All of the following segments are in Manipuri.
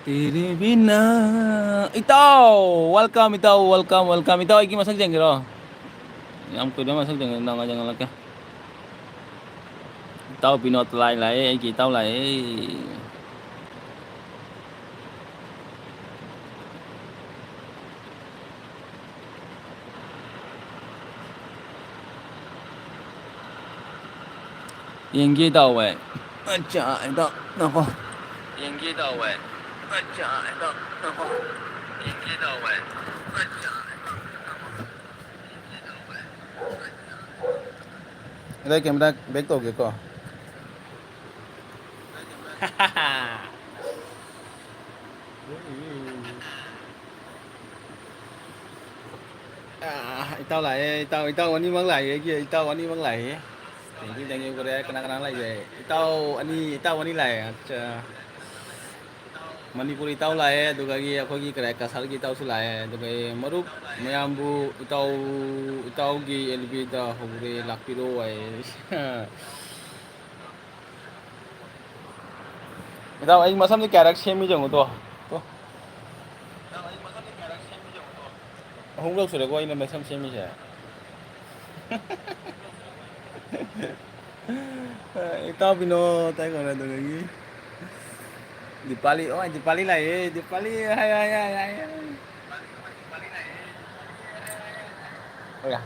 Tiri bina. Itaw! Welcome, itaw. Welcome, welcome. Itaw, ay kimasag dyan, giro. Yang ko naman masag dyan, nang kanyang alaka. Itaw, pinot lai lai, ay kitaw lai. Yang kitaw, eh. Acha, ito. Nako. Yang kitaw, eh. Acha, ito. Nako. Yang kitaw, eh. Acha. Đây camera back to kìa. Itaw lại, itaw ani mang lại kia, itaw ani mang lại. Thank you kore kana lại vậy. Itaw ani lại. Manipur itaw lại, dugagi akogi kare kasar gi itaw su lại, dugai marup mayambu itaw gi LB da hogre lakpiro ai. Itaw ai masam ni karak semi jong to. To. Honglok sure ko ina masam semi siya. Itaw bino tay ko na dugagi. Dipali, oh Dipali lah ya, Dipali, hai. Oh ya,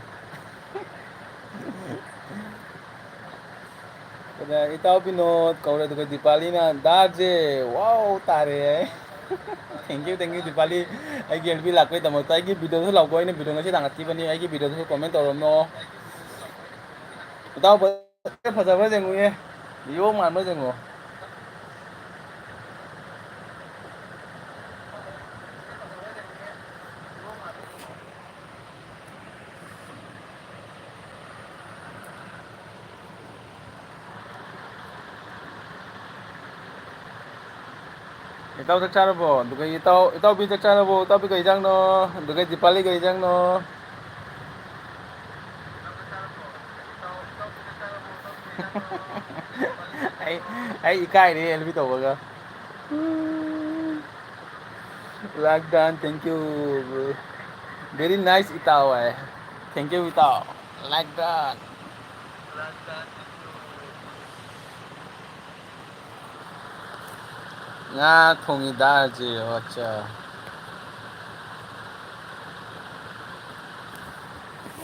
kada itaw pinot, kau tu Dipali na, daje, wow tare, thank you Dipali, ai gel bi lakoi tamo, tai ki video tu lakoi ni video ngasi tangat tiba ni, ai ki video tu comment orang no, itaw pasal apa jengu ye, yo mana jengu. Itaw tak cara bo, dugai itaw bi tak cara bo, itaw bi kai jang no, dugai Dipali kai jang no. Ai ikai ni LB to baga. Lockdown, thank you. Very nice itaw eh. Thank you itaw. Lockdown. Nga thongi daji, acha.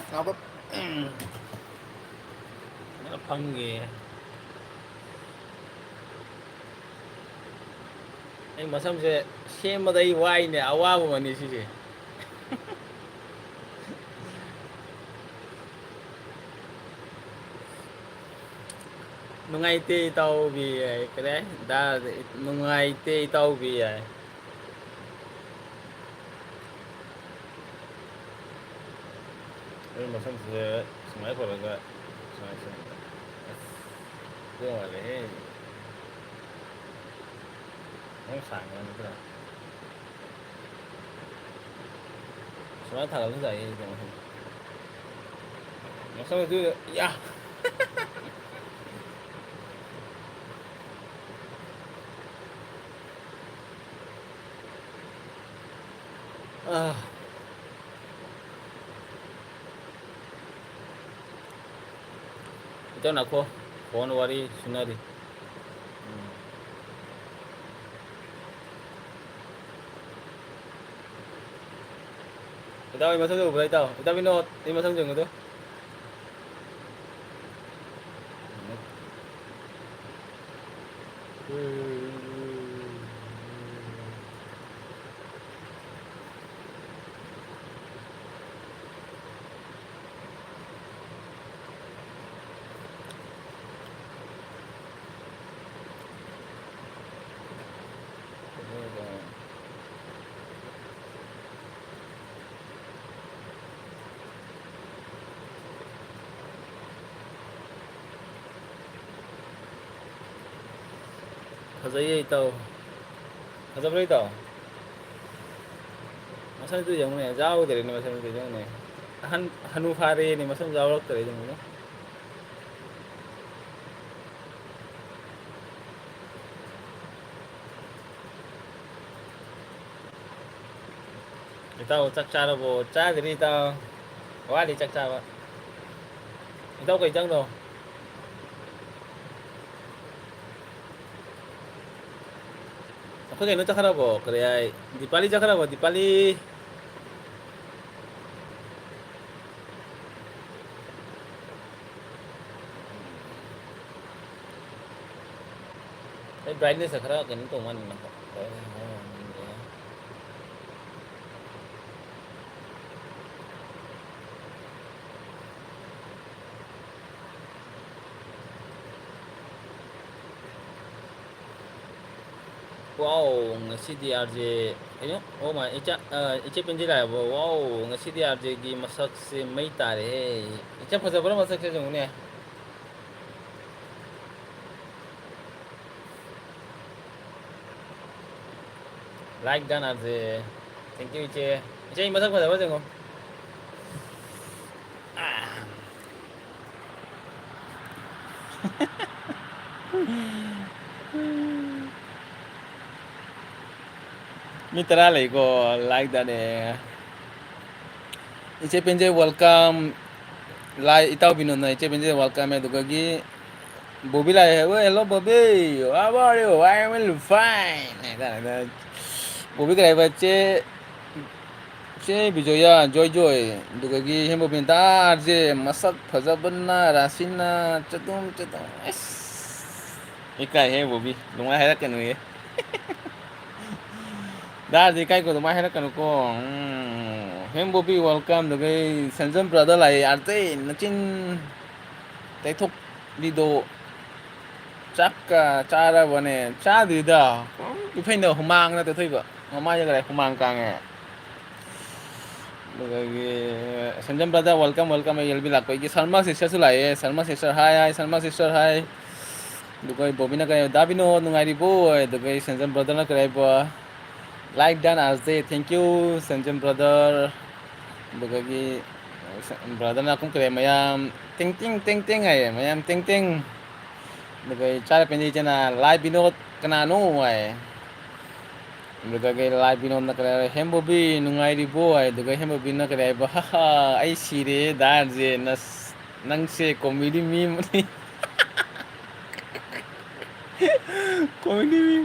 Ngapa? Phangge. Ai masam se semadai wai ne awabu mani sije. Nungaite itaw bi ai kare da nungaite itaw bi ai. Ai masam se semai palaga. Semai semai. Ko ale. Không sảng là như thế nào. Số thật là nó dậy rồi. Nó sao mà cứ ya. À. Ito na ko. Phone wari sunari. Ito ay masang jung ito. Ito binot, ay masang jung ito. ꯐꯖꯩꯌꯦ ꯏꯇꯥꯎ ꯐꯖꯕ꯭ꯔꯥ ꯏꯇꯥꯎ ꯃꯁꯛꯇꯨ ꯌꯦꯡꯉꯨꯅꯦ ꯌꯥꯎꯗ꯭ꯔꯦꯅꯦ ꯃꯁꯛꯇꯨ ꯌꯦꯡꯉꯨꯅꯦ ꯍꯅꯨ ꯐꯥꯔꯦꯅꯦ ꯃꯁꯝ ꯌꯥꯎꯔꯛꯇ꯭ꯔꯦ ꯌꯦꯡꯉꯨꯅꯦ ꯏꯇꯥꯎ ꯆꯥꯛ ꯆꯥꯔꯕꯣ ꯆꯥꯗ꯭ꯔꯤ ꯏꯇꯥꯎ ꯋꯥꯠꯂꯤ ꯆꯥꯛ ꯆꯥꯕ ꯏꯇꯥꯎ ꯀꯩ ꯏꯟꯖꯥꯡꯅꯣ ꯑꯩꯈꯣꯏ ꯀꯩꯅꯣ ꯆꯠꯈ꯭ꯔꯕꯣ ꯀꯔꯤ ꯍꯥꯏ ꯗꯤꯄꯥꯂꯤ ꯆꯠꯈ꯭ꯔꯕꯣ ꯗꯤꯄꯥꯂꯤ ꯑꯩ ꯕ꯭ꯔꯥꯏꯠꯅꯦꯁꯁꯦ ꯈꯔ ꯀꯩꯅꯣ ꯇꯧ ꯃꯥꯟꯅꯤꯅ ꯋꯥꯎ ꯉꯁꯤꯗꯤ ꯑꯥꯔꯖꯦ ꯀꯩꯅꯣ ꯑꯣ ꯃꯥꯏ ꯏꯆꯦ ꯄꯟꯖꯤ ꯂꯥꯛꯑꯦꯕꯣ ꯋꯥꯎ ꯉꯁꯤꯗꯤ ꯑꯥꯔꯖꯦꯒꯤ ꯃꯁꯛꯁꯦ ꯃꯩ ꯇꯥꯔꯦꯍꯦ ꯏꯆꯦ ꯐꯖꯕ꯭ꯔꯥ ꯃꯁꯛꯁꯦ ꯌꯦꯡꯉꯨꯅꯦ ꯂꯥꯏꯛ ꯗꯟ ꯑꯥꯔꯖꯦ ꯊꯦꯡꯀ꯭ꯌꯨ ꯏꯆꯦ ꯏꯆꯦ ꯑꯩ ꯃꯁꯛ ꯐꯖꯕ꯭ꯔꯥ ꯌꯦꯡꯉꯣ ꯃꯤ ꯇꯔꯥ ꯂꯩꯀꯣ ꯂꯥꯏꯛ ꯗꯅꯦ ꯏꯆꯦ ꯄꯦꯟꯖꯩ ꯋꯦꯜꯀꯝ ꯂꯥꯏ ꯏꯇꯥꯎ ꯕꯤꯅꯣꯠꯅ ꯏꯆꯦ ꯄꯦꯟꯖꯩ ꯋꯦꯜꯀꯝ ꯑꯗꯨꯒꯒꯤ ꯕꯣꯕꯤ ꯂꯥꯛꯑꯦ hello Bobby how are you I am fine Bobby ꯀꯔꯤ ꯆꯦ ꯆꯦ ꯕꯤꯖꯣꯌꯥ ꯖꯣꯏ ꯖꯣꯏ ꯑꯗꯨꯗꯒꯤ ꯍꯦꯃꯣꯕꯤꯟꯇꯥꯔꯁꯦ ꯃꯁꯛ ꯐꯖꯕꯅ ꯔꯥꯁꯤꯅ ꯆꯗꯨꯝ ꯆꯗꯨꯝ ꯑꯁ ꯏꯀꯥꯏꯍꯦ ꯕꯣꯕꯤ ꯑꯗꯨꯃꯥꯏꯅ ꯍꯥꯏꯔꯛꯀꯅꯨꯍꯦ ꯗꯥꯗꯤ ꯏꯀꯥꯏꯀꯣ ꯑꯗꯨꯃꯥꯏ ꯍꯥꯏꯔꯛꯀꯅꯨꯀꯣ ꯍꯦꯝ ꯕꯣꯕꯤ ꯋꯦꯜꯀꯝ ꯑꯗꯨꯒꯩ ꯁꯟꯖꯝ ꯕ꯭ꯔꯗꯔ ꯂꯥꯛꯑꯦ ꯑꯥꯔꯇꯩ ꯅꯆꯤꯟ ꯇꯩꯊꯣꯛꯂꯤꯗꯣ ꯆꯥꯛꯀ ꯆꯥꯔꯕꯅꯦ ꯆꯥꯗ꯭ꯔꯤꯗ ꯏꯐꯩꯅ ꯍꯨꯃꯥꯡꯅ ꯇꯩꯊꯣꯛꯏꯕ ꯃꯃꯥꯏꯁꯦ ꯀꯔꯤ ꯍꯨꯃꯥꯡ ꯀꯥꯡꯉꯦ ꯑꯗꯨꯗꯒꯤ ꯁꯟꯖꯝ ꯕ꯭ꯔꯗꯔ ꯋꯦꯜꯀꯝ ꯋꯦꯜꯀꯝ ꯑꯩ ꯌꯦꯜꯕꯤ ꯂꯥꯛꯄꯒꯤ ꯁꯜꯃꯥ ꯁꯤꯁꯇꯔꯁꯨ ꯂꯥꯛꯑꯦ ꯁꯜꯃꯥ ꯁꯤꯁꯇꯔ ꯍꯥꯏ ꯁꯜꯃꯥ ꯁꯤꯁꯇꯔ ꯍꯥꯏ ꯑꯗꯨꯒ ꯑꯩ ꯕꯣꯕꯤꯅ ꯀꯔꯤ ꯗꯥ ꯕꯤꯅꯣꯗ ꯅꯨꯡꯉꯥꯏꯔꯤꯕꯣ ꯑꯗꯨꯒ ꯑꯩ ꯁꯟꯖꯝ ꯕ꯭ꯔꯗꯔꯅ ꯀꯔꯤ ꯍꯥꯏꯕ ꯂꯥꯏꯛ ꯗꯟ ꯑꯥꯔꯖꯦ ꯊꯦꯡꯀ꯭ꯌꯨ ꯁꯟꯖꯝ ꯕ꯭ꯔꯗꯔ ꯑꯗꯨꯗꯒꯤ ꯕ꯭ꯔꯗꯔꯅ ꯀꯨꯝꯈꯔꯦ ꯃꯌꯥꯝ ꯇꯦꯡ ꯇꯦꯡ ꯇꯦꯡ ꯇꯦꯡ ꯍꯥꯏꯌꯦ ꯃꯌꯥꯝ ꯇꯦꯡ ꯇꯦꯡ ꯑꯗꯨꯒ ꯏꯆꯥ ꯄꯦꯟꯖꯩ ꯏꯆꯦꯅ ꯂꯥꯏ ꯕꯤꯅꯣꯠ ꯀꯅꯥꯅꯣ ꯍꯥꯏ ꯑꯗꯨꯗꯒꯤ ꯂꯥꯏ ꯕꯤꯅꯣꯠꯅ ꯀꯔꯤ ꯍꯥꯏ ꯍꯦꯝꯕꯣꯕꯤ ꯅꯨꯡꯉꯥꯏꯔꯤꯕꯣ ꯍꯥꯏ ꯑꯗꯨꯒ ꯍꯦꯝꯕꯣꯕꯤꯅ ꯀꯔꯤ ꯍꯥꯏꯕ ꯍꯥ ꯑꯩ ꯁꯤꯔꯦ ꯗꯥ ꯑꯥꯔꯖꯦ ꯅꯪꯁꯦ ꯀꯣꯃꯦꯗꯤ ꯃꯤ ꯑꯃꯅꯤ ꯀꯣꯃꯦꯗꯤ ꯃꯤ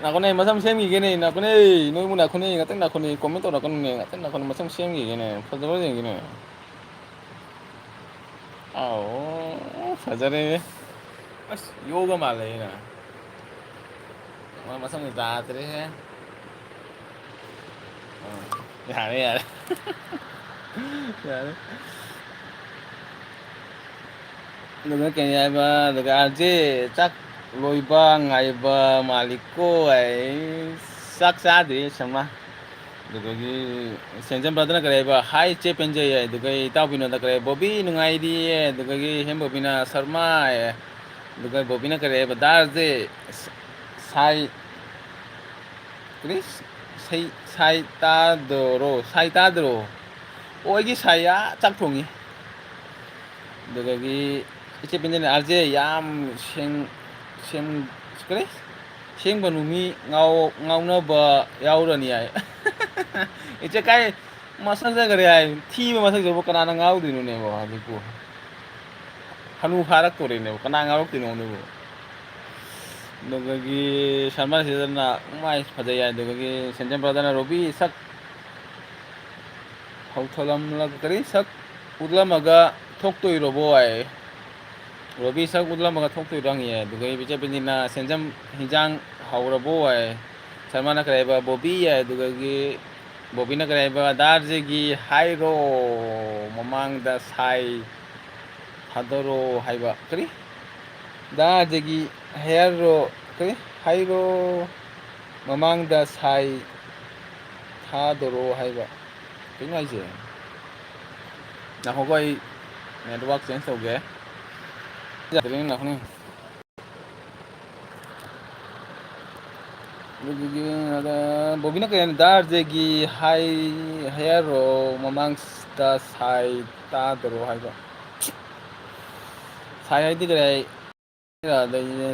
ꯉꯥꯏꯈꯣꯅꯦ ꯃꯁꯝ ꯁꯦꯝꯈꯤꯒꯦꯅꯦ ꯉꯥꯏꯈꯣꯅꯦ ꯅꯣꯏꯕꯨ ꯉꯥꯏꯈꯣꯅꯦ ꯉꯥꯛꯇꯪ ꯉꯥꯏꯈꯣꯅꯦ ꯀꯣꯃꯦꯟ ꯇꯧꯔꯛꯀꯅꯨꯅꯦ ꯉꯥꯛꯇꯪ ꯉꯥꯏꯈꯣꯅꯦ ꯃꯁꯝ ꯁꯦꯝꯈꯤꯒꯦꯅꯦ ꯐꯖꯕ꯭ꯔꯥ ꯌꯦꯡꯒꯦꯅꯦ ꯑꯥꯎ ꯐꯖꯔꯦꯍꯦ ꯑꯁ ꯌꯣꯒ ꯃꯥꯜꯂꯦꯅ ꯃꯁꯝꯒ ꯌꯥꯗ꯭ꯔꯦꯍꯦ ꯌꯥꯔꯦ ꯌꯥꯔꯦ ꯌꯥꯔꯦ ꯑꯗꯨꯒ ꯀꯩ ꯍꯥꯏꯕ ꯑꯗꯨꯒ ꯑꯥꯔꯖꯦ ꯆꯥꯛ ꯂꯣꯏꯕ ꯉꯥꯏꯕ ꯃꯥꯜꯂꯤꯀꯣ ꯆꯥꯛ ꯆꯥꯗ꯭ꯔꯤ ꯁꯩꯃ ꯑꯗꯨꯗꯒꯤ ꯁꯦꯟꯖꯝ ꯕ꯭ꯔꯗꯔꯅ ꯀꯔꯤ ꯍꯥꯏꯕ ꯍꯥꯏ ꯆꯦ ꯄꯦꯟꯖꯩ ꯑꯗꯨꯒ ꯏꯇꯥꯎ ꯕꯤꯅꯣꯗꯅ ꯀꯔꯤ ꯕꯣꯕꯤ ꯅꯨꯡꯉꯥꯏꯔꯤꯌꯦ ꯑꯗꯨꯗꯒꯤ ꯍꯦꯝꯕꯣꯕꯤꯅ ꯁꯔꯃ ꯑꯗꯨꯒ ꯕꯣꯕꯤꯅ ꯀꯔꯤ ꯍꯥꯏꯕ ꯗꯥ ꯑꯥꯔꯖꯦ ꯁꯥꯏ ꯀꯔꯤ ꯁꯥꯏ ꯇꯥꯗꯔꯣ ꯑꯣ ꯑꯩꯒꯤ ꯁꯥꯏ ꯆꯥꯛ ꯊꯣꯡꯉꯤ ꯑꯗꯨꯗꯒꯤ ꯏꯆꯦ ꯄꯦꯟꯖꯩꯅ ꯑꯥꯔꯖꯦ ꯌꯥꯝ ꯀꯔꯤ ꯁꯦꯡꯕꯅꯨ ꯃꯤ ꯉꯥꯎꯅꯕ ꯌꯥꯎꯔꯅꯤ ꯍꯥꯏ ꯏꯆꯦ ꯀꯥꯏ ꯃꯁꯛꯁꯦ ꯀꯔꯤ ꯍꯥꯏ ꯊꯤꯕ ꯃꯁꯛꯁꯤꯕꯨ ꯀꯅꯥꯅ ꯉꯥꯎꯗꯣꯏꯅꯣꯅꯦꯕꯣ ꯍꯧꯖꯤꯛꯄꯨ ꯍꯅꯨ ꯐꯥꯔꯛꯇꯣꯔꯦꯅꯦꯕ ꯀꯅꯥ ꯉꯥꯎꯔꯛꯇꯣꯏꯅꯣ ꯑꯗꯨꯕꯨ ꯑꯗꯨꯗꯒꯤ ꯁꯜꯃꯥꯟ ꯁꯤꯁꯇꯔꯅ ꯃꯥꯏ ꯐꯖꯩ ꯍꯥꯏ ꯑꯗꯨꯗꯒꯤ ꯁꯦꯟꯖꯝ ꯕ꯭ꯔꯗꯔꯅ ꯔꯣꯕꯤ ꯁꯛ ꯀꯔꯤ ꯁꯛ ꯎꯠꯂꯝꯃꯒ ꯊꯣꯛꯇꯣꯏꯔꯣꯕꯣ ꯍꯥꯏ ꯔꯣꯕꯤ ꯁꯛ ꯎꯠꯂꯝꯃꯒ ꯊꯣꯛꯇꯣꯏꯔꯣ ꯍꯪꯉꯤ ꯑꯗꯨꯒ ꯏꯆꯦ ꯄꯦꯟꯖꯤꯅ ꯁꯦꯟꯖꯝ ꯍꯤꯟꯖꯥꯡ ꯍꯥꯎꯔꯕꯣ ꯍꯥꯏ ꯁꯜꯃꯥꯟꯅ ꯀꯔꯤ ꯍꯥꯏꯕ ꯕꯣꯕꯤ ꯍꯥꯏ ꯑꯗꯨꯗꯒꯤ ꯕꯣꯕꯤꯅ ꯀꯔꯤ ꯍꯥꯏꯕ ꯗꯥ ꯑꯥꯔꯖꯦꯒꯤ ꯍꯥꯏꯔꯣ ꯃꯃꯥꯡꯗ ꯁꯥꯏ ꯊꯥꯗꯔꯣ ꯍꯥꯏꯕ ꯀꯔꯤ ꯗꯥ ꯑꯥꯔꯖꯦꯒꯤ ꯍꯦꯌꯔꯔꯣ ꯀꯔꯤ ꯍꯥꯏꯔꯣ ꯃꯃꯥꯡꯗ ꯁꯥꯏ ꯊꯥꯗꯣꯔꯣ ꯍꯥꯏꯕ ꯀꯩꯅꯣ ꯍꯥꯏꯁꯦ? ꯉꯥꯏꯈꯣꯀꯣ ꯑꯩ ꯅꯦꯠꯋꯥꯛ ꯆꯦꯟꯖ ꯇꯧꯒꯦ꯫ ꯌꯥꯗ꯭ꯔꯦꯅꯦ ꯅꯥꯈꯣꯅꯦ ꯕꯣꯕꯤꯅ ꯀꯔꯤ ꯍꯥꯏꯅꯣ ꯗꯥꯔꯖꯦꯒꯤ ꯍꯥꯏꯔꯣ ꯃꯃꯥꯡꯗ ꯁꯥꯏ ꯇꯥꯗꯔꯣ ꯍꯥꯏꯕ ꯁꯥꯏ ꯍꯥꯏꯗꯤ ꯀꯔꯤ ꯍꯥꯏ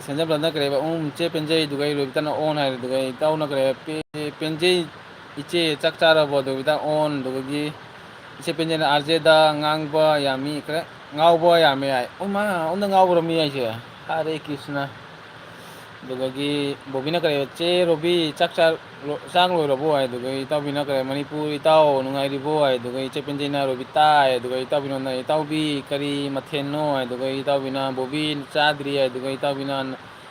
ꯁꯦꯟꯖꯝ ꯀꯔꯦꯕ ꯆꯦ ꯄꯦꯟꯖꯩꯗꯨꯒ ꯂꯣꯏꯇꯅ ꯑꯣꯟ ꯍꯥꯏꯔꯗꯨꯒ ꯏꯇꯥꯎꯅ ꯀꯔꯦ ꯄꯦꯟꯖꯩ ꯏꯆꯦ ꯆꯥꯛ ꯆꯥꯔꯕꯣ ꯑꯗꯨꯒꯤꯗ ꯑꯣꯟꯗꯨꯒꯤ ꯏꯆꯦ ꯄꯦꯟꯖꯩꯅ ꯑꯥꯔꯖꯦꯗ ꯉꯥꯡꯕ ꯌꯥꯝꯃꯤ ꯈꯔ ꯉꯥꯎꯕ ꯌꯥꯝꯃꯦ ꯌꯥꯏ ꯑꯣꯃꯥ ꯑꯣꯟꯗ ꯉꯥꯎꯈ꯭ꯔꯃꯤ ꯍꯥꯏꯁꯦ ꯍꯔꯦ ꯀ꯭ꯔꯤꯁꯅ ꯑꯗꯨꯗꯒꯤ ꯕꯣꯕꯤꯅ ꯀꯔꯤ ꯆꯦ ꯔꯣꯕꯤ ꯆꯥꯛ ꯂꯣꯏꯔꯕꯣ ꯍꯥꯏ ꯑꯗꯨꯒ ꯏꯇꯥꯎꯕꯤꯅ ꯀꯔꯤ ꯃꯅꯤꯄꯨꯔ ꯏꯇꯥꯎ ꯅꯨꯡꯉꯥꯏꯔꯤꯕꯣ ꯍꯥꯏ ꯑꯗꯨꯒ ꯏꯆꯦ ꯄꯦꯟꯖꯩꯅ ꯔꯣꯕꯤ ꯇꯥꯏ ꯑꯗꯨꯒ ꯏꯇꯥꯎꯕꯤꯅ ꯏꯇꯥꯎꯕꯤ ꯀꯔꯤ ꯃꯊꯦꯜꯅꯣ ꯑꯗꯨꯒ ꯏꯇꯥꯎꯕꯤꯅ ꯕꯣꯕꯤ ꯆꯥꯗ꯭ꯔꯤ ꯑꯗꯨꯒ ꯏꯇꯥꯎꯕꯤꯅ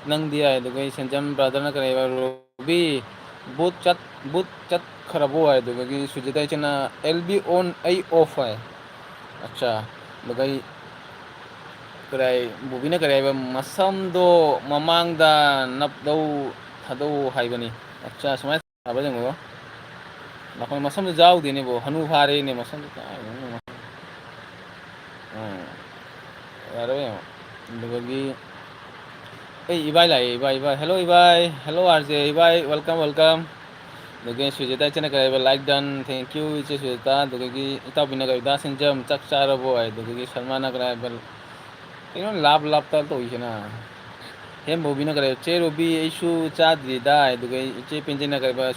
ꯅꯪꯗꯤ ꯌꯥꯏ ꯑꯗꯨꯒ ꯁꯦꯟꯖꯝ ꯕ꯭ꯔꯥꯗꯔꯅ ꯀꯔꯤ ꯔꯣꯕꯤ ꯕꯨꯠ ꯆꯠꯈ꯭ꯔꯕꯣ ꯍꯥꯏ ꯑꯗꯨꯗꯒꯤ ꯁꯨꯖꯤꯇꯥ ꯏꯆꯦꯅ ꯑꯦꯜ ꯕꯤ ꯑꯣꯟ ꯑꯩ ꯑꯣꯐ ꯍꯥꯏ ꯑꯠꯆꯥ ꯑꯗꯨꯒ ꯀꯔꯤ ꯕꯣꯕꯤꯅ ꯀꯔꯤ ꯍꯥꯏꯕ ꯃꯁꯝꯗꯣ ꯃꯃꯥꯡꯗ ꯅꯞꯗꯧ ꯊꯥꯗꯧ ꯍꯥꯏꯕꯅꯤ ꯑꯠꯆꯥ ꯁꯨꯃꯥꯏꯅ ꯊꯥꯕ ꯌꯦꯡꯉꯣ ꯅꯈꯣꯏ ꯃꯁꯝꯗꯨ ꯌꯥꯎꯗꯦꯅꯦꯕꯣ ꯍꯅꯨ ꯐꯥꯔꯦꯅꯦ ꯃꯁꯝꯗꯨ ꯌꯥꯔꯕ ꯌꯦꯡꯉꯣ ꯑꯗꯨꯗꯒꯤ ꯑꯩ ꯏꯕꯥꯏ ꯂꯥꯛꯑꯦ ꯏꯕꯥꯏ ꯍꯜꯂꯣ ꯏꯕꯥꯏ ꯍꯜꯂꯣ ꯑꯥꯔꯖꯦ ꯏꯕꯥꯏ ꯋꯦꯜꯀꯝ ꯋꯦꯜꯀꯝ ꯑꯗꯨꯗꯒꯤ ꯁꯨꯖꯦꯇꯥ ꯏꯆꯦꯅ ꯀꯔꯤ ꯍꯥꯏꯕ ꯂꯥꯏꯛ ꯗꯟ ꯊꯦꯡꯀ꯭ꯌꯨ ꯏꯆꯦ ꯁꯨꯖꯦꯇꯥ ꯑꯗꯨꯗꯒꯤ ꯏꯇꯥꯎꯕꯤꯅ ꯀꯔꯤ ꯁꯦꯟꯖꯝ ꯆꯥꯛ ꯆꯥꯔꯕꯣ ꯍꯥꯏ ꯑꯗꯨꯗꯒꯤ ꯁꯜꯃꯥꯟꯅ ꯀꯔꯤ ꯍꯥꯏꯕ ꯀꯩꯅꯣ ꯂꯥꯞꯇ ꯇꯧꯔꯤꯁꯤꯅ ꯍꯦꯝ ꯕꯣꯕꯤꯅ ꯀꯔꯤ ꯆꯦ ꯔꯣꯕꯤ ꯑꯩꯁꯨ ꯆꯥꯗ꯭ꯔꯤꯗ ꯑꯗꯨꯒ ꯏꯆꯦ ꯄꯦꯟꯖꯩꯅ ꯀꯔꯤꯕ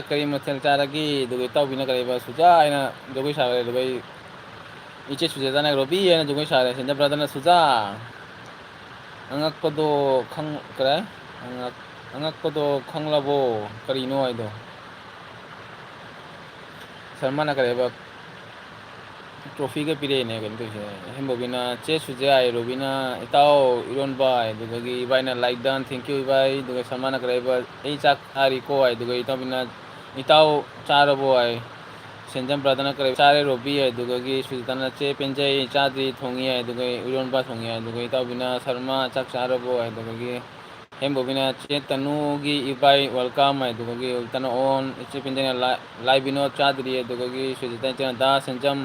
ꯀꯔꯤ ꯃꯊꯦꯜ ꯆꯥꯔꯒꯦ ꯑꯗꯨꯒ ꯏꯇꯥꯎꯕꯤꯅ ꯀꯔꯤꯕ ꯁꯨꯖꯥ ꯍꯥꯏꯅ ꯖꯒꯣꯏ ꯁꯥꯒꯠꯂꯦ ꯑꯗꯨꯒ ꯏꯆꯦ ꯁꯨꯖꯦꯇꯥꯅ ꯔꯣꯕꯤ ꯍꯥꯏꯅ ꯖꯒꯣꯏ ꯁꯥꯔꯦ ꯁꯦꯟꯖꯝ ꯕ꯭ꯔꯗꯔꯅ ꯁꯨꯖꯥ ꯑꯉꯛꯄꯗꯣ ꯑꯉꯛꯄꯗꯣ ꯈꯪꯂꯕꯣ ꯀꯔꯤꯅꯣ ꯍꯥꯏꯗꯣ ꯁꯜꯃꯥꯟꯅ ꯀꯔꯤ ꯍꯥꯏꯕ ꯇ꯭ꯔꯣꯐꯤꯒ ꯄꯤꯔꯛꯑꯦꯅꯦ ꯀꯩꯅꯣ ꯇꯧꯔꯤꯁꯦ ꯍꯦꯝꯕꯣꯕꯤꯅ ꯆꯦ ꯁꯨꯖꯥꯏ ꯔꯣꯕꯤꯅ ꯏꯇꯥꯎ ꯏꯔꯣꯟꯕ ꯑꯗꯨꯗꯒꯤ ꯏꯕꯥꯏꯅ ꯂꯥꯏꯛ ꯗꯟ ꯊꯦꯡꯀ꯭ꯌꯨ ꯏꯕꯥꯏ ꯑꯗꯨꯒ ꯁꯜꯃꯥꯟꯅ ꯀꯔꯤ ꯍꯥꯏꯕ ꯑꯩ ꯆꯥꯛ ꯆꯥꯔꯤꯀꯣ ꯍꯥꯏ ꯑꯗꯨꯒ ꯏꯇꯥꯎꯕꯤꯅ ꯏꯇꯥꯎ ꯆꯥꯔꯕꯣ ꯍꯥꯏ ꯁꯦꯟꯖꯝ ꯕ꯭ꯔꯗꯔꯅ ꯀꯔꯤ ꯆꯥꯔꯦ ꯔꯣꯕꯤ ꯍꯥꯏ ꯑꯗꯨꯗꯒꯤ ꯁꯨꯖꯤꯇꯥꯅ ꯆꯦ ꯄꯦꯟꯖꯩ ꯆꯥꯗ꯭ꯔꯤ ꯊꯣꯡꯉꯤ ꯍꯥꯏ ꯑꯗꯨꯒ ꯏꯔꯣꯟꯕ ꯊꯣꯡꯉꯤ ꯍꯥꯏ ꯑꯗꯨꯒ ꯏꯇꯥꯎꯕꯤꯅ ꯁꯔꯃ ꯆꯥꯛ ꯆꯥꯔꯕꯣ ꯍꯥꯏ ꯑꯗꯨꯗꯒꯤ ꯍꯦꯝꯕꯣꯕꯤꯅ ꯆꯦ ꯇꯅꯨꯒꯤ ꯏꯕꯥꯏ ꯋꯦꯜꯀꯝ ꯍꯥꯏ ꯑꯗꯨꯗꯒꯤ ꯇꯅꯨ ꯑꯣꯟ ꯏꯆꯦ ꯄꯦꯟꯖꯩꯅ ꯂꯥꯏ ꯕꯤꯅꯣ ꯆꯥꯗ꯭ꯔꯤ ꯑꯗꯨꯗꯒꯤ ꯁꯨꯖꯤꯇꯥ ꯏꯆꯦꯅ ꯗꯥ ꯁꯦꯟꯖꯝ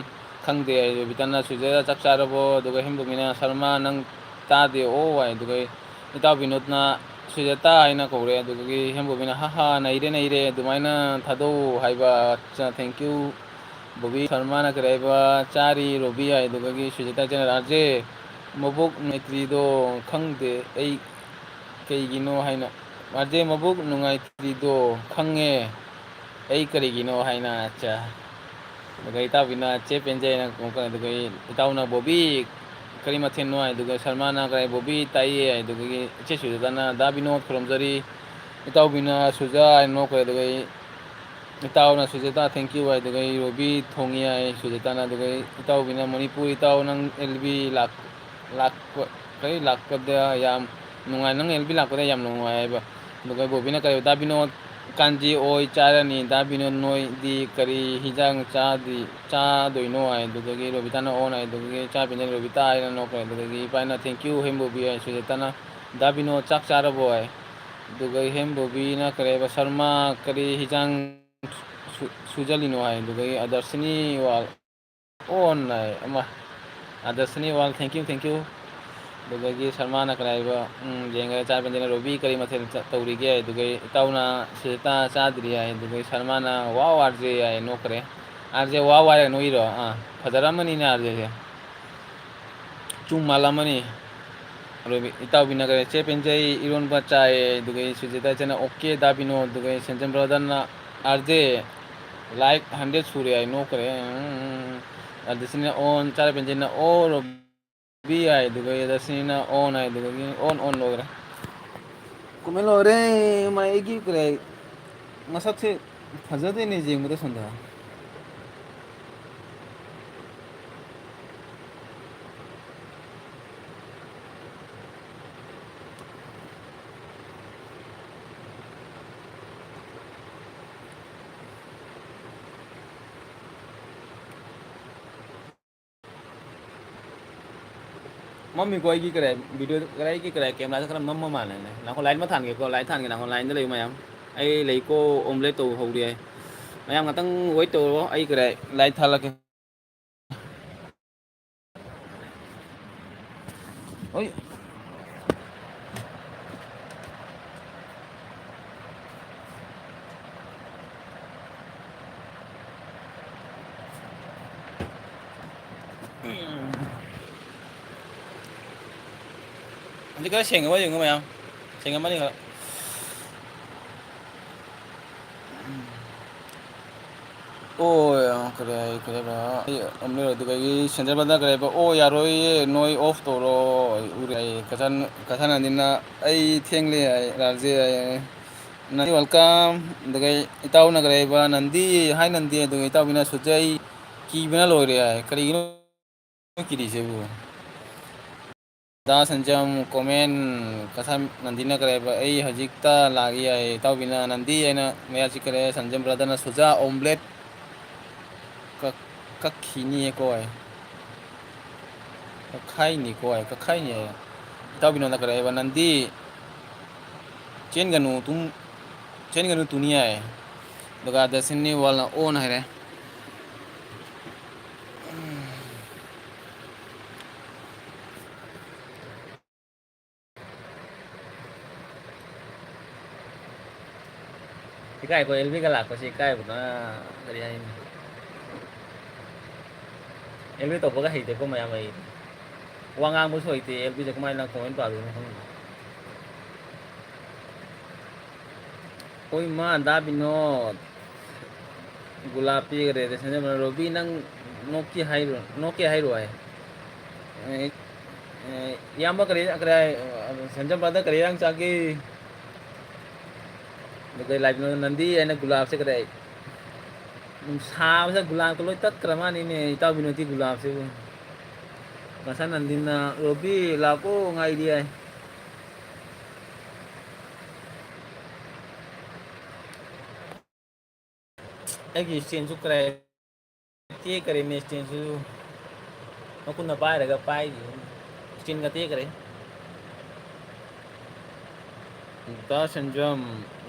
ꯈꯪꯗꯦ ꯔꯣꯕꯤꯇꯥꯅ ꯁꯨꯖꯦꯇꯥ ꯆꯥꯛ ꯆꯥꯔꯕꯣ ꯑꯗꯨꯒ ꯍꯦꯝꯕꯣꯕꯤꯅ ꯁꯔꯃ ꯅꯪ ꯇꯥꯗꯦ ꯑꯣ ꯍꯥꯏ ꯑꯗꯨꯒ ꯏꯇꯥꯎ ꯕꯤꯅꯣꯠꯅ ꯁꯨꯖꯦꯇꯥ ꯍꯥꯏꯅ ꯀꯧꯔꯦ ꯑꯗꯨꯗꯒꯤ ꯍꯦꯝꯕꯣꯕꯤꯅ ꯍꯥ ꯅꯩꯔꯦ ꯑꯗꯨꯃꯥꯏꯅ ꯊꯥꯗꯧ ꯍꯥꯏꯕ ꯊꯦꯡꯀ꯭ꯌꯨ ꯕꯣꯕꯤ ꯁꯔꯃꯥꯅ ꯀꯔꯤ ꯍꯥꯏꯕ ꯆꯥꯔꯤ ꯔꯣꯕꯤ ꯍꯥꯏ ꯑꯗꯨꯗꯒꯤ ꯁꯨꯖꯦꯇꯥ ꯏꯆꯦꯅ ꯔꯥꯖꯦ ꯃꯕꯣꯛ ꯃꯩꯇ꯭ꯔꯤꯗꯣ ꯈꯪꯗꯦ ꯑꯩ ꯀꯩꯒꯤꯅꯣ ꯍꯥꯏꯅ ꯔꯥꯖꯦ ꯃꯕꯨꯛ ꯅꯨꯡꯉꯥꯏꯇ꯭ꯔꯤꯗꯣ ꯈꯪꯉꯦ ꯑꯩ ꯀꯔꯤꯒꯤꯅꯣ ꯍꯥꯏꯅ ꯑꯠꯆꯥ ꯑꯗꯨꯒ ꯏꯇꯥꯎꯕꯤꯅ ꯆꯦ ꯄꯦꯟꯖꯩꯅ ꯑꯗꯨꯒ ꯏꯇꯥꯎꯅ ꯕꯣꯕꯤ ꯀꯔꯤ ꯃꯊꯦꯜꯅꯣ ꯍꯥꯏ ꯑꯗꯨꯒ ꯁꯜꯃꯥꯟꯅ ꯀꯔꯤ ꯕꯣꯕꯤ ꯇꯥꯏꯌꯦ ꯍꯥꯏ ꯑꯗꯨꯗꯒꯤ ꯏꯆꯦ ꯁꯨꯖꯦꯇꯥꯅ ꯗꯥ ꯕꯤꯅꯣꯠ ꯈꯨꯔꯨꯝꯖꯔꯤ ꯏꯇꯥꯎꯕꯤꯅ ꯁꯨꯖꯥ ꯍꯥꯏꯅ ꯅꯣꯛꯈ꯭ꯔꯦ ꯑꯗꯨꯒ ꯏꯇꯥꯎꯅ ꯁꯨꯖꯦꯇꯥ ꯊꯦꯡꯀ꯭ꯌꯨ ꯍꯥꯏ ꯑꯗꯨꯒ ꯔꯣꯕꯤ ꯊꯣꯡꯉꯤ ꯍꯥꯏ ꯁꯨꯖꯦꯇꯥꯅ ꯑꯗꯨꯒ ꯏꯇꯥꯎꯕꯤꯅ ꯃꯅꯤꯄꯨꯔ ꯏꯇꯥꯎ ꯅꯪ ꯑꯦꯜꯕꯤ ꯂꯥꯛꯄꯗ ꯌꯥꯝ ꯅꯨꯡꯉꯥꯏ ꯅꯪ ꯑꯦꯜ ꯕꯤ ꯂꯥꯛꯄꯗ ꯌꯥꯝ ꯅꯨꯡꯉꯥꯏ ꯍꯥꯏꯕ ꯑꯗꯨꯒ ꯕꯣꯕꯤꯅ ꯀꯔꯤ ꯗꯥ ꯕꯤꯅꯣꯠ ꯀꯥꯟꯖꯤ ꯑꯣꯏ ꯆꯥꯔꯅꯤ ꯗꯥ ꯕꯤꯅꯣꯠ ꯅꯣꯏꯗꯤ ꯀꯔꯤ ꯍꯤꯟꯖꯥꯡ ꯆꯥꯗꯣꯏꯅꯣ ꯍꯥꯏ ꯑꯗꯨꯗꯒꯤ ꯔꯣꯕꯤꯇꯥꯅ ꯑꯣꯟ ꯍꯥꯏ ꯑꯗꯨꯗꯒꯤ ꯆꯥ ꯄꯦꯟꯖꯩ ꯔꯣꯕꯤꯇꯥ ꯍꯥꯏꯅ ꯅꯣꯛꯈ꯭ꯔꯦ ꯑꯗꯨꯗꯒꯤ ꯏꯄꯥꯏꯅ ꯊꯦꯡꯀ꯭ꯌꯨ ꯍꯦꯝꯕꯣꯕꯤ ꯍꯥꯏ ꯁꯨꯖꯦꯇꯥꯅ ꯗꯥ ꯕꯤꯅꯣꯠ ꯆꯥꯛ ꯆꯥꯔꯕꯣ ꯍꯥꯏ ꯑꯗꯨꯒ ꯍꯦꯝꯕꯣꯕꯤꯅ ꯀꯔꯤ ꯍꯥꯏꯕ ꯁꯔꯃ ꯀꯔꯤ ꯍꯤꯟꯖꯥꯡ ꯁꯨꯖꯜꯂꯤꯅꯣ ꯍꯥꯏ ꯑꯗꯨꯗꯒꯤ ꯑꯗꯔꯁꯅꯤ ꯋꯥꯜ ꯑꯣꯟ ꯍꯥꯏ ꯑꯃ ꯑꯗꯔꯁꯅꯤ ꯋꯥꯜ ꯊꯦꯡꯀ꯭ꯌꯨ ꯑꯗꯨꯗꯒꯤ ꯁꯜꯃꯥꯟꯅ ꯀꯔꯤ ꯍꯥꯏꯕ ꯌꯦꯡꯉꯒ ꯆꯥ ꯄꯦꯟꯖꯩꯅ ꯔꯣꯕꯤ ꯀꯔꯤ ꯃꯊꯦꯜ ꯇꯧꯔꯤꯒꯦ ꯑꯗꯨꯒ ꯏꯇꯥꯎꯅ ꯁꯨꯖꯦꯇꯥ ꯆꯥꯗ꯭ꯔꯤ ꯍꯥꯏ ꯑꯗꯨꯒ ꯁꯜꯃꯥꯟꯅ ꯋꯥꯎ ꯑꯥꯔꯖꯦ ꯍꯥꯏ ꯅꯣꯛꯈ꯭ꯔꯦ ꯑꯥꯔꯖꯦ ꯋꯥꯎ ꯍꯥꯏꯔ ꯅꯣꯛꯏꯔꯣ ꯐꯖꯔꯝꯃꯅꯤꯅꯦ ꯑꯥꯔꯖꯦꯁꯦ ꯆꯨꯝ ꯃꯥꯜꯂꯝꯃꯅꯤ ꯏꯇꯥꯎꯕꯤꯅ ꯀꯔꯤ ꯆꯦ ꯄꯦꯟꯖꯩ ꯏꯔꯣꯟꯕ ꯆꯥꯏ ꯑꯗꯨꯒ ꯁꯨꯖꯦꯇꯥ ꯏꯆꯦꯅ ꯑꯣꯀꯦ ꯗꯥ ꯕꯤꯅꯣꯠ ꯑꯗꯨꯒ ꯁꯦꯟꯖꯝ ꯕ꯭ꯔꯗꯔꯅ ꯑꯥꯔꯖꯦ ꯂꯥꯏꯛ 100 ꯁꯨꯔꯦ ꯍꯥꯏ ꯅꯣꯛꯈ꯭ꯔꯦ ꯑꯗꯁꯤꯅ ꯑꯣꯟ ꯆꯥ ꯄꯦꯟꯖꯩꯅ ꯑꯣ ꯔꯣꯕꯤ ꯍꯥꯏ ꯑꯗꯨꯒ ꯌꯥꯗꯁꯤꯅꯤꯅ ꯑꯣꯟ ꯍꯥꯏ ꯑꯗꯨꯗꯒꯤ ꯑꯣꯟ ꯂꯣꯏꯈ꯭ꯔꯦ ꯀꯣꯃꯦꯟ ꯂꯣꯏꯔꯦ ꯃꯥꯏꯒꯤ ꯀꯔꯤ ꯃꯁꯛꯁꯦ ꯐꯖꯗꯦꯅꯦ ꯌꯦꯡꯕꯗ ꯁꯣꯟꯗ ꯃꯝꯃꯤꯀꯣ ꯑꯩꯒꯤ ꯀꯔꯤ ꯚꯤꯗꯤꯑꯣ ꯑꯩꯒꯤ ꯀꯔꯤ ꯀꯦꯃꯦꯔꯥꯁꯦ ꯈꯔ ꯃꯝꯕ ꯃꯥꯜꯂꯦꯅꯦ ꯅꯈꯣ ꯂꯥꯏꯠ ꯑꯃ ꯊꯥꯟꯒꯦꯀꯣ ꯂꯥꯏꯠ ꯊꯥꯟꯒꯦ ꯅꯈꯣ ꯂꯥꯏꯟꯗ ꯂꯩꯌꯨ ꯃꯌꯥꯝ ꯑꯩ ꯂꯩꯀꯣ ꯑꯣꯝꯂꯦꯠ ꯇꯧ ꯍꯧꯔꯤ ꯌꯥꯏ ꯃꯌꯥꯝ ꯉꯥꯛꯇꯪ ꯋꯦꯠ ꯇꯧꯔꯣ ꯑꯩ ꯀꯔꯤ ꯂꯥꯏꯠ ꯊꯥꯜꯂꯛꯀꯦ ꯈꯔ ꯁꯦꯡꯉꯕ ꯌꯦꯡꯉꯨ ꯃꯌꯥꯝ ꯁꯦꯡꯉꯝꯃꯅꯤ ꯈꯔ ꯑꯣ ꯀꯔꯤ ꯁꯦꯟꯖꯔꯕꯗ ꯀꯔꯤ ꯑꯣ ꯌꯥꯔꯣꯏꯌꯦ ꯅꯣꯏ ꯑꯣꯐ ꯇꯧꯔꯣ ꯎꯔꯦ ꯀꯊꯥꯅꯟꯗꯤꯅ ꯑꯩ ꯊꯦꯡꯂꯦ ꯍꯥꯏ ꯔꯥꯖꯦ ꯅꯪ ꯋꯦꯜꯀꯝ ꯑꯗꯨꯒ ꯏꯇꯥꯎꯅ ꯀꯔꯤꯕ ꯅꯟꯗꯤ ꯍꯥꯏ ꯅꯟꯗꯤ ꯑꯗꯨꯒ ꯏꯇꯥꯎꯕꯤꯅ ꯁꯨꯖꯩ ꯀꯤꯕꯅ ꯂꯣꯏꯔꯦ ꯍꯥꯏ ꯀꯔꯤꯒꯤꯅꯣ ꯀꯤꯔꯤꯁꯤꯕꯨ ꯗꯥ ꯁꯟꯖꯝ ꯀꯣꯃꯦꯟ ꯀꯁꯥ ꯅꯟꯗꯤꯅ ꯀꯔꯦꯕ ꯑꯩ ꯍꯧꯖꯤꯛꯇ ꯂꯥꯛꯏ ꯌꯥꯏ ꯏꯇꯥꯎꯕꯤꯅ ꯅꯟꯗꯤ ꯑꯩꯅ ꯃꯌꯥ ꯆꯤꯛꯈꯔꯦ ꯁꯟꯖꯝ ꯕ꯭ꯔꯗꯔꯅ ꯁꯨꯖꯥ ꯑꯣꯝ꯭ꯂꯦꯠ ꯀꯛꯈꯤꯅꯤꯌꯦꯀꯣ ꯀꯛꯈꯥꯏꯅꯤꯀꯣ ꯀꯛꯈꯥꯏꯅꯤ ꯍꯥꯏ ꯏꯇꯥꯎꯕꯤꯅꯣꯗ ꯀꯔꯦ ꯍꯥꯏꯕ ꯅꯟꯗꯤ ꯆꯦꯟꯒꯅꯨ ꯆꯦꯟꯒꯅꯨ ꯇꯨꯅꯤ ꯌꯥꯏ ꯑꯗꯨꯒ ꯗꯁꯤꯟꯅꯤ ꯋꯥꯜꯅ ꯑꯣꯟ ꯍꯥꯏꯔꯦ ꯏꯀꯥꯏꯀꯣ ꯑꯦꯜꯕꯤꯒ ꯂꯥꯛꯄꯁꯤ ꯏꯀꯥꯏꯕꯅ ꯀꯔꯤ ꯍꯥꯏꯅꯤ ꯑꯦꯜꯕꯤ ꯇꯧꯕꯒ ꯍꯩꯇꯦꯀꯣ ꯃꯌꯥꯝ ꯑꯩ ꯋꯥ ꯉꯥꯡꯕꯁꯨ ꯍꯩꯇꯦ ꯑꯦꯜꯕꯤꯁꯦ ꯀꯃꯥꯏꯅ ꯀꯃꯥꯏꯅ ꯄꯥꯗꯣꯏꯅꯣ ꯈꯪꯗꯦ ꯍꯣꯏ ꯃꯥ ꯗꯥ ꯕꯤꯅꯣꯠ ꯒꯨꯂꯥꯞ ꯄꯤꯈ꯭ꯔꯦ ꯁꯟꯖꯝ ꯔꯣꯕꯤ ꯅꯪ ꯅꯣꯛꯀꯦ ꯍꯥꯏꯔꯣ ꯍꯥꯏ ꯏꯌꯥꯝꯕ ꯀꯔꯤ ꯁꯟꯖꯝ ꯕ꯭ꯔꯗꯔ ꯀꯔꯤ ꯏꯟꯁꯥꯡ ꯆꯥꯒꯦ ꯑꯗꯨꯒ ꯂꯥꯏꯕ ꯅꯟꯗꯤ ꯑꯩꯅ ꯒꯨꯂꯥꯞꯁꯦ ꯀꯗꯥꯏ ꯁꯥꯕꯁꯦ ꯒꯨꯂꯥꯞꯇꯣ ꯂꯣꯏ ꯇꯠꯈ꯭ꯔ ꯃꯥꯅꯤꯅꯦ ꯏꯇꯥꯎ ꯕꯤꯅꯣꯗꯤ ꯒꯨꯂꯥꯞꯁꯤꯕꯨ ꯉꯁꯥ ꯅꯟꯗꯤꯅ ꯔꯣꯕꯤ ꯂꯥꯛꯑꯣ ꯉꯥꯏꯔꯤ ꯍꯥꯏ ꯑꯩꯒꯤ ꯏꯁꯇꯦꯟꯁꯨ ꯇꯦꯛꯈꯔꯦꯅꯦ ꯏꯁꯇꯦꯟꯁꯨ ꯃꯈꯨꯠꯅ ꯄꯥꯏꯔꯒ ꯄꯥꯏꯔꯤ ꯏꯁꯇꯦꯟꯒ ꯇꯦꯛꯈꯔꯦ ꯗꯥ ꯁꯟꯖꯝ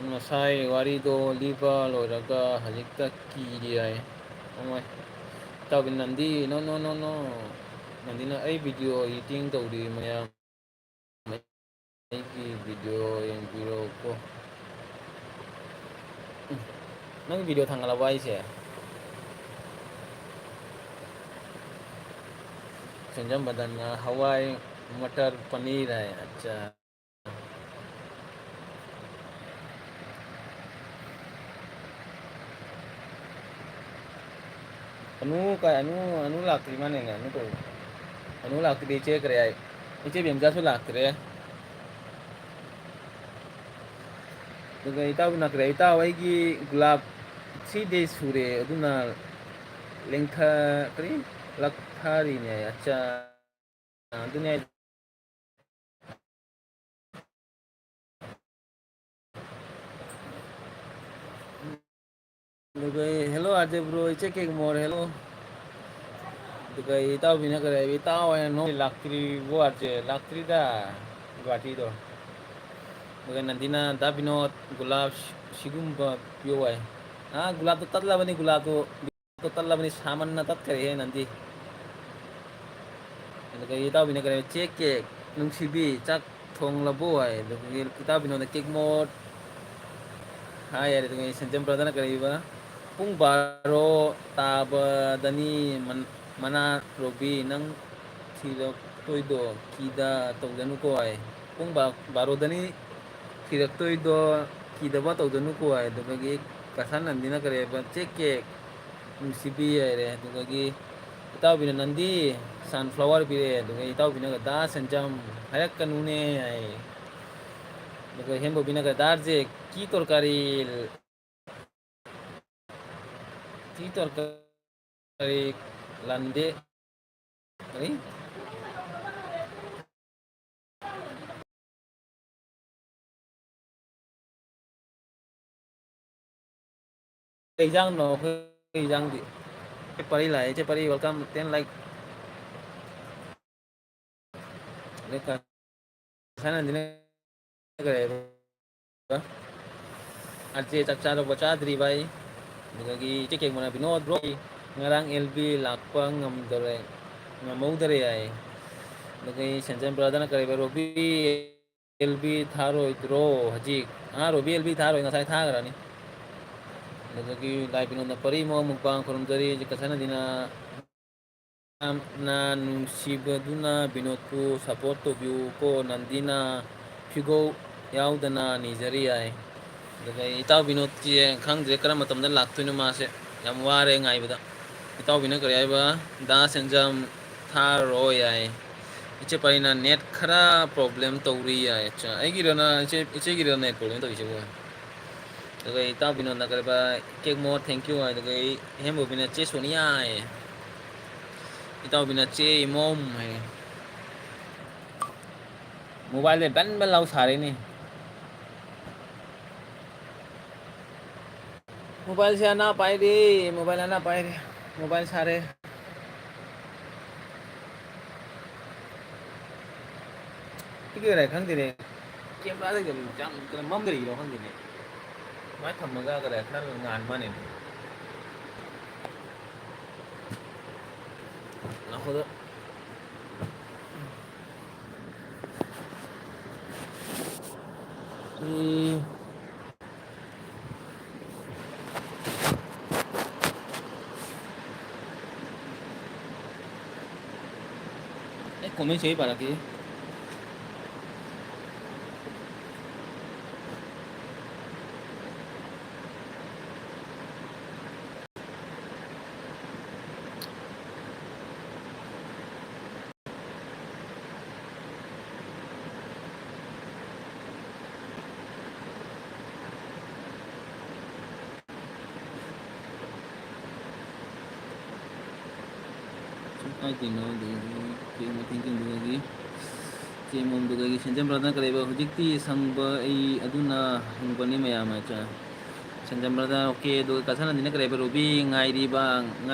ꯉꯁꯥꯏ ꯋꯥꯔꯤꯗꯣ ꯂꯤꯕ ꯂꯣꯏꯔꯒ ꯍꯧꯖꯤꯛꯇ ꯀꯤꯔꯤ ꯍꯥꯏ ꯃꯣꯏ ꯏꯇꯥꯎꯕꯤ ꯅꯟꯗꯤ ꯅꯣ ꯅꯣ ꯅꯣ ꯅꯣ ꯅꯟꯗꯤꯅ ꯑꯩ ꯚꯤꯗꯤꯑꯣ ꯏꯗꯤꯇꯤꯡ ꯇꯧꯔꯤ ꯃꯌꯥꯝ ꯑꯩꯒꯤ ꯚꯤꯗꯤꯑꯣ ꯌꯦꯡꯕꯤꯔꯛꯎꯀꯣ ꯅꯪ ꯚꯤꯗꯤꯑꯣ ꯊꯥꯡꯒꯠꯂꯕꯣ ꯍꯥꯏꯁꯦ ꯁꯦꯟꯖꯝ ꯕꯗꯟꯅ ꯍꯋꯥꯏ ꯃꯇꯔ ꯄꯅꯤꯔ ꯍꯥꯏ ꯑꯠꯆꯥ ꯑꯅꯨ ꯂꯥꯛꯇ꯭ꯔꯤ ꯃꯥꯅꯦꯅꯦ ꯑꯅꯨ ꯂꯥꯛꯇ꯭ꯔꯤ ꯆꯦꯛꯈ꯭ꯔꯦ ꯍꯥꯏ ꯏꯆꯦ ꯕꯦꯝꯆꯥꯁꯨ ꯂꯥꯛꯇ꯭ꯔꯦ ꯑꯗꯨꯒ ꯏꯇꯥꯎꯕꯤꯅ ꯀꯔꯤ ꯏꯇꯥꯎ ꯑꯩꯒꯤ ꯒꯨꯂꯥꯞ 3 days ꯁꯨꯔꯦ ꯑꯗꯨꯅ ꯀꯔꯤ ꯂꯛꯊꯥꯔꯤꯅꯦ ꯑꯠꯆꯥ ꯑꯗꯨꯅꯦ ꯑꯗꯨꯒ ꯍꯦꯜꯂꯣ ꯑꯖय ꯕ꯭ꯔꯣ ꯏꯆꯦ ꯀꯦꯛꯃꯣꯔ ꯍꯦꯜꯂꯣ ꯑꯗꯨꯒ ꯏꯇꯥꯎꯕꯤꯅ ꯀꯔꯤ ꯍꯥꯏꯕ ꯏꯇꯥꯎ ꯍꯥꯏꯅ ꯅꯣꯏ ꯂꯥꯛꯇ꯭ꯔꯤꯕꯣ ꯋꯥꯁꯦ ꯂꯥꯛꯇ꯭ꯔꯤꯗ ꯒꯨꯋꯥꯍꯥꯇꯤꯗꯣ ꯑꯗꯨꯒ ꯅꯟꯗꯤꯅ ꯗꯥ ꯕꯤꯅꯣꯠ ꯒꯨꯂꯥꯞ ꯁꯤꯒꯨꯝꯕ ꯄꯤꯌꯣ ꯍꯥꯏ ꯒꯨꯂꯥꯞꯇꯣ ꯇꯠꯂꯕꯅꯤ ꯒꯨꯂꯥꯞꯇꯣ ꯇꯠꯂꯕꯅꯤ ꯁꯥꯃꯟꯅ ꯇꯠꯈꯔꯦꯍꯦ ꯅꯟꯗꯤ ꯑꯗꯨꯒ ꯏꯇꯥꯎꯕꯤꯅ ꯀꯔꯤ ꯆꯦꯛ ꯀꯦꯛ ꯅꯨꯡꯁꯤꯕꯤ ꯆꯥꯛ ꯊꯣꯡꯂꯕꯣ ꯍꯥꯏ ꯑꯗꯨꯒꯤ ꯏꯇꯥꯎꯕꯤꯅꯣꯗ ꯀꯦꯛꯃꯣꯠ ꯍꯥꯏ ꯌꯥꯔꯦ ꯑꯗꯨꯒ ꯁꯦꯟꯖꯝ ꯕ꯭ꯔꯗꯔꯅ ꯀꯔꯤꯕ ꯄꯨꯡ ꯕꯥꯔꯣ ꯇꯥꯕꯗꯅꯤ ꯃꯅꯥ ꯔꯣꯕꯤ ꯅꯪ ꯊꯤꯔꯛꯇꯣꯏꯗꯣ ꯀꯤꯗ ꯇꯧꯒꯅꯨꯀꯣ ꯍꯥꯏ ꯄꯨꯡ ꯕꯥꯔꯣꯗꯅꯤ ꯊꯤꯔꯛꯇꯣꯏꯗꯣ ꯀꯤꯗꯕ ꯇꯧꯒꯅꯨꯀꯣ ꯍꯥꯏ ꯑꯗꯨꯗꯒꯤ ꯀꯁꯥ ꯅꯟꯗꯤꯅ ꯀꯔꯤ ꯍꯥꯏꯕ ꯆꯦꯛ ꯀꯦꯛ ꯅꯨꯡꯁꯤꯕꯤ ꯍꯥꯏꯔꯦ ꯑꯗꯨꯗꯒꯤ ꯏꯇꯥꯎꯕꯤꯅ ꯅꯟꯗꯤ ꯁꯟꯐ꯭ꯂꯥꯋꯔ ꯄꯤꯔꯛꯑꯦ ꯑꯗꯨꯒ ꯏꯇꯥꯎꯕꯤꯅꯒ ꯗꯥ ꯁꯦꯟꯖꯝ ꯍꯥꯏꯔꯛꯀꯅꯨꯅꯦ ꯍꯥꯏ ꯑꯗꯨꯒ ꯍꯦꯝꯕꯣꯕꯤꯅꯒ ꯗꯥ ꯖꯦꯛ ꯀꯤ ꯇꯣꯔꯀꯥꯔꯤ ꯀꯤ ꯇꯣꯔꯀꯥꯔꯤ ꯂꯥꯟꯗꯦ ꯀꯔꯤ ꯀꯩ ꯏꯟꯖꯥꯡꯅꯣ ꯑꯩꯈꯣꯏ ꯏꯟꯖꯥꯡꯗꯤ ꯄꯔꯤ ꯂꯥꯛꯑꯦ ꯆꯦ ꯄꯔꯤ ꯋꯦꯜꯀꯝ 10 ꯂꯥꯏꯛ ꯑꯆꯦ ꯆꯥꯛ ꯆꯥꯔꯕꯣ ꯆꯥꯗ꯭ꯔꯤ ꯚꯥꯏ ꯑꯗꯨꯗꯒꯤ ꯏꯆꯦ ꯀꯦꯛꯃꯅ ꯕꯤꯅꯣꯗ ꯕ꯭ꯔꯣ ꯉꯔꯥꯡ ꯑꯦꯜꯕꯤ ꯂꯥꯛꯄ ꯉꯝꯍꯧꯗꯔꯦ ꯍꯥꯏ ꯑꯗꯨꯗꯒꯤ ꯁꯦꯟꯖꯝ ꯕ꯭ꯔꯗꯔꯅ ꯀꯔꯤꯕ ꯔꯣꯕꯤ ꯑꯦꯜꯕꯤ ꯊꯥꯔꯣꯏꯗ꯭ꯔꯣ ꯍꯧꯖꯤꯛ ꯔꯣꯕꯤ ꯑꯦꯜꯕꯤ ꯊꯥꯔꯣꯏ ꯉꯁꯥꯏ ꯊꯥꯈ꯭ꯔꯅꯤ ꯑꯗꯨꯗꯒꯤ ꯂꯥꯏ ꯄꯤꯅꯣꯗ ꯄꯔꯤꯃꯣ ꯃꯨꯛꯕꯥꯡ ꯈꯨꯔꯨꯝꯖꯔꯤ ꯀꯁꯥꯅꯟꯗꯤꯅ ꯌꯥꯝꯅ ꯅꯨꯡꯁꯤꯕꯗꯨꯅ ꯕꯤꯅꯣꯗꯄꯨ ꯁꯞꯄꯣꯔꯠ ꯇꯧꯕꯤꯌꯨ ꯀꯣ ꯅꯟꯗꯤꯅ ꯐꯤꯒꯧ ꯌꯥꯎꯗꯅ ꯅꯤꯖꯔꯤ ꯌꯥꯏ ꯑꯗꯨꯒ ꯏꯇꯥꯎ ꯕꯤꯅꯣꯗꯀꯤ ꯈꯪꯗ꯭ꯔꯦ ꯀꯔꯝꯕ ꯃꯇꯝꯗ ꯂꯥꯛꯇꯣꯏꯅꯣ ꯃꯥꯁꯦ ꯌꯥꯝ ꯋꯥꯔꯦ ꯉꯥꯏꯕꯗ ꯏꯇꯥꯎꯕꯤꯅ ꯀꯔꯤ ꯍꯥꯏꯕ ꯗꯥ ꯁꯦꯟꯖꯝ ꯊꯥꯔꯣ ꯌꯥꯏ ꯏꯆꯦ ꯄꯔꯤꯅ ꯅꯦꯠ ꯈꯔ ꯄ꯭ꯔꯣꯕ꯭ꯂꯦꯝ ꯇꯧꯔꯤ ꯌꯥꯏ ꯑꯩꯒꯤꯔꯅ ꯏꯆꯦꯒꯤꯔ ꯅꯦꯠ ꯄ꯭ꯔꯣꯕ꯭ꯂꯦꯝ ꯇꯧꯔꯤꯁꯤꯕꯨ ꯑꯗꯨꯒ ꯏꯇꯥꯎ ꯕꯤꯅꯣꯗꯅ ꯀꯔꯤꯕ ꯀꯦꯛ ꯃꯣꯔ ꯊꯦꯡꯀ꯭ꯌꯨ ꯑꯗꯨꯒ ꯍꯦꯝꯕꯣꯕꯤꯅ ꯆꯦ ꯁꯣꯅꯤꯌꯥ ꯍꯥꯏ ꯏꯇꯥꯎꯕꯤꯅ ꯆꯦ ꯏꯃꯣꯝ ꯍꯥꯏ ꯃꯣꯕꯥꯏꯜꯁꯦ ꯕꯟ ꯕꯟ ꯂꯥꯎ ꯁꯥꯔꯤꯅꯤ ꯃꯣꯕꯥꯏꯜꯁꯦ ꯑꯅꯥ ꯄꯥꯏꯔꯦ ꯃꯣꯕꯥꯏꯜ ꯑꯅꯥ ꯄꯥꯏꯔꯦ ꯃꯣꯕꯥꯏꯜ ꯁꯥꯔꯦ ꯀꯤꯒꯦꯔꯥ ꯈꯪꯗꯦꯅꯦ ꯀꯦꯃꯦꯔꯥꯗ ꯌꯥꯝ ꯃꯝꯒꯔꯤꯒꯤꯔꯣ ꯈꯪꯗꯦꯅꯦ ꯃꯥꯏ ꯊꯝꯃꯒ ꯈꯔ ꯉꯥꯟ ꯃꯥꯅꯦ ꯉꯥꯏꯈꯣꯗ कमेंट सही पा रखी ꯊꯤꯡꯀꯤꯡꯗꯨꯗꯒꯤ ꯆꯦꯃꯣꯝꯗꯨꯗꯒꯤ ꯁꯦꯟꯖꯝ ꯀꯔꯤꯕ ꯍꯧꯖꯤꯛꯇꯤ ꯁꯪꯕ ꯑꯩ ꯑꯗꯨꯅ ꯍꯪꯕꯅꯤ ꯃꯌꯥꯝ ꯑꯃ ꯁꯦꯟꯖꯝꯕ꯭ꯔꯗ ꯑꯣꯀꯦ ꯑꯗꯨꯒ ꯀꯁꯥꯅꯟꯗꯤꯅ ꯀꯔꯤꯕ ꯔꯨꯕꯤ ꯉꯥꯏꯔꯤꯕ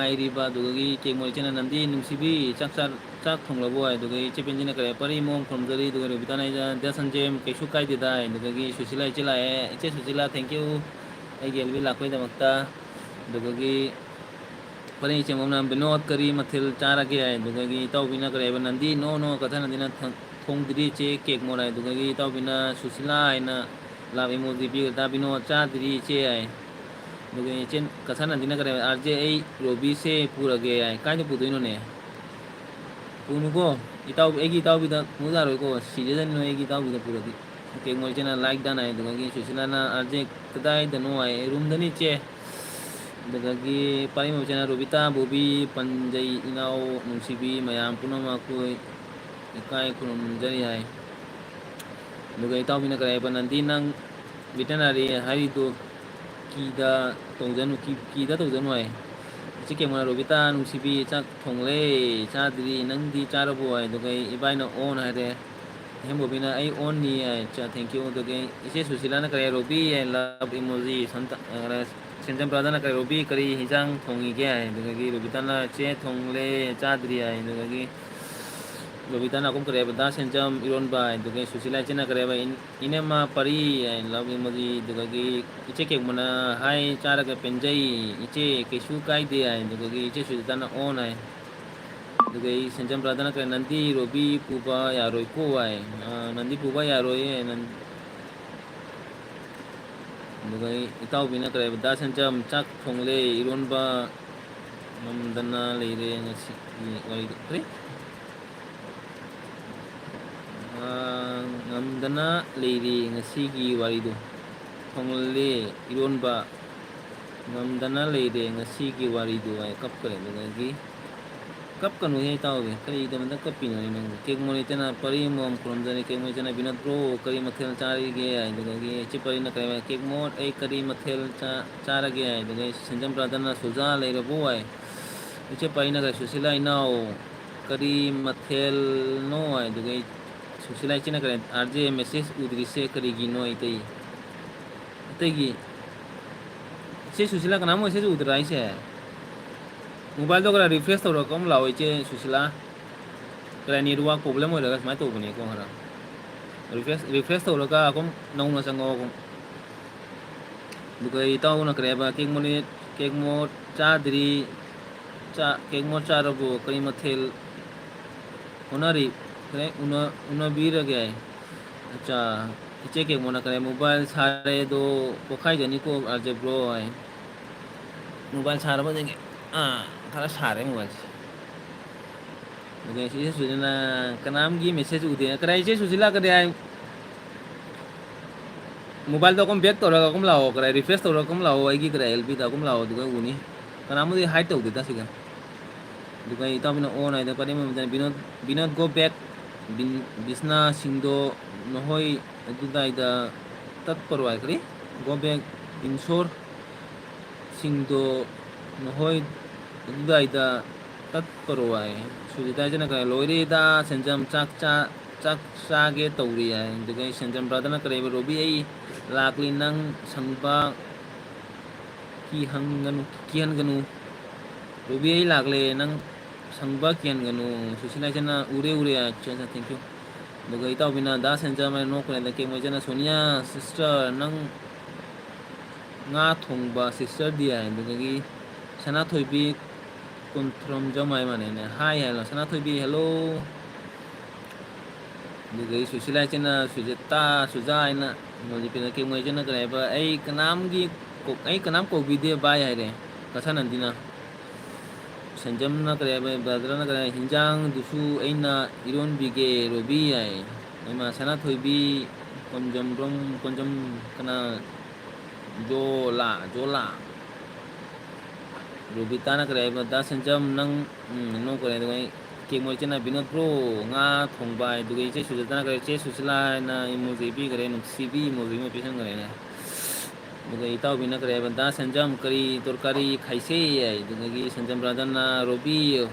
ꯑꯗꯨꯗꯒꯤ ꯀꯦꯛ ꯃꯣꯏ ꯏꯆꯦꯅ ꯅꯟꯗꯤ ꯅꯨꯡꯁꯤꯕꯤ ꯆꯥꯛ ꯊꯣꯡꯂꯕꯨ ꯍꯥꯏ ꯑꯗꯨꯒ ꯏꯆꯦ ꯄꯦꯟꯖꯤꯅ ꯀꯔꯤ ꯄꯔꯤ ꯃꯣꯡ ꯈꯨꯔꯨꯝꯖꯔꯤ ꯑꯗꯨꯒ ꯔꯨꯕꯤꯇꯥꯅ ꯗ ꯁꯟꯖꯦꯝ ꯀꯩꯁꯨ ꯀꯥꯏꯗꯦꯗ ꯑꯗꯨꯗꯒꯤ ꯁꯨꯁꯤꯂꯥ ꯏꯆꯦ ꯂꯥꯛꯑꯦ ꯏꯆꯦ ꯁꯨꯁꯤꯂꯥ ꯊꯦꯡꯀ꯭ꯌꯨ ꯑꯩꯒꯤ ꯑꯦꯜꯕꯤ ꯂꯥꯛꯄꯒꯤꯗꯃꯛꯇ ꯑꯗꯨꯗꯒꯤ ꯄꯔꯦꯡ ꯏꯆꯦꯃꯣꯝꯅ ꯕꯤꯅꯣꯠ ꯀꯔꯤ ꯃꯊꯦꯜ ꯆꯥꯔꯒꯦ ꯑꯗꯨꯗꯒꯤ ꯏꯇꯥꯎꯕꯤꯅ ꯀꯔꯤ ꯍꯥꯏꯕ ꯅꯟꯗꯤ ꯅꯣ ꯀꯊꯥꯅꯟꯗꯤꯅ ꯊꯣꯡꯗ꯭ꯔꯤ ꯆꯦ ꯀꯦꯛ ꯃꯣꯔꯥꯏ ꯑꯗꯨꯗꯒꯤ ꯏꯇꯥꯎꯕꯤꯅ ꯁꯨꯁꯤꯂꯥ ꯍꯥꯏꯅ ꯂꯥꯞ ꯏꯃꯣꯖꯤ ꯄꯤꯒ ꯇꯥꯕꯤꯅꯣ ꯆꯥꯗ꯭ꯔꯤ ꯏꯆꯦ ꯌꯥꯏ ꯑꯗꯨꯒ ꯏꯆꯦ ꯀꯁꯥꯅꯟꯗꯤꯅ ꯀꯔꯤ ꯑꯥꯔꯖꯦ ꯑꯩ ꯔꯣꯕꯤꯁꯦ ꯄꯨꯔꯒꯦ ꯌꯥꯏ ꯀꯥꯏꯗ ꯄꯨꯗꯣꯏꯅꯣꯅꯦ ꯄꯨꯅꯨꯀꯣ ꯑꯩꯒꯤ ꯏꯇꯥꯎꯕꯤꯗ ꯄꯨ ꯌꯥꯔꯣꯏꯀꯣ ꯁꯤꯖꯖꯅꯤꯅꯣ ꯑꯩꯒꯤ ꯏꯇꯥꯎꯕꯤꯗ ꯄꯨꯔꯗꯤ ꯀꯦꯛ ꯃꯣꯏ ꯏꯆꯦꯅ ꯂꯥꯏꯛ ꯗꯥꯅ ꯑꯗꯨꯗꯒꯤ ꯁꯨꯁꯤꯂꯥꯅ ꯑꯥꯔꯖꯦ ꯀꯗꯥꯏꯗꯅꯣ ꯍꯥꯏ ꯔꯨꯝꯗꯅꯤ ꯏꯆꯦ ꯑꯗꯨꯗꯒꯤ ꯄꯥꯔꯤꯃꯣ ꯏꯆꯦꯅ ꯔꯣꯕꯤꯇꯥ ꯕꯣꯕꯤ ꯄꯟꯖꯩ ꯏꯅꯥꯎ ꯅꯨꯡꯁꯤꯕꯤ ꯃꯌꯥꯝ ꯄꯨꯝꯅꯃꯛꯄꯨ ꯏꯀꯥꯏ ꯈꯨꯔꯨꯝꯖꯔꯤ ꯍꯥꯏ ꯑꯗꯨꯒ ꯏꯇꯥꯎꯕꯤꯅ ꯀꯔꯤ ꯍꯥꯏꯕ ꯅꯟꯗꯤ ꯅꯪ ꯚꯦꯇꯅꯔꯤ ꯍꯥꯏꯔꯤꯗꯨ ꯀꯤꯗ ꯇꯧꯖꯅꯨ ꯍꯥꯏ ꯏꯆꯦ ꯀꯦꯃꯣꯅ ꯔꯣꯕꯤꯇꯥ ꯅꯨꯡꯁꯤꯕꯤ ꯆꯥꯛ ꯊꯣꯡꯂꯦ ꯆꯥꯗ꯭ꯔꯤ ꯅꯪꯗꯤ ꯆꯥꯔꯕꯣ ꯍꯥꯏ ꯑꯗꯨꯒ ꯏꯕꯥꯏꯅ ꯑꯣꯟ ꯍꯥꯏꯔꯦ ꯍꯦꯝꯕꯣꯕꯤꯅ ꯑꯩ ꯑꯣꯟꯅꯤ ꯊꯦꯡꯀ꯭ꯌꯨ ꯑꯗꯨꯒꯤ ꯏꯆꯦ ꯁꯨꯁꯤꯂꯥꯅ ꯀꯔꯤ ꯔꯣꯕꯤ ꯂꯞ ꯏꯃꯣꯖꯤ ꯁꯦꯟꯖꯝꯕ꯭ꯔꯗꯅ ꯀꯔꯤ ꯔꯣꯕꯤ ꯀꯔꯤ ꯍꯤꯟꯖꯥꯡ ꯊꯣꯡꯉꯤꯒꯦ ꯍꯥꯏ ꯑꯗꯨꯗꯒꯤ ꯔꯣꯕꯤꯇꯥꯅ ꯆꯦ ꯊꯣꯡꯂꯦ ꯆꯥꯗ꯭ꯔꯤ ꯍꯥꯏ ꯑꯗꯨꯗꯒꯤ ꯔꯣꯕꯤꯇꯥꯅ ꯑꯀꯨꯝ ꯀꯔꯤ ꯍꯥꯏꯕ ꯗꯥ ꯁꯦꯟꯖꯝ ꯏꯔꯣꯟꯕ ꯍꯥꯏ ꯑꯗꯨꯗꯒꯤ ꯁꯨꯁꯤꯂꯥ ꯏꯆꯦꯅ ꯀꯔꯤ ꯍꯥꯏꯕ ꯏꯅꯦꯝꯃ ꯄꯔꯤ ꯍꯥꯏ ꯂꯞ ꯏꯃꯣꯖꯤ ꯑꯗꯨꯗꯒꯤ ꯏꯆꯦ ꯀꯦꯛꯃꯣꯅ ꯍꯥꯏ ꯆꯥꯔꯒ ꯄꯦꯟꯖꯩ ꯏꯆꯦ ꯀꯩꯁꯨ ꯀꯥꯏꯗꯦ ꯍꯥꯏ ꯑꯗꯨꯗꯒꯤ ꯏꯆꯦ ꯁꯨꯖꯤꯇꯥꯅ ꯑꯣꯟ ꯍꯥꯏ ꯑꯗꯨꯒ ꯁꯦꯟꯖꯝꯕ꯭ꯔꯗꯅ ꯀꯔꯤ ꯅꯟꯗꯤ ꯔꯣꯕꯤ ꯄꯨꯕ ꯌꯥꯔꯣꯏꯀꯣ ꯍꯥꯏ ꯅꯟꯗꯤ ꯄꯨꯕ ꯌꯥꯔꯣꯏꯌꯦ ꯑꯗꯨꯒ ꯏꯇꯥꯎꯕꯤꯅ ꯀꯔꯤ ꯍꯥꯏꯕ ꯗꯥ ꯁꯦꯟꯖꯝ ꯆꯥꯛ ꯊꯣꯡꯂꯦ ꯏꯔꯣꯟꯕ ꯉꯝꯗꯅ ꯂꯩꯔꯦ ꯉꯁꯤꯒꯤ ꯋꯥꯔꯤꯗꯨ ꯀꯔꯤ ꯉꯝꯗꯅ ꯂꯩꯔꯤ ꯉꯁꯤꯒꯤ ꯋꯥꯔꯤꯗꯨ ꯊꯣꯡꯂꯦ ꯏꯔꯣꯟꯕ ꯉꯝꯗꯅ ꯂꯩꯔꯦ ꯉꯁꯤꯒꯤ ꯋꯥꯔꯤꯗꯨ ꯍꯥꯏ ꯀꯞꯈ꯭ꯔꯦ ꯑꯗꯨꯗꯒꯤ ꯀꯞꯀꯅꯨꯍꯦ ꯏꯇꯥꯎꯕꯤ ꯀꯔꯤꯒꯤꯗꯃꯛꯇ ꯀꯞꯄꯤꯅꯣꯅꯦ ꯅꯪꯕꯨ ꯀꯦꯛ ꯃꯣꯔ ꯏꯆꯦꯅ ꯄꯔꯤ ꯑꯃꯃꯝ ꯈꯨꯔꯨꯝꯖꯔꯤ ꯀꯦꯛ ꯃꯣꯔ ꯏꯆꯦꯅ ꯕꯤꯅꯣꯠ ꯕ꯭ꯔꯣ ꯀꯔꯤ ꯃꯊꯦꯜ ꯆꯥꯔꯤꯒꯦ ꯑꯗꯨꯗꯒꯤ ꯏꯆꯦ ꯄꯔꯤꯅ ꯀꯔꯤ ꯀꯦꯛ ꯃꯣꯠ ꯑꯩ ꯀꯔꯤ ꯃꯊꯦꯜ ꯆꯥꯔꯒꯦ ꯍꯥꯏ ꯑꯗꯨꯗꯒꯤ ꯁꯦꯟꯖꯝ ꯕ꯭ꯔꯗꯔꯅ ꯁꯨꯖꯥ ꯂꯩꯔꯕꯣ ꯍꯥꯏ ꯏꯆꯦ ꯄꯔꯤꯅ ꯁꯨꯁꯤꯂꯥ ꯏꯅꯥꯎ ꯀꯔꯤ ꯃꯊꯦꯜꯅꯣ ꯍꯥꯏ ꯑꯗꯨꯒ ꯁꯨꯁꯤꯂꯥ ꯏꯆꯦꯅ ꯀꯔꯤ ꯑꯥꯔꯖꯦ ꯃꯦꯁꯦꯖ ꯎꯗ꯭ꯔꯤꯁꯦ ꯀꯔꯤꯒꯤꯅꯣ ꯑꯇꯩꯒꯤ ꯏꯆꯦ ꯁꯨꯁꯤꯂꯥ ꯀꯅꯥꯝ ꯃꯦꯁꯦꯖ ꯎꯗ꯭ꯔꯥ ꯍꯥꯏꯁꯦ ꯃꯣꯕꯥꯏꯜꯗꯣ ꯈꯔ ꯔꯤꯐ꯭ꯔꯦꯁ ꯇꯧꯔꯒ ꯑꯃꯨꯛ ꯂꯥꯛꯑꯣ ꯏꯆꯦ ꯁꯨꯁꯤꯂꯥ ꯈꯔ ꯅꯦꯠꯋꯥꯛ ꯄ꯭ꯔꯣꯕ꯭ꯂꯦꯝ ꯑꯣꯏꯔꯒ ꯁꯨꯃꯥꯏꯅ ꯇꯧꯕꯅꯦꯀꯣ ꯈꯔ ꯔꯤꯐ꯭ꯔꯦꯁ ꯇꯧꯔꯒ ꯑꯗꯨꯝ ꯅꯧꯅ ꯆꯪꯉꯣ ꯑꯗꯨꯒ ꯏꯇꯥꯎꯅ ꯀꯔꯤ ꯍꯥꯏꯕ ꯀꯦꯛ ꯃꯣꯠ ꯆꯥꯗ꯭ꯔꯤ ꯀꯦꯛ ꯃꯣꯠ ꯆꯥꯔꯕꯣ ꯀꯔꯤ ꯃꯊꯦꯜ ꯎꯅꯕꯤꯔꯒꯦ ꯑꯠꯆꯥ ꯏꯆꯦ ꯀꯦꯛꯃꯣꯅ ꯀꯔꯤ ꯃꯣꯕꯥꯏꯜ ꯁꯥꯔꯦꯗꯣ ꯄꯣꯛꯈꯥꯏꯒꯅꯤꯀꯣ ꯑꯥꯔꯖꯦ ꯕ꯭ꯔꯣ ꯍꯥꯏ ꯃꯣꯕꯥꯏꯜ ꯁꯥꯔꯕ ꯈꯔ ꯁꯥꯔꯦ ꯃꯣꯕꯥꯏꯜꯁꯦ Oke, sih sudah na kenam gi message udah. Kira sih susila kira mobile to kom back to ra kom lao kira refresh to ra kom lao ai gi kira LB ta kom lao duga uni. Kenam di hide to udah sih kan. Duga ita bina on ai da pare mo binod binod go back bisna singdo nohoi duda ida tat parwai kri go back insor singdo nohoi duda ida tat parwai sujita jana ka loire da senjam chak sa ge tawri ai duga senjam pradana kare robi ai lakli nang sangba ki hanganu robi ai lakle nang sangba kian ganu susila jana ure acha thank you duga ita bina da senja mai no kre da ke mo jana sonia sister nang nga thongba sister dia duga gi sana thoibi kontrom jamai mane ne hi hello sana thoibi hello duga gi susila jana sujeta sujai na mo ji pina ke mo jana kre ba ai kanam ko video ba ya re kasanan dina senjam na kare badra na kare hinjang dusu aina iron bige robi ai ema sana thoibi konjam kana jola robi tana kare da senjam nang no kare dai ke mo chena binod pro nga thongbai dugai che sujata na kare che susila na emoji bi kare no cb emoji mo pisang kare na dugai tau bina kare da senjam kari torkari khaise ai dugai senjam radana robi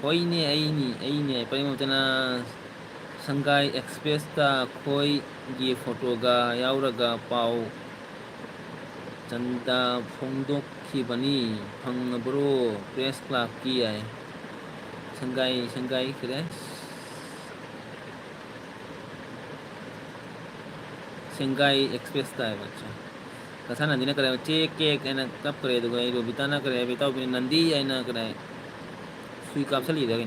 hoine aini pari mo chena sangai express ta khoi gi photo ga yauraga pau chanda phongdok ki bani phang bro press club ki ai sangai kre sangai express ta bacha kasana dina kare che ke ena kap kare dugai robita na kare bitau bin nandi aina kare sui kap sali da ni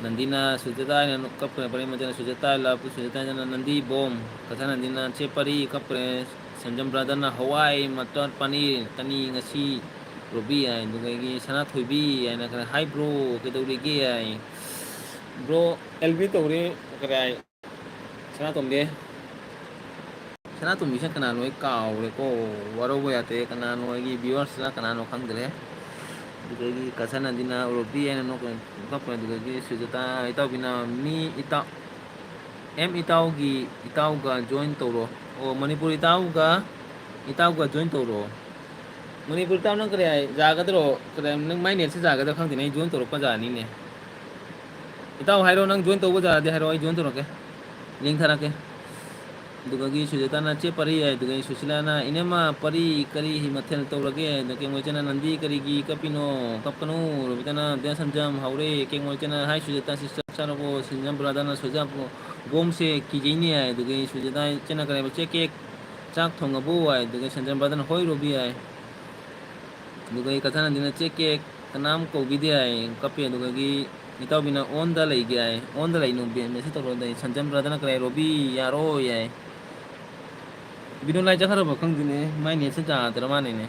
nandina sujata na kap kare pare majana sujata la pu sujata na nandi bom kasana dina che pari kap kare senjam brother na hawaii matot pani tani ngasi robi ai dugai gi sana thoibi ai na kare hi bro ke dori ge ai bro lb to re kare ai sana tomde sana tum bisa kana noi kaw re ko waro bo yate kana noi gi viewers la kana no khang dre dugai gi kasana dina robi ai no ko kap kare dugai gi sujata ita bina mi ita itau ga join toro o manipur itau ga join toro manipur tau nang kare ai jaga dro kare nang mai net se jaga da khang dinai join toro pa ja ni ne itau hairo nang join to ja de hairo ai join toro ke link thara ke duga gi sujata na che pari ai duga susila na inema pari kari himathel to rage da ke mo chana nandi kari gi kapino kapkanu robitana de sanjam haure ke mo chana hai sujata sister sarabo sinjam brother na sojapo gom se ki jini ai duga sujata chana kare che ke chak thonga bo ai duga sanjam brother hoi robi ai duga katana dina che ke kanam ko bide ai kapye duga gi itau bina on da lai ge ai on da lai no be me se to ro dai sanjam brother na kare robi yaro ai video lai jakhara ba khang dine mai ne se ja drama ne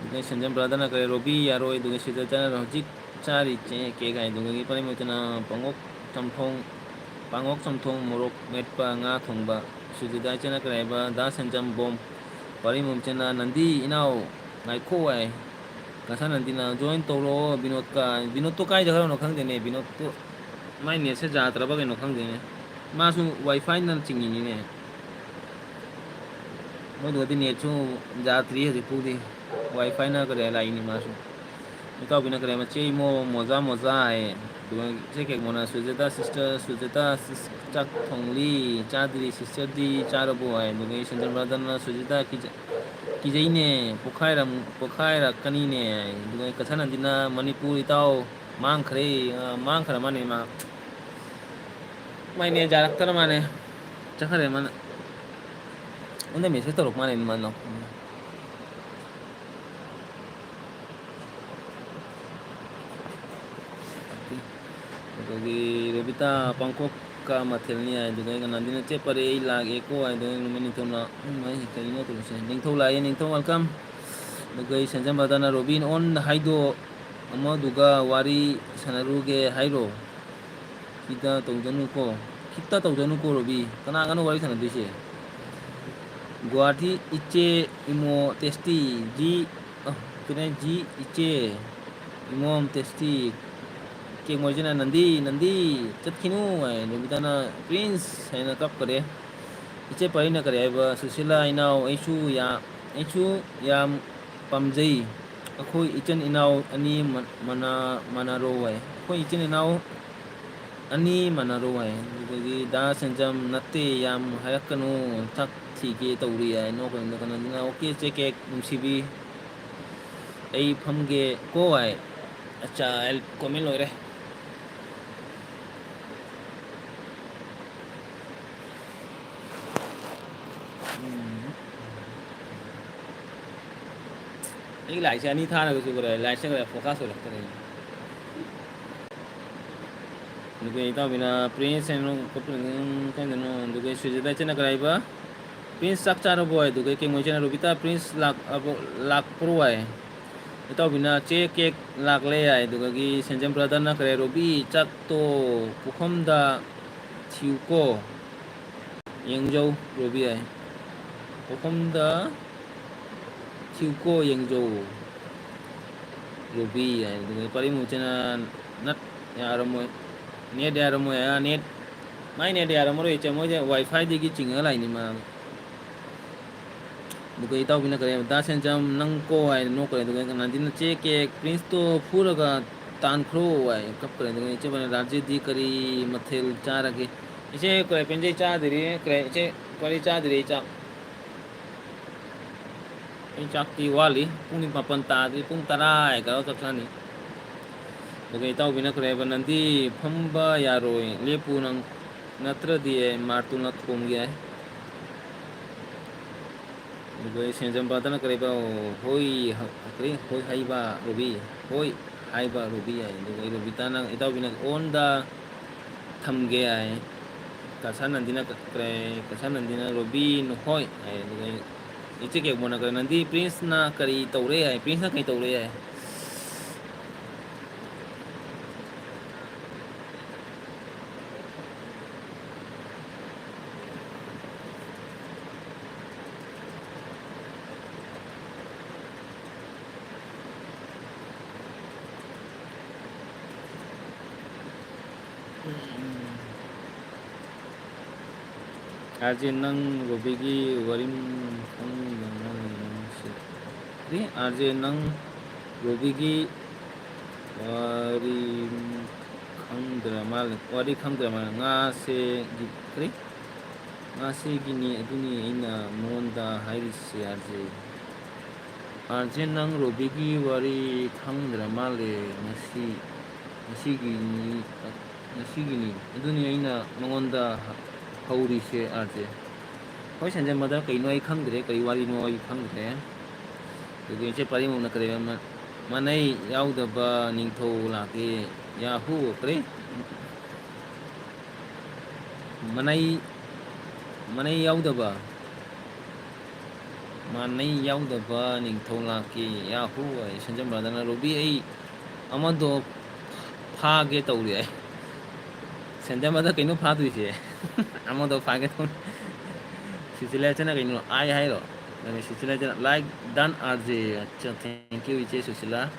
duga sanjam brother na kare robi yaro ai duga sita chana hojik chari che ke gai duga gi pare mo chana pangok chamthong morok metpa nga thongba sujida chana kare ba da sanjam bom pare mo chana nandi inau ngai ko ai kasa nandi na join toro binod to kai jakhara no khang dine binod to mai ne se ja traba ke no khang dine ma su wifi na chingi ni ne mo do din ne chu ja tri ha pu di wifi na kare lai ni ma su ita bina kare ma che mo moza ai do che ke mo na sujata sister chak thongli chadri sister di charabo ai do ge sanjam brother na sujata ki jai ne pokhaira kani ne ai do ge kathana dina manipur itau mang khara mane ma mai ne jarak tar mane chakhare man unde me se to rok mane man no Jadi Robita Bangkok ka mathelnia dugai kan nandina che pare ei lag eko ai dugai numeni tona mai kaino to se ning thola ye ning thong welcome dugai sanjam badana robin on haido ꯑꯃꯗꯨꯒ ꯋꯥꯔꯤ ꯁꯥꯟꯅꯔꯨꯒꯦ ꯍꯥꯏꯔꯣ ꯈꯤꯇ ꯇꯧꯗꯅꯨꯀꯣ ꯈꯤꯇ ꯇꯧꯗꯅꯨꯀꯣ ꯔꯣꯕꯤ ꯀꯅꯥꯒꯅꯣ ꯋꯥꯔꯤ ꯁꯥꯟꯅꯗꯣꯏꯁꯦ ꯒꯨवाहाटी इचे इमो टेस्टी जी 그냥 जी इचे इमोम टेस्टी केमोजना नंदी नंदी चटखिनु नोबिताना प्रिंस हैना कप करे इचे पाइना करे हाइबा सुशीला इनाव ऐसु याम पामजै अखोई इचन इनाव अनि मनारो है अखोई इचन इनाव अनि मनारो है दुगी दा संजम नत्ते याम हायकनु थक थीके तौरी है नो कन कन ओके चेक एक नुसीबी ऐ फमगे को है अच्छा एल कमेंट लोरे ऐ लाइसे अनि था ना कुछ करे लाइसे करे फोकस हो लगता है दुगी इता बिना प्रिंस एनो कपल कन नो दुगी सुजेता चना कराइबा प्रिंस सक्चारो बॉय दुगी के मोजना रुबिता प्रिंस लाख प्रो है ito bina che kek lak le ai duga gi senjam brother na kare robi chak to pukham da thiu ko yengjau robi ai pukham da thiu ko yengjau robi ai duga pari mu chena nat ya ramoy net ya ramoy ya net mai net ya ramoy che mo je wifi de gi chinga lai ni ma दुगे इताव बिना करे दासें जम नंग को है नो करे दुगे नंदिन चे के प्रिंस तो पूरा का तान खरो है कब करे दुगे इचे बने राज्य दी करी मथेल चार के इचे करे पेंजे चा दिरी करे इचे करी चा दिरी चा इन चाक की वाली पुंग पापन ता दी पुंग तरा है करो तकसानी दुगे इताव बिना करे बनंदी फंबा यारोय लेपु नंग नत्र दिए मारतु नत कोम गया है दुगे senjam badana kareba hoi kre hoi haiba robi hoi haiba robi ai duge robi tana itaw bina onda thamge ai kasan nandina kre kasan nandina robi no hoi ai duge iche ke mona kare nandi prince na kari tawre ai prince na kai tawre ai Arjun nang robigi warim ang si Arjun nang robigi warim khang dramal wari khang dramal nga se gikri nga se gini aduni ina monda hairisi Arjun nang robigi wari khang dramal ngasi gini aduni ina monda hौरी से आजे होय संजय मदर कई नो आई खंगरे कई वाली नो आई खंगरे तो इसे परि मुन करे मनई याउदबा निंथौ लाके याहू करे मनई याउदबा निंथौ लाके याहू संजय मदर रोबी आई अमदो फागे तौरी आई संजय मदर कई no फादुइसे amado pakai tuh sisilah aja nak ini ai hai lo dan sisilah aja like dan aja aja thank you ice susila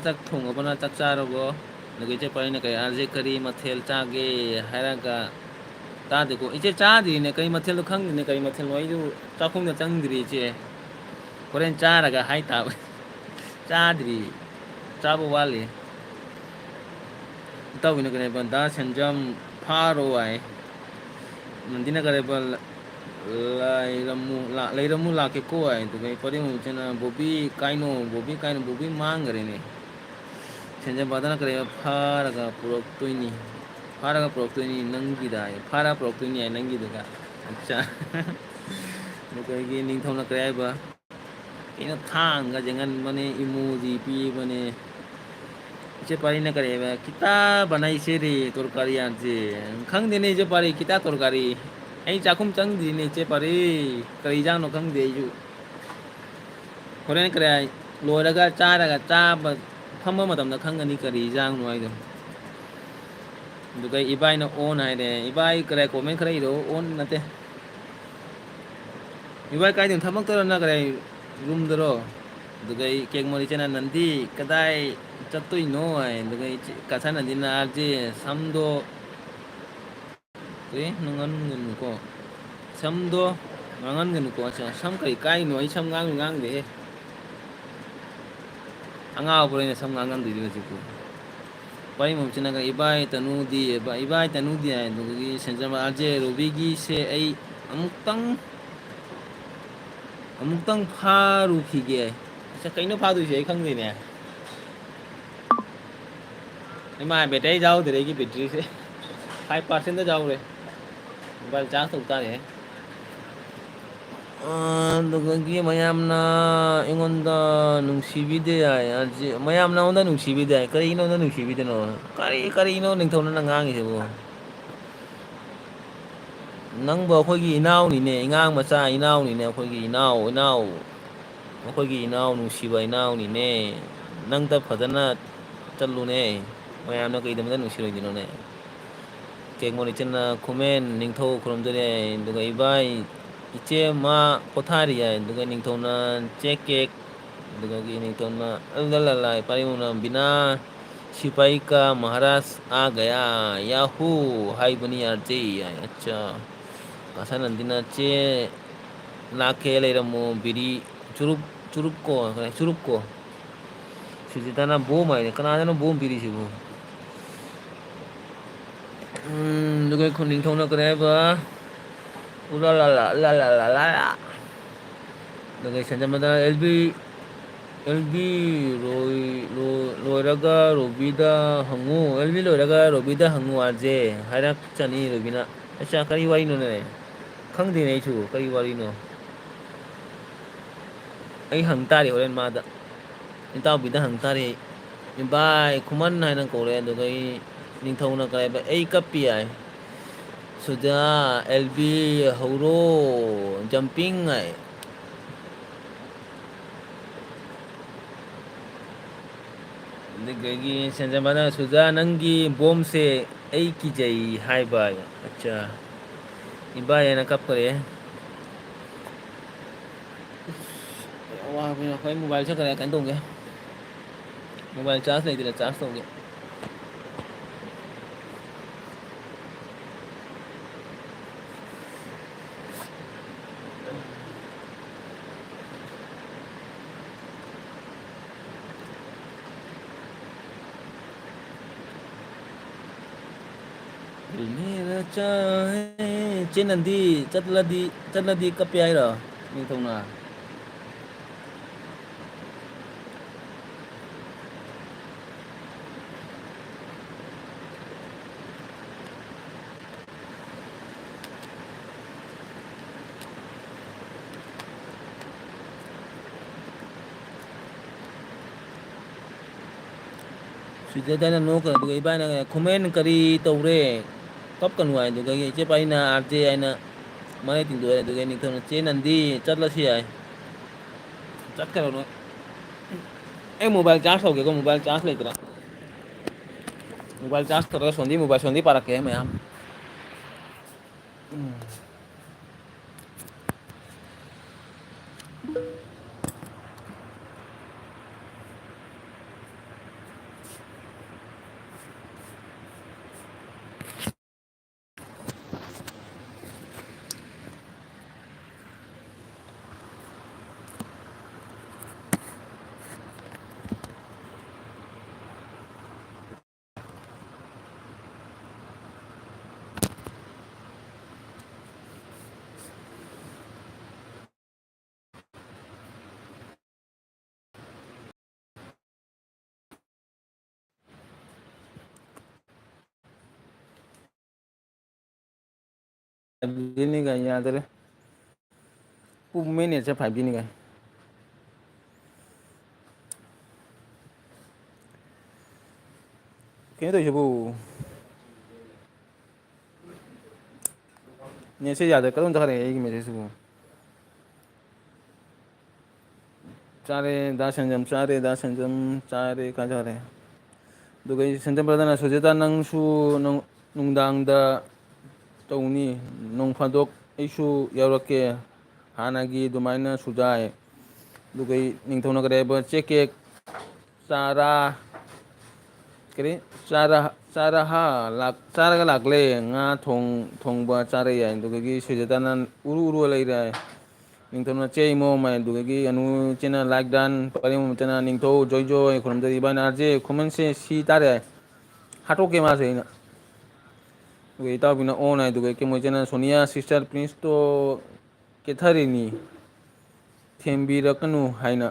cak thong apa na cak cara go lagi ice paling nak kayak aja kari mathel cage haraga ta deko ice cadi ne kari mathel tuh kang ne kari mathel lo itu cakum ne cang diri ice koren cara ga hai tahu cadi cabu wali tahu ini kena benda senjam paro ai nandina kare bal lairamu la ke ko ai to kai pare mu chena bobi kaino bobi mang gare ne senja badana kare phara ga purok toini nangi dai phara purok toini ai nangi daga acha no kai gi ning thona kare ba ina thang ga jangan mane emoji pi mane इसे पारी न करे किता बनाई से रे तरकारी आजे खंग देने जे पारी किता तरकारी ऐ चाकुम चंग दिने चे पारी करी जांग नो खंग दे जु होरे करे ꯂꯣꯏꯔꯒ ꯆꯥꯔꯒ ꯆꯥꯕ ꯐꯝꯕ ꯃꯇꯝꯗ ꯈꯪꯒꯅꯤ ꯀꯔꯤ ꯏꯟꯖꯥꯡꯅꯣ ꯍꯥꯏꯗꯣ ꯑꯗꯨꯒ ꯏꯕꯥꯏꯅ ꯑꯣꯟ ꯍꯥꯏꯔꯦ ꯏꯕꯥꯏ ꯀꯔ ꯀꯣꯃꯦꯟ ꯈꯔ ꯏꯔꯣ ꯑꯣꯟ ꯅꯠꯇꯦ ꯏꯕꯥꯏ ꯀꯥꯏꯗꯅꯣ ꯊꯕꯛꯇꯔꯣ ꯅꯠꯇ꯭ꯔꯒ ꯌꯨꯝꯗꯔꯣ ꯑꯗꯨꯒ ꯑꯩ ꯀꯦꯛ ꯃꯔꯤꯆꯅ ꯅꯟꯗꯤ ꯀꯗꯥꯏ ꯆꯠꯇꯣꯏꯅꯣ ꯍꯥꯏ ꯑꯗꯨꯒ ꯀꯁꯥꯅꯟꯗꯤꯅ ꯍꯥꯏꯕꯗꯤ ꯁꯝꯗꯣ ꯑꯦ ꯅꯪꯉꯟꯒꯅꯨꯀꯣ ꯁꯝꯗꯣ ꯉꯥꯡꯍꯟꯒꯅꯨꯀꯣ ꯁꯝ ꯀꯔꯤ ꯀꯥꯏꯅꯣ ꯑꯩ ꯁꯝ ꯉꯥꯡꯁꯨ ꯉꯥꯡꯗꯦꯍꯦ ꯑꯉꯥꯎꯕ꯭ꯔꯥ ꯑꯩꯅ ꯁꯝ ꯉꯥꯡꯉꯝꯗꯣꯏꯁꯦ ꯍꯧꯖꯤꯛꯄꯨ ꯋꯥꯔꯤꯃꯨꯁꯤꯅꯒ ꯏꯕꯥꯏ ꯇꯅꯨꯗꯤ ꯏꯕꯥꯏ ꯇꯅꯨꯗꯤ ꯍꯥꯏ ꯑꯗꯨꯗꯒꯤ ꯁꯦꯟꯖꯃ ꯑꯥꯔꯖꯦ ꯔꯣꯕꯤꯒꯤꯁꯦ ꯑꯩ ꯑꯃꯨꯛꯇꯪ ꯐꯥꯔꯨꯈꯤꯒꯦ ꯑꯁ ꯀꯩꯅꯣ ꯐꯥꯗꯣꯏꯁꯦ ꯑꯩ ꯈꯪꯗꯦꯅꯦ ꯏꯃꯥ ꯕꯦꯇꯔꯤ ꯌꯥꯎꯗ꯭ꯔꯦ ꯑꯩꯒꯤ ꯕꯦꯇ꯭ꯔꯤꯁꯦ 5% ꯌꯥꯎꯔꯦ ꯃꯣꯕꯥꯏꯜ ꯆꯥꯔꯖ ꯇꯧ ꯇꯥꯔꯦ ꯑꯗꯨꯗꯒꯤ ꯃꯌꯥꯝꯅ ꯑꯩꯉꯣꯟꯗ ꯅꯨꯡꯁꯤꯕꯤꯗꯦ ꯌꯥꯏ ꯃꯌꯥꯝꯅ ꯑꯩꯉꯣꯟꯗ ꯅꯨꯡꯁꯤꯕꯤꯗꯦ ꯌꯥꯏ ꯀꯔꯤꯒꯤꯅꯣꯗ ꯅꯨꯡꯁꯤꯕꯤꯗꯅꯣ ꯀꯔꯤꯅꯣ ꯅꯤꯡꯊꯧꯅꯅ ꯉꯥꯡꯉꯤꯁꯤꯕꯣ ꯅꯪꯕꯨ ꯑꯩꯈꯣꯏꯒꯤ ꯏꯅꯥꯎꯅꯤꯅꯦ ꯑꯉꯥꯡ ꯃꯆꯥ ꯏꯅꯥꯎꯅꯤꯅꯦ ꯑꯩꯈꯣꯏꯒꯤ ꯏꯅꯥꯎ ꯑꯩꯈꯣꯏꯒꯤ ꯏꯅꯥꯎ ꯅꯨꯡꯁꯤꯕ ꯏꯅꯥꯎꯅꯤꯅꯦ ꯅꯪꯇ ꯐꯖꯅ ꯆꯠꯂꯨꯅꯦ ꯃꯌꯥꯝꯅ ꯀꯩꯗꯧꯕꯗ ꯅꯨꯡꯁꯤꯔꯣꯏꯗꯣꯏꯅꯣꯅꯦ ꯀꯦꯛꯃꯣꯟ ꯏꯆꯟꯅ ꯈꯨꯃꯦꯟ ꯅꯤꯡꯊꯧ ꯈꯨꯔꯨꯝꯖꯔꯤ ꯑꯗꯨꯒ ꯏꯕꯥꯏ ꯏꯆꯦ ꯃꯥ ꯄꯣꯊꯥꯔꯤ ꯌꯥꯏ ꯑꯗꯨꯒ ꯅꯤꯡꯊꯧꯅ ꯆꯦꯛ ꯀꯦꯛ ꯑꯗꯨꯗꯒꯤ ꯅꯤꯡꯊꯧꯅ ꯑꯗꯨꯗ ꯂꯂꯥꯏ ꯄꯔꯤꯃꯨꯅ ꯕꯤꯅꯥ ꯁꯤꯄꯥꯍꯤ ꯀꯥ ꯃꯍꯥꯔꯥꯖ ꯑꯒꯌꯥ ꯌꯥꯍꯨ ꯍꯥꯏꯕꯅꯤ ꯌꯥꯔꯖꯩ ꯌꯥꯏ ꯑꯠꯆꯥ ꯀꯁꯥꯅꯟꯗꯤꯅ ꯆꯦ ꯂꯥꯛꯀꯦ ꯂꯩꯔꯝꯃꯨ ꯕꯤꯔꯤ ꯆꯨꯔꯨꯞꯀꯣ ꯁꯨꯖꯤꯇꯥꯅ ꯕꯣꯝ ꯍꯥꯏꯅꯦ ꯀꯅꯥꯗꯅꯣ ꯕꯣꯝ ꯄꯤꯔꯤꯁꯤꯕꯨ ꯑꯗꯨꯒ ꯑꯩꯈꯣꯏ ꯅꯤꯡꯊꯧꯅ ꯀꯔꯤ ꯍꯥꯏꯕ ꯑꯗꯨꯒ ꯁꯦꯟꯖꯃꯗ ꯑꯦꯜꯕꯤ ꯂꯣꯏꯔꯒ ꯔꯣꯕꯤꯗ ꯍꯪꯉꯨ ꯑꯦꯜꯕꯤ ꯂꯣꯏꯔꯒ ꯔꯣꯕꯤꯗ ꯍꯪꯉꯨ ꯑꯥꯔꯖꯦ ꯍꯥꯏꯔꯛꯆꯅꯤ ꯔꯣꯕꯤꯅ ꯑꯁꯥ ꯀꯔꯤ ꯋꯥꯔꯤꯅꯣꯅꯦ ꯈꯪꯗꯦꯅꯦ ꯑꯩꯁꯨ ꯀꯔꯤ ꯋꯥꯔꯤꯅꯣ ꯑꯩ ꯍꯪꯇꯥꯔꯦ ꯍꯣꯔꯦꯟ ꯃꯥꯗ ꯏꯇꯥꯎꯕꯤꯗ ꯍꯪꯇꯥꯔꯦ ꯑꯩ ꯏꯕꯥꯏ ꯈꯨꯃꯟ ꯍꯥꯏꯅ ꯀꯧꯔꯛꯑꯦ ꯑꯗꯨꯒ ꯑꯩ ꯅꯤꯡꯊꯧꯅ ꯀꯔꯤ ꯑꯩ ꯀꯞꯄꯤ ꯌꯥꯏ ꯁꯨꯖꯥ ꯑꯦꯜꯕꯤ ꯍꯧꯔꯣ ꯖꯝꯄꯤꯡ ꯍꯥꯏ ꯑꯗꯨꯗꯒꯤ ꯁꯦꯟꯖꯃꯅ ꯁꯨꯖꯥ ꯅꯪꯒꯤ ꯕꯣꯝꯁꯦ ꯑꯩ ꯀꯤꯖꯩ ꯍꯥꯏꯕ ꯑꯠꯆꯥ ꯏꯕꯥꯏ ꯍꯥꯏꯅ ꯀꯞꯈꯔꯦ ꯑꯩꯈꯣꯏ ꯃꯣꯕꯥꯏꯜꯁꯦ ꯀꯩꯅꯣ ꯇꯧꯒꯦ ꯃꯣꯕꯥꯏꯜ ꯆꯥꯔꯖ ꯂꯩꯇ꯭ꯔꯦ ꯆꯥꯔꯖ ꯇꯧꯒꯦ ꯆꯦꯟꯅꯗꯤ ꯆꯠꯂꯗꯤ ꯀꯞꯄꯦ ꯍꯥꯏꯔꯣ ꯅꯤꯡꯊꯧꯅ ꯁꯤꯗꯗꯅ ꯅꯣꯛꯈ꯭ꯔ ꯑꯗꯨꯒ ꯏꯕꯥꯏꯅ ꯈꯨꯃꯦꯟ ꯀꯔꯤ ꯇꯧꯔꯦ ꯀꯞꯀꯅꯨ ꯍꯥꯏ ꯑꯗꯨꯗꯒꯤ ꯏꯆꯦ ꯄꯥꯏꯅ ꯑꯥꯔꯖꯦ ꯍꯥꯏꯅ ꯃꯔꯩ ꯇꯤꯡꯗꯣꯛꯑꯦ ꯑꯗꯨꯒ ꯅꯤꯡꯊꯧꯅ ꯆꯦ ꯅꯟꯗꯤ ꯆꯠꯂꯁꯨ ꯌꯥꯏ ꯆꯠꯀꯅꯨ ꯑꯩ ꯃꯣꯕꯥꯏꯜ ꯆꯥꯔꯖ ꯇꯧꯒꯦꯀꯣ ꯃꯣꯕꯥꯏꯜ ꯆꯥꯔꯖ ꯂꯩꯇ꯭ꯔꯦ ꯃꯣꯕꯥꯏꯜ ꯆꯥꯔꯖ ꯇꯧꯔꯒ ꯁꯣꯟꯗꯤ ꯄꯥꯔꯛꯀꯦ ꯃꯌꯥꯝ ꯐꯥꯏꯚꯖꯤꯅꯤꯒ ꯌꯥꯗꯔꯦ ꯃꯦꯟ ꯅꯦꯠꯁꯦ ꯐꯥꯏꯚꯖꯤꯅꯤꯒ ꯀꯩꯅꯣ ꯇꯧꯔꯤꯁꯤꯕꯨ ꯅꯦꯠꯁꯦ ꯌꯥꯗ꯭ꯔꯦ ꯀꯔꯣꯝ ꯆꯠꯈ꯭ꯔꯦ ꯑꯩꯒꯤ ꯃꯦꯁꯦꯖꯁꯤꯕꯨ ꯆꯥꯔꯦ ꯗꯥ ꯁꯦꯟꯖꯝ ꯆꯥꯔꯦ ꯗꯥ ꯁꯦꯟꯖꯝ ꯆꯥꯔꯦ ꯀꯥꯖꯔꯦ ꯑꯗꯨꯒ ꯑꯩ ꯁꯦꯟꯖꯝ ꯕ꯭ꯔꯗꯔꯅ ꯁꯨꯖꯦꯇꯥ ꯅꯪꯁꯨ ꯅꯨꯡꯗꯥꯡꯗ ꯇꯧꯅꯤ ꯅꯣꯡ ꯐꯥꯗꯣꯛ ꯑꯩꯁꯨ ꯌꯥꯎꯔꯛꯀꯦ ꯍꯥꯟꯅꯒꯤ ꯑꯗꯨꯃꯥꯏꯅ ꯁꯨꯖꯥꯏ ꯑꯗꯨꯒ ꯑꯩ ꯅꯤꯡꯊꯧꯅ ꯀꯔꯤ ꯍꯥꯏꯕ ꯆꯦꯛꯀꯦꯛ ꯆꯥꯔꯥ ꯀꯔꯤ ꯆꯥꯔꯒ ꯂꯥꯛꯂꯦ ꯉꯥ ꯊꯣꯡꯕ ꯆꯥꯔ ꯌꯥꯏ ꯑꯗꯨꯗꯒꯤ ꯁꯨꯖꯦꯇꯥꯅ ꯎꯔꯨ ꯎꯔꯨ ꯂꯩꯔꯦ ꯅꯤꯡꯊꯧꯅ ꯆꯦ ꯏꯃꯣ ꯃ ꯑꯗꯨꯗꯒꯤ ꯑꯅꯨ ꯆꯦꯅ ꯂꯥꯏꯛ ꯗꯟ ꯄꯔꯦꯡꯇꯅ ꯅꯤꯡꯊꯧ ꯖꯣꯏ ꯖꯣꯏ ꯈꯨꯔꯨꯝꯗ ꯏꯕꯥꯏ ꯅꯥꯔꯁꯦ ꯈꯨꯃꯟꯁꯦ ꯁꯤ ꯇꯥꯔꯦ ꯍꯥꯠꯇꯣꯛꯀꯦ ꯃꯥꯁꯦ ꯑꯩꯅ ꯑꯗꯨꯒ ꯏꯇꯥꯎꯕꯤꯅ ꯑꯣꯟ ꯍꯥꯏ ꯑꯗꯨꯒ ꯀꯦꯃꯣꯏꯆꯅ ꯁꯣꯅꯤꯌꯥ ꯁꯤꯁꯇꯔ ꯄ꯭ꯔꯤꯟꯁꯇꯣ ꯀꯦꯊꯔꯤꯅꯤ ꯊꯦꯝꯕꯤꯔꯛꯀꯅꯨ ꯍꯥꯏꯅ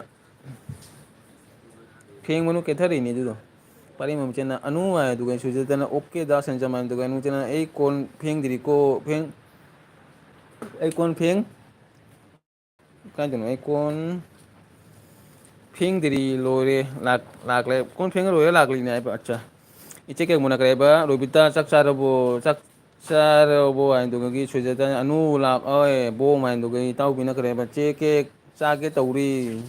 ꯊꯦꯡꯕꯅꯨ ꯀꯦꯊꯔꯛꯏꯅꯦ ꯑꯗꯨꯗꯣ ꯄꯔꯦꯡ ꯃꯆꯦꯅ ꯑꯅꯨ ꯍꯥꯏ ꯑꯗꯨꯒ ꯁꯨꯏꯖꯦꯇꯅ ꯑꯣꯛꯀꯦꯗ ꯁꯦꯟꯖꯃ ꯑꯗꯨꯒ ꯑꯅꯨꯆꯦꯅ ꯑꯩ ꯀꯣꯟ ꯐꯦꯡꯗ꯭ꯔꯤꯀꯣ ꯑꯩ ꯀꯣꯟ ꯀꯥꯏꯗꯅꯣ ꯑꯩ ꯀꯣꯟ ꯐꯦꯡꯗ꯭ꯔꯤ ꯂꯣꯏꯔꯦ ꯂꯥꯛꯂꯦ ꯀꯣꯟ ꯐꯦꯡꯒ ꯂꯣꯏꯔ ꯂꯥꯛꯂꯤꯅꯦ ꯍꯥꯏꯕ ꯑꯠꯆꯥ ꯏꯆꯦ ꯀꯩꯃꯨꯅ ꯀꯔꯤꯕ ꯔꯣꯕꯤꯇꯥ ꯆꯥꯛ ꯆꯥꯔꯕꯣ ꯆꯥꯔꯕꯣ ꯍꯥꯏꯗꯨꯒꯤ ꯁꯨꯏꯖꯦꯇ ꯑꯅꯨ ꯂꯥꯛꯑꯣꯏ ꯕꯣꯛ ꯍꯥꯏꯗꯨꯒ ꯏꯇꯥꯎꯕꯤꯅ ꯀꯔꯤ ꯍꯥꯏꯕ ꯆꯦ ꯀꯦꯛ ꯆꯥꯒꯦ ꯇꯧꯔꯤ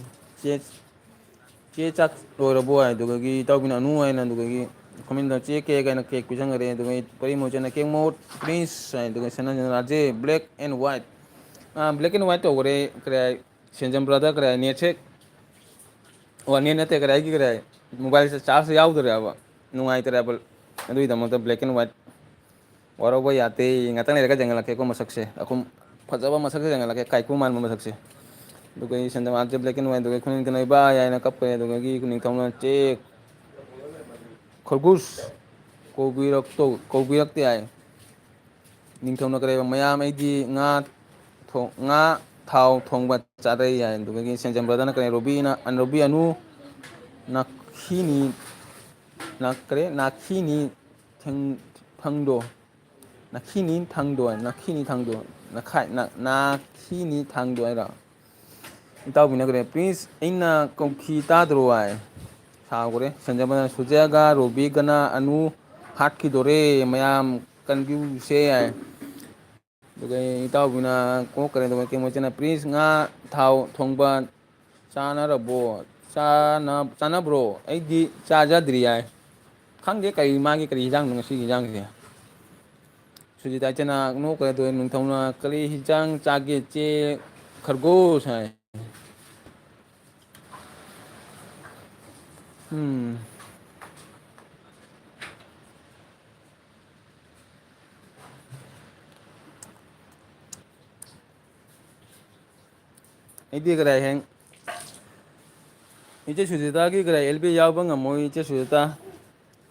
ꯆꯦ ꯆꯥꯛ ꯂꯣꯏꯔꯕꯣ ꯍꯥꯏ ꯑꯗꯨꯗꯒꯤ ꯏꯇꯥꯎꯕꯤꯅ ꯑꯅꯨ ꯍꯥꯏꯅ ꯑꯗꯨꯗꯒꯤ ꯈꯨꯃꯟꯗ ꯆꯦ ꯀꯦꯛ ꯍꯥꯏꯅ ꯀꯦꯛ ꯄꯤꯁꯟꯈꯔꯦ ꯑꯗꯨꯒ ꯄꯔꯤꯃꯣꯠꯆꯅ ꯀꯦꯛ ꯃꯣꯠ ꯄ꯭ꯔꯤꯟꯁ ꯍꯥꯏ ꯑꯗꯨꯒ ꯁꯅꯥꯟꯖꯅ ꯔꯥꯖꯦ black and white black and white ꯇꯧꯈꯔꯦ ꯀꯔꯤ ꯁꯦꯟꯖꯝ ꯕ꯭ꯔꯗꯔ ꯀꯔꯤ ꯅꯦꯠꯁꯦ ꯋꯥꯟ ꯌꯦꯠ ꯅꯠꯇꯦ ꯀꯔꯤ ꯑꯩꯒꯤ ꯀꯔꯤ ꯃꯣꯕꯥꯏꯜꯁꯦ ꯆꯥꯔꯖ ꯌꯥꯎꯗ꯭ꯔꯦꯕ ꯅꯨꯡꯉꯥꯏꯇ꯭ꯔꯦꯕ ꯑꯗꯨꯒꯤꯗꯃꯛꯇ ꯕ꯭ꯂꯦꯛ ꯑꯦꯟ ꯋꯥꯏꯠ ꯋꯥꯔꯧꯕ ꯌꯥꯗꯦ ꯉꯥꯛꯇꯪ ꯂꯩꯔꯒ ꯌꯦꯡꯍꯜꯂꯛꯀꯦꯀꯣ ꯃꯁꯛꯁꯦ ꯑꯩꯈꯨꯝ ꯐꯖꯕ ꯃꯁꯛꯁꯦ ꯌꯦꯡꯍꯜꯂꯛꯀꯦ ꯀꯥꯏꯀꯨ ꯃꯥꯟꯕ ꯃꯁꯛꯁꯦ ꯑꯗꯨꯒ ꯑꯩ ꯁꯦꯟꯗꯃꯥꯟꯁꯦ ꯕ꯭ꯂꯦꯛ ꯑꯦꯟ ꯋꯥꯏꯠ ꯑꯗꯨꯒ ꯈꯨꯅꯤꯡꯊꯧꯅ ꯏꯕꯥꯏ ꯍꯥꯏꯅ ꯀꯞꯄꯦ ꯑꯗꯨꯗꯒꯤ ꯅꯤꯡꯊꯧꯅ ꯆꯦꯛ ꯈꯣꯔꯒꯨꯁ ꯀꯧꯕꯤꯔꯛꯇꯦ ꯍꯥꯏ ꯅꯤꯡꯊꯧꯅ ꯀꯔꯤꯕ ꯃꯌꯥꯝ ꯑꯩꯗꯤ ꯉꯥ ꯊꯥꯎ ꯊꯣꯡꯕ ꯆꯥꯔꯩ ꯌꯥꯏ ꯑꯗꯨꯗꯒꯤ ꯁꯦꯟꯖꯝ ꯕ꯭ꯔꯗꯔꯅ ꯀꯔꯤ ꯔꯣꯕꯤ ꯑꯅꯨ ꯅꯈꯤꯅꯤ ꯀꯔꯤ ꯅꯥꯈꯤꯅꯤ ꯐꯪꯗꯣ ꯅꯈꯤꯅꯤ ꯊꯪꯗꯣꯏ ꯅꯈꯤꯅꯤ ꯊꯪꯗꯣꯏ ꯅꯥꯈꯤꯅꯤ ꯊꯥꯡꯗꯣꯏ ꯍꯥꯏꯔꯣ ꯏꯇꯥꯎꯕꯤꯅ ꯀꯔꯤ ꯄ꯭ꯔꯤꯟꯁ ꯑꯩꯅ ꯀꯧꯈꯤ ꯇꯥꯗ꯭ꯔꯣ ꯍꯥꯏ ꯁꯥꯎꯈ꯭ꯔꯦ ꯁꯟꯖꯃꯅ ꯁꯨꯖꯦꯒ ꯔꯣꯕꯤꯒꯅ ꯑꯅꯨ ꯍꯥꯠꯈꯤꯗꯣꯔꯦ ꯃꯌꯥꯝ ꯀꯟꯕꯤꯌꯨꯁꯦ ꯌꯥꯏ ꯑꯗꯨꯒ ꯏꯇꯥꯎꯕꯤꯅ ꯀꯣꯛꯈꯔꯦ ꯑꯗꯨꯒ ꯀꯦꯃꯣꯆꯅ ꯄ꯭ꯔꯤꯟꯁ ꯉꯥ ꯊꯥꯎ ꯊꯣꯡꯕ ꯆꯥꯅꯔꯕꯣ ꯆꯥꯅꯕ꯭ꯔꯣ ꯑꯩꯗꯤ ꯆꯥꯖꯗ꯭ꯔꯤ ꯍꯥꯏ ꯈꯪꯗꯦ ꯀꯔꯤ ꯃꯥꯒꯤ ꯀꯔꯤ ꯍꯤꯟꯖꯥꯡꯅꯣ ꯉꯁꯤꯒꯤ ꯍꯟꯖꯥꯡꯁꯦ ꯁꯨꯖꯤꯇꯥꯏꯆꯅ ꯅꯣꯛꯈꯔꯦ ꯑꯗꯨꯒ ꯅꯤꯡꯊꯧꯅ ꯀꯔꯤ ꯍꯤꯟꯖꯥꯡ ꯆꯥꯒꯦ ꯆꯦ ꯈꯔꯒꯣꯁ ꯍꯥꯏ ꯑꯩꯗꯤ ꯀꯗꯥꯏ ꯍꯌꯦꯡ ꯏꯆꯦ ꯁꯨꯖꯤꯇꯥꯒꯤ ꯀꯔ ꯑꯦꯜ ꯕꯤ ꯌꯥꯎꯕ ꯉꯝꯃꯣꯏ ꯏꯆꯦ ꯁꯨꯖꯤꯇꯥ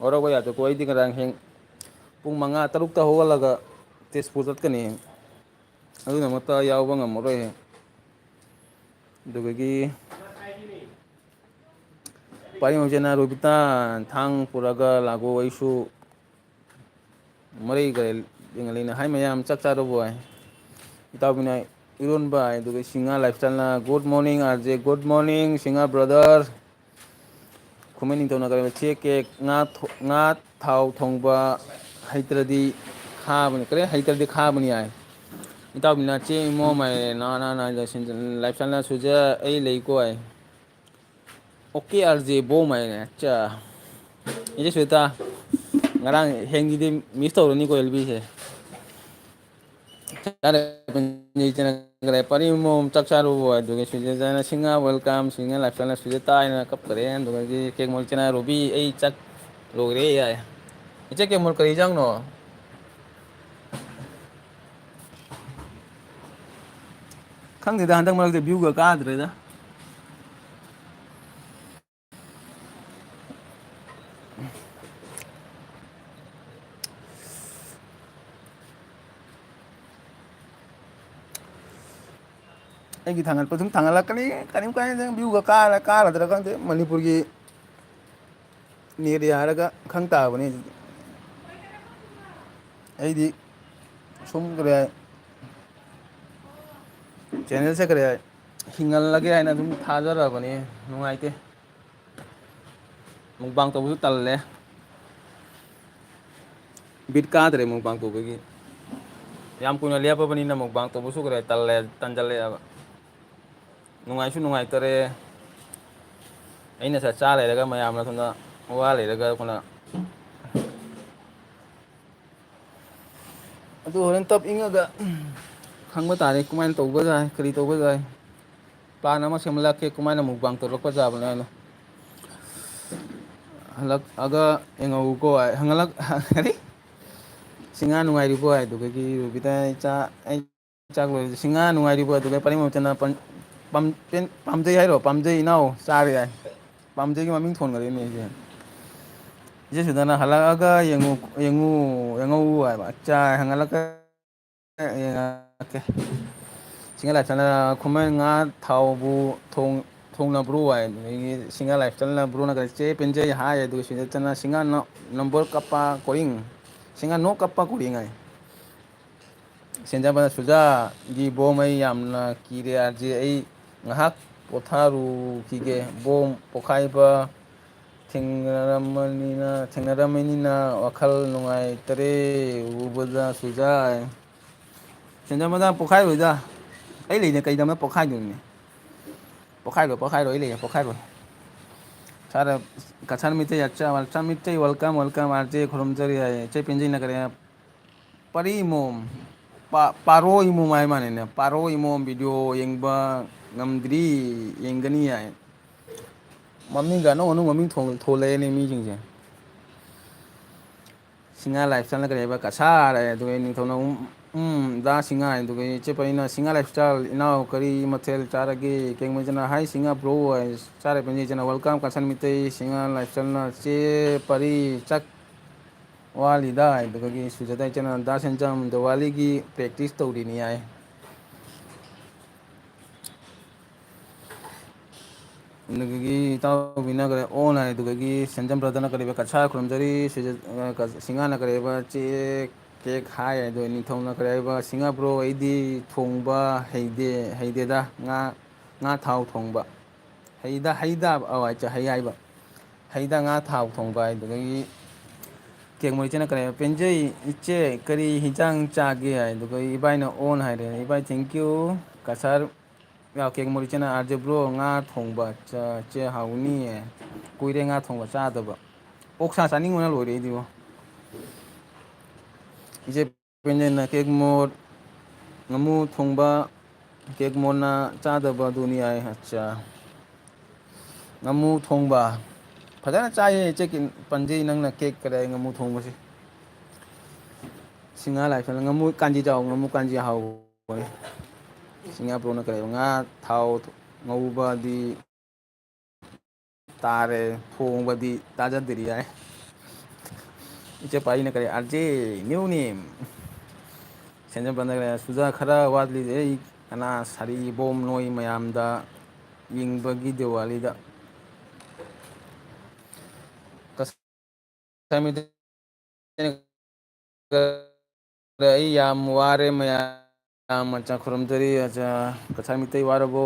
ꯋꯥꯔꯧꯕ ꯌꯥꯗꯀꯣ ꯑꯩꯗꯤ ꯉꯔꯥꯡ ꯍꯌꯦꯡ ꯄꯨꯡ 5-6ꯇ ꯍꯧꯒꯠꯂꯒ ꯇꯦꯖꯄꯨꯔ ꯆꯠꯀꯅꯤ ꯑꯗꯨꯒꯤꯗꯃꯛꯇ ꯌꯥꯎꯕ ꯉꯝꯃꯔꯣꯏ ꯑꯗꯨꯗꯒꯤ ꯄꯥꯔꯤꯃꯣꯆꯅ ꯔꯣꯕꯤꯇꯥ ꯊꯥꯡ ꯄꯨꯔꯒ ꯂꯥꯛꯑꯣ ꯑꯩꯁꯨ ꯃꯔꯩꯒ ꯂꯩꯅ ꯍꯥꯏ ꯃꯌꯥꯝ ꯆꯥꯛ ꯆꯥꯔꯕꯣ ꯍꯥꯏ ꯏꯇꯥꯎꯕꯤꯅ ꯏꯔꯣꯟꯕ ꯍꯥꯏ ꯑꯗꯨꯒ ꯁꯤꯡꯍꯥ ꯂꯥꯏꯐꯁꯇꯥꯏꯜꯅ ꯒꯨꯗ ꯃꯣꯔꯅꯤꯡ ꯑꯥꯔꯖꯦ good morning Singha brother Khuman ꯅꯤꯡꯊꯧꯅ ꯀꯔꯤꯕ ꯆꯦ ꯀꯦꯛ ꯉꯥ ꯊꯥꯎ ꯊꯣꯡꯕ ꯍꯩꯇ꯭ꯔꯗꯤ ꯈꯥꯕꯅꯤ ꯀꯔꯤ ꯍꯩꯇ꯭ꯔꯗꯤ ꯈꯥꯕꯅꯤ ꯍꯥꯏ ꯏꯇꯥꯎꯕꯤꯅ ꯆꯦ ꯏꯃꯣ ꯃꯥꯏ ꯂꯥꯏꯞꯁꯇꯥꯏꯜꯅ ꯁꯨꯖ ꯑꯩ ꯂꯩꯀꯣ ꯍꯥꯏ ꯑꯣꯀꯦ ꯑꯥꯔꯖꯦ ꯕꯣꯝ ꯍꯥꯏꯅꯦ ꯑꯠꯆꯥ ꯏꯆꯦ ꯁ꯭ꯋꯦꯇꯥ ꯉꯔꯥꯡ ꯍꯌꯦꯡꯒꯤꯗꯤ ꯃꯤꯁ ꯇꯧꯔꯅꯤꯀꯣ ꯑꯦꯜꯕꯤꯁꯦ ꯄꯔꯤꯃꯣꯝ ꯆꯥꯛ ꯆꯥꯔꯨꯕꯣ ꯑꯗꯨꯒ ꯁꯨꯏꯖꯦꯟꯅ ꯁꯤꯡꯍꯥ ꯋꯦꯜꯀꯥꯝ ꯁꯤꯡꯍꯥ ꯂꯥꯏꯞꯁꯇꯥꯏꯜꯅ ꯁꯨꯏꯖꯦꯇꯥ ꯀꯞꯈꯔꯦ ꯑꯗꯨꯗꯒꯤ ꯀꯦꯛꯃꯣꯜꯆꯅ ꯔꯣꯕꯤ ꯑꯩ ꯆꯥꯛ ꯂꯣꯏꯔꯦ ꯌꯥꯏ ꯏꯆꯦ ꯀꯦꯃꯣꯜ ꯀꯔꯤ ꯍꯤꯟꯖꯥꯡꯅꯣ ꯈꯪꯗꯦꯗ ꯍꯟꯗꯛ ꯃꯔꯛꯇꯤ ꯚ꯭ꯌꯨꯒ ꯀꯥꯗ꯭ꯔꯦꯗ ꯑꯩꯒꯤ ꯊꯥꯡꯒꯠꯄ ꯁꯨꯝ ꯊꯥꯡꯒꯠꯂꯛꯀꯅꯤ ꯀꯔꯤꯝ ꯀꯥꯏꯗꯦ ꯚ꯭ꯌꯨꯒ ꯀꯥꯔꯗ꯭ꯔꯥ ꯈꯪꯗꯦ ꯃꯅꯤꯄꯨꯔꯒꯤ ꯅꯦꯠ ꯌꯥꯔꯒ ꯈꯪ ꯇꯥꯕꯅꯤ ꯑꯗꯨꯗꯤ ꯑꯩꯗꯤ ꯁꯨꯝ ꯀꯔꯤ ꯍꯥꯏ ꯆꯦꯅꯦꯜꯁꯦ ꯀꯔꯤ ꯍꯥꯏ ꯍꯤꯡꯍꯜꯂꯒꯦ ꯍꯥꯏꯅ ꯑꯗꯨꯝ ꯊꯥꯖꯔꯕꯅꯤ ꯅꯨꯡꯉꯥꯏꯇꯦ ꯃꯨꯛꯕꯥꯡ ꯇꯧꯕꯁꯨ ꯇꯜꯂꯦ ꯕꯤꯠ ꯀꯥꯗ꯭ꯔꯦ ꯃꯨꯛꯕꯥꯡ ꯇꯧꯕꯒꯤ ꯌꯥꯝ ꯀꯨꯏꯅ ꯂꯦꯞꯄꯕꯅꯤꯅ ꯃꯨꯛꯕꯥꯡ ꯇꯧꯕꯁꯨ ꯇꯟꯁꯤꯜꯂꯛꯑꯦꯕ ꯅꯨꯡꯉꯥꯏꯁꯨ ꯅꯨꯡꯉꯥꯏꯇꯔꯦ ꯑꯩꯅ ꯁ ꯆꯥ ꯂꯩꯔꯒ ꯃꯌꯥꯝꯅ ꯁꯣꯝꯗ ꯋꯥ ꯂꯩꯔꯒ ꯑꯩꯈꯣꯏꯅ ꯑꯗꯨ ꯍꯣꯔꯦꯟ ꯇꯞ ꯏꯪꯉꯒ ꯈꯪꯕ ꯇꯥꯔꯦ ꯀꯃꯥꯏꯅ ꯇꯧꯕ ꯌꯥꯏ ꯀꯔꯤ ꯇꯧꯕ ꯌꯥꯏ ꯄ꯭ꯂꯥꯟ ꯑꯃ ꯁꯦꯝꯍꯜꯂꯛꯀꯦ ꯀꯃꯥꯏꯅ ꯃꯨꯛꯕꯥꯡ ꯇꯧꯔꯛꯄ ꯌꯥꯥꯕꯅꯣ ꯍꯥꯏꯅ ꯍꯜꯂꯛꯑꯒ ꯌꯦꯡꯉꯧꯀꯣ ꯀꯔꯤ ꯁꯤꯡꯍꯥ ꯅꯨꯡꯉꯥꯏꯔꯤꯕꯣ ꯍꯥꯏ ꯑꯗꯨꯗꯒꯤ ꯔꯨꯕꯤꯗ ꯑꯩ ꯆꯥꯛ ꯂꯣꯏꯔꯦ ꯁꯤꯡꯍꯥ ꯅꯨꯡꯉꯥꯏꯔꯤꯕ ꯑꯗꯨꯒ ꯄꯔꯤꯃꯛꯇꯅ ꯄꯥꯝꯖꯩ ꯍꯥꯏꯔꯣ ꯄꯥꯝꯖꯩ ꯏꯅꯥꯎ ꯆꯥꯔꯦ ꯌꯥꯏ ꯄꯥꯝꯖꯩꯒꯤ ꯃꯃꯤꯡ ꯊꯣꯟꯒꯔꯦꯅꯦ ꯑꯩꯁꯦ ꯏꯆꯦꯁꯤꯗꯅ ꯍꯜꯂꯛꯑꯒ ꯌꯦꯡꯉꯧ ꯍꯥꯏꯕ ꯑꯆꯥ ꯍꯪꯒꯠꯂꯛꯀ ꯌꯦꯡꯉꯛꯀꯦ ꯁꯤꯡꯍꯥ ꯂꯥꯏꯞꯁꯇꯅ ꯈꯨꯃꯟ ꯉꯥ ꯊꯥꯎꯕꯨ ꯊꯣꯡꯅꯕ꯭ꯔꯣ ꯍꯥꯏ ꯑꯗꯒꯤ ꯁꯤꯡꯍꯥ ꯂꯥꯏꯞꯁꯇꯅ ꯕ꯭ꯔꯣꯅ ꯆꯦ ꯄꯦꯟꯖꯩ ꯍꯥꯏ ꯑꯗꯨꯒ ꯁꯤꯗꯅ ꯁꯤꯡꯍꯥ ꯅꯝꯕꯔ ꯀꯞꯄꯥ ꯀꯣꯔꯤꯡ ꯁꯤꯡꯍꯥ ꯅꯣ ꯀꯞꯄ ꯀꯣꯔꯤꯡ ꯍꯥꯏ ꯁꯦꯟꯖꯃꯗ ꯁꯨꯖꯥꯒꯤ ꯕꯣꯝ ꯑꯩ ꯌꯥꯝꯅ ꯀꯤꯔꯦ ꯑꯥꯔꯖꯦ ꯑꯩ ꯉꯥꯏꯍꯥꯛ ꯄꯣꯊꯥꯔꯨꯈꯤꯒꯦ ꯕꯣꯝ ꯄꯣꯈꯥꯏꯕ ꯊꯦꯡꯅꯔꯝꯃꯅꯤꯅ ꯋꯥꯈꯜ ꯅꯨꯡꯉꯥꯏꯇꯔꯦ ꯎꯕꯗ ꯁꯨꯖꯥꯏ ꯁꯦꯟꯖꯃꯗ ꯄꯣꯛꯈꯥꯏꯔꯣꯏꯗ ꯑꯩ ꯂꯩꯅꯦ ꯀꯩꯗꯧꯅ ꯄꯣꯛꯈꯥꯏꯗꯣꯏꯅꯣ ꯄꯣꯛꯈꯥꯏꯔꯣꯏ ꯑꯩ ꯂꯩꯅꯦ ꯄꯣꯛꯈꯥꯏꯔꯣꯏ ꯁꯥꯔ ꯀꯁꯥꯔ ꯃꯤꯇꯩ ꯃꯤꯇꯩ ꯋꯦꯜꯀꯝ ꯋꯦꯜꯀꯝ ꯑꯥꯔ ꯈꯨꯔꯨꯝꯖꯔꯤ ꯏꯆꯦ ꯄꯦꯟꯖꯩꯅ ꯀꯔꯤ ꯄꯔꯤ ꯏꯃꯣꯝ ꯄꯥꯔꯣ ꯏꯃꯣꯝ ꯍꯥꯏ ꯃꯥꯅꯦꯅꯦ ꯄꯥꯔꯣ ꯏꯃꯣꯝ ꯚꯤꯗꯤꯑꯣ ꯌꯦꯡꯕ ꯉꯝꯗ꯭ꯔꯤ ꯌꯦꯡꯒꯅꯤ ꯌꯥꯏ ꯃꯃꯤꯡꯒ ꯑꯅꯧ ꯑꯅꯧ ꯃꯃꯤꯡ ꯊꯣꯜꯂꯛꯑꯦꯅꯦ ꯃꯤꯁꯤꯡꯁꯦ ꯁꯤꯡꯍꯥ ꯂꯥꯏꯐ ꯏꯁꯇꯥꯏꯜꯅ ꯀꯔꯤ ꯍꯥꯏꯕ ꯀꯁꯥꯔ ꯍꯥꯏ ꯑꯗꯨꯒ ꯅꯤꯡꯊꯧꯅ ꯗꯥ ꯁꯤꯡꯍꯥ ꯑꯗꯨꯒ ꯏꯆꯦ ꯄꯔꯤꯅ ꯁꯤꯡꯍꯥ ꯂꯥꯏꯐ ꯏꯁꯇꯥꯏꯜ ꯏꯅꯥꯎ ꯀꯔꯤ ꯃꯊꯦꯜ ꯆꯥꯔꯒꯦ ꯀꯦꯡꯕꯖꯅ ꯍꯥꯏ ꯁꯤꯡꯍꯥ ꯕ꯭ꯔꯣ ꯆꯥꯔꯦ ꯄꯦꯟꯖꯩꯖꯅ ꯋꯦꯜꯀꯥꯝ ꯀꯟꯁꯔꯟ ꯃꯤꯇꯩ ꯁꯤꯡꯍꯥ ꯂꯥꯏꯐ ꯏꯁꯇꯥꯏꯜꯅ ꯆꯦ ꯄꯔꯤ ꯆꯥꯛ ꯋꯥꯠꯂꯤꯗ ꯑꯗꯨꯗꯒꯤ ꯁꯨꯖꯇꯥ ꯏꯆꯦꯅ ꯗꯥ ꯁꯦꯟꯖꯝ ꯗꯤꯋꯥꯂꯤꯒꯤ ꯄ꯭ꯔꯦꯛꯇꯤꯁ ꯇꯧꯔꯤꯅꯤ ꯍꯥꯏ ꯑꯗꯨꯗꯒꯤ ꯏꯇꯥꯎꯕꯤꯅ ꯀꯔꯤ ꯑꯣꯟ ꯍꯥꯏ ꯑꯗꯨꯗꯒꯤ ꯁꯦꯟꯖꯝ ꯕ꯭ꯔꯗꯔꯅ ꯀꯔꯤꯕ ꯀꯁꯥꯔ ꯈꯨꯔꯨꯝꯖꯔꯤ ꯁꯤꯡꯍꯥꯅ ꯀꯔꯤ ꯍꯥꯏꯕ ꯆꯦꯛ ꯀꯦꯛ ꯍꯥꯏ ꯑꯗꯨꯒ ꯅꯤꯡꯊꯧꯅ ꯀꯔꯤ ꯍꯥꯏꯕ ꯁꯤꯡꯍꯥ ꯕ꯭ꯔꯣ ꯑꯩꯗꯤ ꯊꯣꯡꯕ ꯍꯩꯗꯦꯗ ꯉꯥ ꯊꯥꯎ ꯊꯣꯡꯕ ꯍꯩꯗ ꯍꯩ ꯍꯥꯏꯕ ꯍꯩꯗ ꯉꯥ ꯊꯥꯎ ꯊꯣꯡꯕ ꯑꯗꯨꯗꯒꯤ ꯀꯦꯛ ꯃꯩ ꯏꯆꯦꯅ ꯀꯔꯤ ꯄꯦꯟꯖꯩ ꯏꯆꯦ ꯀꯔꯤ ꯍꯤꯟꯖꯥꯡ ꯆꯥꯒꯦ ꯍꯥꯏ ꯑꯗꯨꯒ ꯏꯕꯥꯏꯅ ꯑꯣꯟ ꯍꯥꯏꯔꯦ ꯏꯕꯥꯏ ꯊꯦꯡꯀ꯭ꯌꯨ ꯀꯁꯔ ꯀꯦꯛ ꯃꯣꯔ ꯏꯆꯦꯅ ꯑꯥꯔꯖꯦ ꯕ꯭ꯔꯣ ꯉꯥ ꯊꯣꯡꯕ ꯆꯦ ꯍꯥꯎꯅꯤꯌꯦ ꯀꯨꯏꯔꯦ ꯉꯥ ꯊꯣꯡꯕ ꯆꯥꯗꯕ ꯑꯣꯛꯁꯥ ꯆꯥꯅꯤꯡꯕꯅ ꯂꯣꯏꯔꯦ ꯑꯩꯗꯤꯕꯣ ꯏꯆꯦ ꯄꯦꯟꯖꯩꯅ ꯀꯦꯛ ꯃꯣꯠ ꯉꯥꯃꯨ ꯊꯣꯡꯕ ꯀꯦꯛ ꯃꯣꯠꯅ ꯆꯥꯗꯕ ꯑꯗꯨꯅꯤ ꯍꯥꯏ ꯑꯠꯆꯥ ꯉꯥꯃꯨ ꯊꯣꯡꯕ ꯐꯖꯅ ꯆꯥꯏꯌꯦ ꯏꯆꯦ ꯄꯟꯖꯩ ꯅꯪꯅ ꯀꯦꯛ ꯀꯔꯤ ꯉꯥꯃꯨ ꯊꯣꯡꯕꯁꯦ ꯁꯤꯡꯍꯥ ꯂꯥꯏꯐꯇꯅ ꯉꯥꯃꯨ ꯀꯥꯟꯖꯤ ꯆꯥꯎ ꯉꯥꯃꯨ ꯀꯥꯟꯖꯤ ꯍꯥꯎꯕꯅꯤ ꯁꯤꯡꯍꯥ ꯕ꯭ꯔꯣꯅ ꯀꯔꯤ ꯉꯥ ꯊꯥꯎ ꯉꯧꯕꯗꯤ ꯇꯥꯔꯦ ꯊꯣꯡꯕꯗꯤ ꯇꯥꯖꯗ꯭ꯔꯤ ꯍꯥꯏ ꯏꯆꯦ ꯄꯥꯔꯤꯅ ꯀꯔꯤ ꯑꯥꯔꯖꯦ ꯅ꯭ꯌꯨ ꯅꯦꯝ ꯁꯦꯟꯖꯝꯕꯅ ꯁꯨꯖꯥ ꯈꯔ ꯋꯥꯠꯂꯤ ꯑꯩ ꯀꯅꯥ ꯁꯥꯔꯤꯕꯣꯝ ꯅꯣꯏ ꯃꯌꯥꯝꯗ ꯌꯦꯡꯕꯒꯤ ꯗꯤꯋꯥꯂꯤꯗ ꯑꯩ ꯌꯥꯝ ꯋꯥꯔꯦ ꯃꯌꯥꯝ ꯃꯆꯥ ꯈꯨꯔꯨꯝꯖꯔꯤ ꯑꯆꯥ ꯀꯁꯥꯔ ꯃꯤꯇꯩ ꯋꯥꯔꯕꯣ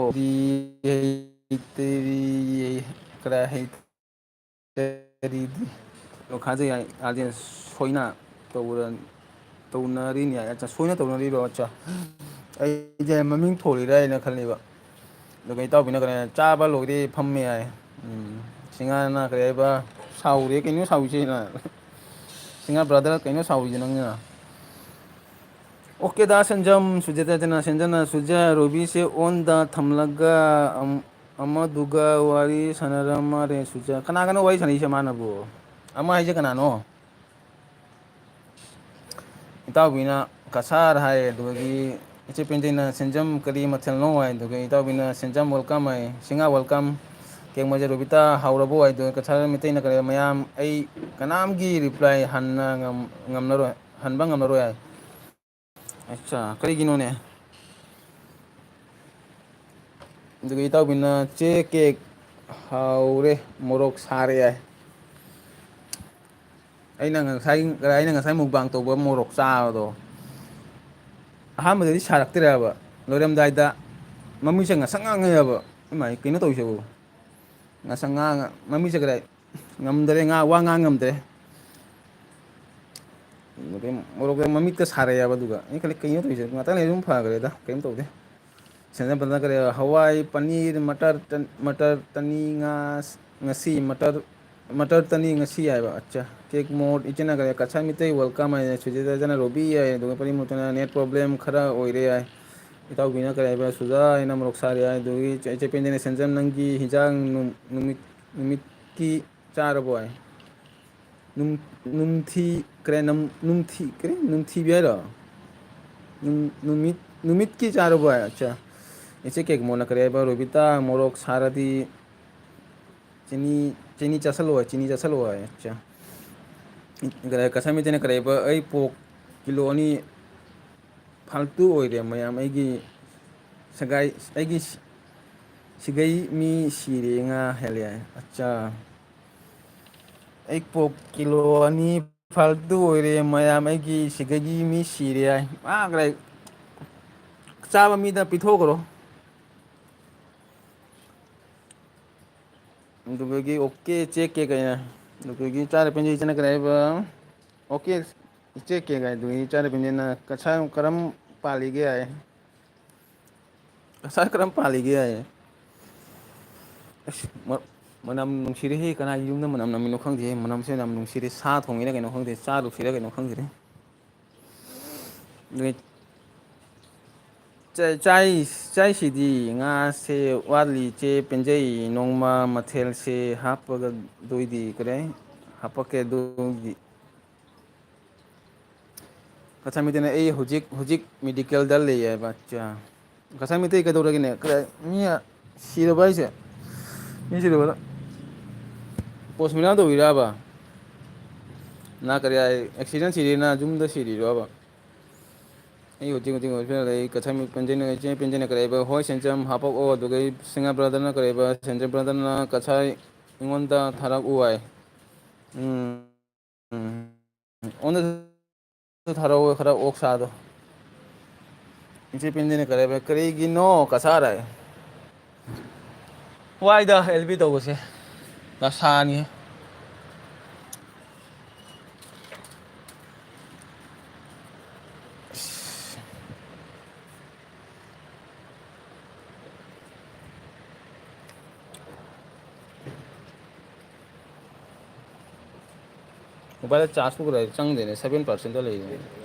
ꯈꯥꯖꯩ ꯌꯥꯏ ꯁꯣꯏꯅ ꯇꯧꯅꯔꯤꯅꯤ ꯍꯥꯏ ꯑꯠꯆꯥ ꯁꯣꯏꯅ ꯇꯧꯅꯔꯤꯔꯣ ꯑꯠꯆꯥ ꯑꯩꯁꯦ ꯃꯃꯤꯡ ꯊꯣꯜꯂꯤꯔ ꯍꯥꯏꯅ ꯈꯜꯂꯤꯕ ꯑꯗꯨꯒ ꯏꯇꯥꯎꯕꯤꯅ ꯀꯔꯤ ꯆꯥꯕ ꯂꯣꯏꯔꯦ ꯐꯝꯃꯦ ꯌꯥꯏ ꯁꯤꯡꯍꯥꯅ ꯀꯔꯤ ꯍꯥꯏꯕ ꯁꯥꯎꯔꯦ ꯀꯩꯅꯣ ꯁꯥꯎꯏꯁꯦꯅ ꯁꯤꯡꯍꯥ ꯕ꯭ꯔꯗꯔ ꯀꯩꯅꯣ ꯁꯥꯎꯏꯁꯦ ꯅꯪꯅ ꯑꯣꯀꯦꯗ ꯁꯦꯟꯖꯝ ꯁꯨꯖꯦꯇꯗꯅ ꯁꯦꯟꯖꯝꯅ ꯁꯨꯖ ꯔꯣꯕꯤꯁꯦ ꯑꯣꯟꯗ ꯊꯝꯂꯒ ꯑꯃꯗꯨꯒ ꯋꯥꯔꯤ ꯁꯥꯟꯅꯔꯝꯃꯔꯦ ꯁꯨꯖ ꯀꯅꯥꯒꯅꯣ ꯋꯥꯔꯤ ꯁꯥꯟꯅꯔꯤꯁꯦ ꯃꯥꯅꯕꯨ ꯑꯃ ꯍꯥꯏꯁꯦ ꯀꯅꯥꯅꯣ ꯏꯇꯥꯎꯕꯤꯅ ꯀꯁꯥꯔ ꯍꯥꯏ ꯑꯗꯨꯗꯒꯤ ꯏꯆꯦ ꯄꯦꯟꯖꯩꯅ ꯁꯦꯟꯖꯝ ꯀꯔꯤ ꯃꯊꯦꯜꯅꯣ ꯍꯥꯏ ꯑꯗꯨꯒ ꯏꯇꯥꯎꯕꯤꯅ ꯁꯦꯟꯖꯝ ꯋꯦꯜꯀꯝ ꯍꯥꯏ ꯁꯤꯡꯍꯥ ꯋꯦꯜꯀꯝ ꯀꯦꯡꯃꯣꯏꯖ ꯔꯣꯕꯤꯇꯥ ꯍꯥꯎꯔꯕꯣ ꯍꯥꯏꯗꯨ ꯀꯁꯥꯔ ꯃꯩꯇꯩꯅ ꯀꯔꯤ ꯃꯌꯥꯝ ꯑꯩ ꯀꯅꯥꯝꯒꯤ ꯔꯤꯄ꯭ꯂꯥꯏ ꯍꯟꯕ ꯉꯝꯂꯔꯣꯏ ꯍꯥꯏ ꯑꯠꯆꯥ ꯀꯔꯤꯒꯤꯅꯣꯅꯦ ꯑꯗꯨꯒ ꯏꯇꯥꯎꯕꯤꯅ ꯆꯦ ꯀꯦꯛ ꯍꯥꯎꯔꯦ ꯃꯣꯔꯣꯛ ꯁꯥꯔꯦ ꯌꯥꯏ ꯑꯩꯅ ꯉꯁꯥꯏ ꯃꯨꯛꯕꯥꯡ ꯇꯧꯕ ꯃꯣꯔꯣꯛ ꯆꯥꯕꯗꯣ ꯑꯍꯥꯟꯕꯗꯗꯤ ꯁꯥꯔꯛꯇ꯭ꯔꯦꯕ ꯂꯣꯏꯔꯝꯗꯥꯏꯗ ꯃꯃꯤꯠꯁꯦ ꯉꯁꯪ ꯉꯥꯡꯉꯦꯕ ꯏꯃꯥꯏ ꯀꯩꯅꯣ ꯇꯧꯔꯤꯁꯤꯕꯨ ꯉꯁꯪ ꯉꯥꯡꯉ ꯃꯃꯤꯠꯁꯦ ꯀꯗꯥꯏ ꯉꯝꯗꯔꯦ ꯋꯥ ꯉꯥꯡ ꯉꯝꯗ꯭ꯔꯦ ꯃꯣꯔꯣꯛꯀ ꯃꯃꯤꯠꯀ ꯁꯥꯔꯛꯑꯦꯕ ꯑꯗꯨꯒ ꯑꯩꯅ ꯈꯜꯂꯤ ꯀꯩꯅꯣ ꯇꯧꯔꯤꯁꯦ ꯉꯥꯛꯇꯪ ꯂꯩꯔ ꯑꯗꯨꯝ ꯐꯈ꯭ꯔꯦꯗ ꯀꯩꯝ ꯇꯧꯗꯦ ꯁꯦꯟꯖꯝ ꯕ꯭ꯔꯗꯔꯅ ꯀꯔꯤ ꯍꯋꯥꯏ ꯄꯅꯤꯔ ꯃꯇꯔ ꯇꯅꯤ ꯉꯥ ꯉꯁꯤ ꯃꯇꯔ ꯇꯅꯤ ꯉꯁꯤ ꯍꯥꯏꯕ ꯑꯠꯆꯥ ꯀꯦꯛ ꯃꯣꯠ ꯏꯆꯤꯟꯅ ꯀꯔꯦ ꯀꯁꯥꯔ ꯃꯤꯇꯩ ꯋꯦꯜꯀꯝ ꯍꯥꯏꯅ ꯁꯨꯏꯗꯅ ꯔꯣꯕꯤ ꯌꯥꯏ ꯑꯗꯨꯒ ꯄꯔꯤꯃꯨꯠꯇꯅ ꯅꯦꯠ ꯄ꯭ꯔꯣꯕ꯭ꯂꯦꯝ ꯈꯔ ꯑꯣꯏꯔꯦ ꯌꯥꯏ ꯏꯇꯥꯎꯕꯤꯅ ꯀꯔꯤ ꯍꯥꯏꯕ ꯁꯨꯖꯥ ꯍꯥꯏꯅ ꯃꯣꯔꯣꯛ ꯁꯥꯔꯤ ꯍꯥꯏ ꯑꯗꯨꯗꯒꯤ ꯆꯄꯦꯟꯗꯅ ꯁꯦꯟꯖꯝ ꯅꯪꯒꯤ ꯍꯤꯟꯖꯥꯡ ꯅꯨꯃꯤꯠꯀꯤ ꯆꯥꯔꯕꯣ ꯍꯥꯏ ꯅꯨꯡꯊꯤ ꯀꯔꯤ ꯅꯨꯡꯊꯤ ꯀꯔꯤ ꯅꯨꯡꯊꯤꯕꯤ ꯍꯥꯏꯔꯣ ꯅꯨꯃꯤꯠꯀꯤ ꯆꯥꯔꯨꯕ ꯑꯠꯆꯥ ꯏꯆꯦ ꯀꯦꯛ ꯃꯣꯟꯅ ꯀꯔꯤ ꯍꯥꯏꯕ ꯔꯣꯕꯤꯇꯥ ꯃꯣꯔꯣꯛ ꯁꯥꯔꯗꯤ ꯆꯤꯅꯤ ꯆꯥꯁꯤꯜꯂꯣ ꯆꯤꯅꯤ ꯆꯥꯁꯤꯜꯂꯣ ꯑꯠꯆꯥ ꯀꯁꯥꯔ ꯃꯤꯇꯩꯅ ꯀꯔꯤꯕ ꯑꯩ ꯄꯣꯛ ꯀꯤꯂꯣ ꯑꯅꯤ ꯐꯥꯜꯇꯨ ꯑꯣꯏꯔꯦ ꯃꯌꯥꯝ ꯁꯒꯥꯏ ꯑꯩꯒꯤ ꯁꯤꯒꯩ ꯃꯤ ꯁꯤꯔꯦ ꯉꯥ ꯍꯦꯜꯂꯦ ꯍꯥꯏ ꯑꯠꯆꯥ ꯑꯩ ꯄꯣꯛ ꯀꯤꯂꯣ ꯑꯅꯤ ꯐꯥꯜꯇꯨ ꯑꯣꯏꯔꯦ ꯃꯌꯥꯝ ꯑꯩꯒꯤ ꯁꯤꯒꯩꯒꯤ ꯃꯤ ꯁꯤꯔꯦ ꯍꯥꯏ ꯃꯥ ꯆꯥꯕ ꯃꯤꯗ ꯄꯤꯊꯣꯛꯈ꯭ꯔꯣ ꯑꯗꯨꯗꯒꯤ ꯑꯣꯀꯦ ꯆꯦꯛꯀꯦ ꯀꯩꯅ ꯑꯗꯨꯗꯒꯤ ꯆꯥꯔ ꯄꯦꯟꯖꯩ ꯏꯆꯅ ꯀꯔꯤ ꯍꯥꯏꯕ ꯑꯣꯀꯦ ꯏꯆꯦ ꯀꯦꯛ ꯍꯥꯏ ꯑꯗꯨꯒꯤ ꯆꯥꯔꯄꯦꯟꯖꯅ ꯀꯔꯝ ꯄꯥꯜꯂꯤꯒꯦ ꯍꯥꯏ ꯀꯁꯥꯔ ꯀꯔꯝ ꯄꯥꯜꯂꯤꯒꯦ ꯍꯥꯏ ꯑꯁ ꯃꯅꯝ ꯅꯨꯡꯁꯤꯔꯦꯍꯦ ꯀꯅꯥꯒꯤ ꯌꯨꯝꯗ ꯃꯅꯝ ꯅꯝꯃꯤꯅꯣ ꯈꯪꯗꯦ ꯃꯅꯝꯁꯦ ꯌꯥꯝ ꯅꯨꯡꯁꯤꯔꯦ ꯁꯥ ꯊꯣꯡꯉꯤꯔ ꯀꯩꯅꯣ ꯈꯪꯗꯦ ꯆꯥꯔꯨꯁꯤꯔ ꯀꯩꯅꯣ ꯈꯪꯗꯦ ꯆꯥꯏꯁꯤꯗꯤ ꯉꯥꯁꯦ ꯋꯥꯠꯂꯤ ꯆꯦ ꯄꯦꯟꯖꯩ ꯅꯣꯡꯃ ꯃꯊꯦꯜꯁꯦ ꯍꯥꯞꯄꯒ ꯗꯣꯏꯗꯤ ꯀꯔꯦ ꯍꯥꯄꯛꯀꯦ ꯑꯗꯨꯒꯤ ꯀꯁꯥꯃꯤꯇꯩꯅ ꯑꯩ ꯍꯧꯖꯤꯛ ꯃꯦꯗꯤꯀꯦꯜꯗ ꯂꯩ ꯍꯥꯏꯕ ꯑꯠꯆꯥ ꯀꯁꯥꯔ ꯃꯩꯇꯩ ꯀꯩꯗꯧꯔꯒꯦꯅꯦ ꯃꯤ ꯁꯤꯔꯕ ꯍꯥꯏꯁꯦ ꯃꯤ ꯁꯤꯔꯕꯗ ꯄꯣꯁꯃꯤꯅꯥ ꯇꯧꯕꯤꯔꯕ ꯅꯥ ꯀꯔꯤ ꯍꯥꯏ ꯑꯦꯛꯁꯤꯗꯦꯟ ꯁꯤꯔꯤꯔ ꯌꯨꯝꯗ ꯁꯤꯔꯤꯔꯕ ꯑꯩ ꯍꯧꯖꯤꯛ ꯍꯧꯖꯤꯛ ꯂꯩ ꯀꯁꯥꯔ ꯄꯦꯟꯖꯅ ꯀꯔꯤꯕ ꯍꯣꯏ ꯁꯦꯟꯖꯝ ꯍꯥꯄꯛꯑꯣ ꯑꯗꯨꯒ ꯁꯤꯡꯉꯥ ꯕ꯭ꯔꯗꯔꯅ ꯀꯔꯤꯕ ꯁꯦꯟꯖꯝ ꯕ꯭ꯔꯗꯔꯅ ꯀꯁꯥꯏ ꯑꯩꯉꯣꯟꯗ ꯊꯥꯔꯛꯎ ꯍꯥꯏ ꯎꯝ ꯑꯩꯉꯣꯟꯗꯁꯨ ꯊꯥꯔꯛꯎ ꯈꯔ ꯑꯣꯛ ꯁꯥꯗꯣ ꯏꯆꯦ ꯄꯤꯟꯗꯅ ꯀꯔꯤꯒꯤꯅꯣ ꯀꯁꯥꯔ ꯍꯥꯏ ꯋꯥꯏꯗ ꯑꯦꯜ ꯕꯤ ꯇꯧꯕꯁꯦ ꯗꯁꯥꯅꯤ ꯃꯣꯕꯥꯏꯜꯗ ꯆꯥꯔꯖꯄꯨ ꯀꯗꯥꯏ ꯆꯪꯗꯦꯅꯦ 7% ꯂꯩꯅꯦ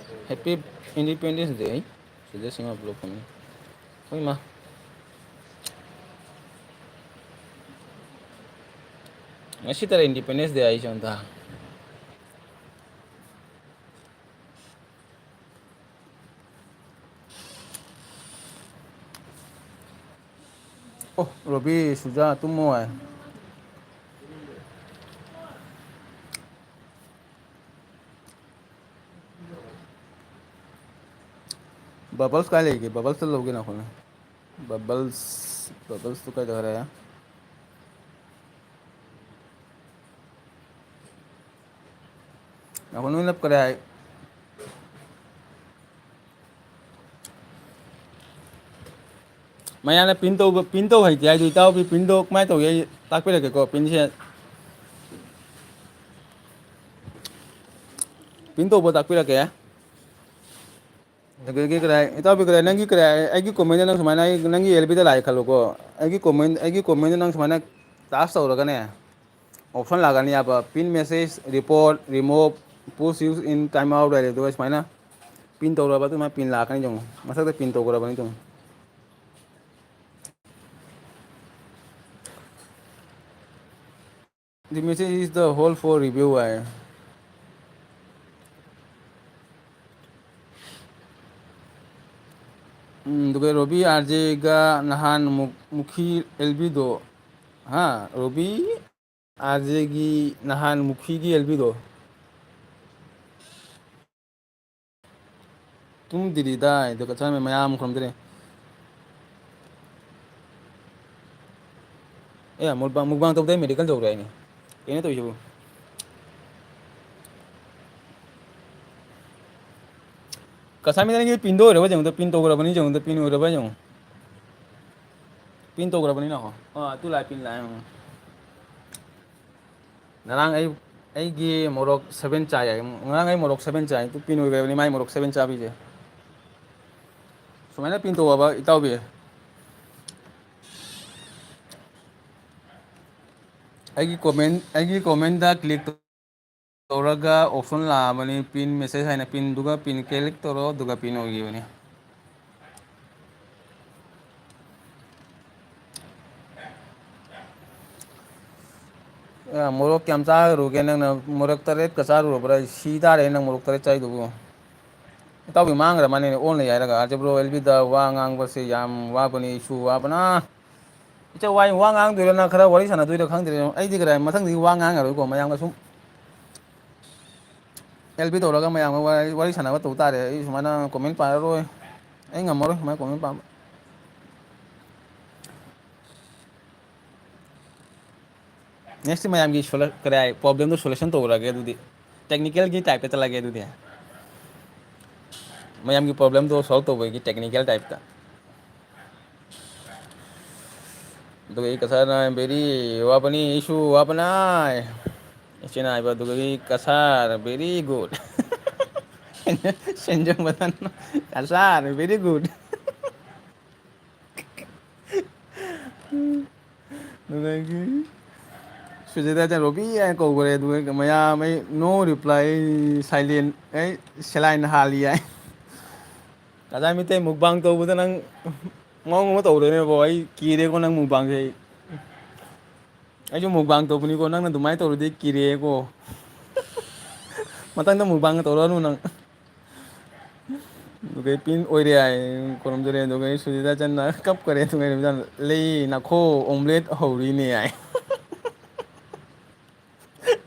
ꯍꯦꯄꯤ ꯏꯟꯗꯤꯄꯦꯟꯗꯦꯟꯁ ꯗꯦ ꯁꯤꯗ ꯁꯤꯃ ꯕ꯭ꯂꯣꯛ ꯐꯪꯉꯤ ꯍꯣꯏꯃ ꯉꯁꯤ ꯇꯔꯥ ꯏꯟꯗꯤꯄꯦꯟꯗꯦꯟꯁ ꯗꯦ ꯍꯥꯏꯁꯦ ꯑꯝꯇ ꯑꯣ ꯔꯣꯕꯤ ꯁꯨꯖꯥ ꯇꯨꯝꯃꯣ ꯍꯥꯏ ꯕꯕꯜꯁ ꯀꯥꯏ ꯂꯩꯒꯦ ꯕꯕꯜꯁꯇ ꯂꯧꯒꯦꯅ ꯑꯩꯈꯣꯏꯅ ꯕꯕꯜꯁꯇꯨ ꯀꯩꯗꯧꯔꯦ ꯅꯈꯣꯏ ꯅꯣꯏꯅ ꯀꯔꯤ ꯍꯥꯏ ꯃꯌꯥꯝꯅ ꯄ꯭ꯔꯤꯟ ꯇꯧ ꯍꯩꯇꯦ ꯍꯥꯏꯗꯨ ꯏꯇꯥꯎꯒꯤ ꯄ꯭ꯔꯤꯟꯗꯣ ꯀꯃꯥꯏꯅ ꯇꯧꯒꯦ ꯑꯩ ꯇꯥꯛꯄꯤꯔꯛꯀꯦꯀꯣ ꯄ꯭ꯔꯤꯟꯁꯦ ꯄ꯭ꯔꯤꯟ ꯇꯧꯕ ꯇꯥꯛꯄꯤꯔꯛꯀꯦ ꯑꯗꯨꯗꯒꯤ ꯀꯔꯥꯏ ꯏꯇꯥꯎꯕꯤ ꯀꯔꯥꯏ ꯅꯪꯒꯤ ꯀꯔꯥꯏ ꯑꯩꯒꯤ ꯀꯣꯃꯦꯟꯗ ꯅꯪ ꯁꯨꯃꯥꯏꯅ ꯅꯪꯒꯤ ꯑꯦꯜꯕꯤꯗ ꯂꯥꯛꯑꯦ ꯈꯜꯂꯣꯀꯣ ꯑꯩꯒꯤ ꯀꯣꯃꯦꯟꯗ ꯅꯪ ꯁꯨꯃꯥꯏꯅ ꯇꯥꯁ ꯇꯧꯔꯒꯅꯦ ꯑꯣꯞꯁꯟ ꯂꯥꯛꯀꯅꯤꯕ ꯄꯤꯟ ꯃꯦꯁꯦꯖ ꯔꯤꯄꯣꯔꯠ ꯔꯤꯃꯣꯚ ꯄꯨꯁ ꯌꯨꯁ ꯏꯟ ꯇꯥꯏꯝ ꯑꯥꯎꯠ ꯍꯥꯏꯔꯦ ꯑꯗꯨꯒ ꯁꯨꯃꯥꯏꯅ ꯄꯤꯟ ꯇꯧꯔꯕ ꯑꯗꯨꯃꯥꯏꯅ ꯄꯤꯟ ꯂꯥꯛꯀꯅꯤ ꯌꯦꯡꯉꯣ ꯃꯊꯛꯇ ꯄꯤꯟ ꯇꯧꯈ꯭ꯔꯕꯅꯤ ꯌꯦꯡꯉꯣ ꯗꯤ ꯃꯦꯁꯦꯖ ꯏꯁ ꯗ ꯍꯣꯜ ꯐꯣꯔ ꯔꯤꯚꯤꯌꯨ ꯍꯥꯏ ꯑꯗꯨꯒ ꯔꯣꯕꯤ ꯑꯥꯔꯖꯦꯒ ꯅꯍꯥꯟ ꯃꯨꯈꯤ ꯑꯦꯜꯕꯤꯗꯣ ꯍꯥ ꯔꯣꯕꯤ ꯑꯥꯔꯖꯦꯒꯤ ꯅꯍꯥꯟ ꯃꯨꯈꯤꯒꯤ ꯑꯦꯜꯕꯤꯗꯣ ꯇꯨꯝꯗꯤꯔꯤꯗꯥ ꯑꯗꯨꯒ ꯆꯠ ꯃꯌꯥꯝ ꯈꯝꯗ꯭ꯔꯦ ꯑꯦ ꯃꯨꯛꯕꯥꯡ ꯇꯧꯗꯩ ꯃꯦꯗꯤꯀꯦꯜ ꯇꯧꯔꯦ ꯍꯥꯏꯅꯦ ꯀꯩꯅꯣ ꯇꯧꯔꯤꯁꯤꯕꯨ ꯀꯁꯥꯃꯤꯒꯤ ꯄꯤꯟꯗ ꯑꯣꯏꯔꯕ ꯌꯦꯡꯉꯣ ꯄꯤꯟ ꯇꯧꯈ꯭ꯔꯕꯅꯤ ꯌꯦꯡꯉꯣ ꯄꯤꯟ ꯑꯣꯏꯔꯕ ꯌꯦꯡꯉꯣ ꯄꯤꯟ ꯇꯧꯈ꯭ꯔꯕꯅꯤꯅꯀꯣ ꯇꯨ ꯂꯥꯛꯑꯦ ꯄꯤꯟ ꯂꯥꯛꯑꯦ ꯉꯔꯥꯡ ꯑꯩꯒꯤ ꯃꯣꯔꯣꯛ 7 ꯆꯥꯏ ꯉꯔꯥꯡ ꯑꯩ ꯃꯣꯔꯣꯛ 7 ꯆꯥꯏ ꯇꯨ ꯄꯤꯟ ꯑꯣꯏꯈ꯭ꯔꯕꯅꯤ ꯃꯥꯏ ꯃꯣꯔꯣꯛ 7 ꯆꯥꯕꯤꯁꯦ ꯁꯨꯃꯥꯏꯅ ꯄꯤꯟ ꯇꯧꯑꯣꯕ ꯏꯇꯥꯎꯕꯤ ꯑꯩꯒꯤ ꯀꯣꯃꯦꯟꯗ ꯀ꯭ꯂꯤꯛ ꯇꯧꯔꯒ ꯑꯣꯞꯁꯟ ꯂꯥꯛꯑꯕꯅꯤ ꯄꯤꯟ ꯃꯦꯁꯦꯖ ꯍꯥꯏꯅ ꯄꯤꯟꯗꯨꯒ ꯄꯤꯟ ꯀ꯭ꯂꯤꯛ ꯇꯧꯔꯣ ꯑꯗꯨꯒ ꯄꯤꯟ ꯑꯣꯏꯈꯤꯕꯅꯤ ꯃꯣꯔꯣꯛ ꯀꯌꯥꯝ ꯆꯥꯔꯨꯔꯒꯦ ꯅꯪꯅ ꯃꯣꯔꯣꯛ ꯇꯔꯦꯠꯀ ꯆꯥꯔꯨꯔꯕ꯭ꯔꯥ ꯁꯤ ꯇꯥꯔꯦ ꯅꯪ ꯃꯣꯔꯣꯛ ꯇꯔꯦꯠ ꯆꯥꯏꯗꯨꯕꯨ ꯏꯇꯥꯎꯕꯤ ꯃꯥꯡꯈ꯭ꯔ ꯃꯥꯜꯅꯦ ꯑꯣꯟꯂ ꯍꯥꯏꯔꯒ ꯑꯥꯔꯖꯕ꯭ꯔꯣ ꯑꯦꯜꯕꯤꯗ ꯋꯥ ꯉꯥꯡꯕꯁꯦ ꯌꯥꯝ ꯋꯥꯕꯅꯤ ꯏꯁꯨ ꯋꯥꯕꯅ ꯏꯆꯧ ꯋꯥ ꯉꯥꯡꯗꯣꯏꯔꯣꯅ ꯈꯔ ꯋꯥꯔꯤ ꯁꯥꯟꯅꯗꯣꯏꯔꯣ ꯈꯪꯗ꯭ꯔꯦ ꯑꯩꯗꯤ ꯀꯗꯥ ꯃꯊꯪꯗꯤ ꯋꯥ ꯉꯥꯡꯉꯔꯣꯏꯀꯣ ꯃꯌꯥꯝꯒ ꯁꯨꯝ ꯑꯦꯜ ꯄꯤ ꯇꯧꯔꯒ ꯃꯌꯥꯝꯒ ꯋꯥꯔꯤ ꯁꯥꯟꯅꯕ ꯇꯧ ꯇꯥꯔꯦ ꯑꯩ ꯁꯨꯃꯥꯏꯅ ꯀꯣꯃꯦꯟ ꯄꯥꯔꯔꯣꯏ ꯑꯩ ꯉꯝꯃꯔꯣꯏ ꯁꯨꯃꯥꯏꯅ ꯀꯣꯃꯦꯟ ꯄꯥꯕ ꯅꯦꯛꯁꯇꯤ ꯃꯌꯥꯝꯒꯤ ꯀꯗꯥꯏ ꯄ꯭ꯔꯣꯕ꯭ꯂꯦꯝꯗꯣ ꯁꯣꯜꯌꯨꯁꯟ ꯇꯧꯔꯛꯑꯒꯦ ꯑꯗꯨꯗꯤ ꯇꯦꯛꯅꯤꯀꯦꯜꯒꯤ ꯇꯥꯏꯞꯇ ꯆꯠꯂꯒꯦ ꯑꯗꯨꯗꯤ ꯃꯌꯥꯝꯒꯤ ꯄ꯭ꯔꯣꯕ꯭ꯂꯦꯝꯗꯣ ꯁꯣꯜꯕ ꯇꯧꯕꯒꯤ ꯇꯦꯛꯅꯤꯀꯦꯜ ꯇꯥꯏꯞꯇ ꯑꯗꯨꯒ ꯑꯩ ꯀꯁꯥꯔꯅ ꯕꯦꯔꯤ ꯋꯥꯄꯅꯤ ꯏꯁꯨ ꯋꯥꯄꯅꯥꯏ ꯏꯆꯦꯅ ꯍꯥꯏꯕ ꯑꯗꯨꯒꯤ ꯀꯁꯥꯔ ꯕꯦꯔꯤ ꯒꯨꯗ ꯁꯦꯟꯖꯣꯡꯕꯗ ꯀꯁꯥꯔ ꯕꯦꯔꯤꯒꯨꯗ ꯑꯗꯨꯗꯒꯤ ꯁꯨꯖꯤꯗ ꯔꯣꯕꯤ ꯍꯥꯏꯅ ꯀꯧꯈꯔꯦ ꯑꯗꯨꯒ ꯃꯌꯥꯝ ꯑꯩ ꯅꯣ ꯔꯤꯄ꯭ꯂꯥꯏ ꯁꯥꯏꯂꯦꯟ ꯑꯩ ꯁꯦꯂꯥꯏꯅ ꯍꯥꯜꯂꯤ ꯌꯥꯏ ꯀꯗꯥꯏ ꯃꯤꯇꯩ ꯃꯨꯛꯕꯥꯡ ꯇꯧꯕꯗ ꯅꯪ ꯃꯑꯣꯡ ꯑꯃ ꯇꯧꯗꯣꯏꯅꯦꯕꯣ ꯑꯩ ꯀꯤꯔꯦꯀꯣ ꯅꯪ ꯃꯨꯛꯕꯥꯡꯁꯦ ꯑꯩꯁꯨ ꯃꯨꯛꯕꯥꯡ ꯇꯧꯕꯅꯤꯀꯣ ꯅꯪꯅ ꯑꯗꯨꯃꯥꯏꯅ ꯇꯧꯔꯗꯤ ꯀꯤꯔꯦꯀꯣ ꯃꯊꯪꯗ ꯃꯨꯛꯕꯥꯡꯒ ꯇꯧꯔꯛꯑꯅꯨ ꯅꯪ ꯑꯗꯨꯒꯩ ꯄꯤꯟ ꯑꯣꯏꯔꯦ ꯍꯥꯏ ꯈꯣꯏꯔꯝꯖꯔꯦ ꯑꯗꯨꯒ ꯁꯨꯁꯤꯗ ꯆꯟꯅ ꯀꯞꯀꯔꯦ ꯑꯗꯨꯒ ꯂꯩ ꯅꯥꯈꯣ ꯑꯣꯝꯂꯦꯠ ꯍꯧꯔꯤꯅꯦ ꯍꯥꯏ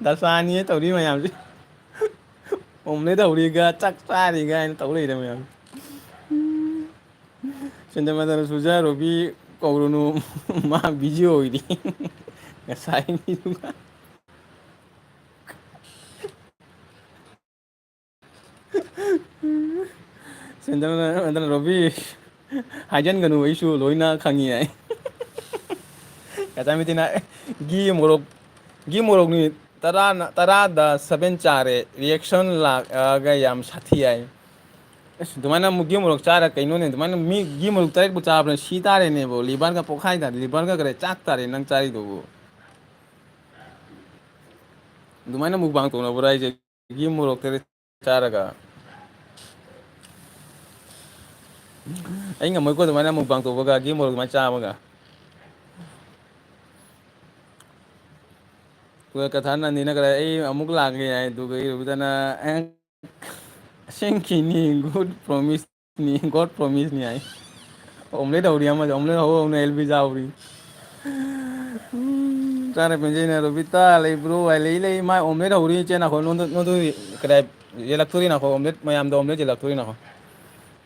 ꯗꯁꯥꯅꯤꯌꯦ ꯇꯧꯔꯤ ꯃꯌꯥꯝꯁꯦ ꯑꯣꯝꯂꯦꯠ ꯍꯧꯔꯤꯒ ꯆꯥꯛ ꯆꯥꯔꯤꯒ ꯍꯥꯏꯅ ꯇꯧ ꯂꯩꯔꯦ ꯃꯌꯥꯝ ꯁꯦꯟꯖꯃꯗꯅ ꯁꯨꯖꯥꯔꯨꯕꯤ ꯀꯧꯔꯨꯅꯨ ꯃꯥ ꯕꯤꯖꯤ ꯑꯣꯏꯔꯤ ꯉꯁꯥꯏꯒꯤꯗꯨꯒ ꯁꯦꯟꯖꯦꯟ ꯔꯣꯕꯤ ꯍꯥꯏꯖꯤꯟꯒꯅꯨ ꯑꯩꯁꯨ ꯂꯣꯏꯅ ꯈꯪꯉꯤ ꯍꯥꯏ ꯀꯆꯥꯃꯤꯇꯤꯅ ꯒꯤ ꯃꯣꯔꯣꯛ ꯒꯤ ꯃꯣꯔꯣꯛꯅꯤ ꯇꯔꯥꯗ 7 ꯆꯥꯔꯦ ꯔꯤꯌꯦꯛꯁꯟ ꯂꯥꯛꯑꯒ ꯌꯥꯝ ꯁꯥꯊꯤ ꯍꯥꯏ ꯑꯁ ꯑꯗꯨꯃꯥꯏꯅ ꯃꯨꯒꯤ ꯃꯣꯔꯣꯛ ꯆꯥꯔ ꯀꯩꯅꯣꯅꯦ ꯑꯗꯨꯃꯥꯏꯅ ꯃꯤꯒꯤ ꯃꯣꯔꯣꯛ ꯇꯔꯦꯠꯄꯨ ꯆꯥꯕ꯭ꯔꯅ ꯁꯤ ꯇꯥꯔꯦꯅꯦꯕꯣ ꯂꯤꯕꯔꯒ ꯄꯣꯛꯈꯥꯏ ꯇꯥꯔꯦ ꯂꯤꯕꯔꯒ ꯀꯔꯦ ꯆꯥꯛ ꯇꯥꯔꯦ ꯅꯪ ꯆꯥꯔꯤꯗꯨꯕꯨ ꯑꯗꯨꯃꯥꯏꯅ ꯃꯨꯛꯕꯥꯡ ꯇꯧꯅꯕ꯭ꯔꯥ ꯑꯩꯁꯦ ꯒꯤ ꯃꯣꯔꯣꯛ ꯇꯔꯦꯠ ꯆꯥꯔꯒ ꯑꯩ ꯉꯝꯃꯣꯏꯀꯣ ꯑꯗꯨꯃꯥꯏꯅ ꯃꯨꯛꯕꯥꯡ ꯇꯧꯕꯒ ꯒꯤ ꯃꯣꯔꯣꯛ ꯑꯗꯨꯃꯥꯏꯅ ꯆꯥꯕꯒ ꯀꯊꯥ ꯅꯟꯗꯤꯅ ꯈꯔ ꯑꯩ ꯑꯃꯨꯛ ꯂꯥꯛꯀꯦ ꯍꯥꯏ ꯑꯗꯨꯒ ꯏꯔꯨꯕꯗꯅ ꯑꯁꯦꯡꯀꯤꯅꯤ ꯒꯨꯗ ꯄ꯭ꯔꯣꯃꯤꯁꯅꯤ ꯒꯣꯗ ꯄ꯭ꯔꯣꯃꯤꯁꯅꯤ ꯍꯥꯏ ꯑꯣꯝꯂꯦꯠ ꯍꯧꯔꯤ ꯑꯃꯗ ꯑꯣꯝꯂꯦꯠ ꯍꯧꯅ ꯑꯦꯜꯕꯤꯖꯥ ꯍꯧꯔꯤ ꯆꯥꯅ ꯄꯦꯟꯖꯩꯅ ꯔꯣꯕꯤꯇꯥ ꯂꯩꯕ꯭ꯔꯣ ꯂꯩ ꯃꯥ ꯑꯣꯝꯂꯦꯠ ꯍꯧꯔꯤ ꯏꯆꯦ ꯅꯥꯈꯣ ꯅꯣꯟꯗ ꯀꯗꯥꯏ ꯌꯦꯜꯂꯛꯇꯣꯔꯤꯅꯣꯈꯣ ꯑꯣꯝꯂꯦꯠ ꯃꯌꯥꯝꯗ ꯑꯣꯝꯂꯦꯠ ꯌꯦꯜꯂꯛꯇꯣꯔꯤꯅꯣꯈꯣ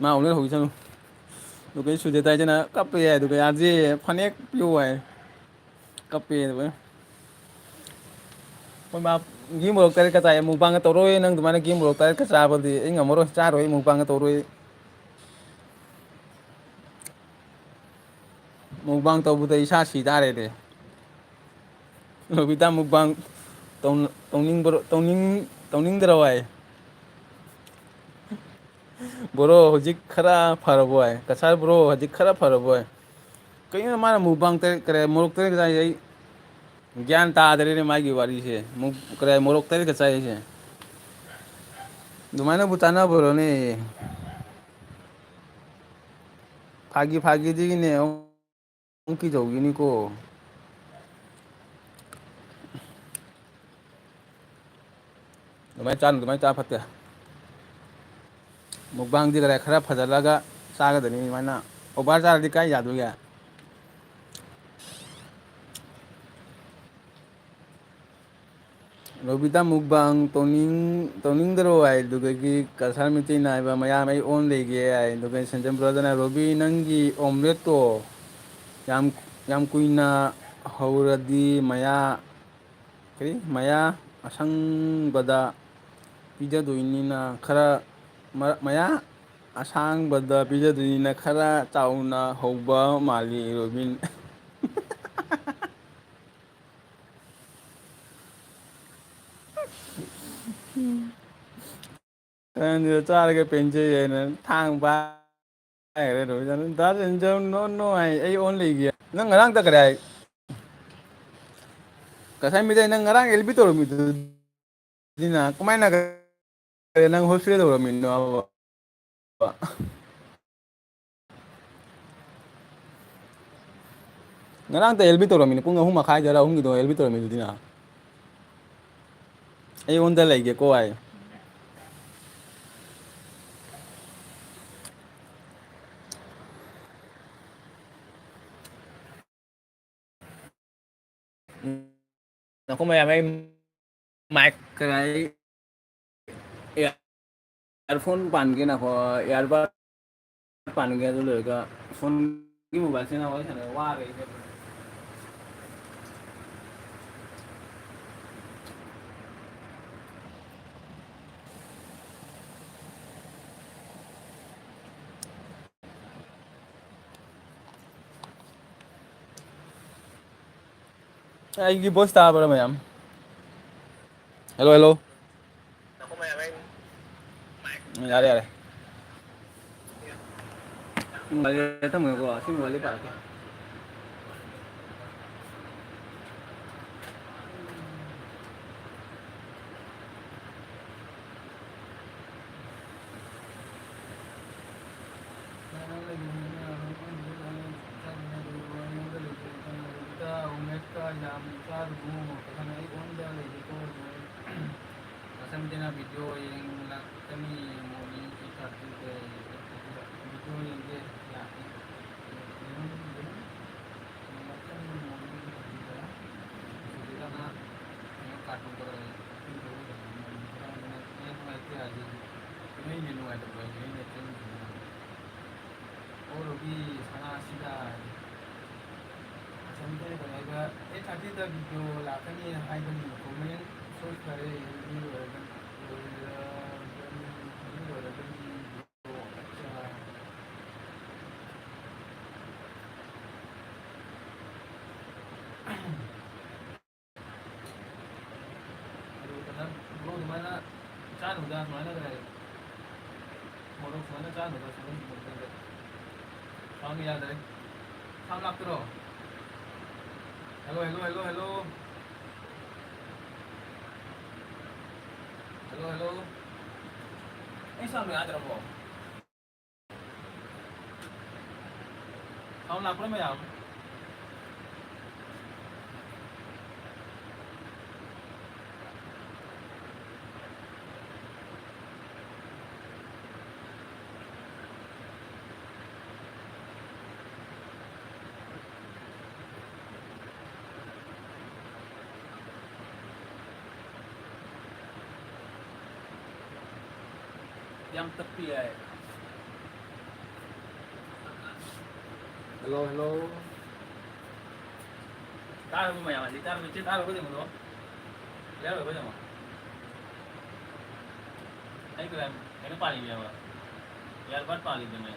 ꯃꯥ ꯑꯣꯝꯂꯦꯠ ꯍꯧꯈꯤ ꯁꯅꯨ ꯑꯗꯨꯒ ꯁꯨꯗꯦ ꯇꯥꯏꯁꯤꯅ ꯀꯞꯄ ꯌꯥꯏ ꯑꯗꯨꯒ ꯌꯥꯗꯦ ꯐꯅꯦꯛ ꯄꯤꯌꯨ ꯍꯥꯏ ꯀꯞꯄꯦ ꯑꯗꯨꯒ ꯍꯣꯏ ꯃꯥ ꯒꯤ ꯃꯣꯔꯣꯛ ꯇꯔꯦꯠꯀ ꯆꯥꯏ ꯃꯨꯛꯕꯥꯡꯒ ꯇꯧꯔꯣꯏ ꯅꯪ ꯑꯗꯨꯃꯥꯏꯅ ꯒꯤ ꯃꯣꯔꯣꯛ ꯇꯔꯦꯠꯀ ꯆꯥꯕꯗꯤ ꯑꯩ ꯉꯝꯃꯔꯣꯏ ꯆꯥꯔꯣꯏ ꯃꯨꯛꯕꯥꯡꯒ ꯇꯧꯔꯣꯏ ꯃꯨꯛꯕꯥꯡ ꯇꯧꯕꯗ ꯏꯁꯥ ꯁꯤ ꯇꯥꯔꯦꯅꯦ ꯔꯣꯕꯤꯇꯥ ꯃꯨꯛꯕꯥꯡ ꯇꯧꯅꯤꯡꯗ꯭ꯔꯣ ꯍꯥꯏ ꯕꯣꯔꯣ ꯍꯧꯖꯤꯛ ꯈꯔ ꯐꯔꯕꯣ ꯍꯥꯏ ꯀꯁꯥꯔ ꯕꯣꯔꯣ ꯍꯧꯖꯤꯛ ꯈꯔ ꯐꯔꯕꯣ ꯍꯥꯏ ꯀꯩꯅꯣ ꯃꯥꯅ ꯃꯨꯛꯕꯥꯡ ꯀꯔꯤ ꯃꯣꯔꯣꯛ ꯇꯔꯦꯠꯀ ꯆꯥꯏꯁꯦ ꯑꯩ ꯒ꯭ꯌꯥꯟ ꯇꯥꯗꯔꯦꯅꯦ ꯃꯥꯒꯤ ꯋꯥꯔꯤꯁꯦ ꯀꯔꯥꯏ ꯃꯣꯔꯣꯛ ꯇꯔꯦꯠꯀ ꯆꯥꯏꯁꯦ ꯑꯗꯨꯃꯥꯏꯅꯕꯨ ꯆꯥꯟꯅꯕ꯭ꯔꯣꯅꯦ ꯐꯥꯒꯤꯗꯒꯤꯅꯦ ꯑꯃꯨꯛꯀꯤ ꯇꯧꯈꯤꯅꯤꯀꯣ ꯑꯗꯨꯃꯥꯏꯅ ꯆꯥ ꯐꯠꯇꯦ ꯃꯨꯛꯕꯥꯡꯗꯤ ꯈꯔ ꯐꯖꯜꯂꯒ ꯆꯥꯒꯗꯅꯤ ꯑꯗꯨꯃꯥꯏꯅ ꯑꯣꯕꯔ ꯆꯥꯔꯗꯤ ꯀꯥꯏ ꯌꯥꯗꯣꯏꯒꯦ ꯔꯣꯕꯤꯇꯥ ꯃꯨꯛꯕꯥꯡ ꯇꯧꯅꯤꯡꯗꯔꯣ ꯍꯥꯏ ꯑꯗꯨꯗꯒꯤ ꯀꯁꯥꯔ ꯃꯩꯇꯩꯅ ꯍꯥꯏꯕ ꯃꯌꯥꯝ ꯑꯩ ꯑꯣꯟ ꯂꯩꯒꯦ ꯍꯥꯏ ꯑꯗꯨꯒ ꯁꯦꯟꯖꯝ ꯕ꯭ꯔꯗꯅ ꯔꯣꯕꯤ ꯅꯪꯒꯤ ꯑꯣꯝꯂꯦꯠꯇꯣ ꯌꯥꯝ ꯀꯨꯏꯅ ꯍꯧꯔꯗꯤ ꯃꯌꯥ ꯑꯁꯪꯕꯗ ꯄꯤꯖꯗꯣꯏꯅꯤꯅ ꯈꯔ ꯃꯌꯥ ꯑꯁꯥꯡꯕꯗ ꯄꯤꯖꯗꯣꯏꯅꯤꯅ ꯈꯔ ꯆꯥꯎꯅ ꯍꯧꯕ ꯃꯥꯜꯂꯤ ꯔꯣꯕꯤꯟ ꯆꯥꯔꯒ ꯄꯦꯟꯖꯩ ꯍꯥꯏꯅ ꯊꯥꯡ ꯅꯣ ꯑꯩ ꯑꯣꯟ ꯂꯩꯒꯦ ꯅꯪ ꯉꯔꯥꯡꯇ ꯀꯔꯤ ꯍꯥꯏ Kasay mi day nang ngarang LB to mi di na kumain na nang hostel to mi no. Ngarang ta LB to mi pung ahum makai jara ahum gido LB to mi di na. Ay onda lagi ko ay. Nó có mày mic cái earphone pan cái nào có earbud pan cái rồi cái phone cái mobile से ना हो है वाह रे ay cái boss ta bro mày hello hello यार यार वाले तो मेरे को सिम वाले पास Kasama video yang kami mau ikat juga video yang dia ya macam mau juga kita nak kartun per video yang itu aja ini menu ada berapa ini macam और भी सारा सीधा समझे बनेगा ये ताकि तक जो लाते हैं हाई बन कमेंट सोच करे ये bro gimana can udah semuanya kayak mau semuanya can udah semuanya Xong ya đấy. Xong lặp rồi. Hello hello hello hello. Hello hello. Anh xong rồi ada apa? Xong lặp rồi mày à? Yang tepi ya. Hello hello. Taruh rumah ya, Mas. Taruh mencet taruh ke mana? Lihat apa sama? Ayo kan, ini paling dia, Pak. Biar buat paling dia.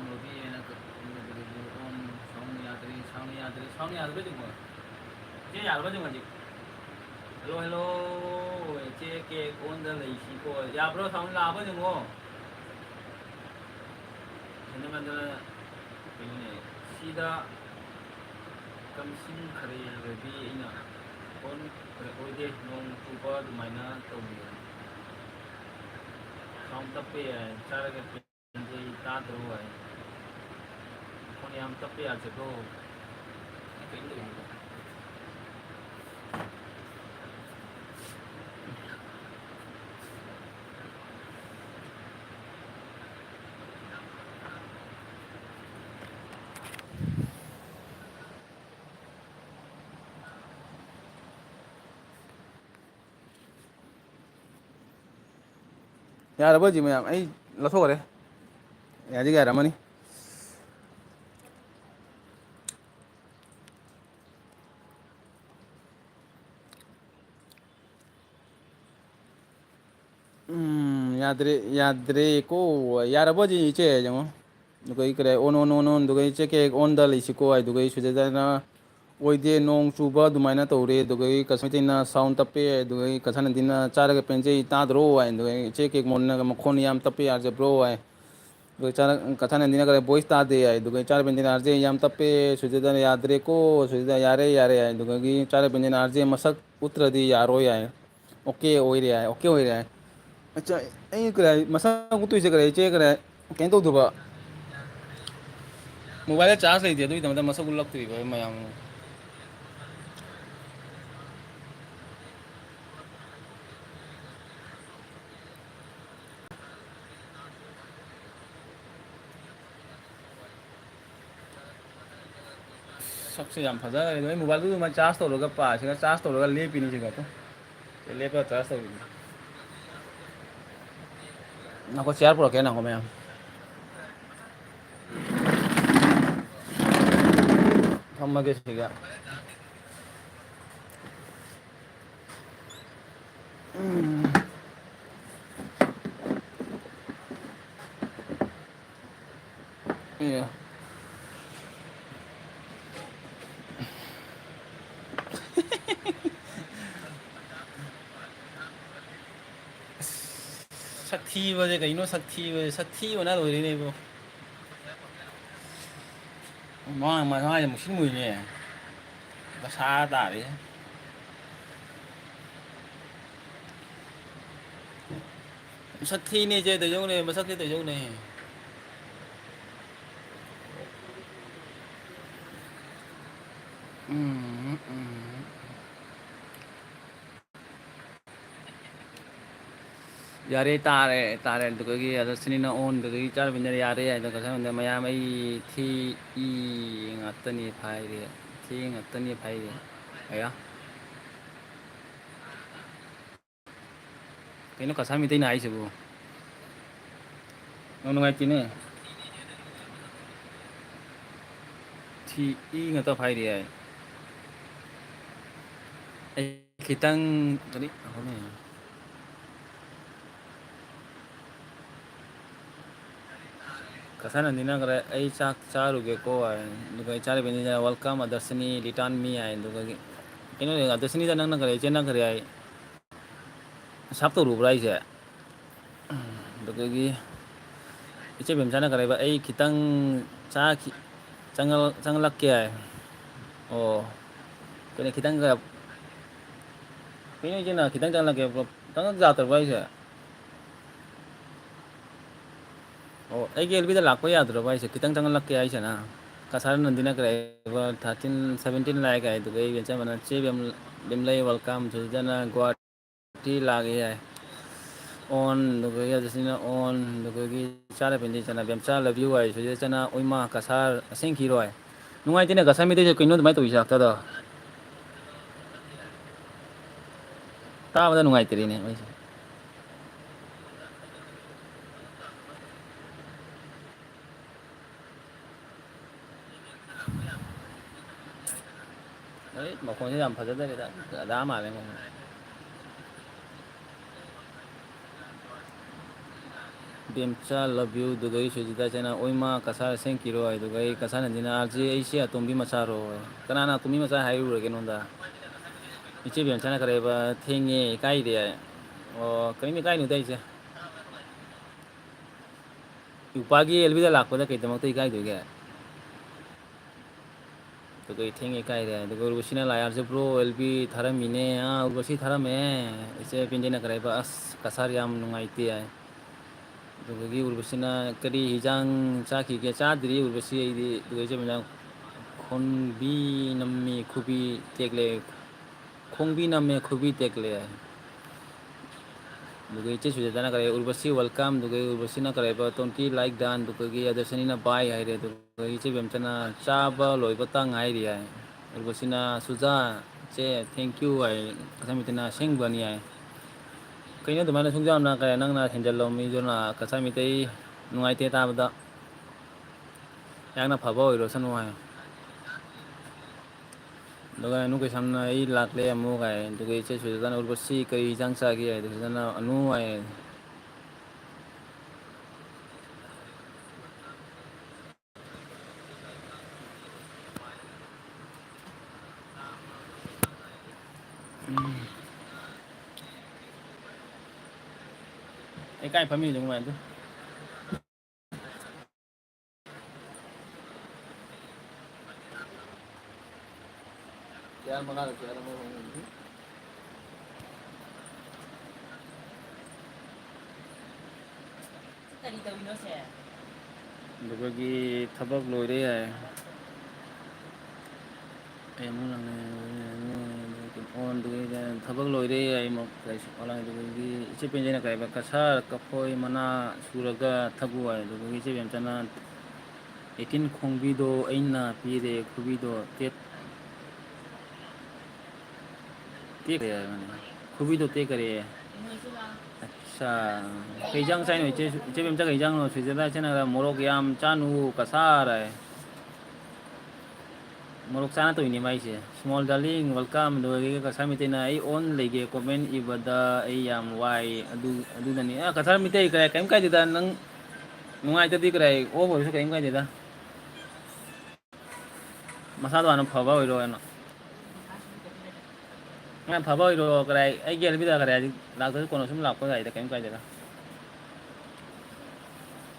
Lebih enak on sound yatri juga. Dia ya apa juga, Cik? Hello hello. Cik ke on dah lagi sih kok. Ya bro, sound lah apa juga? Ini mana ini sida kamsin kare lebih ini on berkode nong coba di mana tahu dia. Sound tapi ya cara kerja tak tahu ya. Kon yang tapi aja bro. Ini ya ada apa sih macam? Langsung kare. Ya juga ada mana ni? Yadre ko yara apa sih cek jangan? Dugai kare on dugai cek ke on dah lisi ko ay dugai sudah na oide nong chuba dumaina tore dugai kasmitina sound tape dugai kasana dina cara ke penje ta dro ay dugai cek ke monna ka makhon yam tape arje bro ay ꯀꯊꯥꯅꯟꯗꯤꯅ ꯀꯔꯦ ꯚꯣꯏꯁ ꯇꯥꯗꯦ ꯌꯥꯏ ꯑꯗꯨꯒ ꯆꯥꯔꯄꯦꯟꯗꯤꯅ ꯑꯥꯔꯖꯦ ꯌꯥꯝ ꯇꯞꯄꯦ ꯁꯨꯖꯤꯗꯅ ꯌꯥꯗ꯭ꯔꯦꯀꯣ ꯁꯨꯖꯤꯗ ꯌꯥꯔꯦ ꯌꯥꯔꯦ ꯌꯥꯏ ꯑꯗꯨꯒꯤ ꯆꯥꯔꯄꯦꯟꯗꯤꯅ ꯑꯥꯔꯖꯦ ꯃꯁꯛ ꯎꯠꯇ꯭ꯔꯗꯤ ꯌꯥꯔꯣꯏ ꯌꯥꯏ ꯑꯣꯀꯦ ꯑꯣꯏꯔꯦ ꯌꯥꯏ ꯑꯣꯀꯦ ꯑꯣꯏꯔꯦ ꯌꯥꯏ ꯑꯆꯥ ꯑꯩ ꯀꯔꯤ ꯃꯁꯥ ꯎꯠꯇꯣꯏꯁꯦ ꯀꯔꯤ ꯏꯆꯦ ꯀꯔꯤ ꯀꯩꯅꯣ ꯇꯧꯗꯕ ꯃꯣꯕꯥꯏꯜꯗ ꯆꯥꯔꯖ ꯂꯩꯇꯦ ꯑꯗꯨꯒꯤꯗꯃꯛꯇ ꯃꯁꯛ ꯎꯠꯂꯛꯇ꯭ꯔꯤꯕ ꯃꯌꯥꯝ ꯁꯛꯁꯦ ꯌꯥꯝ ꯐꯖꯈꯔꯦ ꯅꯣꯏ ꯃꯣꯕꯥꯏꯜꯗꯨꯃ ꯆꯥꯔꯖ ꯇꯧꯔꯒ ꯄꯥꯁꯤꯒ ꯆꯥꯔꯖ ꯇꯧꯔꯒ ꯂꯦꯞꯄꯤꯅꯤ ꯁꯤꯒ ꯂꯦꯞꯄꯒ ꯆꯥꯔꯖ ꯇꯧꯔꯤꯅꯤ ꯉꯥꯏꯈꯣ ꯆꯤꯌꯥꯔ ꯄꯨꯔꯛꯀꯦ ꯉꯥꯏꯈꯣ ꯃꯌꯥꯝ ꯐꯝꯃꯒꯦ ꯁꯤꯗ ꯑꯦ ꯁꯛꯊꯤꯕꯁꯦ ꯀꯩꯅꯣ ꯁꯛꯊꯤꯕꯁꯦ ꯁꯛꯊꯤꯕꯅ ꯂꯣꯏꯔꯤꯅꯦ ꯏꯕꯣ ꯃꯥꯏꯁꯦ ꯃꯨꯁꯤꯟ ꯃꯨꯏꯅꯦ ꯗꯁꯥ ꯇꯥꯔꯦ ꯃꯁꯛ ꯊꯤꯅꯦ ꯏꯆꯦ ꯇꯩꯖꯧꯅꯦ ꯃꯁꯛꯁꯦ ꯇꯩꯖꯧꯅꯦ ꯌꯥꯔꯦ ꯇꯥꯔꯦ ꯇꯥꯔꯦ ꯑꯗꯨꯗꯒꯤ ꯑꯗ ꯁꯤꯅꯤꯅ ꯑꯣꯟꯗꯨꯗꯒꯤ ꯆꯥꯔꯃꯤꯟꯅꯔꯦ ꯌꯥꯔꯦ ꯑꯗ ꯀꯩꯊꯟꯗ ꯃꯌꯥꯝ ꯑꯩ ꯊꯤ ꯏ ꯉꯥꯛꯇꯅꯤ ꯐꯥꯏꯔꯦ ꯊꯤ ꯉꯥꯛꯇꯅꯤ ꯐꯥꯏꯔꯦ ꯑꯌꯥ ꯀꯩꯅꯣ ꯀꯁꯥꯔ ꯃꯤꯇꯩꯅ ꯍꯥꯏꯁꯤꯕꯨ ꯅꯨꯡꯉꯥꯏꯇꯦꯅꯦ ꯊꯤ ꯏ ꯉꯥꯛꯇ ꯐꯥꯏꯔꯤ ꯍꯥꯏ ꯑꯩ ꯈꯤꯇꯪ ꯀꯔꯤ ꯀꯁꯥꯅꯟꯗꯤꯅ ꯈꯔ ꯑꯩ ꯆꯥꯛ ꯆꯥꯔꯨꯒꯦꯀꯣ ꯑꯗꯨꯒ ꯑꯩ ꯆꯥꯔꯤꯕꯅꯤꯅ ꯋꯦꯜꯀꯝ ꯑꯗꯔꯁꯅꯤ ꯔꯤꯇꯥꯔꯟ ꯃꯤ ꯍꯥꯏ ꯑꯗꯨꯒ ꯀꯩꯅꯣ ꯑꯗꯔꯁꯅꯤꯗ ꯅꯪꯅ ꯈꯔ ꯏꯆꯦꯟꯅ ꯈꯔꯦ ꯍꯥꯏ ꯁꯥꯞ ꯇꯧꯔꯨꯕ꯭ꯔꯥ ꯑꯩꯁꯦ ꯑꯗꯨꯗꯒꯤ ꯏꯆꯦ ꯕꯦꯝꯆꯥꯅ ꯀꯔꯦꯕ ꯑꯩ ꯈꯤꯇꯪ ꯆꯥꯈꯤ ꯆꯪꯂꯛꯀꯦ ꯍꯥꯏ ꯑꯣ ꯀꯩꯅꯣ ꯈꯤꯇꯪꯒ ꯀꯩꯅꯣ ꯏꯆꯦꯅ ꯈꯤꯇꯪ ꯆꯪꯂꯛꯀꯦ ꯇꯪꯉꯛ ꯌꯥꯗ꯭ꯔꯕ ꯑꯩꯁꯦ ꯑꯣ ꯑꯩꯒꯤ ꯑꯦꯜꯕꯤꯗ ꯂꯥꯛꯄ ꯌꯥꯗ꯭ꯔꯕ ꯑꯩꯁꯦ ꯈꯤꯇꯪ ꯆꯪꯍꯜꯂꯛꯀꯦ ꯍꯥꯏꯁꯤꯅ ꯀꯁꯥꯔ ꯅꯟꯗꯤꯅ ꯀꯔꯤ 13-17 ꯂꯥꯛꯑꯦ ꯀꯥꯏ ꯑꯗꯨꯒ ꯆꯞ ꯆꯦ ꯕꯦꯝꯂꯩ ꯋꯦꯜꯀꯝ ꯁꯨꯖꯤꯗꯅ ꯒꯨꯍꯥꯇꯤ ꯂꯥꯛꯑꯦ ꯌꯥꯏ ꯑꯣꯟ ꯑꯗꯨꯒ ꯑꯗꯁꯤꯅ ꯑꯣꯟ ꯑꯗꯨꯒꯤ ꯆꯥꯔꯄꯦꯟꯗꯤ ꯆꯅ ꯕꯦꯝꯆꯥ ꯂꯚ ꯌꯨ ꯍꯥꯏ ꯁꯤꯗ ꯆꯅ ꯑꯣꯏꯃꯥ ꯀꯁꯥꯔ ꯑꯁꯦꯡꯀꯤꯔꯣꯏ ꯅꯨꯡꯉꯥꯏꯇꯦꯅꯦ ꯀꯁꯥꯔ ꯃꯤꯇꯩꯁꯦ ꯀꯩꯅꯣ ꯑꯗꯨꯃꯥꯏꯅ ꯇꯧꯔꯤꯁꯦ ꯍꯦꯛꯇꯗ ꯇꯥꯕꯗ ꯅꯨꯡꯉꯥꯏꯇꯔꯤꯅꯦ ꯃꯣꯏꯁꯦ ꯑꯩ ꯃꯈꯣꯟꯁꯦ ꯌꯥꯝ ꯐꯖꯗꯔꯦꯗ ꯑꯗꯥ ꯃꯥꯜꯂꯦ ꯕꯦꯝꯆꯥ ꯂꯚ ꯌꯨ ꯑꯗꯨꯒꯩ ꯁꯨꯖꯤꯗ ꯆꯦꯅ ꯑꯣꯏꯃꯥ ꯀꯁꯥꯔ ꯑꯁꯦꯡꯀꯤꯔꯣꯏ ꯑꯗꯨꯒ ꯀꯁꯥꯔ ꯅꯟꯗꯤꯅ ꯑꯩꯁꯦ ꯑꯇꯣꯝꯕꯤ ꯃꯆꯥꯔꯣꯏ ꯀꯅꯥꯅ ꯑꯇꯣꯝꯕꯤ ꯃꯆꯥ ꯍꯥꯏꯔꯨꯔꯒꯦ ꯅꯉꯣꯟꯗ ꯏꯆꯦ ꯕꯦꯝꯆꯥꯅ ꯀꯔꯦꯕ ꯊꯦꯡꯉꯦ ꯏꯀꯥꯏꯗꯦ ꯑꯣ ꯀꯔꯤꯝ ꯏꯀꯥꯏꯅꯨꯗ ꯏꯆꯦ ꯅꯨꯄꯥꯒꯤ ꯑꯦꯜꯕꯤꯗ ꯂꯥꯛꯄꯗ ꯀꯩꯗꯃꯛꯇ ꯏꯀꯥꯏꯗꯣꯏꯒꯦ ꯑꯗꯨꯒ ꯊꯦꯡꯉꯦ ꯏꯀꯥꯏꯔꯦ ꯑꯗꯨꯒ ꯎꯔꯕꯁꯤꯅ ꯂꯥꯛꯑꯔꯁꯦ ꯕ꯭ꯔꯣ ꯑꯦꯜꯕꯤ ꯊꯥꯔꯝꯃꯤꯅꯦ ꯎꯔꯕꯁꯤ ꯊꯥꯔꯝꯃꯦ ꯏꯆꯦ ꯄꯤꯟꯗꯦꯅ ꯀꯔꯦꯕ ꯑꯁ ꯀꯁꯥꯔ ꯌꯥꯝ ꯅꯨꯡꯉꯥꯏꯇꯦ ꯍꯥꯏ ꯑꯗꯨꯗꯒꯤ ꯎꯔꯕꯁꯤꯅ ꯀꯔꯤ ꯍꯤꯖꯥꯡ ꯆꯥꯈꯤꯒꯦ ꯆꯥꯗ꯭ꯔꯤ ꯎꯔꯕꯁꯤ ꯑꯩꯗꯤ ꯑꯗꯨꯒ ꯏꯆꯦ ꯕꯦꯝꯆꯥꯅ ꯈꯣꯟꯕꯤ ꯅꯝꯃꯤ ꯈꯨꯕꯤ ꯇꯦꯛꯂꯦ ꯈꯣꯡꯕꯤ ꯅꯝꯃꯦ ꯈꯨꯕꯤ ꯇꯦꯛꯂꯦ ꯑꯗꯨꯒ ꯏꯆꯦ ꯁꯨꯖꯥꯇꯥꯅ ꯀꯔꯦ ꯎꯔꯕꯁꯤ ꯋꯦꯜꯀꯝ ꯑꯗꯨꯒ ꯎꯔꯕꯁꯤꯅ ꯀꯔꯦꯕ ꯇꯣꯟꯇꯤ ꯂꯥꯏꯛ ꯗꯥꯟ ꯑꯗꯨꯒꯤ ꯑꯗꯔꯁꯅꯤꯅ ꯕꯥꯏ ꯍꯥꯏꯔꯦ ꯑꯗꯨꯒ ꯏꯆꯦ ꯕꯦꯝꯆꯥꯅ ꯆꯥꯕ ꯂꯣꯏꯕꯇ ꯉꯥꯏꯔꯤ ꯍꯥꯏ ꯎꯔꯕꯁꯤꯅ ꯁꯨꯖꯥ ꯆꯦ ꯊꯦꯡꯀ꯭ꯌꯨ ꯍꯥꯏ ꯀꯁꯥꯔ ꯃꯤꯇꯩꯅ ꯑꯁꯦꯡꯕꯅꯤ ꯍꯥꯏ ꯀꯩꯅꯣ ꯑꯗꯨꯃꯥꯏꯅ ꯁꯨꯡꯖꯥꯝꯅ ꯀꯌꯥ ꯅꯪꯅ ꯍꯦꯟꯖꯜꯂꯝ ꯃꯤꯗꯨꯅ ꯀꯁꯥꯔ ꯃꯤꯇꯩ ꯅꯨꯡꯉꯥꯏꯇꯦ ꯇꯥꯕꯗ ꯌꯥꯡꯅ ꯐꯕ ꯑꯣꯏꯔꯁꯅꯨ ꯍꯥꯏ ꯑꯗꯨꯒ ꯅꯨꯄꯤꯁꯝꯅ ꯑꯩ ꯂꯥꯛꯂꯦ ꯑꯃꯨꯛ ꯍꯥꯏ ꯑꯗꯨꯒ ꯏꯆꯦ ꯁꯨꯖꯥꯇꯥꯅ ꯎꯔꯕꯁꯤ ꯀꯔꯤ ꯏꯟꯖꯥꯡ ꯆꯥꯒꯦ ꯍꯥꯏ ꯁꯨꯖꯥꯇꯥꯅ ꯑꯅꯨ ꯍꯥꯏ ꯑꯩ ꯀꯥꯏ ꯐꯝꯃꯤꯅꯣ ꯅꯨꯡꯉꯥꯏꯇꯦ Kaya mga kaya mo ꯑꯗꯨꯒꯤ ꯊꯕꯛ ꯂꯣꯏꯔꯦ ꯌꯥꯏ ꯑꯩ ꯑꯃꯨꯛ ꯑꯣꯟ ꯊꯕꯛ ꯂꯣꯏꯔꯦ ꯑꯩꯃꯨꯛ ꯑꯗꯨꯗꯒꯤ ꯏꯆꯦ ꯄꯦꯟꯖꯩꯅ ꯀꯩꯕ ꯀꯁꯥꯔ ꯀꯐꯣꯏ ꯃꯅꯥ ꯁꯨꯔꯒ ꯊꯛꯎ ꯍꯥꯏ ꯑꯗꯨꯗꯒꯤ ꯏꯆꯦ ꯕꯦꯝꯆꯥꯅ 18 ꯈꯣꯡꯕꯤꯗꯣ ꯑꯩꯅ ꯄꯤꯔꯦ ꯈꯨꯕꯤꯗꯣ ꯇꯦꯛꯈ꯭ꯔꯦ ꯍꯥꯏꯕꯅꯤ ꯈꯨꯕꯤꯗꯣ ꯇꯦꯛꯈ꯭ꯔꯦ ꯑꯠꯁꯥ ꯀꯩ ꯏꯟꯖꯥꯡ ꯆꯥꯏꯅꯣ ꯏꯆꯦ ꯕꯦꯝꯆꯥ ꯀꯩ ꯏꯟꯖꯥꯡꯅꯣ ꯁꯨꯏꯖꯔꯗ ꯏꯆꯦꯅ ꯃꯣꯔꯣꯛ ꯌꯥꯝ ꯆꯥꯅꯨ ꯀꯁꯥꯔ ꯍꯥꯏ ꯃꯣꯔꯣꯛ ꯆꯥꯅ ꯇꯧꯏꯅꯦ ꯃꯥꯏꯁꯦ ꯁ꯭ꯃꯣꯜ ꯗꯥꯔꯂꯤꯡ ꯋꯦꯜꯀꯝ ꯑꯗꯨꯗꯒꯤ ꯀꯁꯥꯔ ꯃꯤꯇꯩꯅ ꯑꯩ ꯑꯣꯟ ꯂꯩꯒꯦ ꯀꯣꯃꯦꯟ ꯏꯕꯗ ꯑꯩ ꯌꯥꯝ ꯋꯥꯏ ꯑꯗꯨꯗꯅꯤ ꯀꯁꯥꯔ ꯃꯤꯇꯩ ꯀꯩꯝ ꯀꯥꯏꯗꯦꯗ ꯅꯪ ꯅꯨꯡꯉꯥꯏꯇꯗꯤ ꯀꯔꯥꯏ ꯑꯣꯐ ꯑꯣꯏꯔꯁꯨ ꯀꯩꯝ ꯀꯥꯏꯗꯦꯗ ꯃꯁꯥꯗꯣ ꯍꯥꯟꯅ ꯐꯕ ꯑꯣꯏꯔꯣ ꯍꯥꯏꯅ ꯐꯕ ꯑꯣꯏꯔꯣ ꯀꯔꯥꯏ ꯑꯩꯒꯤ ꯑꯦꯜꯕꯤꯗ ꯀꯔꯥꯏ ꯂꯥꯛꯇꯁꯨ ꯀꯣꯟꯅ ꯁꯨꯝ ꯂꯥꯛꯄ ꯌꯥꯏꯗ ꯀꯩꯝ ꯀꯥꯏꯗꯦꯗ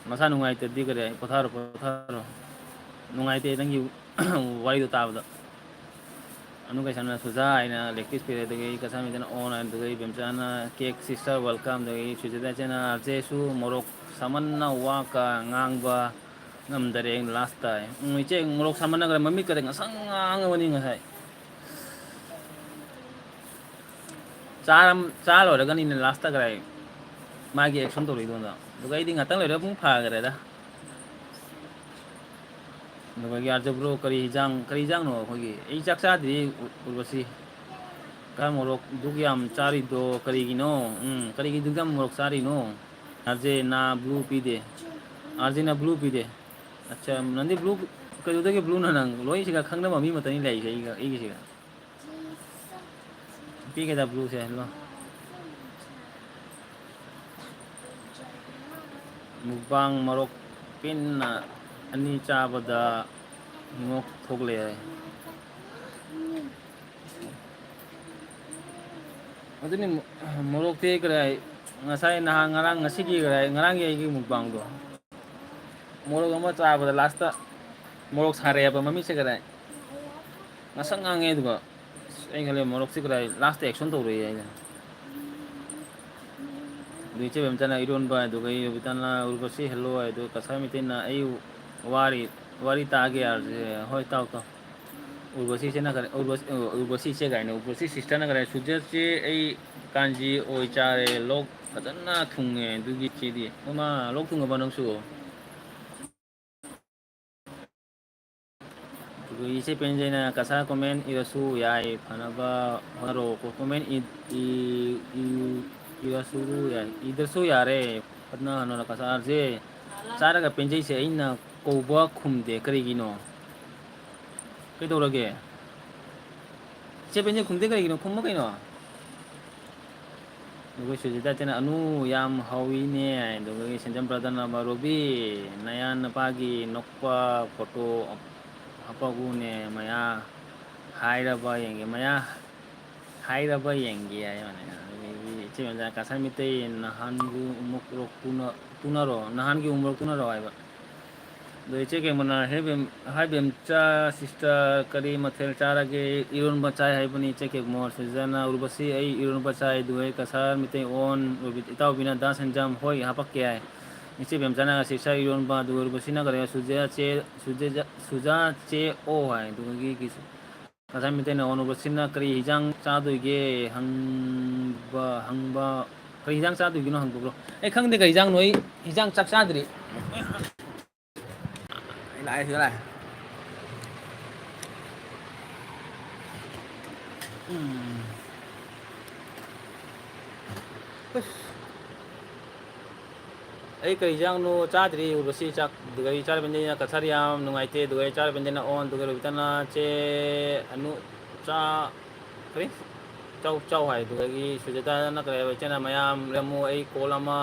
ꯃꯁꯥ ꯅꯨꯡꯉꯥꯏꯇꯗꯤ ꯀꯔꯤ ꯄꯣꯊꯥꯔꯣ ꯅꯨꯡꯉꯥꯏꯇꯦ ꯅꯪꯒꯤ ꯋꯥꯔꯤꯗꯣ ꯇꯥꯕꯗ ꯑꯅꯨ ꯀꯩꯁꯥꯅ ꯁꯨꯖꯥ ꯍꯥꯏꯅ ꯂꯦꯛ ꯄꯤꯁ ꯄꯤꯔꯦ ꯑꯗꯨꯗꯒꯤ ꯀꯁꯥꯔꯃꯤꯇꯩꯅ ꯑꯣꯟ ꯑꯗꯨꯗꯒꯤ ꯕꯦꯝꯆꯥꯅ ꯀꯦꯛ ꯁꯤꯁꯇꯔ ꯋꯦꯜꯀꯝ ꯑꯗꯒꯤ ꯁꯨꯏꯖꯔꯗ ꯏꯆꯦꯅ ꯆꯦꯁꯨ ꯃꯣꯔꯣꯛ ꯁꯥꯃꯟꯅ ꯋꯥꯀ ꯉꯥꯡꯕ ꯉꯝꯗꯔꯦ ꯂꯥꯁꯇ ꯏꯆꯦ ꯃꯣꯔꯣꯛ ꯁꯥꯃꯟꯅꯒꯔꯦ ꯃꯃꯤꯠꯀꯗꯤ ꯉꯁꯪ ꯉꯥꯡꯉꯕꯅꯤ ꯉꯁꯥꯏ ꯆꯥ ꯂꯣꯏꯔꯒꯅꯤꯅꯦ ꯂꯥꯁꯇ ꯀꯔꯥꯏ ꯃꯥꯒꯤ ꯑꯦꯛꯁꯟ ꯇꯧꯔꯛꯏꯗꯣꯟꯗꯣ ꯑꯗꯨꯒ ꯑꯩꯗꯤ ꯉꯥꯛꯇꯪ ꯂꯩꯔꯒ ꯄꯨꯡ ꯐꯥꯈꯔꯦꯗ ꯑꯗꯨꯒ ꯌꯥꯖꯕ꯭ꯔꯣ ꯀꯔꯤ ꯍꯤꯖꯥꯡꯅꯣ ꯑꯩꯈꯣꯏꯒꯤ ꯑꯩ ꯆꯥꯛ ꯆꯥꯗ꯭ꯔꯤ ꯎꯔꯕꯁꯤ ꯃꯣꯔꯣꯛ ꯗꯨꯛ ꯌꯥꯝ ꯆꯥꯔꯤꯗꯣ ꯀꯔꯤꯒꯤꯅꯣ ꯀꯔꯤꯒꯤ ꯗꯨꯛ ꯌꯥꯝ ꯃꯣꯔꯣꯛ ꯆꯥꯔꯤꯅꯣ ꯅꯥ ꯕ꯭ꯂꯨ ꯄꯤꯗꯦ ꯑꯥꯔꯖꯦꯅ ꯕ꯭ꯂꯨ ꯄꯤꯗꯦ ꯑꯠꯆꯥ ꯅꯪꯗꯤ ꯕ꯭ꯂꯨ ꯀꯩꯗꯧꯗꯒꯦ ꯕ꯭ꯂꯨꯅ ꯅꯪ ꯂꯣꯏꯁꯤꯒ ꯈꯪꯅꯕ ꯃꯤ ꯑꯃꯠꯇꯅꯤ ꯂꯩꯔꯤꯁꯦ ꯑꯩꯒꯤꯁꯤꯒ ꯄꯤꯒꯦꯗ ꯕ꯭ꯂꯨꯁꯦ ꯃꯨꯛꯕꯥꯡ ꯃꯣꯔꯣꯛ ꯄꯦꯟꯅ ꯑꯅꯤ ꯆꯥꯕꯗ ꯉꯣꯛ ꯊꯣꯛꯂꯛꯑꯦ ꯍꯥꯏ ꯑꯗꯨꯅꯤ ꯃꯣꯔꯣꯛꯇꯤ ꯀꯔꯥꯏ ꯉꯁꯥꯏ ꯅꯍꯥꯟ ꯉꯔꯥꯡ ꯉꯁꯤꯒꯤ ꯉꯔꯥꯡꯒꯤ ꯑꯩꯒꯤ ꯃꯨꯛꯕꯥꯡꯗꯣ ꯃꯣꯔꯣꯛ ꯑꯃ ꯆꯥꯕꯗ ꯂꯥꯁꯇ ꯃꯣꯔꯣꯛ ꯁꯥꯔꯛꯑꯦꯕ ꯃꯃꯤꯠꯁꯦ ꯀꯗꯥꯏ ꯉꯁꯪ ꯉꯥꯡꯉꯦ ꯑꯗꯨꯒ ꯑꯩ ꯈꯜꯂꯦ ꯃꯣꯔꯣꯛꯁꯦ ꯀꯗꯥꯏ ꯂꯥꯁꯇ ꯑꯦꯛꯁꯟ ꯇꯧꯔꯛꯑꯦ ꯑꯩꯅ ꯑꯗꯨ ꯏꯆꯦ ꯕꯦꯝꯆꯥꯅ ꯏꯔꯣꯟꯕ ꯑꯗꯨꯒ ꯔꯣꯕꯤꯇꯥꯅ ꯎꯔꯕꯁꯤ ꯍꯦꯜꯂꯣ ꯑꯗꯨꯒ ꯀꯁꯥꯔ ꯃꯤꯇꯩꯅ ꯑꯩ ꯋꯥꯔꯤ ꯇꯥꯒꯦ ꯌꯥꯔꯁꯦ ꯍꯣꯏ ꯇꯥꯎ ꯎꯔꯕꯁꯤ ꯏꯆꯦꯅ ꯎꯔꯕꯁꯤ ꯏꯆꯦ ꯀꯥꯏꯅ ꯎꯔꯕꯁꯤ ꯁꯤꯁꯇꯔꯅ ꯀꯔꯦ ꯁꯨꯖꯠꯁꯦ ꯑꯩ ꯀꯥꯟꯖꯤ ꯑꯣꯏ ꯆꯥꯔꯦ ꯂꯣꯛ ꯐꯖꯅ ꯊꯨꯡꯉꯦ ꯑꯗꯨꯒꯤ ꯆꯦꯗꯤ ꯃꯃꯥ ꯂꯣꯛ ꯊꯨꯡꯉꯕ ꯅꯪꯁꯨ ꯑꯗꯨꯒ ꯏꯆꯦ ꯄꯦꯟꯖꯩꯅ ꯀꯁꯥꯔ ꯀꯣꯃꯦꯟ ꯏꯔꯁꯨ ꯌꯥꯏ ꯐꯅꯕ ꯍꯣꯠꯅꯔꯣ ꯀꯣꯃꯦꯟ ꯏꯔꯁꯨ ꯌꯥꯏ ꯏꯗꯁꯨ ꯌꯥꯔꯦ ꯍꯣꯠꯅ ꯀꯁꯥꯔꯁꯦ ꯆꯥꯔꯒ ꯄꯦꯟꯖꯩꯁꯦ ꯑꯩꯅ ꯀꯧꯕ ꯈꯨꯝꯗꯦ ꯀꯔꯤꯒꯤꯅꯣ ꯀꯩꯗꯧꯔꯒꯦ ꯏꯆꯦ ꯄꯦꯟꯖꯩ ꯈꯨꯝꯗꯦ ꯀꯔꯤꯒꯤꯅꯣ ꯈꯨꯝꯃꯨ ꯀꯩꯅꯣ ꯑꯗꯨꯒ ꯁꯨꯖꯤꯇꯥ ꯑꯅꯨ ꯌꯥꯝ ꯍꯥꯎꯋꯤꯅꯦ ꯑꯗꯨꯗꯒꯤ ꯁꯦꯟꯖꯝ ꯕ꯭ꯔꯗꯔꯅ ꯔꯣꯕꯤ ꯅꯌꯥ ꯅꯨꯄꯥꯒꯤ ꯅꯣꯛꯄ ꯐꯣꯇꯣ ꯍꯥꯞꯄꯛꯎꯅꯦ ꯃꯌꯥ ꯍꯥꯏꯔꯕ ꯌꯦꯡꯒꯦ ꯃꯌꯥ ꯍꯥꯏꯔꯕ ꯌꯦꯡꯒꯦ ꯍꯥꯏꯕꯅꯦ ꯑꯗꯨꯗꯒꯤ ꯏꯆꯦ ꯃꯆꯥ ꯀꯁꯥꯔ ꯃꯤꯇꯩ ꯅꯍꯥꯟꯒꯨ ꯑꯃꯨꯛꯔꯣꯛ ꯇꯨꯅꯔꯣ ꯅꯍꯥꯟꯒꯤ ꯎꯃꯣꯔꯣꯛ ꯇꯨꯅꯔꯣ ꯍꯥꯏꯕ ꯑꯗꯣ ꯏꯆꯦ ꯀꯩꯃꯅ ꯍꯥꯏ ꯕꯦꯝꯆꯥ ꯁꯤꯁꯇꯔ ꯀꯔꯤ ꯃꯊꯦꯜ ꯆꯥꯔꯒꯦ ꯏꯔꯣꯟꯕ ꯆꯥꯏ ꯍꯥꯏꯕꯅꯤ ꯏꯆꯦ ꯀꯦꯛꯃꯣ ꯁꯤꯖꯅ ꯎꯔꯨꯕꯁꯤ ꯑꯩ ꯏꯔꯣꯟꯕ ꯆꯥꯏ ꯑꯗꯨꯒ ꯀꯁꯥꯔ ꯃꯤꯇꯩ ꯑꯣꯟ ꯏꯇꯥꯎꯕꯤꯅ ꯗꯥ ꯁꯦꯟꯖꯝ ꯍꯣꯏ ꯍꯥꯄꯛꯀꯦ ꯌꯥꯏ ꯏꯆꯦ ꯕꯦꯝꯆꯥꯅ ꯁꯤꯁꯇꯔ ꯏꯔꯣꯟꯕ ꯑꯗꯨꯒ ꯎꯔꯨꯕꯁꯤꯅ ꯀꯔꯤ ꯁꯨꯖꯥ ꯆꯦ ꯑꯣ ꯍꯥꯏ ꯑꯗꯨꯒꯤ ꯀꯁꯥꯔ ꯃꯤꯇꯩꯅ ꯎꯔꯨꯕꯁꯤꯅ ꯀꯔꯤ ꯍꯤꯟꯖꯥꯡ ꯆꯥꯗꯣꯏꯒꯦ ꯍꯪꯕ ꯀꯔꯤ ꯍꯤꯟꯖꯥꯡ ꯆꯥꯗꯣꯏꯒꯤꯅꯣ ꯍꯪꯕꯕ꯭ꯔꯣ ꯑꯩ ꯈꯪꯗꯦ ꯀꯔꯤ ꯍꯤꯟꯖꯥꯡꯅꯣ ꯑꯩ ꯍꯤꯟꯖꯥꯡ ꯆꯥꯛ ꯆꯥꯗ꯭ꯔꯤ ꯂꯥꯛꯑꯦ ꯁꯤꯗ ꯂꯥꯛꯑꯦ ꯑꯩ ꯀꯔꯤ ꯍꯤꯟꯖꯥꯡꯅꯣ ꯆꯥꯗ꯭ꯔꯤ ꯎꯔꯨꯕꯁꯤ ꯆꯥꯛ ꯑꯗꯨꯒ ꯑꯩ ꯆꯥꯔꯄꯦꯟꯖꯩꯅ ꯀꯁꯥꯔ ꯌꯥꯝ ꯅꯨꯡꯉꯥꯏꯇꯦ ꯑꯗꯨꯒ ꯑꯩ ꯆꯥꯔꯄꯦꯟꯖꯩꯅ ꯑꯣꯟ ꯑꯗꯨꯒ ꯔꯣꯕꯤꯇꯥꯅ ꯆꯦ ꯑꯅꯨ ꯆꯥ ꯀꯔꯤ ꯆꯥꯎ ꯍꯥꯏ ꯑꯗꯨꯗꯒꯤ ꯁꯨꯖꯇꯥꯗꯅ ꯀꯔꯤ ꯍꯥꯏꯕ ꯏꯆꯦꯅ ꯃꯌꯥꯝ ꯂꯦꯝꯃꯨ ꯑꯩ ꯀꯣꯜ ꯑꯃ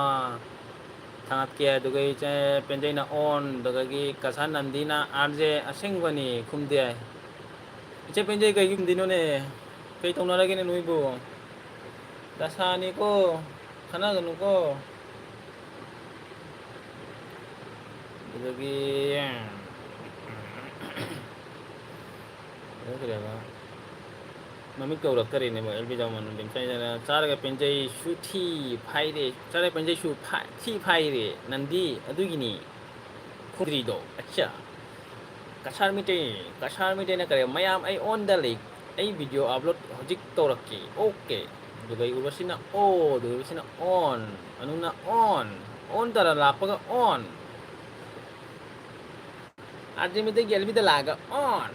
ꯊꯥꯡꯒꯠꯀꯦ ꯑꯗꯨꯒ ꯏꯆꯦ ꯄꯦꯟꯖꯩꯅ ꯑꯣꯟ ꯑꯗꯨꯗꯒꯤ ꯀꯁꯥꯔ ꯅꯟꯗꯤꯅ ꯑꯥꯔꯖꯦ ꯑꯁꯦꯡꯕꯅꯤ ꯈꯨꯝꯗꯦ ꯏꯆꯦ ꯄꯦꯟꯖꯩ ꯀꯩꯒꯤ ꯈꯨꯝꯗꯤꯅꯣꯅꯦ ꯀꯩ ꯇꯧꯅꯔꯒꯦꯅꯦ ꯅꯣꯏꯕꯨ ꯗꯁꯥꯅꯤꯀꯣ ꯈꯠꯅꯒꯅꯨꯀꯣ ꯑꯗꯨꯗꯒꯤ mami kauraktarine mo LB jaman dim sai jana charaga penjai shu thi phaire charaga penjai shu thi phaire nandi adugini khudri do acha kasar mite na kare mayam ai on da link ai video upload hojik toraki okay dugai urasina o dugai urasina on anuna on tara lapaga on arjimite gelbite laga on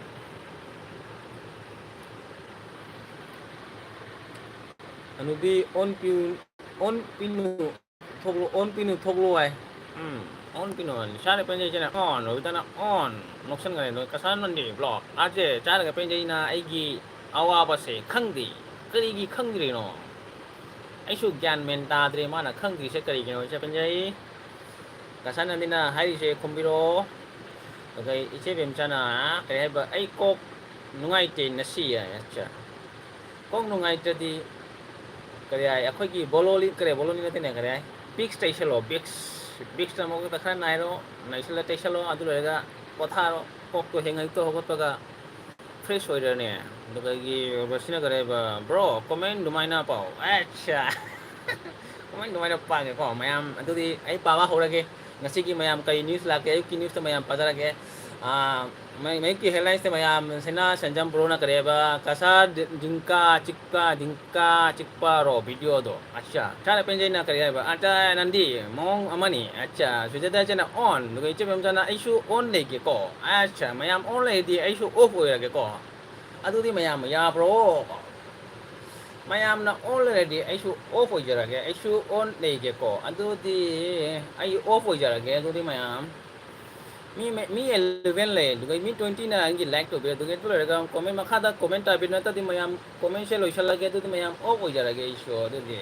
anubi on pinu thoglo ai on pinu sare penjai chana on robitana on noksan gane no kasan mandi blog aje chara ga penjai na aigi awa base khangdi kari gi khangri no ai su gyan men ta dre mana khangdi se kari gi no che penjai kasan nandi na hai se khombiro okay iche bem chana kare ba ai kok nungai te na si ya cha kok nungai te di kare ai akhoi gi bololi kare bololi na te ne kare ai big station lo big station mo ta khan nai ro nai sala te salo adu lega kotha ro kok to hengai to hogot to ga fresh oi re ne do ga gi basina kare ba bro comment dumai na pao acha comment dumai na pa ke ko mayam adu di ai pa wa ho ra ke ngasi ki mayam kai news la ke ki news to mayam pa ra ke mai ki headlines te mayam sena sanjam pro na kare ba kasa dingka chikpa ro video do acha chana penjai na kare ba ata nandi mong amani acha sujata chana on do ke chem chana issue on le ke ko acha mayam on le di issue off ho ya ke ko adu di mayam ya bro mayam na on le di issue off ho ja ke issue on le ke ko adu di ai off ho ja ke adu di mayam mi 11 le dugai mi 20 na angi like to be dugai to le ga comment ma khada comment ta bin ta di mayam comment se lo shala ge tu mayam o ko jara ge isho de de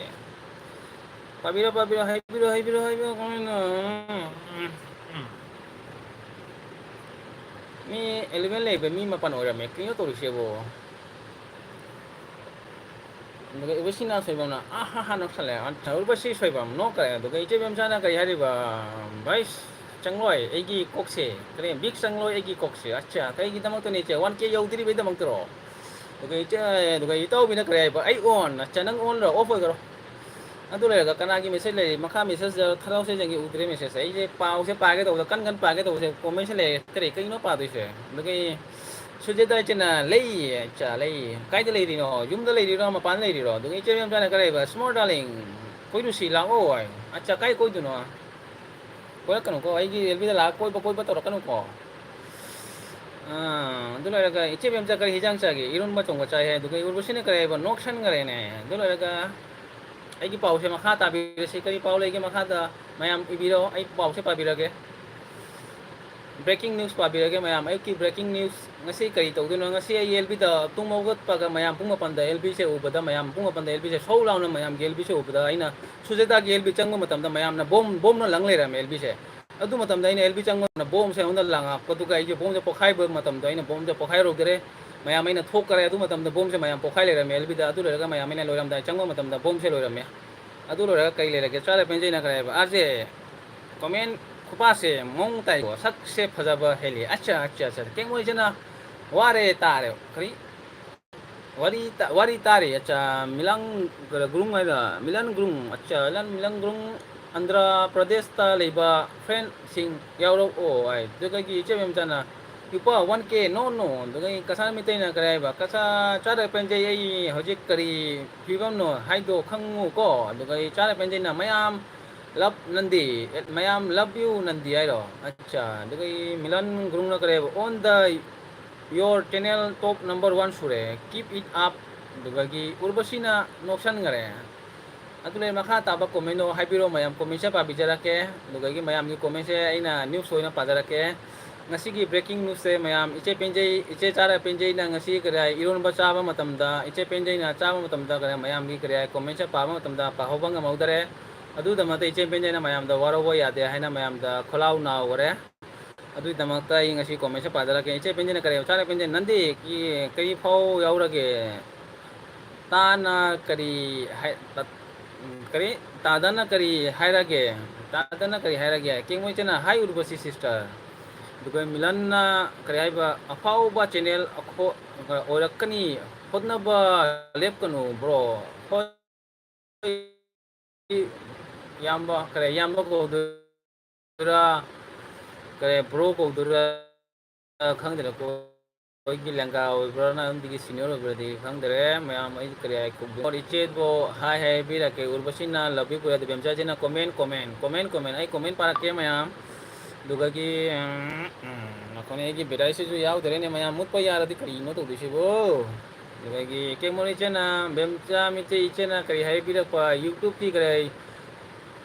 pabiro hai biro comment na mi 11 le be mi ma pan ora me kinyo to se bo dugai ubasina sai ba na ha no khale an thur ba si sai ba no ka dugai che bem sana ka yari ba bhai changloi egi kokse kare big changloi egi kokse acha kai gi tamang to ne che 1k yaudiri be tamang tro dugai che dugai to bina kare ba ai on acha nang on ro off garo adu le ga kana gi message le makha message tharau se jangi udre message ai je pau se pa ge to kan pa ge to se comment se le kare kai no pa do se dugai suje da chena lei acha lei kai de lei ri no yum de lei ri no ma pan lei ri ro dugai che bem chana kare ba small darling koi du si lang o ai acha kai koi du no ko kanu ko ai gi elbi la koi ba to kanu ko du la ga iche bem ja kar hijang cha gi irun ma chong cha he du ga urbu sine kare ba nokshan gare ne du la ga ai gi pau se ma kha ta bi se kari pau le gi ma kha da mayam ibiro ai pau se pa bi ge breaking news pa bi ge mayam ai ki breaking news ngasi kari to du no ngasi ai elbi da tung mo got pa ga mayam pung ma pan da elbi se u ba da mayam pung ma pan da elbi se so law na mayam gi elbi se u ba da aina suje da gi elbi chang ma tam da mayam na bom na lang le ra me elbi se adu matam da ina elbi chang na bom se on da lang ko tu ga ai bom se pokhai ba matam da ina bom se pokhai ro gere mayam ina thok kare adu matam da bom se mayam pokhai le ra me elbi da adu le ga mayam ina lo ram da chang ma matam da bom se lo ra me adu lo ra kai le ra ke chara penjai na kare ba aje comment khupa se mong tai ko sak se phaja ba heli acha ke moi jana ware tare kri wari tare acha milang grung ai da milan grung acha milang grung Andhra Pradesh ta leba friend sing yauro o ai duga gi che mem chana yupa 1k no duga kasan mi te na kare ba kasa chara penjai ai hojik kari phibam no haido khangu ko duga chara penjai na mayam love nandi mayam love you nandi ai ro acha duga milan grung na kare on the your channel top number 1 sure keep it up duga gi urbasina noksan gare atu le makha ta ba comment no haibiro mayam comment sa pa bijara ke dugai gi mayam gi comment se aina news soina padara ke ngasi gi breaking news se mayam iche penjai iche chara penjai na ngasi kare iron ba cha ba matam da iche penjai na cha ba matam da kare mayam gi kare comment sa pa ba matam da pa hobang ma udare adu da mate iche penjai na mayam da waro bo ya de haina mayam da kholau na ore adu da mata i ngasi comment sa padara ke iche penjai na kare chara penjai nandi ki kai phau yaura ge ta na kari kari tadana kari hairage ke moi chana hai urbasi sister duga milan na kare haiba afau ba channel akho orakani hodna ba lep kanu bro hoi yamba kare yamba ko dura kare bro ko dura khangdera ko gi langa bro na digi senior bro di khangdere mayam ai kare ko or iche bo hai hai bi ra ke urbasina labi ko ya de bemcha jena comment ai comment para ke mayam duga ki nakone gi bedai se ju yaw dere ne mayam mut pa yara di kari no to dise bo duga ki ke moni chena bemcha mi che iche na kari hai bi ra pa youtube ki kare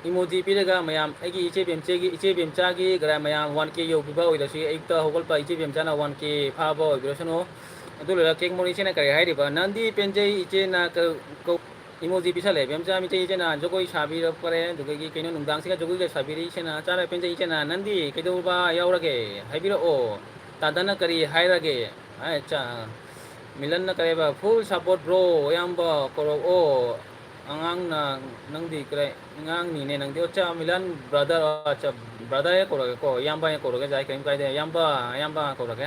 emoji piraga mayam aigi iche bemcha gi gra mayam 1k yo biba oi da si ekta hogol pa iche bemcha na 1k pha bo oi no adu la kek moni chena kare hai riba nandi penje iche na ko emoji bisa le bemcha mi che iche na jogoi sabi ra pare duga gi keno nungdang sika jogoi ga sabi ri iche na chara penje iche na nandi kedo ba yaw rage hai bira o tadana kari hai rage acha milan na kare ba full support bro yamba koro o angang na nang di kare ngang ni ne nang di ocha milan brother acha brother e koro ko yamba e koro ke jai kem kai de yamba koro ke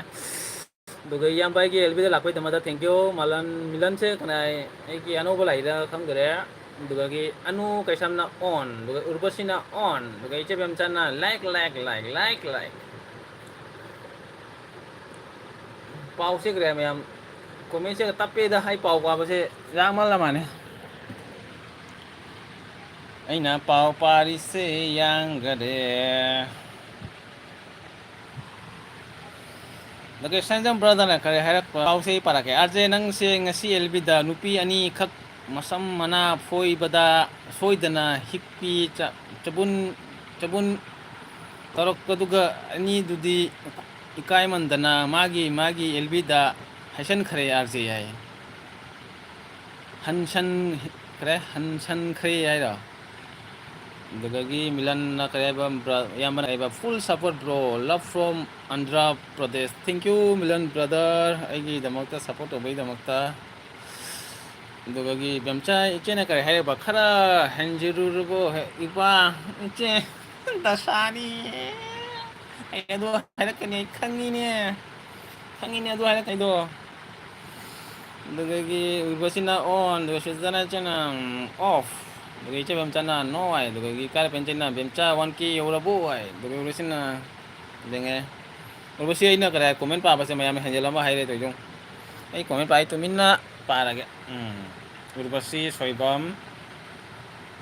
duga yamba ki elbi de lakoi tamada thank you malan milan se kana e ki anu bolai da kham gare duga ki anu kaisam na on duga urbasina on duga iche bem chana like pau se gre mayam comment se tape da hai pau kwa ba se yang mal la mane aina pau pari se yang gade Lagi sanjang brother na kare harak pau se para ke arje nang se ngasi elbi da nupi ani khak masam mana foi bada foi dana hikpi chabun tarok kaduga ani dudi ikai man dana magi elbi da hasan khare arje ai hansan khare ai ra Dagagi Milan na kaya ba yaman ay ba full support bro love from Andhra Pradesh thank you Milan brother ay gi damakta support obay damakta dagagi bemcha iche na kare hay ba khara hanjiru go iba iche dasani ay do hay kani kangi ne do hay kay do dagagi ubasina on do shizana chana off Duga iche bemcha na no ay duga gi kar penchen na bemcha 1k ora bo ay duga urusin na denge urusi ay na kara comment pa ba se mayam hanjela ma hayre to jong ay comment pa ito minna para ge urusi soibam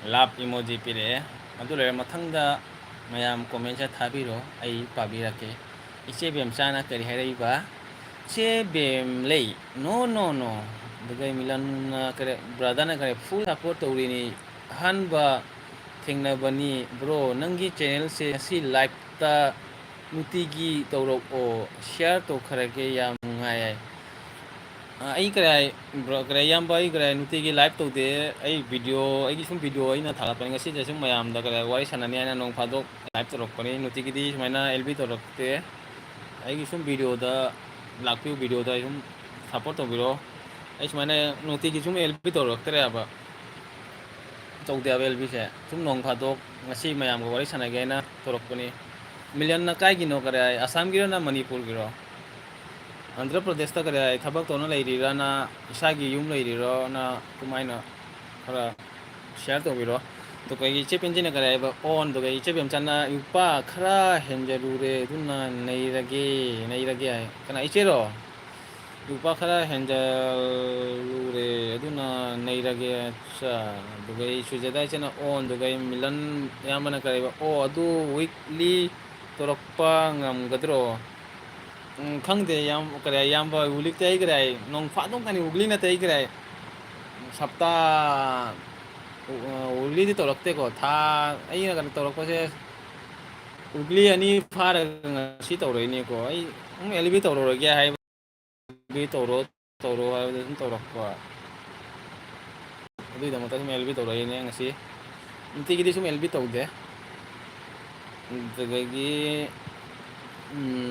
love emoji pire adu le mathangda mayam comment cha thabiro ay pabira ke iche bemcha na kari hayre ba che bem lei no duga milan na kare brother na kare full support to ni hanba bani bro nangi channel se si live ta nutigi tawrok o share to kharage yam ngai ai krai bro krai yam bai krai nutigi live to de ai video ai sum video ai na thala pa ngasi jesum mayam da krai wai sanani ana nong phadok live to rok pani nutigi di maina lb to rok te ai sum video da lakpi video da sum support to biro ai maina nutigi sum lb to rok tere aba Chौde abel bise tum nong phadok ngasi mayam go wari sana gena torok pani million na kai gino kare asam giro na manipur giro andhra pradesh ta kare thabak to na leiri ra na isagi yum leiri ro na kumaina khara share to biro to kai che penjine kare ba on to kai che bem chana upa khara henjaru re dunna neirage ai kana iche ro upa khara henjaru re dunna neirage cha dugai sujada chena on dugai milan yamana kare ba o adu weekly torokpa ngam gadro khangde yam kare yam ba ulik tai kare nong pha dong kani ugli na tai kare sapta ugli di torokte ko tha ai na kan torok se ugli ani phar si toroi ni ko ai elbi toro ge hai bi toro ha torok ko adu da mata elbi toroi ni ngasi inti gidi sum elbi taude dagagi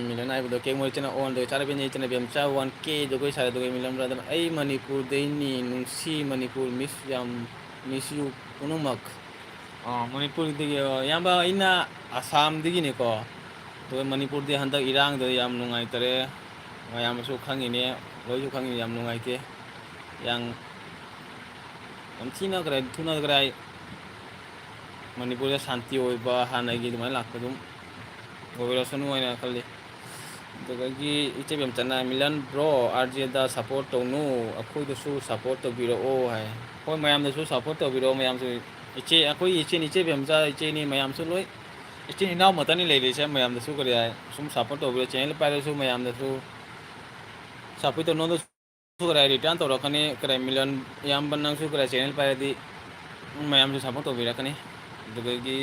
milan ai bodo ke mo chena on do chara benye chena bemcha 1k do koi sare do milan brother ai manipur deini nungsi manipur miss you kunumak manipur digi yamba ina asam digi ni ko ꯃꯅꯤꯄꯨꯔꯗꯤ ꯍꯟꯗꯛ ꯏꯔꯥꯡꯗ ꯌꯥꯝ ꯅꯨꯡꯉꯥꯏꯇꯔꯦ ꯃꯌꯥꯝꯁꯨ ꯈꯪꯉꯤꯅꯦ ꯂꯣꯏꯁꯨ ꯈꯪꯉꯤꯅꯦ ꯌꯥꯝ ꯅꯨꯡꯉꯥꯏꯇꯦ ꯌꯥꯝ ꯊꯤꯅꯈ꯭ꯔꯦ ꯊꯨꯅꯈ꯭ꯔꯦ ꯃꯅꯤꯄꯨꯔꯗ ꯁꯥꯟꯇꯤ ꯑꯣꯏꯕ ꯍꯥꯟꯅꯒꯤ ꯑꯗꯨꯃꯥꯏꯅ ꯂꯥꯛꯄ ꯑꯗꯨꯝ ꯑꯣꯏꯔꯁꯅꯨ ꯍꯥꯏꯅ ꯈꯜꯂꯤ ꯑꯗꯨꯗꯒꯤ ꯏꯆꯦ ꯕꯦꯝꯆꯠꯅ ꯃꯤꯂꯟ ꯕ꯭ꯔꯣ ꯑꯥꯔꯖꯦꯗ ꯁꯞꯄꯣꯔꯠ ꯇꯧꯅꯨ ꯑꯩꯈꯣꯏꯗꯁꯨ ꯁꯞꯄꯣꯔꯠ ꯇꯧꯕꯤꯔꯛꯑꯣ ꯍꯥꯏ ꯍꯣꯏ ꯃꯌꯥꯝꯗꯁꯨ ꯁꯞꯄꯣꯔꯠ ꯇꯧꯕꯤꯔꯛꯑꯣ ꯃꯌꯥꯝꯁꯨ ꯏꯆꯦ ꯑꯩꯈꯣꯏ ꯏꯆꯦꯅꯤ ꯏꯆꯦ ꯕꯦꯝꯆꯥ ꯏꯆꯦꯅꯤ ꯃꯌꯥꯝꯁꯨ ꯂꯣꯏ ꯏꯆꯤꯟ ꯏꯅꯥꯎ ꯃꯇꯅꯤ ꯂꯩꯔꯤꯁꯦ ꯃꯌꯥꯝꯗꯁꯨ ꯀꯔꯤ ꯍꯥꯏ ꯁꯨꯝ ꯁꯞꯄꯣꯔꯠ ꯇꯧꯕꯤꯔꯣ ꯆꯦꯅꯦꯜ ꯄꯥꯏꯔꯁꯨ ꯃꯌꯥꯝꯗꯁꯨ ꯁꯞꯄꯣꯔꯠ ꯇꯧꯅꯣꯗꯁꯨ ꯀꯔꯥꯏ ꯔꯤꯇꯔꯟ ꯇꯧꯔꯛꯀꯅꯤ ꯀꯔꯥꯏ ꯃꯤꯂꯟ ꯏꯌꯥꯝꯕ ꯅꯪꯁꯨ ꯀꯔꯥꯏ ꯆꯦꯅꯦꯜ ꯄꯥꯏꯔꯗꯤ ꯃꯌꯥꯝꯁꯨ ꯁꯞꯄꯣꯔꯠ ꯇꯧꯕꯤꯔꯛꯀꯅꯤ ꯑꯗꯨꯗꯒꯤ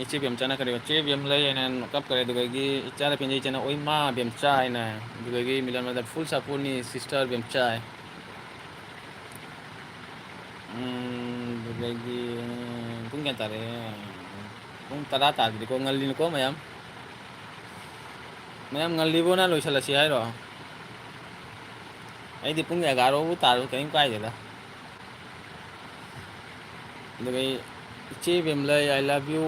ꯏꯆꯦ ꯕꯦꯝꯆꯥꯅ ꯀꯔꯤ ꯏꯆꯦ ꯕꯦꯝ ꯂꯩ ꯍꯥꯏꯅ ꯀꯞꯈꯔꯦ ꯑꯗꯨꯗꯒꯤ ꯏꯆꯥꯗ ꯄꯦꯟꯖꯩ ꯏꯆꯦꯅ ꯑꯣꯏ ꯃꯥ ꯕꯦꯝꯆꯥ ꯍꯥꯏꯅ ꯑꯗꯨꯗꯒꯤ ꯃꯤꯂꯟ ꯃꯗ ꯐꯨꯜ ꯁꯞꯄꯣꯔꯠꯅꯤ ꯁꯤꯁꯇꯔ ꯕꯦꯝꯆꯥ ꯑꯗꯨꯗꯒꯤ ꯄꯨꯡ ꯀꯌꯥ ꯇꯥꯔꯦ ꯄꯨꯡ ꯇꯔꯥ ꯇꯥꯗ꯭ꯔꯤꯀꯣ ꯉꯜꯂꯤꯅꯀꯣ ꯃꯌꯥꯝ ꯉꯜꯂꯤꯕꯣ ꯅ ꯂꯣꯏꯁꯤꯜꯂꯁꯤ ꯍꯥꯏꯔꯣ ꯑꯩꯗꯤ ꯄꯨꯡ 11ꯕꯨ ꯇꯥꯔꯁꯨ ꯀꯔꯤꯝ ꯀꯥꯏꯗꯦꯗ ꯑꯗꯨꯒ ꯏꯆꯦ ꯕꯦꯝꯂꯩ ꯑꯥꯏ ꯂꯚ ꯌꯨ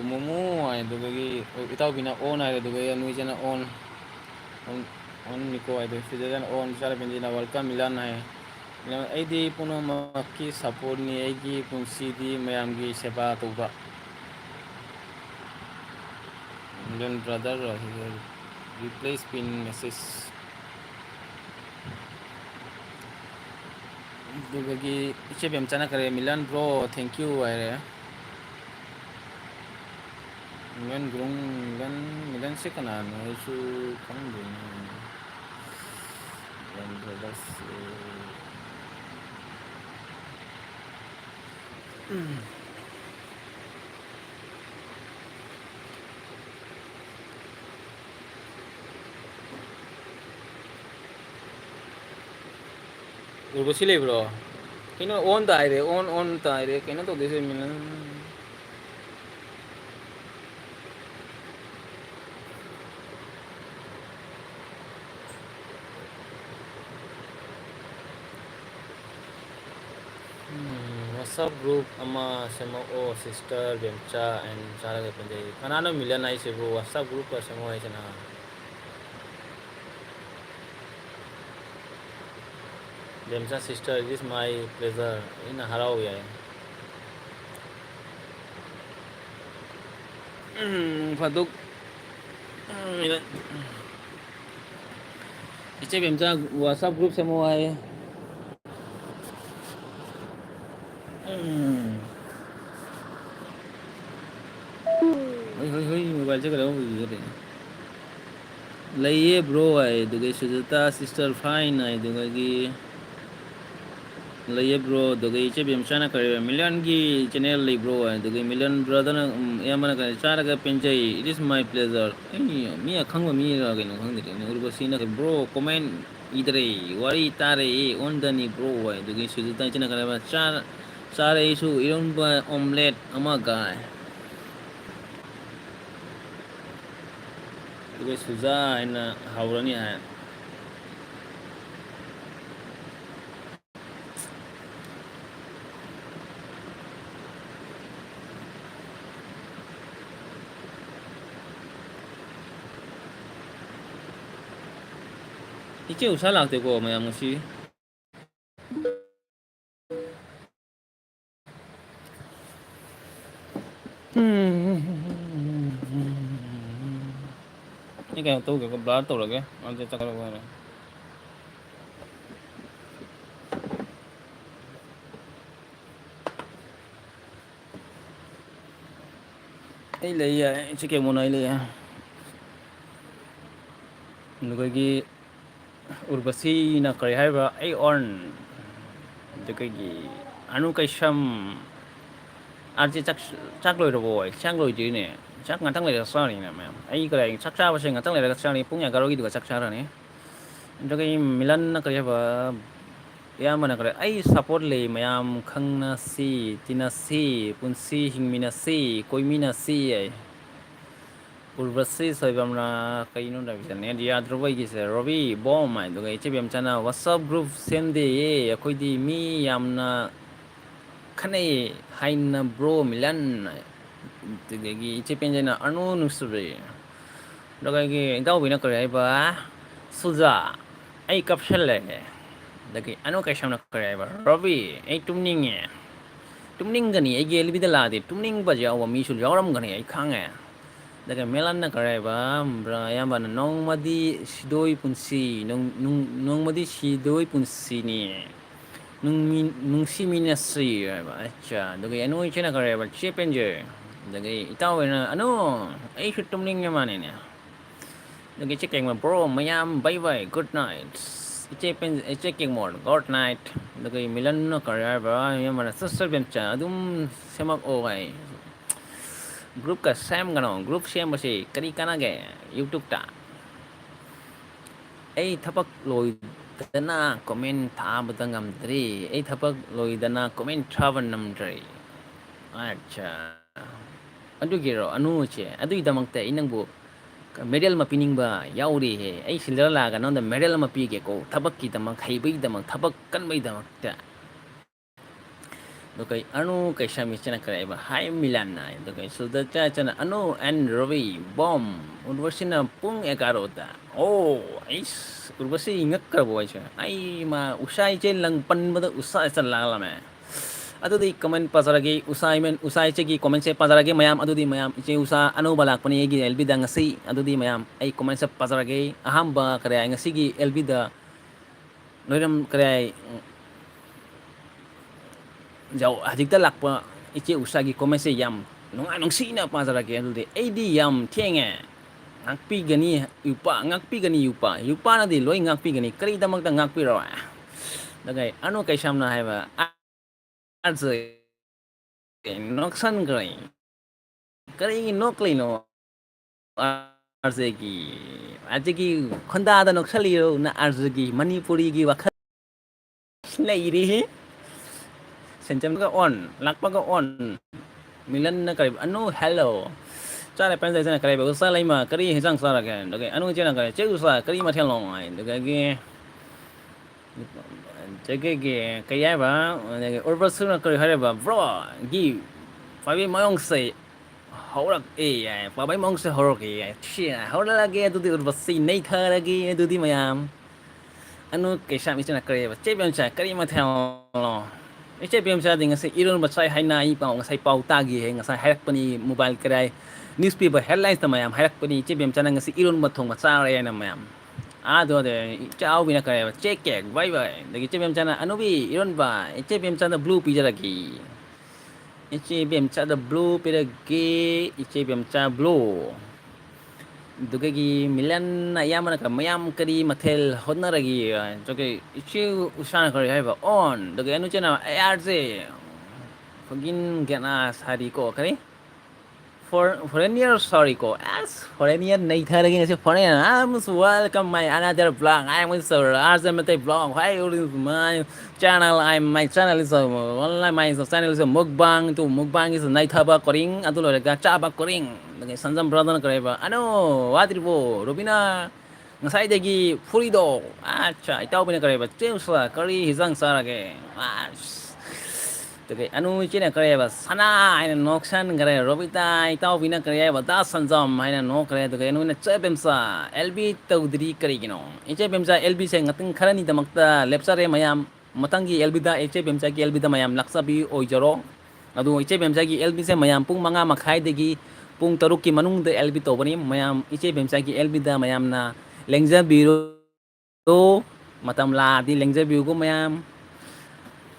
ꯃꯣꯃꯣ ꯍꯥꯏ ꯑꯗꯨꯗꯒꯤ ꯏꯇꯥꯎꯕꯤꯅ ꯑꯣꯟ ꯍꯥꯏꯔꯦ ꯑꯗꯨꯒ ꯅꯣꯏꯖꯅ ꯑꯣꯟꯅꯤꯀꯣ ꯍꯥꯏꯗ ꯁꯤꯗꯅ ꯑꯣꯟ ꯏꯆꯥ ꯕꯦꯟꯖꯤꯅ ꯋꯦꯜꯀꯝ ꯃꯤꯂꯟ ꯍꯥꯏ ꯑꯩꯗꯤ ꯄꯨꯝꯅꯃꯛꯀꯤ ꯁꯞꯄꯣꯔꯠꯅꯤ ꯑꯩꯒꯤ ꯄꯨꯟꯁꯤꯗꯤ ꯃꯌꯥꯝꯒꯤ ꯁꯦꯕꯥ ꯇꯧꯕ Milan brother replace pin message ꯑꯗꯨꯗꯒꯤ ꯏꯆꯦ ꯕꯦꯝꯆꯥꯅ ꯀꯔꯦ ꯃꯤꯂꯟ ꯕ꯭ꯔꯣ ꯊꯦꯡꯀ꯭ꯌꯨ ꯍꯥꯏꯔꯦ ꯃꯤꯂꯟꯁꯦ ꯀꯅꯥꯅꯣ ꯑꯩꯁꯨ ꯈꯪꯗꯦꯅꯦ ꯎꯔꯕꯁꯤ ꯂꯩꯕ꯭ꯔꯣ ꯀꯩꯅꯣ ꯑꯣꯟ ꯇꯥꯏꯔꯦ ꯑꯣꯟ ꯇꯥꯏꯔꯦ ꯀꯩꯅꯣ ꯇꯧꯗꯣꯏꯁꯦ ꯃꯤꯂꯟ ꯋꯥꯆꯞ ꯒ꯭ꯔꯨꯞ ꯑꯃ ꯁꯦꯝꯃꯛꯑꯣ ꯁꯤꯁꯇꯔ ꯕꯦꯝꯆꯥ ꯑꯦꯟ ꯆꯥꯔꯒ ꯄꯦꯟꯖꯩ ꯀꯅꯥꯅꯣ ꯃꯤꯂꯟ ꯍꯥꯏꯁꯤꯕꯨ ꯋꯥꯆꯞ ꯒ꯭ꯔꯨꯞꯀ ꯁꯦꯝꯃꯛꯑꯣ ꯍꯥꯏꯁꯤꯅ ꯕꯦꯝꯆꯥ sister it is my pleasure ꯑꯩꯅ ꯍꯔꯥꯎ ꯌꯥꯏ ꯐꯗꯨꯛ ꯏꯆꯦ ꯕꯦꯝꯆꯥ ꯋꯥꯆꯞ ꯒ꯭ꯔꯨꯞ ꯁꯦꯝꯃꯛꯑꯣ ꯍꯥꯏꯌꯦ ꯍꯣꯏ ꯃꯣꯕꯥꯏꯜꯁꯦ ꯀꯩꯗꯧꯕ ꯂꯩꯌꯦ ꯕ꯭ꯔꯣ ꯍꯥꯏ ꯑꯗꯨꯒ ꯁꯨꯖꯇꯥ ꯁꯤꯁꯇꯔ ꯐꯥꯏꯟ ꯍꯥꯏ ꯑꯗꯨꯒꯒꯤ ꯂꯩꯌꯦꯕ꯭ꯔꯣ ꯑꯗꯨꯒ ꯏꯆꯦ ꯕꯦꯝꯆꯥꯅ ꯀꯔꯤ ꯃꯤꯂꯟꯒꯤ ꯆꯦꯅꯦꯜ ꯂꯩꯕ꯭ꯔꯣ ꯑꯗꯨꯒ ꯃꯤꯂꯟ ꯕ꯭ꯔꯗꯔꯅ ꯑꯌꯥꯝꯕꯅ ꯀꯔꯤ ꯆꯥꯔꯒ ꯄꯦꯟꯖꯩ ꯏꯠ ꯏꯁ ꯃꯥꯏ ꯄ꯭ꯂꯦꯖꯔ ꯑꯩ ꯃꯤ ꯑꯈꯪꯕ ꯃꯤꯔ ꯀꯩꯅꯣ ꯈꯪꯗꯦ ꯎꯔꯕꯁꯤꯅ ꯕ꯭ꯔꯣ ꯀꯣꯃꯦꯟ ꯏꯗꯔꯦ ꯋꯥꯔꯤ ꯇꯥꯔꯦ ꯑꯣꯟꯗꯅꯤ ꯕ꯭ꯔꯣ ꯍꯥꯏ ꯑꯗꯨꯒꯤ ꯁꯨꯖꯇꯥ ꯏꯆꯦꯅ ꯀꯔꯤ ꯆꯥꯔꯦ ꯑꯩꯁꯨ ꯏꯔꯣꯟꯕ ꯑꯣꯝꯂꯦꯠ ꯑꯃꯒ ꯑꯗꯨꯒ ꯁꯨꯖꯥ ꯍꯥꯏꯅ ꯍꯧꯔꯅꯤ ꯍꯥꯏ ꯏꯆꯦ ꯎꯁꯥ ꯂꯥꯛꯇꯦꯀꯣ ꯃꯌꯥꯝ ꯉꯁꯤ ꯑꯩ ꯀꯩꯅꯣ ꯇꯧꯒꯦꯀꯣ ꯕ꯭ꯂꯔ ꯇꯧꯔꯒꯦ ꯑꯗꯨ ꯆꯠꯂꯒ ꯑꯣꯏꯅ ꯑꯩ ꯂꯩ ꯌꯥꯏ ꯆꯤꯀꯦꯃꯣꯅ ꯑꯩ ꯂꯩ ꯌꯥꯏ ꯑꯗꯨꯗꯒꯤ ꯎꯔꯕꯁꯤꯅ ꯀꯔꯤ ꯍꯥꯏꯕ꯭ꯔꯥ ꯑꯩ ꯑꯣꯔꯟ ꯑꯗꯨꯒꯤ ꯑꯅꯨ ꯀꯩꯁꯝ ꯑꯥꯔꯁꯦ ꯆꯥꯛ ꯂꯣꯏꯔꯕꯣ ꯑꯩ ꯆꯥꯛ ꯂꯣꯏꯗ꯭ꯔꯤꯅꯦ ꯆꯥꯛ ꯉꯥꯛꯇꯪ ꯂꯩꯔꯒ ꯆꯥꯔꯅꯤꯅ ꯃꯌꯥꯝ ꯑꯩ ꯀꯗꯥꯏ ꯆꯥꯛ ꯆꯥꯕꯁꯦ ꯉꯥꯛꯇꯪ ꯂꯩꯔꯒ ꯆꯥꯔꯅꯤ ꯄꯨꯡ 11ꯒꯤꯗꯨꯒ ꯆꯥꯛ ꯆꯥꯔꯅꯤ ꯑꯗꯨꯒ ꯃꯤꯂꯟꯅ ꯀꯔꯤ ꯍꯥꯏꯕ ꯑꯌꯥꯝꯕꯅ ꯀꯔꯦ ꯑꯩ ꯁꯞꯄꯣꯔꯠ ꯂꯩ ꯃꯌꯥꯝ ꯈꯪꯅꯁꯤ ꯇꯤꯟꯅꯁꯤ ꯄꯨꯟꯁꯤ ꯍꯤꯡꯃꯤꯟꯅꯁꯤ ꯀꯣꯏꯃꯤꯟꯅꯁꯤ ꯌꯥꯏ ꯎꯔꯕꯁꯤ ꯁꯣꯏꯕꯝꯅ ꯀꯩꯅꯣ ꯅꯦꯠ ꯌꯥꯗ꯭ꯔꯕ ꯑꯩꯒꯤꯁꯦ ꯔꯣꯕꯤ ꯕꯣꯝ ꯍꯥꯏ ꯑꯗꯨꯒ ꯏꯆꯦ ꯕꯦꯝꯆꯥꯅ ꯋꯥꯆꯞ ꯒ꯭ꯔꯨꯞ ꯁꯦꯝꯗꯦꯌꯦ ꯑꯩꯈꯣꯏꯗꯤ ꯃꯤ ꯌꯥꯝꯅ ꯈꯠꯅꯩ ꯍꯥꯏꯅꯕ꯭ꯔꯣ ꯃꯤꯂꯟ ꯑꯗꯨꯗꯒꯤ ꯏꯆꯦ ꯄꯦꯟꯖꯩꯅ ꯑꯔꯨ ꯅꯨꯡꯁꯤꯕꯤ Dagay ikaw bina kare ba suza ay kapsel dagay ano kay siyam na kare ba Robbie ay tumning gani ay gel bidala de tumning ba jaw mi sul yaram gani ay khange dagay melan na kare ba bra yamba na nong madi sidoi punsi nong madi sidoi punsi ni nung si minasri ba acha dagay ano ay china kare ba chipenger dagay itaw na ano ay tumning naman ni Nag checking mo bro, mayam bye bye, good night. Checking mo, good night. Nagay milan na karya ba, yung mga sasabihin siya, adum semak okay. Group ka Sam gano, group Sam basi, kari ka na ge, YouTube ta. Ay tapak loy dana comment ta batangam dri, ay tapak loy dana comment travel nam dri. Acha. Adu giro, anu che, adu idamang te inang bu. Medal mapining ba yauri he ai silala ga non da medal mapi ge ko thabak ki tamang khaibai damang thabak kan bai damang ta do kai anu kai shami chana krai ba hai milan na do kai suda cha chana anu and ravi bom urvasina pung 11 ta oh ais urvasi ngak kar bo cha ai ma usai chen lang pan ba usai san la la me adudi comment pasaragi usai che gi comment se pasaragi mayam adudi mayam che usa anu balak pani gi LB da ngasi adudi mayam ai comment se pasaragi aham ba kare ngasi gi LB da noiram kare jau hajik da lakpa iche usa gi comment se yam nong sina pasaragi adudi ad yam tienge ngakpi gani yupa na di loi ngakpi gani kari da mag da ngakpi ro dagai anu kai sam na hai ba arze noksan gray kari nokli no arze ki aje ki khonda da noksali na arze ki manipuri ki wakha nei ri senjam ka on lakpa ka on milan na kari anu hello cha le pan sai sana kari ba usa lai ma kari hisang sa ra kan okay anu che na kari che usa kari ma thian long ai okay cái cái ba urban suna kari hare ba bro gi phải mong say hậu là và mấy mong sẽ hậu cái chia hậu là cái tôi được vật xin này thơ là cái tôi đi mà anh cái sao mình sẽ là cái và chế biến sai cái mà theo lo cái chế biến sai thì người sẽ iron vật sai hay này bảo người sai bảo ta gì người sai hay pani mobile cái newspaper headlines mà hay pani chế biến sai người sẽ iron vật thùng vật sao đây nè mà do de chao bina cái check cái vậy vậy để cái chế biến sai là anh bi iron và chế biến sai là blue pizza lagi ICBM cha the blue piragi ICBM cha blue dugagi milan na yaman ka mayam kari mathel honaragi joge ichi usana kari haiba on dugagi anu chana arj fagin gana sari ko kari foreigner sorry ko as foreigner nahi tha lagi ऐसे foreigner I'm welcome my another vlog I'm with sir Arzamate vlog hi my channel my channel is online my channel is mukbang to mukbang is nahi tha ba koring atu lo ga cha ba koring ngai sanjam brother kare ba ano wadri bo robina ngasai degi furido acha itau bina kare ba chemsa kari hizang sarage cái anu chỉ là cái và sana hay là nó san cái robita tao vì nó cái và ta san jam hay là nó cái cái anu nó chơi bem sa LB tàu đi cái nó chơi bem sa LB sẽ ngating khara ni damak ta lepsa re mayam matangi LB da chơi bem sa ki LB da mayam laksa bi oi jaro adu chơi bem sa ki LB se mayam pung manga makhai degi pung taruk ki manung de LB to bani mayam chơi bem sa ki LB da mayam na lengja biro to matam la di lengja biu ko mayam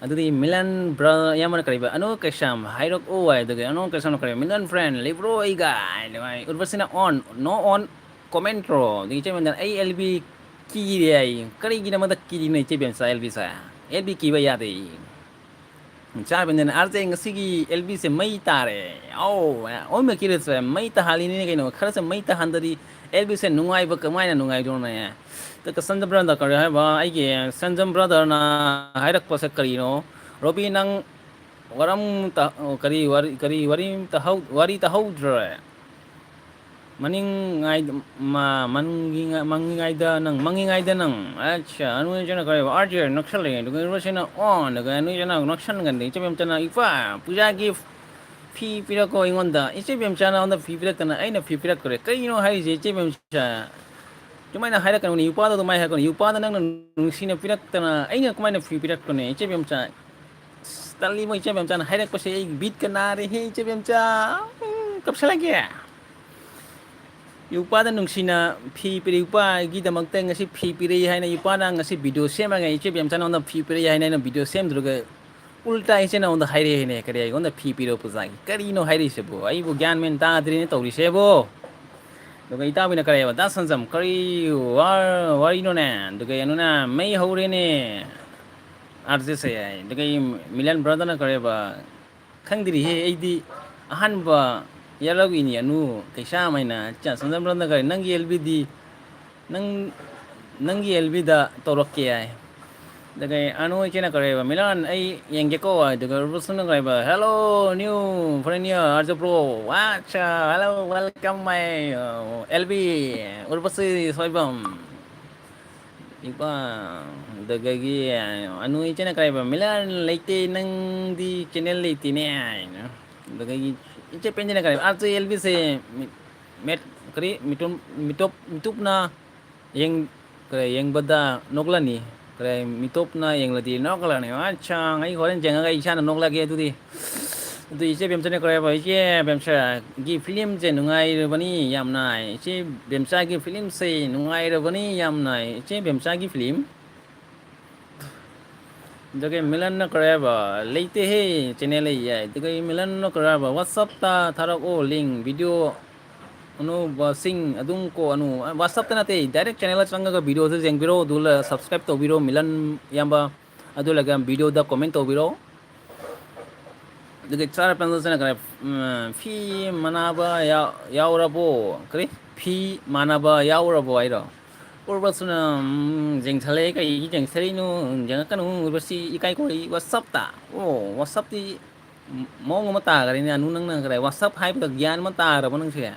adudi milan bro yaman kariba ano kasam hairok o ay dugay ano kasam kariba milan friend libro ay guy urvasina on no on comment ro di che mandan ay lb ki ay kari gina mada ki ni che ben sa lb sa lb ki ba ya de cha ben den arte ngasigi lb se mai tare o me ki re mai ta halini ne kaino khara se mai ta handari lb se nungai ba kamai na nungai do na ya तो संजम ब्रदर करे है बा आई के संजम ब्रदर ना हायरक पसे करी नो रोबी नंग वरम ता करी वरी ता हौ ड्रे मनिंग ngai ma mangi ngai da nang acha anu jana करे आरजे नक्सल ले तो रो से ना ऑन तो anu jana नक्सल गन दे चम तना इफा पूजा gift 피 피라고 이건다 이제 뱀차나 온다 피 피랬다나 아이나 피 피랬거래 그이노 하이지 이제 뱀차 주마이나 하이라카노니 유파도 마이 하거니 유파도 낭는 능시나 피랬다나 아이나 그마이나 피 피랬거네 이제 뱀차 딸리 뭐 이제 뱀차나 하이락 것이 빛 까나리 해 이제 뱀차 갑살하게 유파도 능시나 피 피리 유파 기다막 땡시 피 피리 하이나 유파나 ngasi video xem ngay 이제 뱀차나 온다 피 피리 하이나 video xem 들어가 उल्टा ऐसे ना उन्हें हाईरे ने करे उन्हें फी पीरो पुजागी करी नो हाईरे से बो आई वो ज्ञान में तादरी ने तौरी से बो तो कहीं ताबी ना करे वो दास संजम करी वार इनो ने तो कहीं अनु ना मैं हो रहे ने आर्जे से है तो कहीं मिलन ब्रदर ना करे बा खंग दिरी है आई दी आहन बा यार लोग इन्हीं अनु कैसा मैं ना चां संजम ब्रदर करे नंगी एलबी दी नंगी एलबी दा तो रख के आए Dagai anu ichena kareba Milan ai yang geko daga rusun kareba hello new friend here Arjo Pro wacha hello welcome my LB urpasi soibam ipa daga gi anu ichena kareba Milan leite nang di channel leite ne daga gi iche penjena kareba Arjo LB se met kari mitup na yang yang bada noglani kare mitop na yang lati nok la ne acha ngai khoren jeng ngai cha nok la ge tu di tu ise bem chane kare ba ise bem cha gi film je nungai re bani yam nai ise bem cha gi film se nungai re bani yam nai ise bem cha gi film doge milan na kare ba leite he channel le ya doge milan na kare ba whatsapp ta tharak o link video anu basing adung ko anu whatsapp ta nate direct channel changa ga video se jeng biro dul subscribe to biro milan yamba adu laga video da comment to biro de chara pan sa na kare fi manaba ya ora bo kare fi manaba ya ora bo ai ro or basuna jeng thale ka i jeng seri nu jeng ka nu basi ikai ko whatsapp ta oh whatsapp ti mong ma ta kare ni anu nang na kare whatsapp hai pa gyan ma ta ra nang se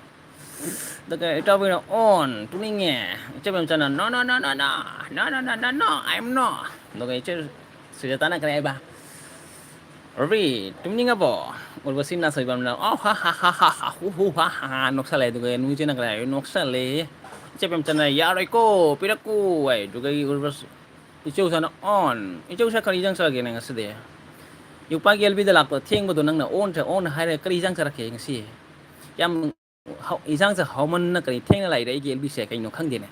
Daga ito bino on tuning ito bino sana no I'm no daga ito sujata na kaya ba Ori tuning abo urbasin na sa ibang na oh ha hu ha noksale daga nuji na kaya noksale ito bino sana yaroy ko piraku ay daga urbas ito sana on ito sa karijang sa gina nga sa de yung pag yelbi dalak pa ting mo doon nang na on hai karijang sa rakay nga siya yam 이상 저 허먼나 그리 탱을 라이래 이게 엘비스야 그냥 강대네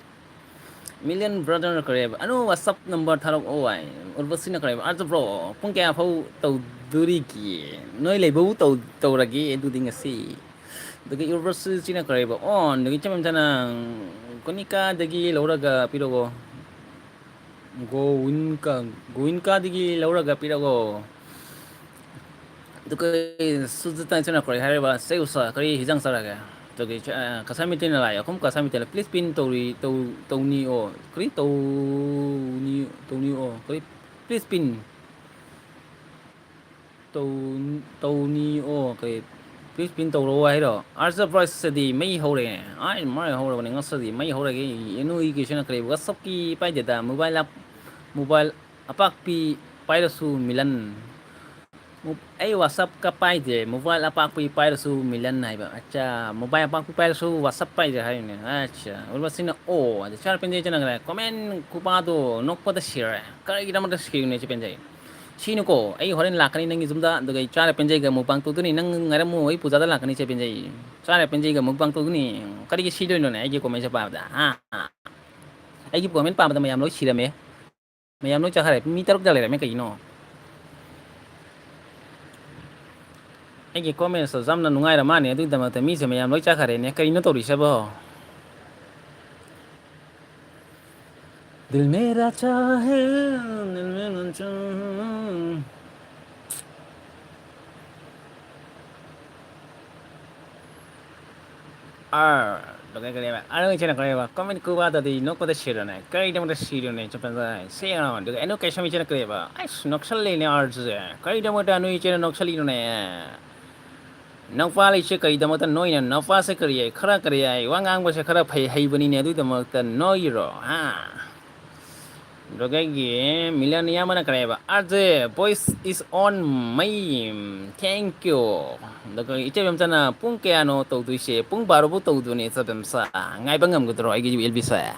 million brother 그래 아노 whatsapp number 타록 오아이 얼버스나 그래 아저 브로 뽕게 아포 또 두리기 너희 레보 또 또라기 두딩asi 되게 얼버스 지나 그래 on 되게 좀 전에 거니까 되게 로라가 피로고 고인까 되게 로라가 피로고 되게 수즈탄 지나 그래 하려봐 세우사 그래 희장사라가 저기 가사미 때는 라요. 그럼 가사미 때는 필리핀 또니오 그리 또니오 그리 필리핀 또니오 그리 필리핀 또로 해도 알서 프라이스디 mấy hậu này ai mà hậu này ngon sao gì mấy hậu này cái nó cái chuyện này WhatsApp ki pai data mobile apak pi pai su milan ai WhatsApp ka pai je mobile apak pi pai su milan nai ba acha mobile apak pi pai su WhatsApp pai je hai ne acha ulwa sina o de char penje chana ga comment ku pa do nok pa da share ka ira ma da share ne che penje sino ko ai horen lakani nangi zumda de char penje ga mupang tu ni nang ngara mu ai puja da lakani che penje char penje ga mupang tu ni ka ri shi do no ne ai comment cha pa da ha ai comment pa da mayam lo shi da me mayam lo cha khare mi taruk da le me kai no anh cái comment số dăm là nung ai là mà này tôi tầm tầm mi sẽ mày làm nói chắc khare này cái nó tổ đi sao bao दिल मेरा चाहे दिल मेरा चाहे được cái này bạn anh ơi trên là cái này bạn comment cứ ba thì nó có thể share này cái đó nó share này cho bạn ra share nào được anh nó cái sao mi trên là cái bạn ai nó khơi lên này cái đó mà anh ơi trên nó khơi lên này नफाले से कई दमत नोई न नफा से करिए खरा करिए वांगांग बसे खरा फै है बनी ने दुई दमत नोई रो हां Dogagi millennium mana kareba. Arje voice is on my thank you. Dogagi iche bem sana pung ke ano to tu she pung baru bu to tu ni sa bem sa ngai bangam gudro ai gi elbi sa.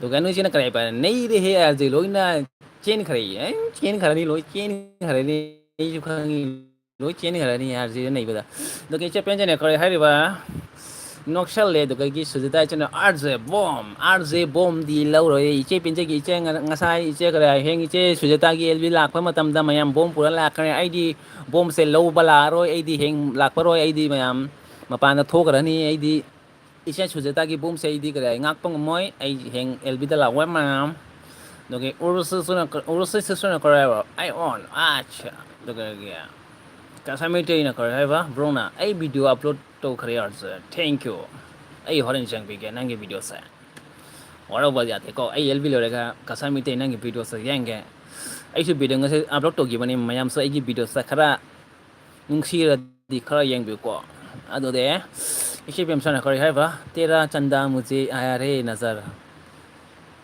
Doganu sina kareba nei re he arje loina chen khari chen khari loi chen khari ni ju khangi loi chen khari ni arje nei bada. Dogagi iche pen jane kare hari ba. Noksal le dogagi sujita chana RJ bomb di lau rồi iche pinche gi iche ngasai iche kare heng iche sujita gi elbi lak pa matam da mayam bomb pura lak kare ai di bomb se lau bala rồi ai di heng lak pa rồi ai di mayam mapana thok rani ai di iche sujita gi bomb se ai di kare ngak pang moi ai heng elbi da lak wa mam doge urus suna kare ai on acha doge Kasamite na kare ba bro na ai video upload to careers thank you ai horen jang bige nange video sa ora ba ya te ko ai lb lo ka kasamite nange video sa yange ai su video ngase upload to gi bani mayam so ai gi video sa khara nungsi ra di khara yang bi ko ado de ishi bem sana kare ba tera chanda mujhe aaya re nazar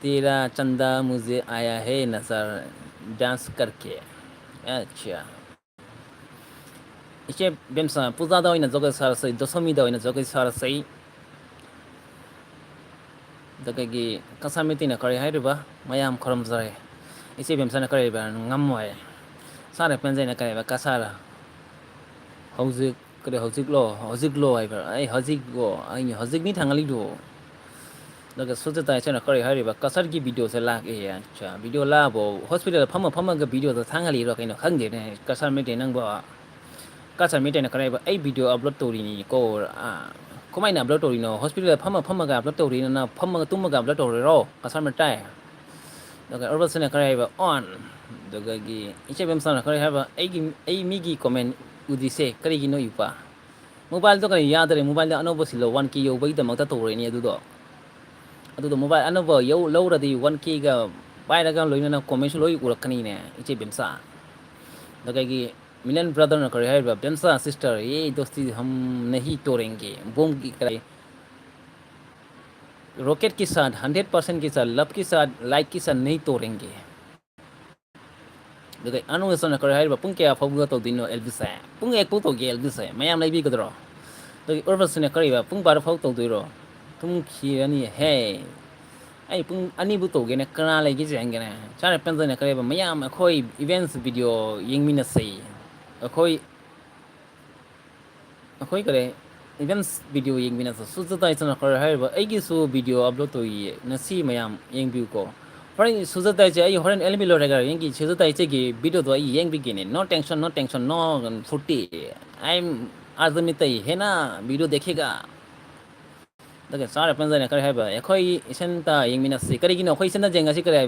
tera chanda mujhe aaya hai nazar dance karke acha iche bemsa puza da oina jogai sar sai dosomi da oina jogai sar sai dagagi kasamiti na kare haiba mayam khoram jare iche bemsa na kare ba ngam moi sare penjai na kare ba kasara hojik kare hojik lo ai ba ai hojik go ai hojik ni thangali do daga soja ta chana kare haiba kasar gi video se lak e ya cha video la bo hospital phama ga video da thangali ro kaino khangge ne kasar mete nang ba Kasa mete na kare ba ai video upload to ri ni ko komai na upload to ri no hospital phama ga upload to ri na phama tumma ga upload to ri ro kasa me tai daga urban sene kare ba on daga gi iche bem sana kare ba ai mi gi comment udi se kare gi no yupa mobile to kare ya dare mobile da anobo silo 1k yo bai da makta to ri ni adu do mobile anobo yo low ra di 1k ga bai da ga loi na comment loi urakani ne iche bem sa daga gi Milan brother न करे है बेंसा सिस्टर ये दोस्ती हम नहीं तोड़ेंगे बम की करे रॉकेट के साथ 100% के साथ लव के साथ लाइक के साथ नहीं तोड़ेंगे देखो अनुवेशन न करे है पुंग के अफगु तो दिनो एल्बिस है पुंग एक पुतो के एल्बिस है मैं हम भी गदरो तो उर्वस न करे पुंग बार फौ तो दिरो तुम खियानी है ai pung ani bu to ge ne kana lai gi jang ge ne cha ne pen ne kare ba mayam khoi events video ying min na sei khoi kare events video ying min na so su ta isna kare hai ba ai gi su video upload to yi na si mayam ying view ko horin su ta che ai horin elmi lo ga ying gi che ta che gi video to ai ying bi ge ne no tension no futti I'm azmi tai he na video dekhega daga sare panza ne kare hai ba khoi isen ta ying min na si kare gi no khoi isen na jeng si kare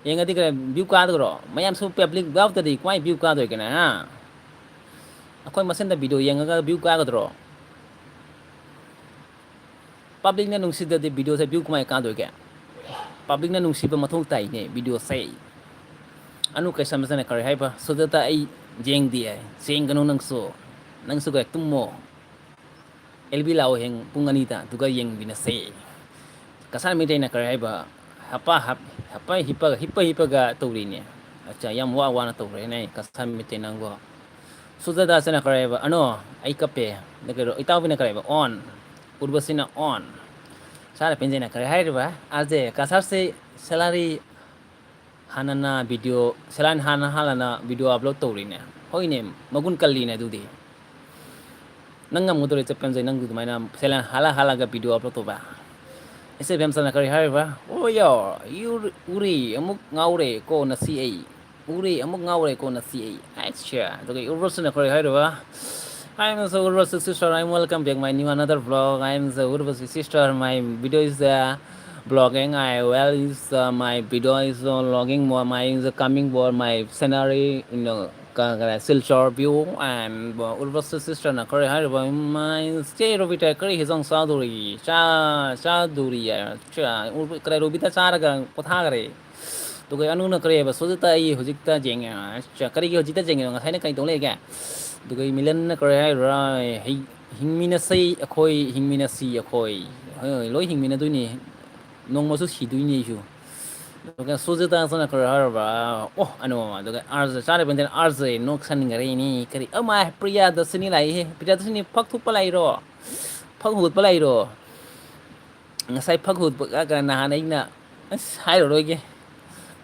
yeng adi kare view ka do ro mayam su public gao ta di kwai view ka do ke na akhoi masen da video yeng ga view ka do ro public na nung si da video sa view kumai ka do ke public na nung si ba mathong tai ne video sai anu kai samasa ne kare hai ba so da ta ai jeng di ai seng ga nang so ga tum mo elbi lao heng pungani ta tu ga yeng bina sei kasar mi dai na kare hai ba hapa hipa ga to ri ne acha yam wa na to re ne kasar mi te nang go so da sa na kare ba ano ai kape ne ga itaw bina kare ba on urbasina on sara penjai na kare hai ba aje kasar se salary hanana video salan halana video upload to ri ne hoi ne magun kalli ne du di nangam modore che penjai nang du mai na salan hala ga video upload to ba ese bem sana kare hai ba oh yo uri amuk ngaure ko na si ai uri amuk ngaure ko na si ai acha to ke urvasina kare hai ba I'm the Urvasi sister. I'm welcome back my new another vlog. I'm the Urvasi sister. My video is blogging. I well is my video is logging more. My is coming for my scenery Silchar view and Urvasi sister na kare har ba my stay robita kare hizong saduri cha duri cha kare robita chara ga potha kare to kai anu na kare ba sojita ai hojikta jeng cha kare gi hojita jeng nga thai na kai tong le ga dugai milan na kare hai rai hingmina sei akhoi hingmina si akhoi loi hingmina du ni nong mo su si du ni ju Duga sujita sana kari harba oh anu duga arz sare benden arz nok san ngari ni kari ama priya dasini lai he priya dasini phak thu palai ro phak hut palai ro ngasai phak hut ba ka na han na hai ro ge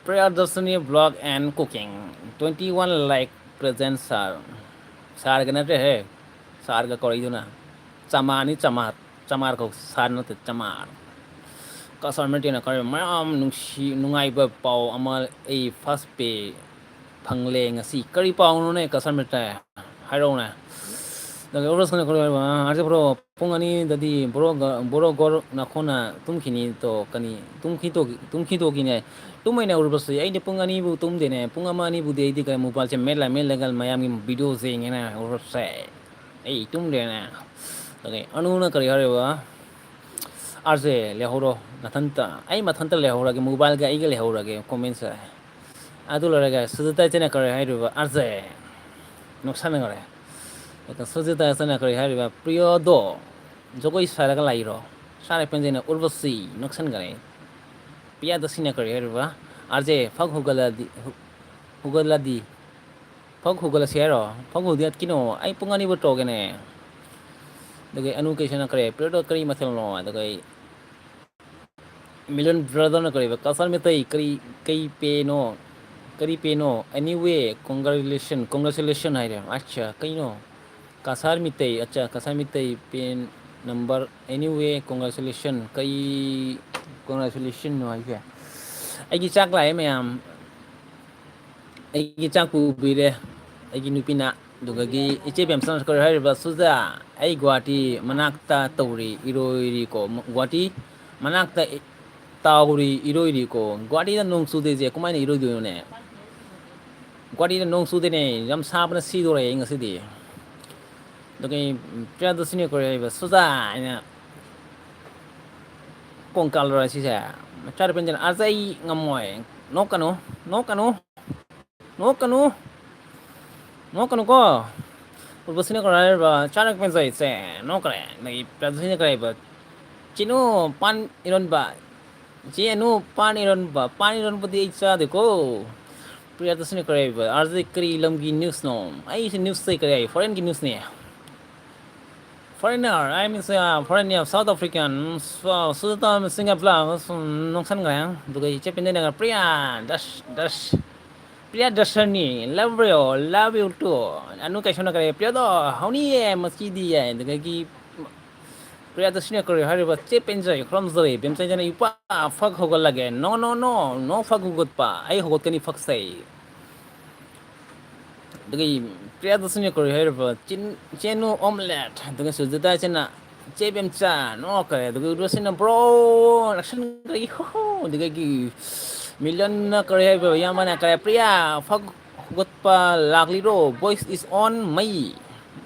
priya dasini vlog and cooking 21 like present sar ga na re he sar ga kori du na chamani chamar ko sar na te chamar kasar metin na kari mayam nungai ba pau ama a first pay phangle ngasi kari pau no ne kasar meta hairo na daga oros kana kari ba arje bro pungani dadi boro gor na khona tumkhini to kani tumkhi to kine tumai na urbas ai de pungani bu tum de ne pungama ni bu de di ka mobile che mela gal mayam gi video se ngena urbas ai tum de na daga anu na kari hare ba arze lehoro nathanta ai mathanta lehora ge mobile ga ai ge lehora ge comments adu lora ga sujata chena kare hai ru arze noksan ngare eta sujata chena kare hai ru priyo do jogoi sara ga lai ro sare penje na urvasi noksan gare piya dasina kare hai ru arze phag hugala di phag hugala share phag hudiat kino ai pungani bo to ge ne dage anu ke chena kare priyo do kari mathal no dage million brother na kariba kasar में तई करी पे नो anyway congratulation है रे अच्छा कई नो kasar में तई अच्छा kasar में तई पे number anyway congratulation कई congratulation नो है ai gi chak lai mayam ai gi chak pu bi le ai gi nupina duga gi iche bem san kar hai ba suza ai gwati manakta tawri iroi ko gwati manakta tauri iroi ko gwati da nong su de je kumai ne iroi do ne gwati da nong su de ne yam sa ba si do re ngasi di duga pya da sine ko hai ba suza ina kong kal ra si sa char pen jan azai ngamoy no kanu no kanu no kanu no kanu ko urbasine ko ra ba char pen sai se no kare nai pya da sine ko ba chino pan iron ba J no पानी रन पति इच्छा देखो प्रिया तो सुने करे आज करी लमगी न्यूज़ नो आई से न्यूज़ से करे फॉरेन की न्यूज़ नहीं foreigner I mean foreigner South African Sudan Singapore nongsan gaya duga che pende na priya dasani love you too anu ka shona करे priya do hauni ye masjidi ye duga ki priya dasani करे hari ba che penjai from zoi bem sai jana ipa fak hogal lage no fak hogot pa ai hogot kani fak sai dugi priya dasani करे hari ba chenu omelette duga sujata chena che bem cha no kare duga dosina bro action kari ho duga ki million na करे hari ba yamana kare priya fak hogot pa lagli ro voice is on mai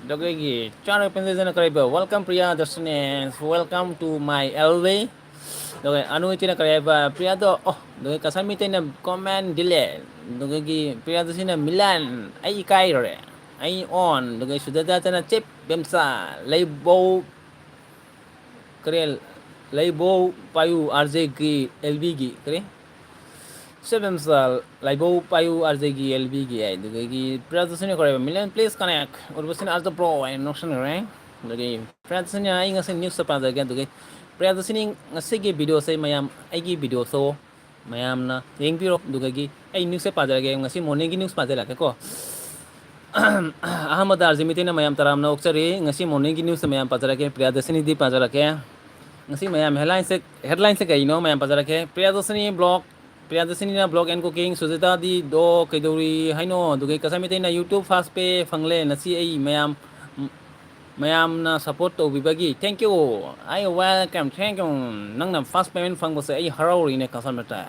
Dogegi, channel penjana kariba. Welcome Priya Dasane. Welcome to my LV. Doge anu itina kariba. Priya do oh doge kasami tina comment delay. Dogegi Priya Dasane Milan. Ai kai re. Ai on. Doge sudah tana chip bemsa label kare label payu RJ ki LV ki kare. Seven sal laibo payu RJG LBG ay dugi production ko million please connect or busin as the pro and notion right dugi production ay ngasi news sa pa daga dugi production ngasi gi video say mayam ay gi video so mayam na yung biro dugi ay news sa pa daga ngasi morning gi news pa daga ko ahmad arzimite na mayam taram na oksari ngasi morning gi news sa mayam pa daga production di pa daga ngasi mayam headline se kaino mayam pa daga production blog Priya Dasani na blog and cooking Sujata di do kaidori haino dugai kasami na YouTube fast pay fangle na si ay mayam na support to bibagi thank you I welcome thank you nang na fast payment fang bose ay harau ine kasam ta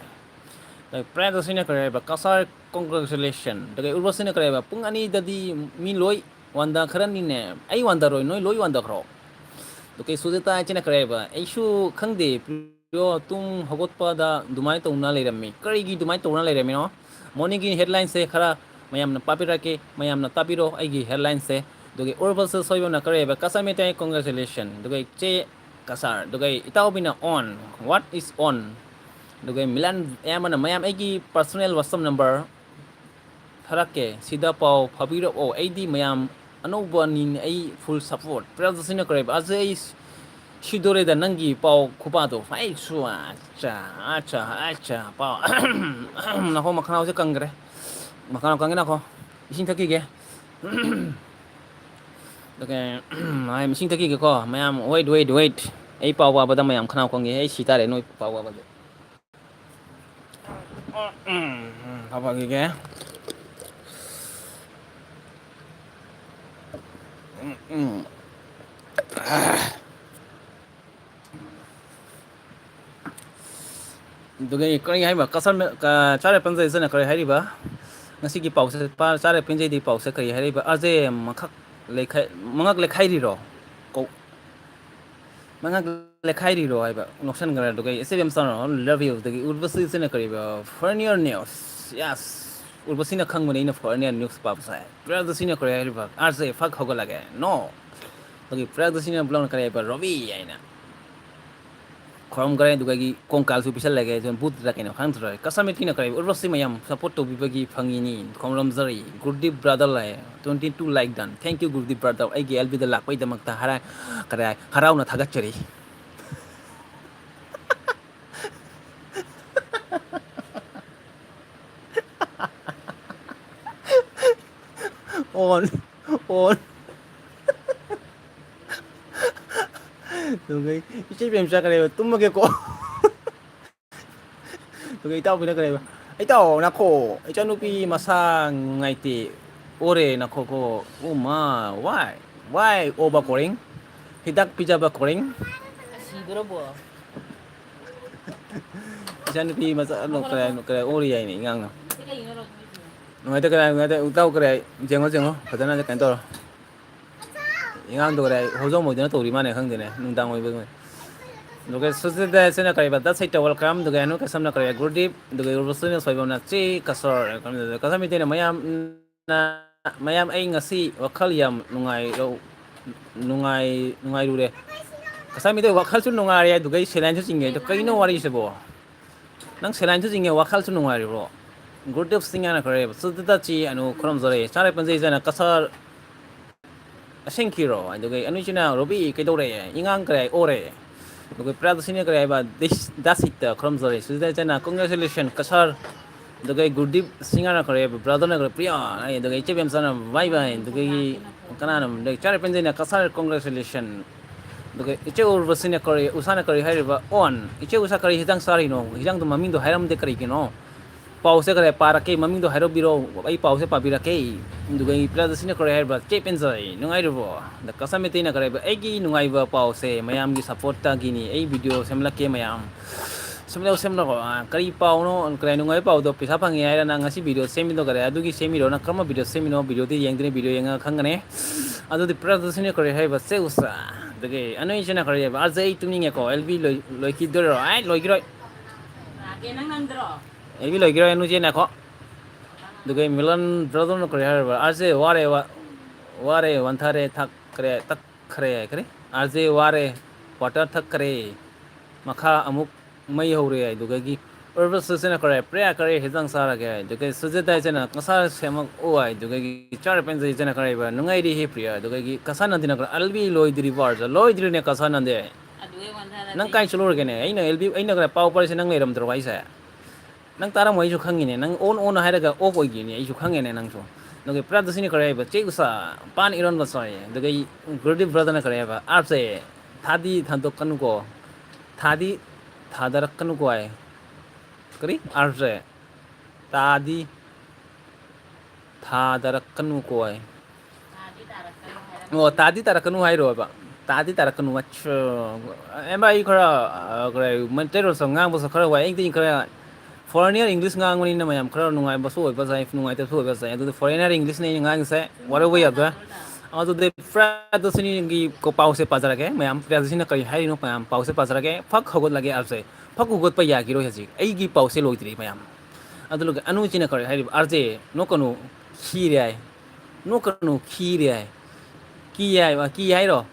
dai Priya Dasani kare ba kasar congratulations dagai urbasini kare ba pung ani dadi mi loi wanda kharan ni ne ai wanda roi noi loi wanda khro dugai Sujata china kare ba ai shu khangde yo tum hogot da dumai to na le rami kari gi dumai to na le rami no morning gi headline se khara mayam na papira ke mayam na tapiro ai gi headline se doge orbal se soyo na kare ba kasame tai congratulation doge che kasar doge itao bina on what is on ꯑꯗꯨꯒ ꯃꯤꯂꯥꯟ ꯑꯌꯥꯝꯕꯅ ꯃꯌꯥꯝ ꯑꯩꯒꯤ ꯄꯔꯁꯣꯅꯦꯜ ꯋꯥꯆꯞ ꯅꯝꯕꯔ ꯊꯥꯔꯛꯀꯦ ꯁꯤꯗ ꯄꯥꯎ ꯐꯥꯕꯤꯔꯛꯑꯣ ꯑꯩꯗꯤ ꯃꯌꯥꯝ ꯑꯅꯧꯕ ꯑꯅꯤꯅꯤ ꯑꯩ ꯐꯨꯜ ꯁꯞꯄꯣꯔꯠ ꯄ꯭ꯔꯖꯁꯤꯅ ꯀꯔꯤꯕ ꯑꯖ ꯑꯩ ꯁꯤꯗꯣꯔꯦꯗ ꯅꯪꯒꯤ ꯄꯥꯎ ꯈꯨꯄꯥꯗꯣ ꯑꯩ ꯁꯨ ꯑꯠꯆꯥ ꯄꯥꯎ ꯅꯈꯣ ꯃꯈꯅꯥꯎꯁꯦ ꯀꯪꯈ꯭ꯔꯦ ꯃꯈꯅꯥꯎ ꯀꯪꯉꯦ ꯅꯈꯣ ꯏꯁꯤꯡ ꯊꯛꯈꯤꯒꯦ ꯑꯗꯨꯒ ꯏꯁꯤꯡ ꯊꯛꯈꯤꯒꯦꯀꯣ ꯃꯌꯥꯝ ꯋꯦꯠ ꯑꯩ ꯄꯥꯎ ꯄꯥꯕꯗ ꯃꯌꯥꯝ ꯈꯅꯥꯎ ꯀꯪꯉꯦ ꯑꯩ ꯁꯤ ꯇꯥꯔꯦ ꯅꯣꯏ ꯄꯥꯎ ꯄꯥꯕꯗ ꯊꯕꯛꯀꯤꯒꯦ ꯑꯗꯨꯒ ꯀꯔꯤ ꯍꯥꯏꯕ ꯆꯥꯔꯦ ꯄꯟꯖꯩꯁꯤꯅ ꯀꯔꯤ ꯍꯥꯏꯔꯤꯕ ꯉꯁꯤꯒꯤ ꯄꯥꯎꯁꯦ ꯆꯥꯔꯦ ꯄꯦꯟꯖꯩꯗꯤ ꯄꯥꯎꯁꯦ ꯀꯔꯤ ꯍꯥꯏꯔꯤꯕ ꯑꯖꯦ ꯃꯉꯛ ꯂꯩꯈꯥꯏꯔꯤꯔꯣ ꯃꯉꯛ ꯂꯩꯈꯥꯏꯔꯤꯔꯣ ꯍꯥꯏꯕ ꯅꯣꯛꯁꯟꯈ꯭ꯔꯦ ꯑꯗꯨꯒ ꯑꯦ ꯌꯥꯝ ꯆꯥꯎꯅ ꯂꯚꯌꯨꯗꯒꯤ ꯎꯠꯕꯁꯤꯅ ꯀꯔꯤꯕ ꯐꯔꯅꯤꯌꯔ ꯅ꯭ꯌꯨꯁ ꯌꯥꯁ ꯎꯔꯕꯁꯤꯅ ꯈꯪꯕꯅꯤ ꯑꯩꯅ ꯐꯔꯅꯤꯌꯔ ꯅ꯭ꯌꯨꯁ ꯄꯥꯕꯁꯦ ꯄ꯭ꯔꯗꯁꯤꯅ ꯀꯔꯤ ꯍꯥꯏꯔꯤꯕ ꯑꯥꯔꯁꯦ ꯐꯛ ꯍꯧꯒꯠꯂꯒꯦ ꯅꯣ ꯑꯩꯈꯣꯏꯒꯤ ꯄ꯭ꯔꯗꯁꯤꯅ ꯕ꯭ꯂꯣꯟ ꯀꯔꯤ ꯍꯥꯏꯕ ꯔꯣꯕꯤ ꯍꯥꯏꯅ ꯈꯣꯔꯝꯈꯔꯦ ꯑꯗꯨꯒ ꯀꯣꯡꯀꯥꯜꯁꯨ ꯄꯤꯁꯜꯂꯒꯦ ꯑꯗꯨꯅ ꯕꯨꯠꯇ꯭ꯔꯥ ꯀꯩꯅꯣ ꯈꯪꯗ꯭ꯔꯦ ꯀꯁꯥꯃꯤꯇꯤꯅ ꯀꯔꯤ ꯎꯔꯕꯁꯤ ꯃꯌꯥꯝ ꯁꯞꯄꯣꯔꯠ ꯇꯧꯕꯤꯕꯒꯤ ꯐꯪꯉꯤꯅꯤ ꯈꯣꯡꯔꯝꯖꯔꯤ ꯒꯨꯔꯗꯤꯞ ꯕ꯭ꯔꯥꯗꯔ ꯂꯥꯛꯑꯦ 22 ꯂꯥꯏꯛ ꯗꯟ ꯊꯦꯡꯛ ꯌꯨ ꯒꯨꯔꯗꯤꯞ ꯕ꯭ꯔꯥꯗꯔ ꯑꯩꯒꯤ ꯑꯦꯜꯕꯤꯗ ꯂꯥꯛꯄꯒꯤꯗꯃꯛꯇ ꯍꯔꯥꯎꯅ ꯊꯥꯒꯠꯆꯔꯤ ꯑꯣꯟ ꯑꯗꯨꯒ ꯏꯆꯦ ꯕꯦꯝ ꯆꯠꯈ꯭ꯔꯦꯕ ꯇꯨꯝꯃꯒꯦꯀꯣ ꯑꯗꯨꯒ ꯏꯇꯥꯎꯕꯤꯅ ꯀꯔꯤꯕ ꯏꯇꯥꯎ ꯅꯈꯣ ꯏꯆꯥꯅꯨꯄꯤ ꯃꯁꯥ ꯉꯥꯏꯇꯦ ꯑꯣꯔꯦ ꯅꯈꯣꯀꯣ ꯎꯃ ꯋꯥꯏ ꯑꯣꯕ ꯀꯣꯔꯤꯡ ꯍꯤꯗꯥꯛ ꯄꯤꯖꯕ ꯀꯣꯔꯤꯡ ꯏꯆꯥꯅꯨꯄꯤ ꯃꯆꯥ ꯑꯣꯔꯤ ꯍꯥꯏꯅꯦ ꯏꯉꯥꯡꯅ ꯅꯨꯡꯉꯥꯏꯇꯦ ꯏꯇꯥꯎ ꯌꯦꯡꯉꯣ ꯐꯖꯅ ꯀꯩꯅꯣ ꯇꯧꯔꯣ ꯑꯉꯥꯡꯗꯣ ꯍꯧꯖꯣꯡ ꯃꯣꯏꯗꯅ ꯇꯧꯔꯤ ꯃꯥꯅꯦ ꯈꯪꯗꯦꯅꯦ ꯅꯨꯡꯗꯥꯡ ꯑꯣꯏꯕ ꯑꯗꯨꯒ ꯁꯨꯁꯤꯗꯁꯤꯅ ꯀꯔꯤꯕ ꯗꯁꯩꯇ ꯋꯦꯜꯀꯝ ꯑꯗꯨꯒ ꯑꯅꯨ ꯀꯁꯝꯅ ꯀꯔꯤ ꯒꯨꯔꯗꯤꯞ ꯑꯗꯨꯒ ꯎꯔꯕꯁꯤꯅ ꯁꯣꯏꯕꯝꯅ ꯆꯦ ꯀꯁꯔ ꯃꯩꯇꯩꯅ ꯃꯌꯥꯝ ꯑꯩ ꯉꯁꯤ ꯋꯥꯈꯜ ꯌꯥꯝ ꯅꯨꯡꯉꯥꯏꯔꯨꯔꯦ ꯉꯁꯥꯏ ꯃꯤꯗꯩ ꯋꯥꯈꯜꯁꯨ ꯅꯨꯡꯉꯥꯏꯔꯦ ꯑꯗꯨꯒ ꯑꯩ ꯁꯦꯂꯥꯏꯟꯁꯨ ꯆꯤꯡꯉꯦ ꯑꯗꯣ ꯀꯩꯅꯣ ꯋꯥꯔꯤꯁꯤꯕꯣ ꯅꯪ ꯁꯦꯂꯥꯏꯟꯁꯨ ꯆꯤꯡꯉꯦ ꯋꯥꯈꯜꯁꯨ ꯅꯨꯡꯉꯥꯏꯔꯤꯕ꯭ꯔꯣ ꯒꯨꯔꯗꯦꯞ ꯁꯤꯡ ꯍꯥꯏꯅ ꯈꯔꯦꯕ ꯁꯨꯗꯇ ꯆꯤ ꯑꯅꯨ ꯈꯨꯔꯨꯝꯖꯔꯦ ꯆꯥꯔꯦ ꯄꯟꯖꯩꯖꯅ ꯀꯁꯔ ꯑꯁꯦꯡꯀꯤꯔꯣ ꯑꯗꯨꯒ ꯑꯅꯤꯁꯤꯅ ꯔꯣꯕꯤ ꯀꯩꯗꯧꯔꯛꯑꯦ ꯏꯉꯥꯡ ꯀꯔꯦ ꯑꯣꯔꯦ ꯑꯗꯨꯒ ꯄ꯭ꯔꯥꯗꯁꯤꯅ ꯀꯔꯤ ꯍꯥꯏꯕ ꯗꯥꯁꯤꯠꯇ ꯈꯨꯔꯨꯝꯖꯔꯦ ꯁꯤꯗꯩꯅ ꯀꯣꯡꯒ꯭ꯔꯦꯆꯨꯂꯦꯁꯟ ꯀꯁꯥꯔ ꯑꯗꯨꯒ ꯒꯨꯔꯗꯤꯞ ꯁꯤꯡꯍꯥꯔꯅ ꯈꯔꯦ ꯕ꯭ꯔꯥꯗꯔꯅ ꯈꯔꯦ ꯄ꯭ꯔꯤꯌꯥ ꯑꯗꯨꯒ ꯏꯆꯦ ꯕꯦꯝꯆꯥꯅ ꯕꯥꯏ ꯑꯗꯨꯒꯤ ꯀꯅꯥꯅꯣ ꯆꯥꯔꯦ ꯄꯦꯟꯖꯩꯅ ꯀꯁꯥꯔ ꯀꯣꯡꯒ꯭ꯔꯦꯆꯨꯂꯦꯁꯟ ꯑꯗꯨꯒ ꯏꯆꯦ ꯎꯔꯕꯁꯤꯅ ꯀꯔꯤ ꯎꯁꯥꯅ ꯀꯔꯤ ꯍꯥꯏꯔꯤꯕ ꯑꯣꯟ ꯏꯆꯦ ꯎꯁꯥ ꯀꯔꯤ ꯍꯤꯗꯥꯛ ꯆꯥꯔꯤꯅꯣ ꯍꯤꯗꯥꯛꯇꯣ ꯃꯃꯤꯡꯗꯣ ꯍꯥꯏꯔꯝꯗꯦ ꯀꯔꯤꯒꯤꯅꯣ ꯄꯥꯎꯁꯦ ꯈꯔ ꯄꯥꯔꯛꯀꯦ ꯃꯃꯤꯡꯗꯣ ꯍꯥꯏꯔꯛꯄꯤꯔꯣ ꯑꯩ ꯄꯥꯎꯁꯦ ꯄꯥꯕꯤꯔꯛꯀꯦ ꯑꯗꯨꯒ ꯄ꯭ꯔꯗꯁꯤꯅ ꯀꯔꯤ ꯍꯥꯏꯔꯤꯕ ꯆꯦ ꯄꯦꯟꯖꯩ ꯅꯨꯡꯉꯥꯏꯔꯤꯕꯣ ꯑꯗ ꯀꯁꯥ ꯃꯩꯇꯩꯅ ꯀꯔꯤ ꯍꯥꯏꯕ ꯑꯩꯒꯤ ꯅꯨꯡꯉꯥꯏꯕ ꯄꯥꯎꯁꯦ ꯃꯌꯥꯝꯒꯤ ꯁꯞꯄꯣꯔꯠꯇꯒꯤꯅꯤ ꯑꯩ ꯚꯤꯗꯤꯑꯣ ꯁꯦꯝꯂꯛꯀꯦ ꯃꯌꯥꯝ ꯁꯦꯝꯂꯀꯣ ꯀꯔꯤ ꯄꯥꯎꯅꯣ ꯀꯔꯤ ꯅꯨꯡꯉꯥꯏꯕ ꯄꯥꯎꯗꯣ ꯄꯩꯁꯥ ꯐꯪꯉꯦ ꯍꯥꯏꯔ ꯅꯪ ꯉꯁꯤ ꯚꯤꯗꯤꯑꯣ ꯁꯦꯝꯃꯤꯗꯣ ꯀꯔꯦ ꯑꯗꯨꯒꯤ ꯁꯦꯝꯃꯤꯔꯣ ꯅꯪ ꯀꯔꯝꯕ ꯚꯤꯗꯤꯑꯣ ꯁꯦꯝꯃꯤꯅꯣ ꯚꯤꯗꯤꯑꯣꯗꯤ ꯌꯦꯡꯗ꯭ꯔꯤ ꯚꯤꯗꯤꯑꯣ ꯌꯦꯡꯉꯒ ꯈꯪꯒꯅꯤ ꯑꯗꯨꯗꯤ ꯄ꯭ꯔꯗꯁꯤꯅ ꯀꯔꯤ ꯍꯥꯏꯕ ꯆꯦ ꯎꯁꯥ ꯑꯗꯒꯤ ꯑꯅꯩꯁꯤꯅ ꯀꯔꯤ ꯍꯥꯏꯕ ꯑꯖꯩ ꯑꯩ ꯇꯨꯝꯅꯤꯡꯉꯦꯀꯣ ꯑꯦꯜꯕꯤ ꯂꯣꯏꯈꯤꯗꯣꯏꯔꯣ ꯂꯣꯏꯈꯤꯔꯣꯏ ꯑꯦꯜꯕꯤ ꯂꯣꯏꯈꯤꯔꯣꯏ ꯑꯅꯨꯆꯦ ꯉꯥꯏꯈꯣ ꯑꯗꯨꯒ ꯃꯤꯂꯟ ꯕ꯭ꯔꯗꯔꯅ ꯀꯔꯤ ꯍꯥꯏꯔꯤꯕ ꯑꯥꯔꯁꯦ ꯋꯥꯔꯦ ꯋꯥꯟꯊꯔꯦ ꯇꯛꯈ꯭ꯔꯦ ꯀꯔꯤ ꯑꯥꯔꯖꯦ ꯋꯥꯔꯦ ꯋꯥꯇꯔ ꯊꯛꯈꯔꯦ ꯃꯈꯥ ꯑꯃꯨꯛ ꯃꯩ ꯍꯧꯔꯦ ꯑꯗꯨꯗꯒꯤ ꯎꯔꯕꯁꯤꯅ ꯀꯔꯦ ꯄ꯭ꯔꯦꯌꯥ ꯀꯔꯤ ꯍꯤꯗꯥꯡ ꯆꯥꯔꯒꯦ ꯑꯗꯨꯒ ꯁꯨꯖꯤꯇꯥ ꯍꯥꯏꯁꯤꯅ ꯀꯁꯥ ꯁꯦꯝꯃꯛꯑꯣ ꯑꯗꯨꯗꯒꯤ ꯆꯥꯔ ꯄꯦꯟꯖꯩꯁꯤꯅ ꯀꯔꯤꯕ ꯅꯨꯡꯉꯥꯏꯔꯤ ꯍꯤꯞꯄ꯭ꯔꯤꯌꯥ ꯑꯗꯨꯗꯒꯤ ꯀꯁꯥꯅꯟꯗꯤꯅ ꯑꯜꯕꯤ ꯂꯣꯏꯗ꯭ꯔꯤꯕ ꯑꯥꯔꯖꯥ ꯂꯣꯏꯗ꯭ꯔꯤꯅꯦ ꯀꯁꯥꯅꯟꯗꯦ ꯅꯪ ꯀꯥꯏ ꯆꯠꯂꯨꯔꯒꯦꯅꯦ ꯑꯩꯅ ꯀꯔ ꯄꯥꯎ ꯄꯔꯤꯁꯦ ꯅꯪ ꯂꯩꯔꯝꯗ꯭ꯔꯣ ꯑꯩꯁꯦ ꯅꯪ ꯇꯥꯔꯝꯃꯣ ꯑꯩꯁꯨ ꯈꯪꯉꯤꯅꯦ ꯅꯪ ꯑꯣꯟ ꯍꯥꯏꯔꯒ ꯑꯣꯐ ꯑꯣꯏꯈꯤꯅꯦ ꯑꯩꯁꯨ ꯈꯪꯉꯦꯅꯦ ꯅꯪꯁꯨ ꯑꯗꯨꯒ ꯄ꯭ꯔꯗꯁꯤꯅ ꯀꯔꯤ ꯍꯥꯏꯕ ꯆꯦ ꯎꯁꯥ ꯄꯥꯟ ꯏꯔꯣꯟꯕ ꯆꯥꯏ ꯑꯗꯨꯒ ꯒꯨꯔꯗꯤꯞ ꯕ꯭ꯔꯗꯔꯅ ꯀꯔꯤ ꯍꯥꯏꯕ ꯑꯥꯔꯠꯁꯦ ꯊꯥꯗꯤ ꯊꯥꯗꯣꯛꯀꯅꯨꯀꯣ ꯊꯥꯗꯤ ꯊꯥꯗꯔꯛꯀꯅꯨꯀꯣ ꯍꯥꯏ ꯀꯔꯤ ꯑꯥꯔꯁꯦ ꯇꯥꯗꯤ ꯊꯥꯗꯔꯛꯀꯅꯨꯀꯣ ꯍꯥꯏ ꯑꯣ ꯇꯥꯗꯤ ꯇꯥꯔꯛꯀꯅꯨ ꯍꯥꯏꯔꯣꯕ ꯇꯥꯗꯤ ꯇꯥꯔꯛꯀꯅꯨ ꯑꯦꯝ ꯑꯩ ꯈꯔ ꯃꯩꯇꯩꯔꯣꯜꯁꯨ ꯉꯥꯡꯕꯁꯨ ꯈꯔ ꯋꯥꯏ ꯑꯩꯗꯤ ꯈꯔ ꯐꯣꯔꯦꯅꯤꯌꯔ ꯏꯪꯂꯤꯁ ꯉꯥꯡꯕꯅꯤꯅ ꯃꯌꯥꯝ ꯈꯔ ꯅꯨꯡꯉꯥꯏꯕꯁꯨ ꯑꯣꯏꯕ ꯌꯥꯏ ꯅꯨꯡꯉꯥꯏꯇꯕꯁꯨ ꯑꯣꯏꯕ ꯌꯥꯏ ꯑꯗꯨꯗꯤ ꯐꯣꯔꯦꯅꯔ ꯏꯪꯂꯤꯁꯅꯤ ꯑꯩꯅ ꯉꯥꯡꯉꯤꯁꯦ ꯋꯥꯔꯧꯕ ꯌꯥꯗ꯭ꯔꯦ ꯑꯗꯨꯗꯤ ꯄ꯭ꯔꯗꯁꯤꯅꯤꯒꯤ ꯄꯥꯎꯁꯦ ꯄꯥꯖꯔꯒꯦ ꯃꯌꯥꯝ ꯄ꯭ꯔꯗꯁꯤꯅ ꯀꯔꯤ ꯍꯥꯏꯔꯤꯅꯣ ꯃꯌꯥꯝ ꯄꯥꯎꯁꯦ ꯄꯥꯖꯔꯒꯦ ꯐꯛ ꯍꯧꯒꯠꯂꯒꯦ ꯑꯥꯔꯁꯦ ꯐꯛ ꯍꯧꯒꯠꯄ ꯌꯥꯈꯤꯔꯣꯏ ꯍꯧꯖꯤꯛ ꯑꯩꯒꯤ ꯄꯥꯎꯁꯦ ꯂꯣꯏꯗ꯭ꯔꯤ ꯃꯌꯥꯝ ꯑꯗꯨꯒ ꯑꯅꯨꯆꯤꯅ ꯀꯔꯤ ꯍꯥꯏꯔꯤꯕ ꯑꯥꯔꯖꯦ ꯅꯣꯛꯀꯅꯨ ꯈꯤꯔꯦ ꯍꯥꯏ ꯅꯣꯛꯀꯅꯨ ꯈꯤꯔꯦ ꯍꯥꯏ ꯀꯤ ꯍꯥꯏꯕ ꯀꯤ ꯍꯥꯏꯔꯣ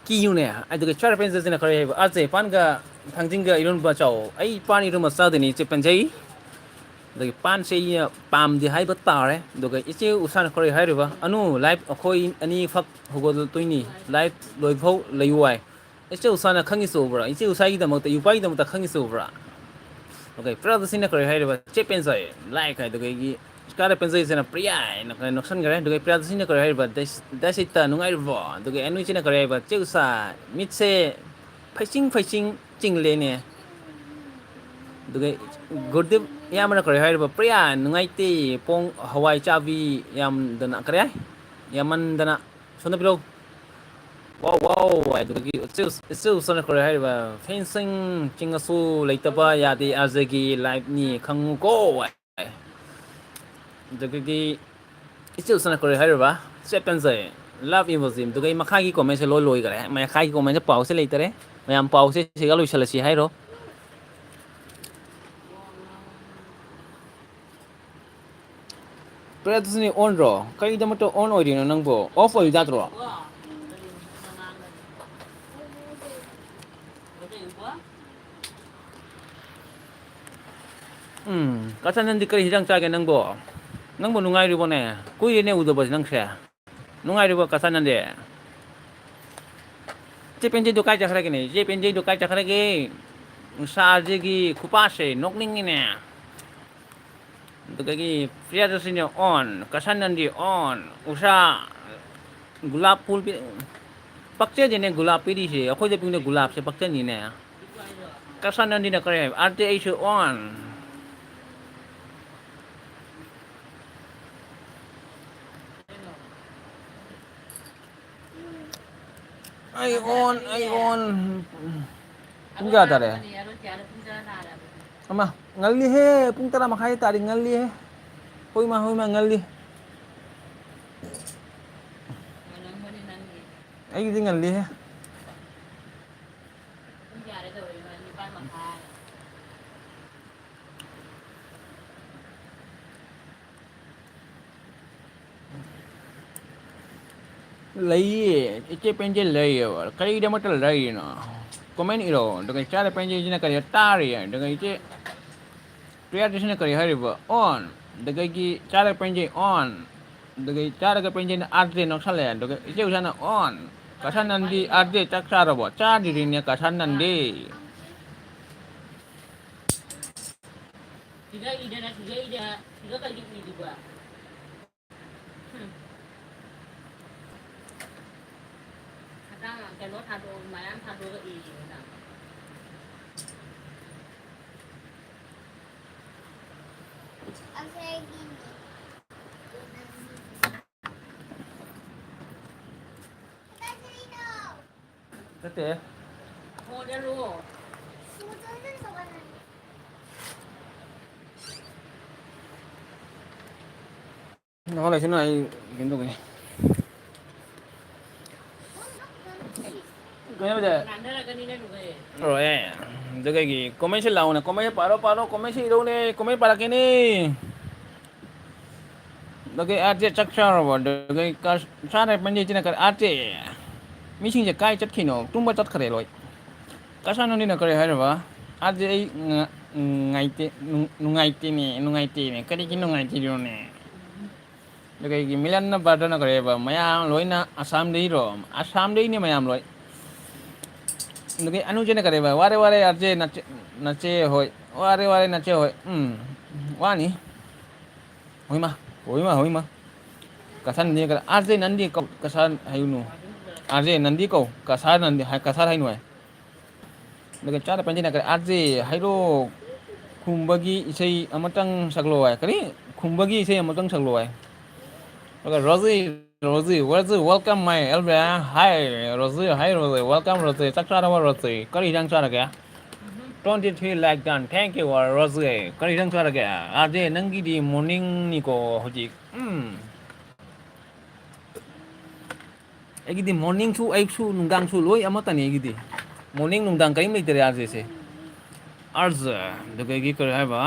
ꯀꯤꯌꯨꯅꯦ ꯑꯗꯨꯒ ꯆꯥꯔ ꯄꯦꯟꯖꯁꯤꯅ ꯀꯔꯤ ꯍꯥꯏꯕ ꯑꯥꯔꯖꯦ ꯄꯥꯟꯒ ꯊꯥꯡꯖꯤꯡꯒ ꯏꯔꯣꯟꯕ ꯆꯥꯎ ꯑꯩ ꯄꯥꯟ 이름ꯕ ꯆꯥꯗꯣꯏꯅꯤ ꯏꯆꯦ ꯄꯦꯟꯖꯩ ꯑꯗꯒꯤ ꯄꯥꯟꯁꯦ ꯑꯩꯅ ꯄꯥꯝꯗꯦ ꯍꯥꯏꯕ ꯇꯥꯔꯦ ꯑꯗꯨꯒ ꯏꯆꯦ ꯎꯁꯥꯅ ꯀꯔꯤ ꯍꯥꯏꯔꯤꯕ ꯑꯅꯨ ꯂꯥꯏꯐ ꯑꯩꯈꯣꯏ ꯑꯅꯤꯈꯛ ꯍꯧꯒꯠꯂꯛꯇꯣꯏꯅꯤ ꯂꯥꯏꯐ ꯂꯣꯏꯐꯥꯎ ꯂꯩꯌꯨ ꯍꯥꯏ ꯏꯆꯦ ꯎꯁꯥꯅ ꯈꯪꯉꯤꯁꯤ ꯎꯕ꯭ꯔꯥ ꯏꯆꯦ ꯎꯁꯥꯒꯤꯗꯃꯛꯇ ꯌꯨꯄꯥꯒꯤꯗꯃꯛꯇ ꯈꯪꯉꯤꯁꯤ ꯎꯕ꯭ꯔꯥ ꯑꯣꯀꯦ ꯄ꯭ꯔꯗꯁꯤꯅ ꯀꯔꯤ ꯍꯥꯏꯔꯤꯕ ꯆꯦ ꯄꯦꯟꯖꯩ ꯂꯥꯏꯛ ꯍꯥꯏꯗꯨꯒ ꯑꯩꯒꯤ ꯏꯁꯀꯥꯔꯗ ꯄꯦꯟꯖꯩꯁꯤꯅ ꯄ꯭ꯔꯤꯌꯥꯅ ꯅꯣꯛꯁꯟꯈ꯭ꯔꯦ ꯑꯗꯨꯒ ꯄ꯭ꯔꯤꯌꯥꯗꯁꯤꯅ ꯀꯔꯤ ꯍꯥꯏꯔꯤꯕ ꯗꯁꯤꯇ ꯅꯨꯡꯉꯥꯏꯔꯤꯕꯣ ꯑꯗꯨꯒ ꯑꯦꯟꯋꯤꯁꯤꯅ ꯀꯔꯤ ꯍꯥꯏꯔꯤꯕ ꯆꯦ ꯎꯁꯥ ꯃꯤꯠꯁꯦ ꯐꯩꯆꯤꯡ ꯐꯩꯆꯤꯡ ꯆꯤꯡꯂꯦꯅꯦ ꯑꯗꯨꯒ ꯒꯨꯔꯗꯤꯞ ꯏꯌꯥꯝꯕꯅ ꯀꯔꯤ ꯍꯥꯏꯔꯤꯕ ꯄ꯭ꯔꯤꯌꯥ ꯅꯨꯡꯉꯥꯏꯇꯦ ꯄꯣꯡ ꯍꯋꯥꯏ ꯆꯥꯕꯤ ꯌꯥꯝꯗꯅ ꯀꯔꯤ ꯍꯥꯏ ꯌꯥꯝꯃꯟꯗꯅ ꯁꯣꯝꯗ ꯄꯤꯔꯛꯎ ꯋꯥꯎ ꯋꯥꯎ ꯑꯗꯨꯗꯒꯤ ꯏꯆꯦ ꯎꯁꯥꯅ ꯀꯔꯤ ꯍꯥꯏꯔꯤꯕ ꯐꯦꯟꯁꯤꯡ ꯆꯤꯡꯉꯁꯨ ꯂꯩꯇꯕ ꯌꯥꯗꯦ ꯑꯥꯔꯖꯦꯒꯤ ꯂꯥꯏꯐꯅꯤ ꯈꯪꯉꯨꯀꯣ ꯑꯗꯨꯗꯒꯤ ꯏꯆꯦ ꯎꯁꯥꯅ ꯀꯔꯤ ꯍꯥꯏꯔꯤꯕ ꯆꯦ ꯄꯦꯟꯖꯩ ꯂꯞ ꯏꯃꯣꯖꯤ ꯑꯗꯨꯒ ꯑꯩ ꯃꯈꯥꯒꯤ ꯀꯣꯃꯦꯟꯁꯦ ꯂꯣꯏ ꯂꯣꯏꯈꯔꯦ ꯃꯈꯥꯒꯤ ꯀꯣꯃꯦꯟꯁꯦ ꯄꯥꯎꯁꯦ ꯂꯩꯇꯔꯦ ꯃꯌꯥꯝ ꯄꯥꯎꯁꯦ ꯁꯤꯒ ꯂꯣꯏꯁꯤꯜꯂꯁꯤ ꯍꯥꯏꯔꯣ ꯄ꯭ꯔꯦꯗꯁꯤꯅꯤ ꯑꯣꯟꯔꯣ ꯀꯔꯤꯗꯃꯛꯇ ꯑꯣꯟ ꯑꯣꯏꯔꯤꯅꯣ ꯅꯪꯕꯨ ꯑꯣꯐ ꯑꯣꯏꯌꯨ ꯌꯥꯗ꯭ꯔꯣ ꯀꯆꯟꯗꯤ ꯀꯔꯤ ꯍꯤꯟꯖꯥꯡ ꯆꯥꯒꯦ ꯅꯪꯕꯣ ꯅꯪꯕꯨ ꯅꯨꯡꯉꯥꯏꯔꯤꯕꯣꯅꯦ ꯀꯨꯏꯔꯦꯅꯦ ꯎꯗꯕꯁꯦ ꯅꯪꯁꯦ ꯅꯨꯡꯉꯥꯏꯔꯤꯕꯣ ꯀꯆꯥꯅꯟꯗꯤ ꯏꯆꯦ ꯄꯦꯟꯖꯩꯗꯣ ꯀꯥꯏ ꯆꯠꯈ꯭ꯔꯒꯦꯅꯦ ꯏꯆꯦ ꯄꯦꯟꯖꯩꯗꯣ ꯀꯥꯏ ꯆꯠꯈ꯭ꯔꯒꯦ ꯎꯁꯥꯖꯤꯒꯤ ꯈꯨꯄꯥꯛꯁꯦ ꯅꯣꯛꯅꯤꯡꯉꯤꯅꯦ ꯑꯗꯨꯗꯒꯤ ꯄ꯭ꯔꯤꯌꯥꯗꯔꯁꯤꯅꯤ ꯑꯣꯟ ꯀꯁꯥꯅꯟꯗꯤ ꯑꯣꯟ ꯎꯁꯥ ꯒꯨꯂꯥꯞ ꯐꯨꯜ ꯄꯛꯆꯗꯦꯅꯦ ꯒꯨꯂꯥꯞ ꯄꯤꯔꯤꯁꯦ ꯑꯩꯈꯣꯏꯗ ꯄꯤꯅꯦ ꯒꯨꯂꯥꯞꯁꯦ ꯄꯛꯆꯅꯤꯅꯦ ꯀꯁꯥꯅꯟꯗꯤꯅ ꯀꯔꯤ ꯍꯥꯏꯕ ꯑꯥꯔꯇꯤ ꯑꯩꯁꯨ ꯑꯣꯟ ꯑꯩ ꯑꯣꯟ ꯄꯨꯡ ꯀꯌꯥ ꯇꯥꯔꯦ ꯑꯃ ꯉꯜꯂꯤꯍꯦ ꯄꯨꯡ 10 ꯃꯈꯥꯏ ꯇꯥꯔꯤ ꯉꯜꯂꯤꯍꯦ ꯍꯣꯏꯃ ꯉꯜꯂꯤ ꯑꯩꯒꯤꯗꯤ ꯉꯜꯂꯤꯍꯦ ꯂꯩꯌꯦ ꯏꯆꯦ ꯄꯦꯟꯖꯤꯜ ꯂꯩꯌꯦꯕ ꯀꯔꯤꯒꯤꯗꯃꯛꯇ ꯂꯩꯔꯤꯅꯣ ꯀꯣꯃꯦꯟ ꯏꯔꯛꯑꯣ ꯑꯗꯨꯒ ꯏꯆꯥꯗ ꯄꯦꯟꯖꯩꯁꯤꯅ ꯀꯔꯤ ꯇꯥꯔꯤ ꯑꯗꯨꯒ ꯏꯆꯦ ꯄ꯭ꯔꯤꯌꯥꯇ꯭ꯔꯤꯁꯤꯅ ꯀꯔꯤ ꯍꯥꯏꯔꯤꯕ ꯑꯣꯟ ꯑꯗꯒꯤ ꯆꯥꯗ ꯄꯦꯟꯖꯩ ꯑꯣꯟ ꯑꯗꯨꯒ ꯆꯥꯔꯒ ꯄꯦꯟꯖꯩꯅ ꯑꯥꯔꯖꯦ ꯅꯣꯛꯁꯜꯂꯛꯑꯦ ꯑꯗꯨꯒ ꯏꯆꯦ ꯎꯁꯥꯅ ꯑꯣꯟ ꯀꯁꯥꯅꯟꯗꯤ ꯑꯥꯔꯖꯦ ꯆꯥꯛ ꯆꯥꯔꯕꯣ ꯆꯥꯗ꯭ꯔꯤꯅꯦ ꯀꯁꯥꯅꯟꯗꯤ ꯅꯠꯇꯦ ꯉꯍꯥꯛ ꯂꯩꯁꯤꯅ ꯑꯩ ꯀꯩꯅꯣ ꯇꯧꯒꯦ ꯑꯗꯨꯒꯤ ꯀꯣꯃꯦꯟꯁꯤ ꯂꯥꯛꯎꯅꯦ ꯀꯣꯃꯦꯟ ꯄꯥꯔꯣ ꯀꯣꯃꯦꯟꯁꯤ ꯏꯔꯧꯅꯦ ꯀꯣꯃꯦꯟ ꯄꯥꯔꯛꯀꯦꯅꯦ ꯑꯗꯨꯒꯤ ꯑꯥꯔꯖꯦ ꯆꯥꯛ ꯆꯥꯔꯕꯣ ꯑꯗꯨꯒꯤ ꯆꯥꯔꯦ ꯄꯦꯟꯖꯩꯁꯤꯅ ꯀꯔꯤ ꯑꯥꯔꯖꯦ ꯃꯤꯁꯤꯡꯁꯦ ꯀꯥꯏ ꯆꯠꯈꯤꯅꯣ ꯇꯨꯝꯕ ꯆꯠꯈ꯭ꯔꯦ ꯂꯣꯏ ꯀꯁꯥꯅꯟꯗꯤꯅ ꯀꯔꯤ ꯍꯥꯏꯔꯕ ꯑꯥꯔꯖꯦ ꯑꯩ ꯅꯨꯡꯉꯥꯏꯇꯦꯅꯦ ꯀꯔꯤꯒꯤ ꯅꯨꯡꯉꯥꯏꯇ꯭ꯔꯤꯅꯣꯅꯦ ꯑꯗꯨꯒ ꯑꯩꯒꯤ ꯃꯤꯂꯟꯅ ꯕꯥꯔꯗꯅ ꯀꯔꯤꯕ ꯃꯌꯥꯝ ꯂꯣꯏꯅ ꯑꯁꯥꯝꯗꯒꯤꯔꯣ ꯑꯁꯥꯝꯗꯒꯤꯅꯦ ꯃꯌꯥꯝ ꯂꯣꯏ ꯑꯗꯨꯒꯤ ꯑꯅꯨꯖꯦꯅ ꯀꯔꯤꯕ ꯋꯥꯔꯦ ꯑꯥꯔꯖꯦ ꯅꯆꯦ ꯍꯣꯏ ꯋꯥꯔꯦ ꯅꯆꯦ ꯍꯣꯏ ꯋꯥꯅꯤ ꯍꯣꯏꯃ ꯀꯁꯥꯅꯟꯗꯤ ꯑꯥꯔꯖꯦ ꯅꯟꯗꯤ ꯀꯁꯥ ꯍꯥꯏꯌꯨꯅꯨ ꯑꯥꯔꯖꯦ ꯅꯟꯗꯤ ꯀꯧ ꯀꯁꯥꯔ ꯅꯟꯗꯤ ꯀꯁꯥꯔ ꯍꯥꯏꯅꯨ ꯍꯥꯏ ꯑꯗꯨꯒ ꯆꯥꯗ ꯄꯦꯟꯖꯩꯅ ꯀꯔꯤ ꯑꯥꯔꯖꯦ ꯍꯥꯏꯔꯣ ꯈꯨꯝꯕꯒꯤ ꯏꯁꯩ ꯑꯃꯇꯪ ꯁꯛꯂꯛꯑꯣ ꯍꯥꯏ ꯀꯔꯤ ꯈꯨꯝꯕꯒꯤ ꯏꯁꯩ ꯑꯃꯇꯪ ꯁꯛꯂꯛꯑꯣ ꯍꯥꯏ ꯔꯣꯖꯤ ꯋꯦꯜꯀꯝ ꯃꯥꯏ ꯑꯦꯜꯕꯤꯌꯥ ꯍꯥꯏ ꯔꯣꯖꯤ ꯋꯦꯜꯀꯝ ꯔꯣꯖꯤ ꯆꯥꯛ ꯆꯥꯔꯕꯣ ꯔꯣꯖꯤ ꯀꯔꯤ ꯍꯤꯟꯖꯥꯡ ꯆꯥꯔꯒꯦ 23 ꯂꯥꯏꯛ ꯗꯟ ꯊꯦꯡꯛ ꯌꯨ ꯔꯣꯖꯤ ꯀꯔꯤ ꯍꯤꯟꯖꯥꯡ ꯆꯥꯔꯒꯦ ꯑꯥꯔꯖꯦ ꯅꯪꯒꯤꯗꯤ ꯃꯣꯔꯅꯤꯡꯅꯤꯀꯣ ꯍꯧꯖꯤꯛ ꯑꯩꯒꯤꯗꯤ ꯃꯣꯔꯅꯤꯡꯁꯨ ꯑꯌꯨꯛꯁꯨ ꯅꯨꯡꯗꯥꯡꯁꯨ ꯂꯣꯏ ꯑꯃꯠꯇꯅꯤ ꯑꯩꯒꯤꯗꯤ ꯃꯣꯔꯅꯤꯡ ꯅꯨꯡꯗꯥꯡ ꯀꯔꯤꯝ ꯂꯩꯇꯔꯦ ꯑꯥꯔꯖꯦꯁꯦ ꯑꯥꯔꯖꯦ ꯑꯗꯨꯒ ꯑꯩꯒꯤ ꯀꯔꯤ ꯍꯥꯏꯕ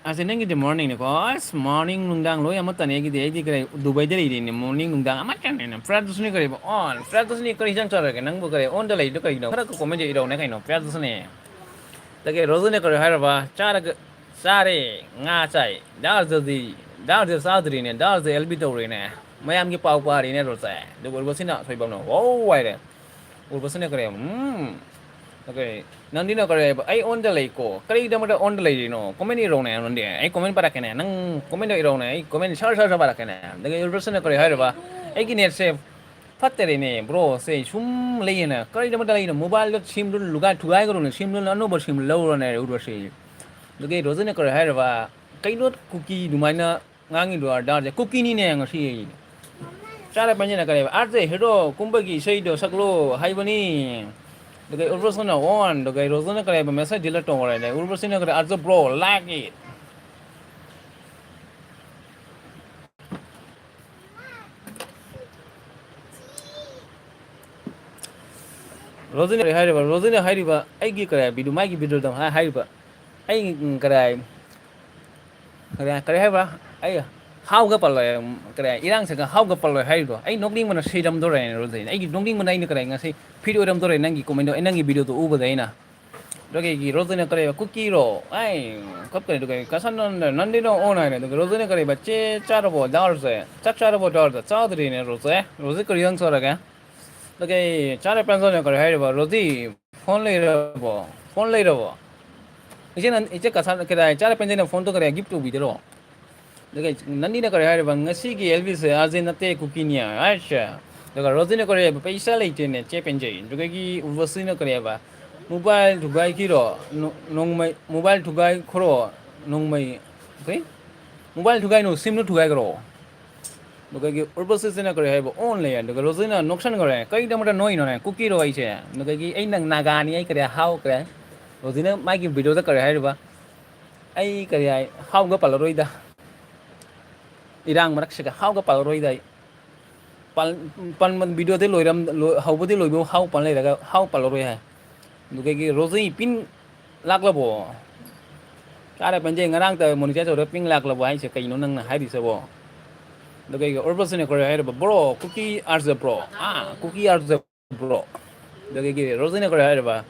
Asa nangi the morning ne ko as morning nungdang lo yamat tane gi de di kare Dubai de ri ne morning nungdang amat kan ne frat dus ne kare on frat dus ne kare jang chara ke nang bu kare on de lai do kare no khara ko comment je ro ne kai no frat dus ne ta ke rozu ne kare har ba chara ke sare nga chai da de sa dri ne da de elbi do ri ne mayam gi pau pa ri ne ro sa de bo sin na thoi bang no wo wai de bo sin ne kare okay nandi no kare ai on de lai ko kare da ma on de lai no comment ni ro ne nandi ai comment para ke ne nang comment ro ne ai comment sar para ke ne de ke person ne kare har ba ai ki net se fatte ne bro se sum lai ne kare da ma lai no mobile sim dun luga thuai ko ne sim dun no bo sim lo ro ne ro se de ke rozu ne kare har ba kai not cookie du mai na ngangi do da je cookie ni ne ngasi chara pa ne kare ar je hero kumbagi sei do saklo hai bani the Urvason on the guy Rosana Kare message delete over and Urvason as a bro like it. Rosina Hariba, I give a bit Mikey bit of Hariba. I Kareva, I how gapal Iran second how gapal Harido. I don't even say them door and Rosin. I don't even I say Peter Dore and Nangi comment and Nangi video to Uber Dana. Rogi Rosina Kare cookie ro. I copy to Casan Nandino owner and the Rosina Kare, but charabo dollars, charabo dollars, Southern in Rose, Rosica young sort again. Okay, Chara Panzona Kare Hariba, Rosi, phone later. It's a Casan Chara Panzana phone to a gift to be the law. Okay, Nandina Kare Hariba, Nasiki Elvis, Azinate Cookinia, Asha. The Rosina Kare, Paisa late in a chap and jay, Rugagi, Uvasina Kareva. Mobile to guy kiro, no mobile to guy kro, no may okay? Mobile to guy no sim to guy grow. Look at purposes in a have only and the Rosina Noxan Gore, Kaidamata noin on a cookie ro I say. Look at ain't Nagani, I can how cray. Rosina Mikey video the Karahariba. I carry how go Palaroida. Irang Maraxaka, how go Palaroida. Palman video de Loram, how would the logo, how Palera, how Palaroya. Cái Rosie pin lạc là bộ cái này bên trên ngang từ một cái chỗ đó pin lạc là bộ hay sẽ cái nó nâng hay đi sao bộ cái orphan này có hay là bro cookie are the bro cookie are the bro cái Rosie này có hay là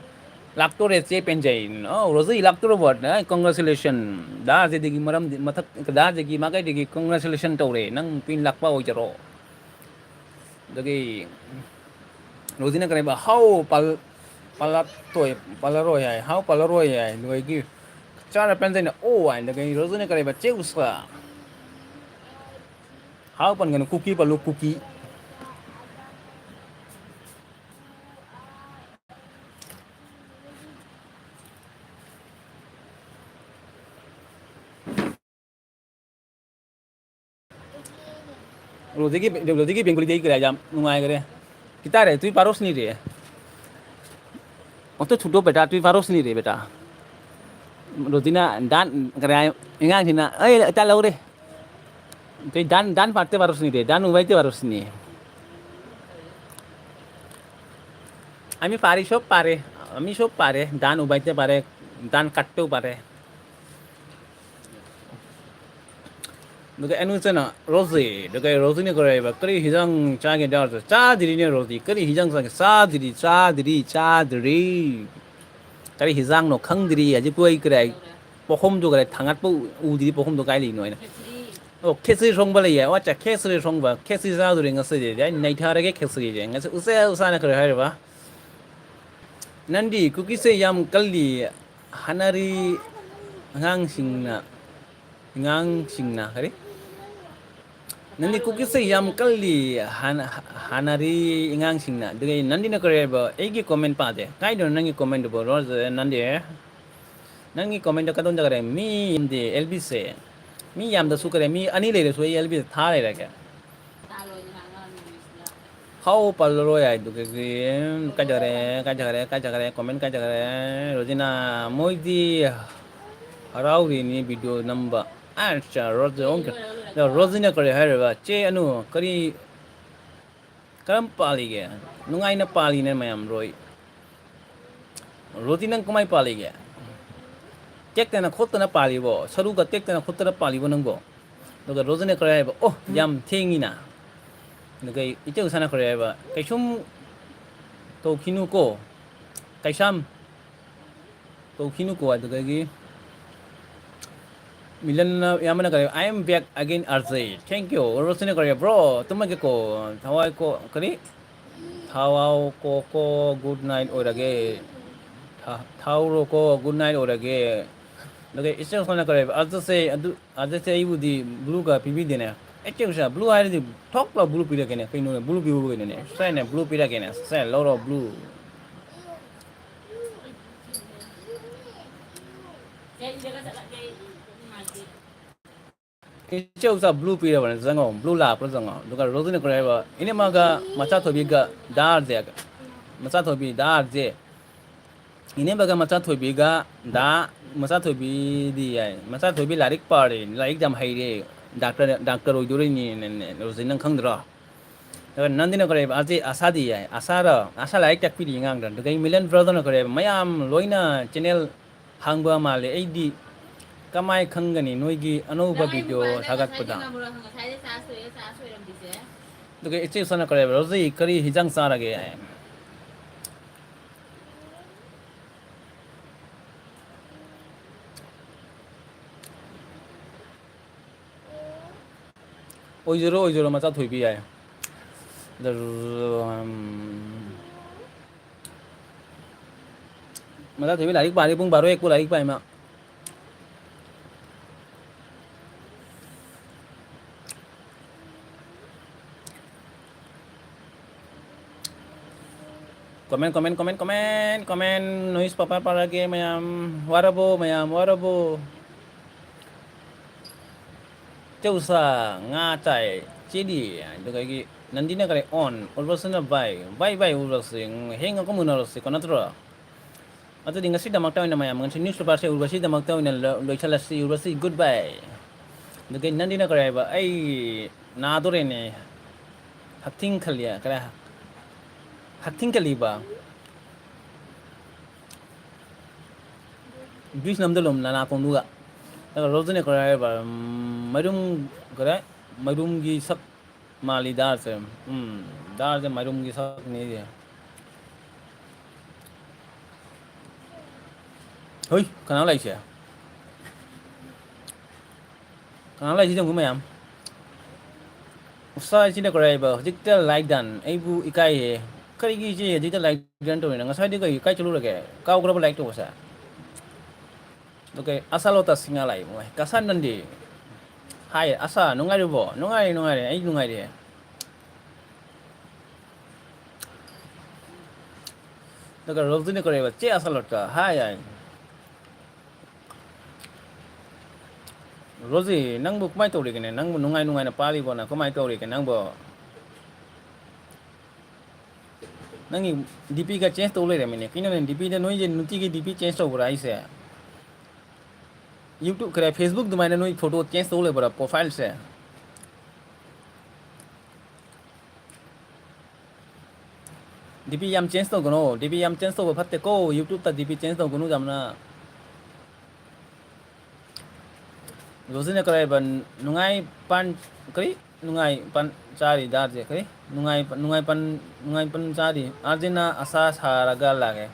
lạc tôi để chế bên trên Rosie lạc tôi rồi đấy congratulations đã gì thì mà thắc đã gì mà cái gì congratulations tàu đấy nâng pin lạc bao giờ rồi cái Rosie này có hay là how Palaroy, how Palaroy, người kia Chara Penzina, anh the guy Rosina Kareba Cheusa. How pan gan cookie palu cookie. Rodigi Bengali day jam, Nungai. Kita tu paros ni dia. Waktu sudah beda tu paros ni dia beda. Rodina dan kerja ingat sih na, kita lalu deh. Tu dan partai paros ni dia, dan ubai tu paros ni. Ami shop pare, dan ubai tu pare, dan kattu pare. Dekat anu sana Rosie, dekat Rosie ni kerja apa? Keri hijang cahaya dah tu, cah diri ni Rosie, keri hijang sang cah diri. Keri hijang no khang diri, aje kuai kerja, pohom tu kerja, thangat pu diri pohom tu kali ni. Oh, kesi rong balik ya, wajah kesi rong ba, kesi zau tu dengan saja, jadi naik thara ke kesi je, ngan usah nak kerja apa? Nanti kuki se yam kali hanari ngang singna kari. Nanti kuki se yam kali hanari ingang singna. Jadi nanti nak kerja, egi komen pada. Kau itu nanti komen tu boleh, nanti komen tu kata orang mi di LBC, mi yam tu suka mi ani le so LBC thar le ke. Kau palro ya itu kajare komen kajare. Rojina moi di harau ni video number. Acha Rosina kerja hari apa? Cek anu kari karam pali ke? Nungai na pali ni mayam Roy. Roti nang kumai pali ke? ꯇꯦꯛꯇꯅ ꯈꯣꯠꯇꯅ ꯄꯥꯜꯂꯤꯕꯣ ꯁꯔꯨꯒ ꯇꯦꯛꯇꯅ ꯈꯣꯠꯇꯅ ꯄꯥꯜꯂꯤꯕꯣ ꯅꯪꯕꯣ ꯑꯗꯨꯒ ꯔꯣꯖꯅ ꯀꯔꯤ ꯍꯥꯏꯕ ꯑꯣ ꯌꯥꯝ ꯊꯦꯡꯉꯤꯅ ꯑꯗꯨꯒ ꯏꯆꯦꯎꯁꯥꯅ ꯀꯔꯤ ꯍꯥꯏꯕ ꯀꯩꯁꯨꯝ ꯇꯧꯈꯤꯅꯨꯀꯣ ꯀꯩꯁꯥꯝ ꯇꯧꯈꯤꯅꯨꯀꯣ ꯑꯗꯨꯗꯒꯤ मिलन यामना करे I am back again RJ thank you Roshni करे ब्रो तुम के को थवाई को करी थावाओ को गुड नाइट ओरगे थाउरो को गुड नाइट ओरगे लगे इसे सोना करे आज से इबुदी ब्लू का पीबी देने एके उसा ब्लू आरे दी ठोक ला ब्लू पीरा केने कइनो ब्लू पीबो केने से ने ब्लू पीरा केने से लोरो ब्लू इसे उसा ब्लू पीरा बने जंगो ब्लू ला प्रो जंगो दुका रोजने करे बा इने मागा मचा थोबी गा दार जे मचा थोबी दार जे इने बागा मचा थोबी गा दा मचा थोबी दी याय मचा थोबी लारिक पारे लारिक जम हाइरे डॉक्टर ओइदुरे नि रोजने खंगद्रो नंदिना करे आज आशा दी याय आशा लाइक तक पीरी ngang दन दुका मिलन ब्रदर न करे मयाम लोइना चैनल हांगबा माले एदी कमाई खंगनी नोइगी अनौबा वीडियो थागतपदा दुगे इचे सना करे रोजी करी हिजंग सारागे आय ओइजरो मचा थोइबी आय मचा थोइबी लारिक बारी पुंग बारो एक लारिक पाइमा komen noise papa parage mayam warabo chausa nga chai chidi duga gi nandina kare on ulbasuna bai ulbasing henga ko munarose konatro atu dinga sida makta na mayam ngan news paper se ulbasi da makta na loichalasi ulbasi goodbye duga nandina kare ba ai na dore ne hakting khalia kare hakting kaliba bis namdalom na konduga daga rozne kare ba marum kare marum gi sak mali dar se dar se marum gi sak ni de hoi kana lai che kana lai chi jong mayam usa chi ne kare ba hojikta like dan aibu ikai he karigi chi hojikta like dan to ne ngasai de kai chulu lage kaw grab like to sa okay asalota singa lai mo kasan nandi hai asa nungai bo nungai ai nungai de daga rozine kare ba che asalota hai ai rozi nang bu kumai to ri kene nang bu nungai na pali bo na kumai to ri kene nang bo nangi dp ka change to le re mine kino ne dp de noi je nuti ki dp change to bra ise YouTube करे Facebook दुमाने नो फोटो चेंज तो ले बड़ा प्रोफाइल से DP याम चेंज तो गनो DP याम चेंज तो फत्ते को YouTube ता DP चेंज तो गनो जामना रोजने करे बन नुंगाई पान करी नुंगाई पान चारी दार जे करी नुंगाई पान चारी आर्जिना आसा सारागा लागे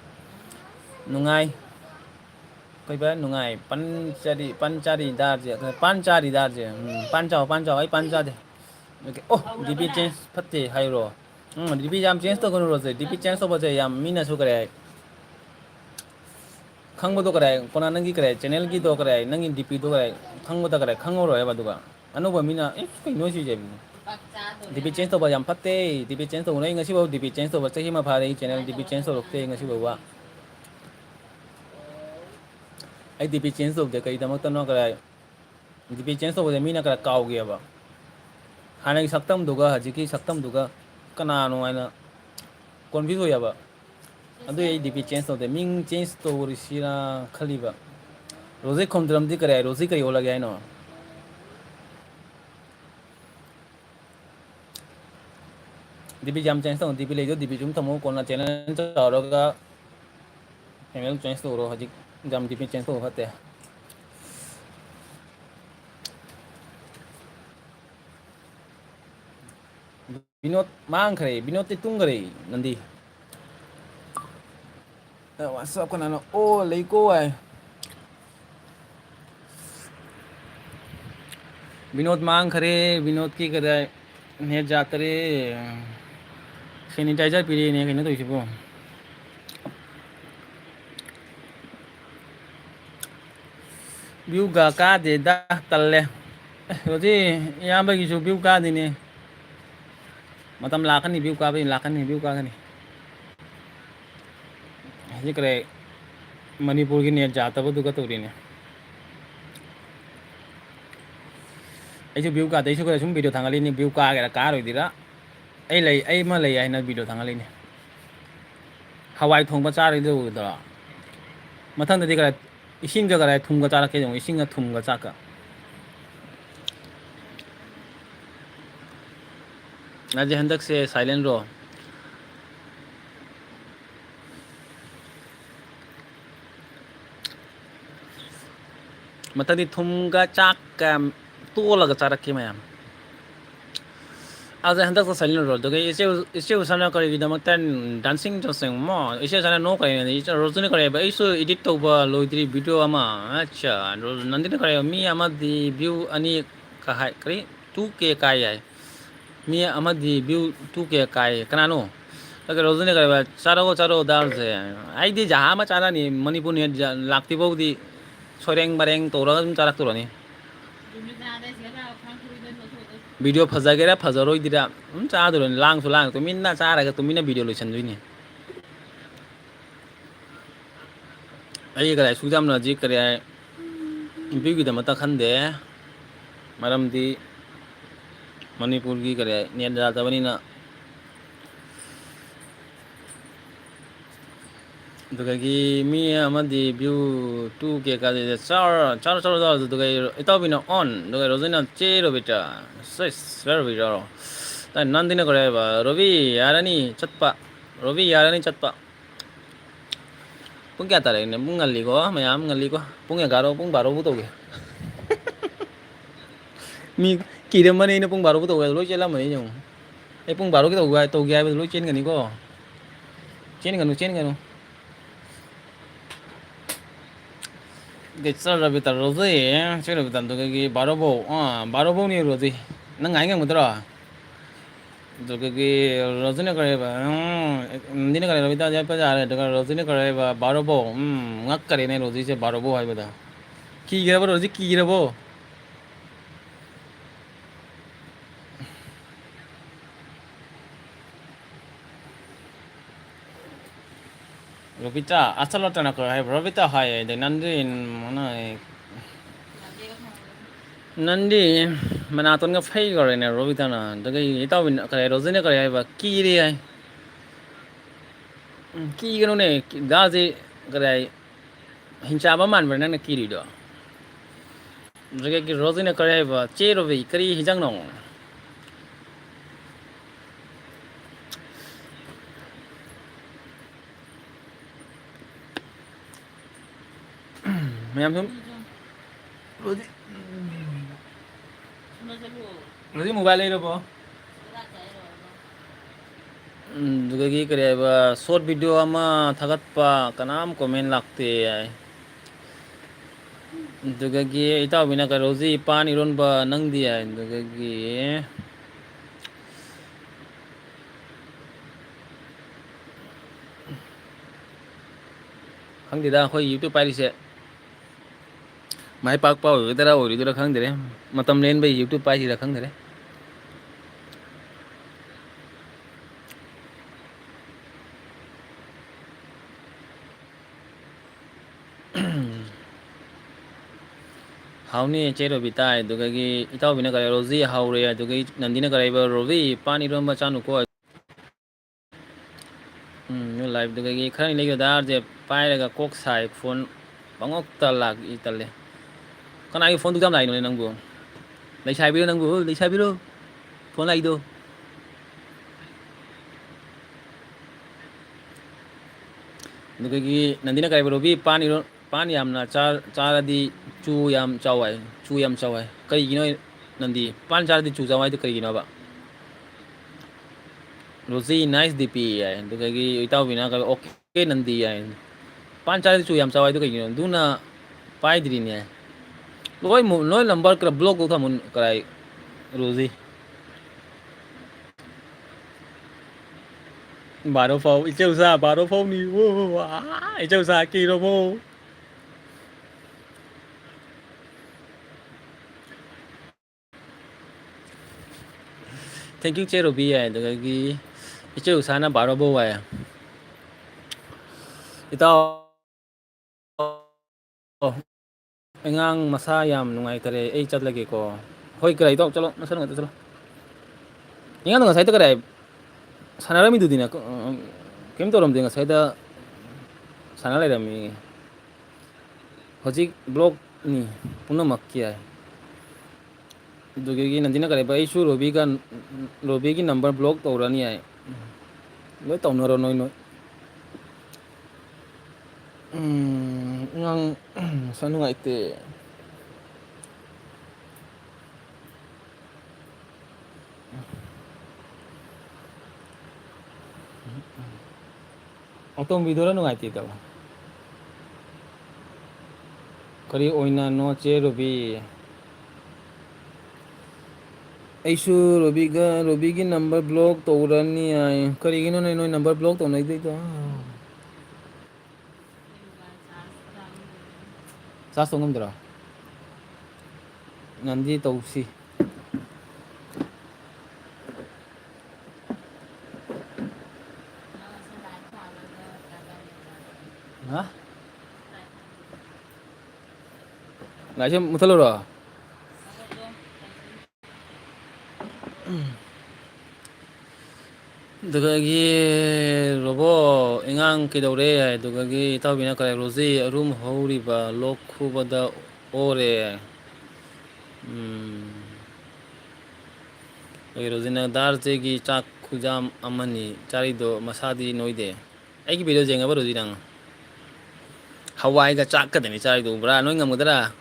नुंगाई कोई बार नुंगाई पंचारी दार जे पंचारी दार जे पंचाओ आई पंचा दे ओह डीपी चेंज फत्ते हाइरो डीपी जाम चेंज तो करो रोजे डीपी चेंज तो बजे याम मीना सु करे खंगबो तो करे कोना नंगी करे चैनल की तो करे नंगी डीपी तो करे खंगबो तो करे खंगो रो है बदुगा अनुभव मीना ए कोई नो सी जे डीपी चेंज तो बजाम फत्ते डीपी चेंज तो नहीं ngasi बो डीपी चेंज तो बचे ही मा फारे चैनल डीपी चेंज तो रोकते ngasi बो वा आई डीपी चेंज तो दे कई दमक तनो करे डीपी चेंज तो बजे मीना करे काव गया बा हाने की सक्तम दुगा हजी की सक्तम दुगा कनानो आइना कन्फ्यूज हो याबा अदु ए डीपी चेंज तो दे मिंग चेंज तो रिसीना खलीबा रोजे खमद्रम दी करे रोजे कई ओला गया नो डीपी जाम चेंज तो डीपी ले जो डीपी जुम तमो कोना चैनल चारोगा चैनल चेंज तो रो हजी जाम डीपी चेंज तो होते 비노 망크레 비노티 뚱그레 난디 왔어 거나는 오 레이고 아이 विनोद मांग खरे विनोद की करे नेट जातरे सैनिटाइजर पी रही ने कहीं तो इसी को व्यू का दे दा तल्ले रोजी यहाँ पे किसी व्यू का देने मतलब लाखन नहीं व्यू का भी लाखन नहीं व्यू का नहीं ये करे मणिपुर की नेट जाता वो दुका तो रही ने ऐसे व्यू का ऐसे करे सुन वीडियो थंगली ने व्यू का क्या कार हो दिला ऐ मैं ले आई ना वीडियो थंगली ने हवाई थोंग बचा रही दो उधर मथंग तो देखा इसिंग जगह है थुम का चारा के जो इसिंग का थुम का चाका आज हंदक से साइलेंट रो मथंग दी थुम का चाका तो लगा चारा के मैं आज हंदक से साइलेंट रो तो के इसे उसने करे विधम तन डांसिंग जो संग मो इसे जाने नो करे ने इसे रोज ने करे इसे एडिट तो बा लोइत्री वीडियो अमा अच्छा रोज नंदी ने करे मी अमा दी व्यू अनि कहाय करे 2K काय है मी अमा दी व्यू 2K काय कनानो लगे रोज ने करे चारो दाल से आई दी जहां मा चारा नि मणिपुर ने लागती बहुदी सोरेंग बरेंग तोरा चारा तो नि वीडियो फजागेरा फजरोई दिरा चादो लांग सो लांग तो मिन्ना चारागा तो मिन्ना वीडियो लोसन दुइने आई गराय सुजाम नजी करे बिगि द मता खंदे मरमदी मणिपुर की करे नेट जाता बनिना दुगगी मी अमदी व्यू 2K का दे चार दुगई इताबिना ऑन दुगई रोजिना चेरो बेटा सस वेर बेटा ता नंदिने करे बा रवि यारानी चटपा रवि यारानी चटपा पुंग क्या तारे ने पुंग नली को मयाम नली को पुंग गारो पुंग बारो बुतोगे मी कीरे मने ने पुंग बारो बुतोगे लोई चला मने जो ए पुंग बारो के तो गया लोई चेन गनी को चेन गनु Gesar rabi tar rozi ya, cek rabi tanto kaki barobo ni rozi, nang ngai ngang mutra, तो kaki rozi ni करे बा, नंदी ने करे rabi tar जब जा रहे तो कर rozi ni करे बा barobo, ngak करे ने rozi से barobo है बता, की गिरा बा rozi की गिरा बो, Robita asal lo tanah kerja, Robita hai, dan nanti mana nanti mana tuan ke fai kerja ni Robita na, tapi itu pun kerja rozi ni kerja apa kiri hai, kiri kan ni dah je kerja hinca apa man berna ni kiri doa, jadi ki rozi ni kerja apa cerobi kiri hijang nong. Mayam tum, rozi mobile ni apa? Juga ki kerja apa short video ama thagat pa kanam komen lakte ay. Juga ki itu bina kerja rozi pan iron ba nang dia, juga ki hang di dah kau YouTube pari se. Mai pak pau itu dah ori itu dah khang dere, matam lain by YouTube pagi dah khang dere. Hau ni cero bitai, tu kaki itu bina kerja rozi hau re, tu kaki nanti nak kerja rozi pani rom macam nuko. Live tu kaki kerana ni lagi dah je pai lega kok sai phone bangok talak itale. Kan ai phone tu jam lain ni nanggu, lai sai biru nanggu, lai sai biru, phone lai tu. Tu kaki nanti nak kerja rozi pani yam na cara di cu yam cawai, kaya gino nanti pan cara di cu cawai tu kaya gino ba. Rosie nice DP ay dugagi itaw bina ka okay nandi ay pan chari chu yam sawai du kay duna pai diri ni loi mo noi number kra blog ko thamun krai Rosie 12 phone icheu sa 12 phone ni wo icheu sa ki ro mo thank you che Robi ay dugagi icheu sa na 12 bo ay itaw engang masayam nungai tare ei chat lagi ko hoi krai to chalo nasar ngai chalo ingang nungai sai ta krai sanarami du dina kem to rom dinga sai da sanalai rami hojik blog ni puna makki ay dugagi nandina kare bai su Robi ki number block to rani ay loi to no ro noi noi ingang sanu ngai te Otong video ra nungai ti taw kari oina no che Robi aisu Robi ki number block to rani ay kari gino noi noi number block to nai dei to sa songam dra nandi to si ha ngai che muthalo ro dugagi robo ingang kidore ay dugagi taw bina kare Rosie room hori ba lokhu bada ore ay Rosie na dar che gi chak khujam amani chari do masadi noide ai ki video jenga ba Rosie nang hawai ga chak ka deni chari do bra noi ngam gadara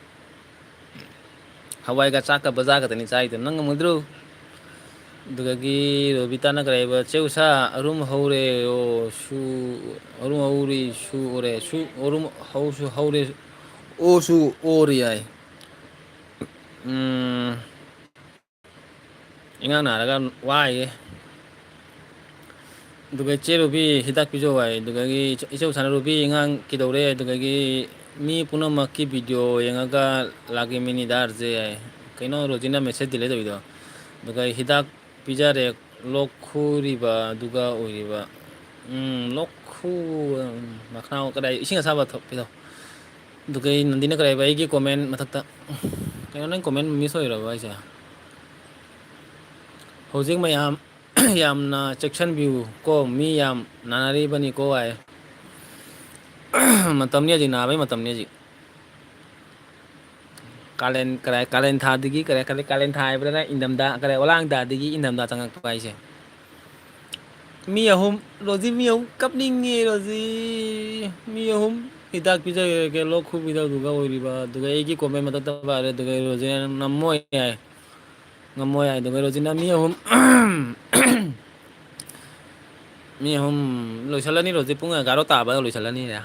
hawai ga chak ka baza ka deni chari do nang ngam gadru dugagi Robita na kare ba cheusa room hore o shu room hori shu ore shu room hau shu hore o shu ori ai inga na raga wai dugagi che Robi hidak pijo ai dugagi icheu sana Robi ingang kidore dugagi mi puna makki video yengaga lagi mini dar je ai kaino Rojina message dile do video dugagi hidak pijare lokhuriba duga oiriba lokhu makhnao kadai isinga saba pido dugai nandina kadai bai gi comment mathakta kayo nang comment miss hoira ba ja hojik mayam yamna section view ko mi yam nanari bani ko ai matam ni ji na bai matam ni ji kalen tha digi kalen thai bra indamda kare olang da digi indamda changak pai se mi ahum Rosie mi ahum kapning nge Rosie mi ahum hidak pija ke lokhu bida duga oiriba duga egi comment mata ba re duga Rosie namoy ai ngamoy ai duga Rosie na mi ahum mi ahum loisalani Rosie punga garo ta ba loisalani ya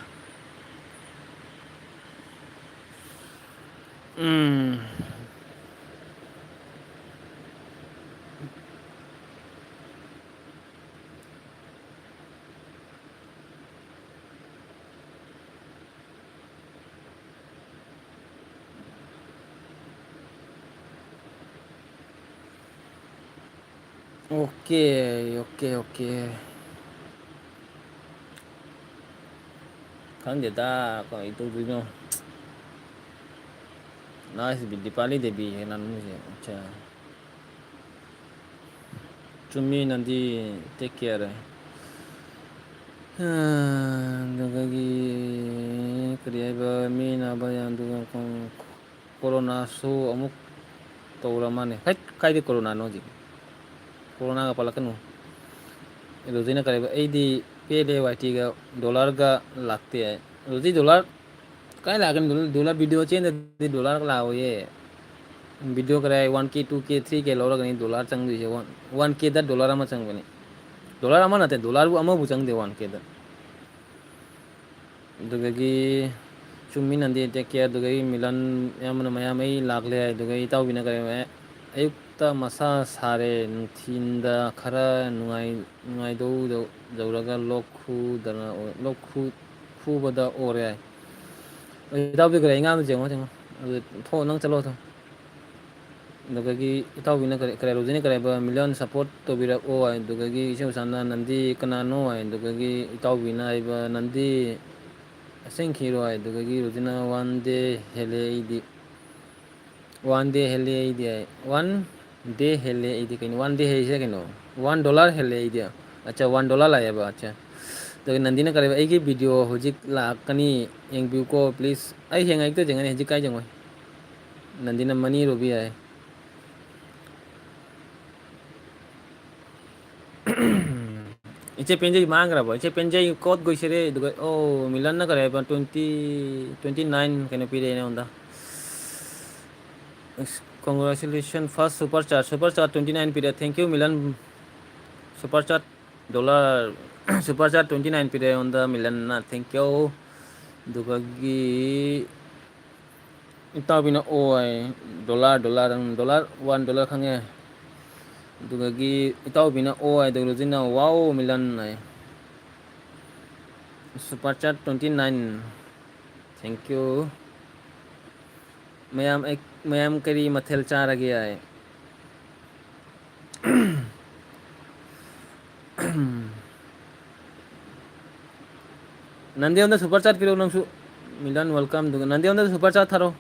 오케이. 강제다. 거 itu dulu. Nice di Dipali debi nan muzi. Acha. Cumi nanti take care. Dagagi kriya ba mi na ba yang duga kon corona so amuk taura mane. Kai di corona no ji. Corona ka pala kanu. Rosie na kare ai di pele wati ga dollar ga lakte hai Rosie dollar kai lagan dollar video chen di dollar ka lao ye video kare 1k 2k 3k lo ra gani dollar chang di 1k da dollar ma chang bani dollar ꯑꯃ ꯅꯠꯇꯦ ꯗꯣꯂꯔꯕꯨ ꯑꯃꯕꯨ ꯆꯪꯗꯦ 1Kꯗ ꯑꯗꯨꯗꯒꯤ ꯆꯨꯝꯃꯤ ꯅꯟꯗꯤ ꯇꯦꯛ ꯀꯦꯌꯔ ꯑꯗꯨꯗꯒꯤ ꯃꯤꯂꯟ ꯌꯥꯝꯕꯅ ꯃꯌꯥꯝ ꯑꯩ ꯂꯥꯛꯂꯦ ꯑꯗꯨꯒ ꯏꯇꯥꯎꯕꯤꯅ ꯀꯔꯤ ꯑꯌꯨꯛꯇ ꯃꯁꯥ ꯁꯥꯔꯦ ꯅꯨꯡꯊꯤꯟꯗ ꯈꯔ ꯅꯨꯡꯉꯥꯏꯗꯧꯗꯧꯔꯒ ꯂꯣꯛ ꯈꯨꯕꯗ ꯑꯣꯔꯦ ꯌꯥꯏ ꯏꯇꯥꯎꯕꯤ ꯀꯔꯤ ꯑꯉꯥꯡꯗ ꯌꯦꯡꯉꯣ ꯌꯦꯡꯉꯣ ꯑꯗꯨ ꯊꯣꯛꯑꯣ ꯅꯪ ꯆꯠꯂꯣ ꯑꯗꯨꯗꯒꯤ ꯏꯇꯥꯎꯕꯤꯅ ꯀꯔꯤ ꯔꯣꯖꯤꯅ ꯀꯔꯤꯕ ꯃꯤꯂꯤꯌꯟ ꯁꯞꯄꯣꯔꯠ ꯇꯧꯕꯤꯔꯛꯑꯣ ꯑꯗꯨꯗꯒꯤ ꯏꯆꯦꯝꯆꯥꯅ ꯅꯟꯗꯤ ꯀꯅꯥꯅꯣ ꯑꯗꯨꯗꯒꯤ ꯏꯇꯥꯎꯕꯤꯅ ꯍꯥꯏꯕ ꯅꯟꯗꯤ ꯑꯁꯦꯡꯀꯤꯔꯣꯏ ꯑꯗꯨꯗꯒꯤ ꯔꯣꯖꯤꯅ 1 day ꯍꯦꯜꯂꯦ ꯑꯩꯗꯤ 1 day ꯍꯦꯜꯂꯦ ꯑꯩꯗꯤ 1 day ꯍꯦꯜꯂꯦ ꯑꯩꯗꯤ ꯀꯩꯅꯣ 1 day ꯍꯩꯁꯦ ꯀꯩꯅꯣ $1 ꯍꯦꯜꯂꯦ ꯑꯩꯗꯤ ꯑꯠꯆꯥ $1 ꯂꯥꯛꯑꯦꯕ ꯑꯠꯆꯥ ꯑꯗꯨꯒ ꯅꯟꯗꯤꯅ ꯀꯔꯤꯕ ꯑꯩꯒꯤ ꯚꯤꯗꯤꯑꯣ ꯍꯧꯖꯤꯛ ꯂꯥꯛꯀꯅꯤ ꯌꯦꯡꯕꯤꯌꯨꯀꯣ ꯄ꯭ꯂꯤꯖ ꯑꯩ ꯍꯦꯡ ꯍꯦꯛꯇ ꯌꯦꯡꯒꯅꯤ ꯍꯧꯖꯤꯛ ꯀꯥꯏ ꯌꯦꯡꯉꯣꯏ ꯅꯟꯗꯤꯅ ꯃꯅꯤ ꯔꯣꯕꯤ ꯌꯥꯏ ꯏꯆꯦ ꯄꯦꯟꯖꯩ ꯃꯥꯡꯈ꯭ꯔꯕ ꯏꯆꯦ ꯄꯦꯟꯖꯩ ꯀꯣꯠ ꯒꯣꯏꯁꯤꯔꯦ ꯑꯗꯨꯒ ꯑꯣ ꯃꯤꯂꯟꯅ ꯀꯔꯤ ꯍꯥꯏꯕ 29 ꯀꯩꯅꯣ ꯄꯤꯔꯛꯑꯦ ꯑꯩꯉꯣꯟꯗ ꯀꯣꯡꯒ꯭ꯔꯦꯆꯨꯂꯦꯁꯟ ꯐꯥꯔꯁ ꯁꯨꯄꯔ ꯆꯥꯔ 29 ꯄꯤꯔꯦ thank you Milan super chat dollar super chat 29 ꯄꯤꯔꯦ ꯑꯩꯉꯣꯟꯗ ꯃꯤꯂꯟꯅ ꯊꯦꯡꯛ ꯌꯨ ꯑꯗꯨꯒꯒꯤ ꯏꯇꯥꯎꯕꯤꯅ ꯑꯣ ꯗꯣꯂꯔ $1 ꯈꯪꯉꯦ ꯑꯗꯨꯗꯒꯤ ꯏꯇꯥꯎꯕꯤꯅ ꯑꯣ ꯍꯥꯏꯗꯧꯔꯁꯤꯅ ꯋꯥꯎ ꯃꯤꯂꯟ ꯍꯥꯏ ꯁꯨꯄꯔ ꯆꯥꯠ 29 ꯊꯦꯡꯀ꯭ꯌꯨ ꯃꯌꯥꯝ ꯀꯔꯤ ꯃꯊꯦꯜ ꯆꯥꯔꯒꯦ ꯌꯥꯏ ꯅꯟꯗꯦꯉꯣꯟꯗ ꯁꯨꯄꯔ ꯆꯥꯠ ꯄꯤꯔꯛꯎ ꯅꯪꯁꯨ ꯃꯤꯂꯟ ꯋꯦꯜꯀꯝ ꯑꯗꯨꯒ ꯅꯟꯗꯦꯉꯣꯟꯗ ꯁꯨꯄꯔ ꯆꯥꯠ ꯊꯥꯔꯣ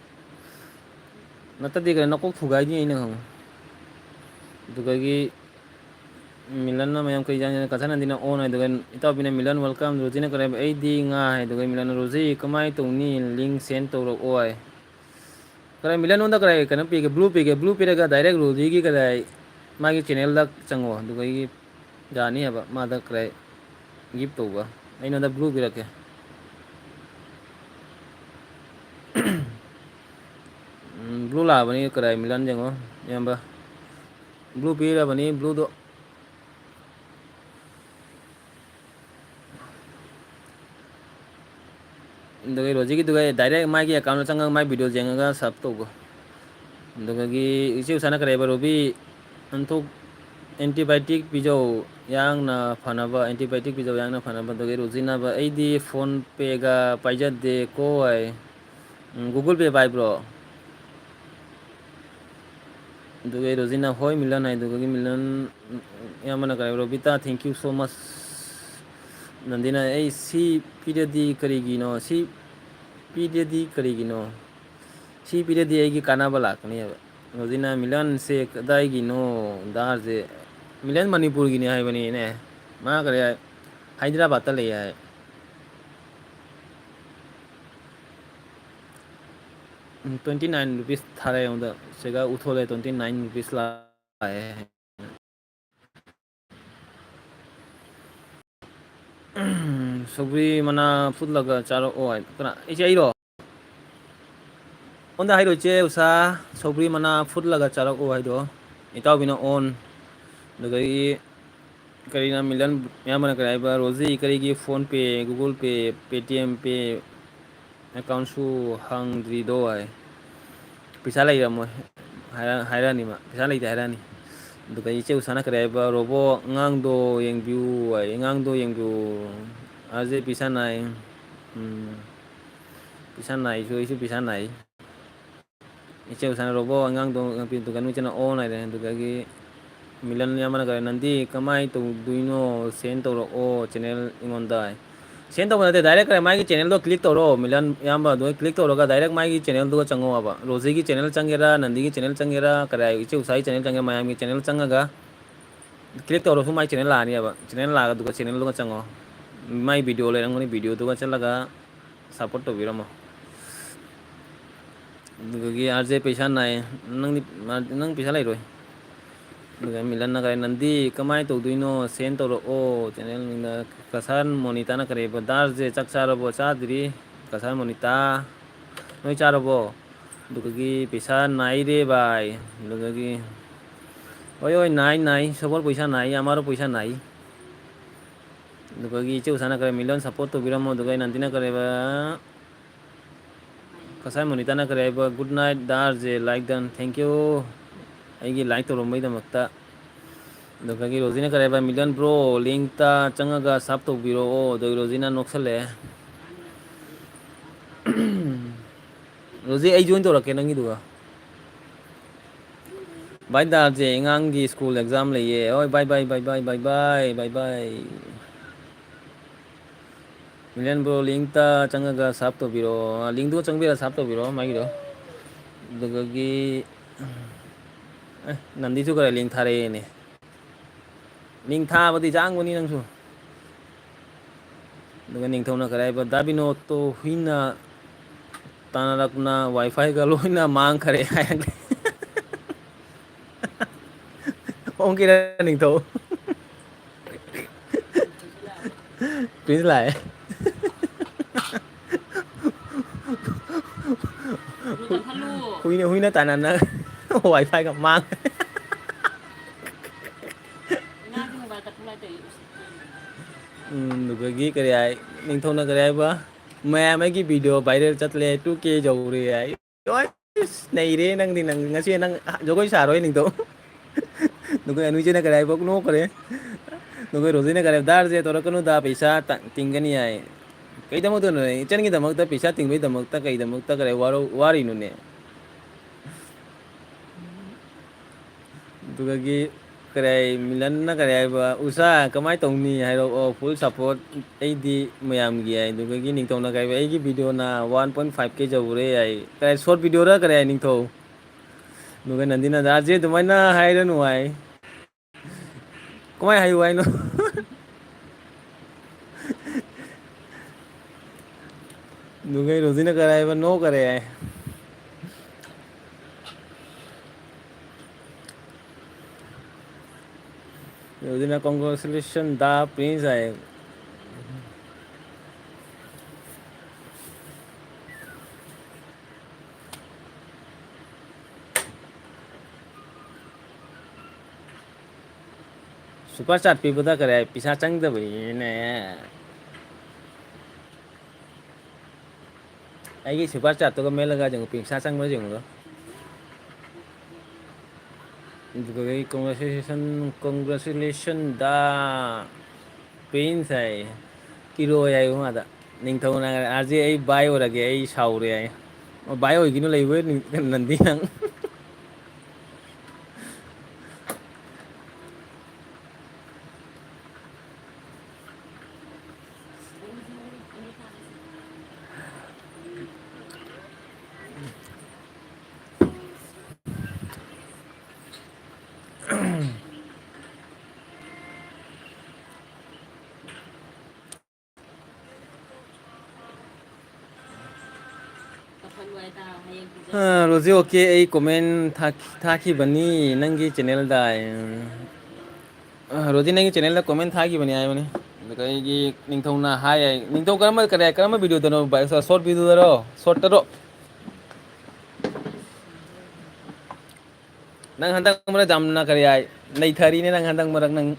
ꯅꯠꯇꯗꯤ ꯀꯩꯅꯣ ꯅꯀꯣꯛ ꯊꯨꯒꯥꯏꯅꯤ ꯑꯩꯅ ꯈꯪꯉꯦ ꯑꯗꯨꯗꯒꯤ ꯃꯤꯂꯟꯅ ꯃꯌꯥꯝ ꯀꯔꯤ ꯆꯪꯉꯦ ꯀꯟꯁꯔꯟꯅꯟꯗꯤꯅ ꯑꯣꯟ ꯑꯗꯨꯒ ꯏꯇꯥꯎꯕꯤꯅ ꯃꯤꯂꯟ ꯋꯦꯜꯀꯝ ꯔꯣꯖꯤꯅ ꯀꯔꯤ ꯑꯩꯗꯤ ꯉꯥ ꯍꯥꯏꯗꯨꯒ ꯃꯤꯂꯟ ꯔꯣꯖꯤ ꯀꯃꯥꯏꯅ ꯇꯧꯅꯤ ꯂꯤꯡ ꯁꯦꯟ ꯇꯧꯔꯛꯑꯣ ꯍꯥꯏ ꯀꯔꯥꯏ ꯃꯤꯂꯟꯉꯣꯟꯗ ꯀꯔꯥꯏ ꯀꯩꯅꯣ ꯄꯤꯒꯦ ꯕ꯭ꯂꯨ ꯄꯤꯔꯒ ꯗꯥꯏꯔꯦꯛ ꯔꯣꯖꯤꯒꯤ ꯀꯗꯥꯏ ꯃꯥꯒꯤ ꯆꯦꯅꯦꯜꯗ ꯆꯪꯉꯣ ꯑꯗꯨꯒ ꯑꯩꯒꯤ ꯌꯥꯅꯤ ꯍꯥꯏꯕ ꯃꯥꯗ ꯀꯔꯥꯏ ꯒꯤꯐ ꯇꯧꯕ ꯑꯩꯉꯣꯟꯗ ꯕ꯭ꯂꯨ ꯄꯤꯔꯛꯀꯦ ꯕ꯭ꯂꯨ ꯂꯥꯛꯑꯕꯅꯤ ꯀꯗꯥꯏ ꯃꯤꯂꯟ ꯌꯦꯡꯉꯣ ꯏꯌꯥꯝꯕ ꯕ꯭ꯂꯨ ꯄꯤꯔꯕꯅꯤ ꯕ꯭ꯂꯨꯗꯣ ꯑꯗꯨꯒ ꯔꯣꯖꯤꯒꯤꯗꯨꯒ ꯗꯥꯏꯔꯦꯛ ꯃꯥꯒꯤ ꯑꯦꯀꯥꯎꯟꯗ ꯆꯪꯉꯒ ꯃꯥꯒꯤ ꯚꯤꯗꯤꯑꯣ ꯌꯦꯡꯉꯒ ꯁꯞ ꯇꯧꯕ ꯑꯗꯨꯗꯒꯤ ꯏꯆꯦ ꯎꯁꯥꯅ ꯀꯔꯤ ꯍꯥꯏꯕ ꯔꯣꯕꯤ ꯑꯟꯊꯣꯛ ꯑꯦꯟꯇꯤꯕꯥꯏꯌꯣꯇꯤꯛ ꯄꯤꯖꯧ ꯌꯥꯡꯅ ꯐꯅꯕ ꯑꯦꯟꯇꯤꯕꯥꯏꯌꯣꯇꯤꯛ ꯄꯤꯖꯧ ꯌꯥꯡꯅ ꯐꯅꯕ ꯑꯗꯨꯒꯤ ꯔꯣꯖꯤꯅꯕ ꯑꯩꯗꯤ ꯐꯣꯟ ꯄꯦꯒ ꯄꯥꯏꯖꯗꯦ ꯀꯣ ꯍꯥꯏ ꯒꯨꯒꯜ ꯄꯦ ꯄꯥꯏꯕ꯭ꯔꯣ ꯑꯗꯨꯒ ꯔꯣꯖꯤꯅ ꯍꯣꯏ ꯃꯤꯂꯟ ꯍꯥꯏ ꯑꯗꯨꯒꯤ ꯃꯤꯂꯟ ꯏꯌꯥꯝꯕꯅ ꯀꯔꯤ ꯔꯣꯕꯤꯇꯥ ꯊꯦꯡꯀ꯭ꯌꯨ ꯁꯣ ꯃꯁ ꯅꯟꯗꯤꯅ ꯑꯩ ꯁꯤ ꯄꯤꯔꯗꯤ ꯀꯔꯤꯒꯤꯅꯣ ꯁꯤ ꯄꯤꯗꯗꯤ ꯀꯔꯤꯒꯤꯅꯣ ꯁꯤ ꯄꯤꯔꯗꯤ ꯑꯩꯒꯤ ꯀꯥꯟꯅꯕ ꯂꯥꯛꯀꯅꯦꯕ ꯔꯣꯖꯤꯅ ꯃꯤꯂꯟꯁꯦ ꯀꯗꯥꯏꯒꯤꯅꯣ ꯗꯥꯔꯁꯦ ꯃꯤꯂꯟ ꯃꯅꯤꯄꯨꯔꯒꯤꯅꯤ ꯍꯥꯏꯕꯅꯤꯅꯦ ꯃꯥ ꯀꯔꯤ ꯍꯥꯏ ꯍꯥꯏꯗ꯭ꯔꯕꯥꯠꯇ ꯂꯩ ꯍꯥꯏ 29 ꯔꯨꯄꯤꯁ ꯊꯥꯔꯛꯑꯦ ꯑꯩꯉꯣꯟꯗ ꯁꯤꯒ ꯎꯊꯣꯛꯂꯦ 29 ꯔꯨꯄꯤꯁ ꯂꯥꯛꯑꯦ ꯁꯧꯒ꯭ꯔꯤ ꯃꯅꯥ ꯐꯨꯠꯂꯒ ꯆꯥꯔꯛꯑꯣ ꯍꯥꯏ ꯀꯅꯥ ꯑꯩꯁꯦ ꯑꯩꯔꯣ ꯑꯩꯉꯣꯟꯗ ꯍꯥꯏꯔꯣ ꯏꯆꯦ ꯎꯁꯥ ꯁꯧꯒ꯭ꯔꯤ ꯃꯅꯥ ꯐꯨꯠꯂꯒ ꯆꯥꯔꯛꯑꯣ ꯍꯥꯏꯗꯣ ꯏꯇꯥꯎꯕꯤꯅ ꯑꯣꯟ ꯑꯗꯨꯗꯒꯤ ꯀꯔꯤꯅ ꯃꯤꯂꯟ ꯑꯌꯥꯝꯕꯅ ꯀꯔꯤ ꯍꯥꯏꯕ ꯔꯣꯖꯤ ꯀꯔꯤꯒꯤ ꯐꯣꯟ ꯄꯦ ꯒꯨꯒꯜ ꯄꯦ ꯄꯦꯇꯤꯑꯦꯝ ꯄꯦ ꯑꯦꯀꯥꯎꯟꯁꯨ ꯍꯥꯡꯗ꯭ꯔꯤꯗꯣ ꯍꯥꯏ ꯄꯩꯁꯥ ꯂꯩꯔꯝꯃꯣꯏ ꯍꯥꯏꯔꯛꯑꯅꯤꯕ ꯄꯩꯁꯥ ꯂꯩꯇꯦ ꯍꯥꯏꯔꯛꯑꯅꯤ ꯑꯗꯨꯒ ꯏꯆꯦ ꯎꯁꯥꯅ ꯀꯔꯤ ꯍꯥꯏꯕ ꯔꯣꯕꯣ ꯑꯉꯥꯡꯗꯣ ꯌꯦꯡꯕꯤꯌꯨ ꯍꯥꯏ ꯑꯉꯥꯡꯗꯣ ꯌꯦꯡꯕꯤꯌꯨ ꯑꯖꯦ ꯄꯤꯁꯥ ꯅꯥꯏ ꯄꯤꯁꯥ ꯅꯥꯏꯁꯨ ꯑꯩꯁꯨ ꯄꯤꯁꯥ ꯅꯥꯏ ꯏꯆꯦ ꯎꯁꯥꯅ ꯔꯣꯕꯣ ꯑꯉꯥꯡꯗꯣ ꯏꯆꯦꯅ ꯑꯣꯟ ꯍꯥꯏꯔꯦ ꯑꯗꯨꯗꯒꯤ ꯃꯤꯂꯟ ꯏꯌꯥꯝꯕꯅ ꯀꯔꯤ ꯅꯟꯗꯤ ꯀꯃꯥꯏꯅ ꯇꯧꯗꯣꯏꯅꯣ ꯁꯦꯟ ꯇꯧꯔꯛꯑꯣ ꯆꯦꯅꯦꯜ ꯑꯩꯉꯣꯟꯗ ꯁꯦꯟ ꯇꯧꯕ ꯅꯠꯇꯦ ꯗꯥꯏꯔꯦꯛ ꯀꯔꯤ ꯃꯥꯒꯤ ꯆꯦꯅꯦꯜꯗꯣ ꯀ꯭ꯂꯤꯛ ꯇꯧꯔꯣ ꯃꯤꯂꯟ ꯏꯌꯥꯝꯕ ꯑꯗꯨ ꯀ꯭ꯂꯤꯛ ꯇꯧꯔꯒ ꯗꯥꯏꯔꯦꯛ ꯃꯥꯒꯤ ꯆꯦꯅꯦꯜꯗꯨꯒ ꯆꯪꯉꯣꯕ ꯔꯣꯖꯤꯒꯤ ꯆꯦꯅꯦꯜ ꯆꯪꯒꯦꯔꯥ ꯅꯟꯗꯤꯒꯤ ꯆꯦꯅꯦꯜ ꯆꯪꯒꯦꯔꯥ ꯀꯗꯥꯏ ꯏꯆꯦ ꯎꯁꯥꯒꯤ ꯆꯦꯅꯦꯜ ꯆꯪꯒꯦꯔꯥ ꯃꯌꯥꯝꯒꯤ ꯆꯦꯅꯦꯜ ꯆꯪꯉꯒ ꯀ꯭ꯂꯤꯛ ꯇꯧꯔꯁꯨ ꯃꯥꯏ ꯆꯦꯅꯦꯜ ꯂꯥꯛꯑꯅꯦꯕ ꯆꯦꯅꯦꯜ ꯂꯥꯛꯑꯒ ꯑꯗꯨꯒ ꯆꯦꯅꯦꯜꯗꯨꯒ ꯆꯪꯉꯣ ꯃꯥꯏ ꯚꯤꯗꯤꯑꯣ ꯂꯩꯔꯝꯒꯅꯤ ꯚꯤꯗꯤꯑꯣꯗꯨꯒ ꯆꯠꯂꯒ ꯁꯞꯄꯣꯔꯠ ꯇꯧꯕꯤꯔꯝꯃꯣ ꯑꯗꯨꯗꯒꯤ ꯑꯥꯔ ꯖꯦ ꯄꯩꯁꯥ ꯅꯥꯏ ꯅꯪ ꯄꯩꯁꯥ ꯂꯩꯔꯣꯏ ꯑꯗꯨꯒ ꯃꯤꯂꯟꯅ ꯀꯔꯤ ꯅꯟꯗꯤ ꯀꯃꯥꯏꯅ ꯇꯧꯗꯣꯏꯅꯣ ꯁꯦꯟ ꯇꯧꯔꯛꯑꯣ ꯆꯦꯅꯦꯜꯅꯤꯡꯗ ꯀꯁꯥꯔ ꯃꯣꯅꯤꯇꯥꯅ ꯀꯔꯤꯕ ꯗꯥꯔꯁꯦ ꯆꯥꯛ ꯆꯥꯔꯕꯣ ꯆꯥꯗ꯭ꯔꯤ ꯀꯁꯥꯔ ꯃꯣꯅꯤꯇꯥ ꯅꯣꯏ ꯆꯥꯔꯕꯣ ꯑꯗꯨꯗꯒꯤ ꯄꯩꯁꯥ नाई रे भाई ꯑꯗꯨꯗꯒꯤ ꯍꯣꯏ ꯍꯣꯏ नाई सबल पैसा नाई हमारो पैसा नाई दुगगी इचे उसाना करे मिलियन सपोर्ट तो बिरमो दुगई नंदिना करे बा कसai monitana करे बा गुड नाइट दार जे लाइक डन थैंक यू आइगी लाइक तो रोमई दमकता दुगगी रोजिना करे बा मिलियन ब्रो लिंक ता चंगागा सब तो बिरो ओ दुगई रोजिना नोक्सले रोजी आई join तो रखे नंगी दुगा बाय दार जे ngangi school exam ले ये ओए bye bye bye bye bye bye bye bye million bro link ता चंगागा सब तो बिरो लिंक दो चंगबिरा सब तो बिरो मागी दो दुगगी नंदी सु करे लिंक थारे ने लिंक था बदी जांगबनी नंसु दुगा निंगथौना करे बा दाबिनो तो हुइना तानारकना वाईफाई का लोइना मांग करे ओंकिरा निंगथौ प्लीज लाए हुइना तानाना वाईफाई का मांग दुगगी करे आई निंगथौना करे बा मैं की वीडियो वायरल चतले 2K जौरे आई ओय नहीं रे नंग दी नंग ngasi nang jogoy saroy ningto दुगई अनुजे करे बक नो करे दुगई रोजिना करे दार जे तोरा कनु दा पैसा तिंगनी आई कई दमक तो नहीं चन की दमक ता पैसा तिंगबई दमक ता कई दमक ता करे वारो वारी नुने दुगगी करे मिलन ना करे बा उसा कमाई तौनी हाइरो ओ फुल सपोर्ट एदी मयाम गी आई दुगगी निंगथौ ना करे एगी वीडियो ना 1.5K जौरे आई करे शॉर्ट वीडियो रा करे निंगथौ दुगई नंदिना दार जे दुमाइना हाइरो नु आई कमाई हाइयो आई नो दुगई रोजिना करे बा नो करे आई रोजिना कांग्रेचुलेशन दा प्रिंस आई सुपर चाट पीबदा करे पिसा चंगदबई ने आइगी सुपर चाट तो मेलगा जों पिसा चंगबा जों दुगई कांग्रेचुलेशन दा प्रिंस आई किरो आई मादा निंगथौना आजे आई बाय ओरगे आई सावरे आई बाय ओइगिनो लैबो नंदी नंग रोजी ओके आई कमेंट था की बनी नंगी चैनल दा रोजी नंगी चैनल दा कमेंट था की बनी आय मने कहीं निंगथौना हाय निंगथौ करम वीडियो दनो शॉर्ट वीडियो दरो शॉर्ट दरो नंग हंतक मरा जामना करे आय नहीं थारी ने नंग हंतक मरक नंग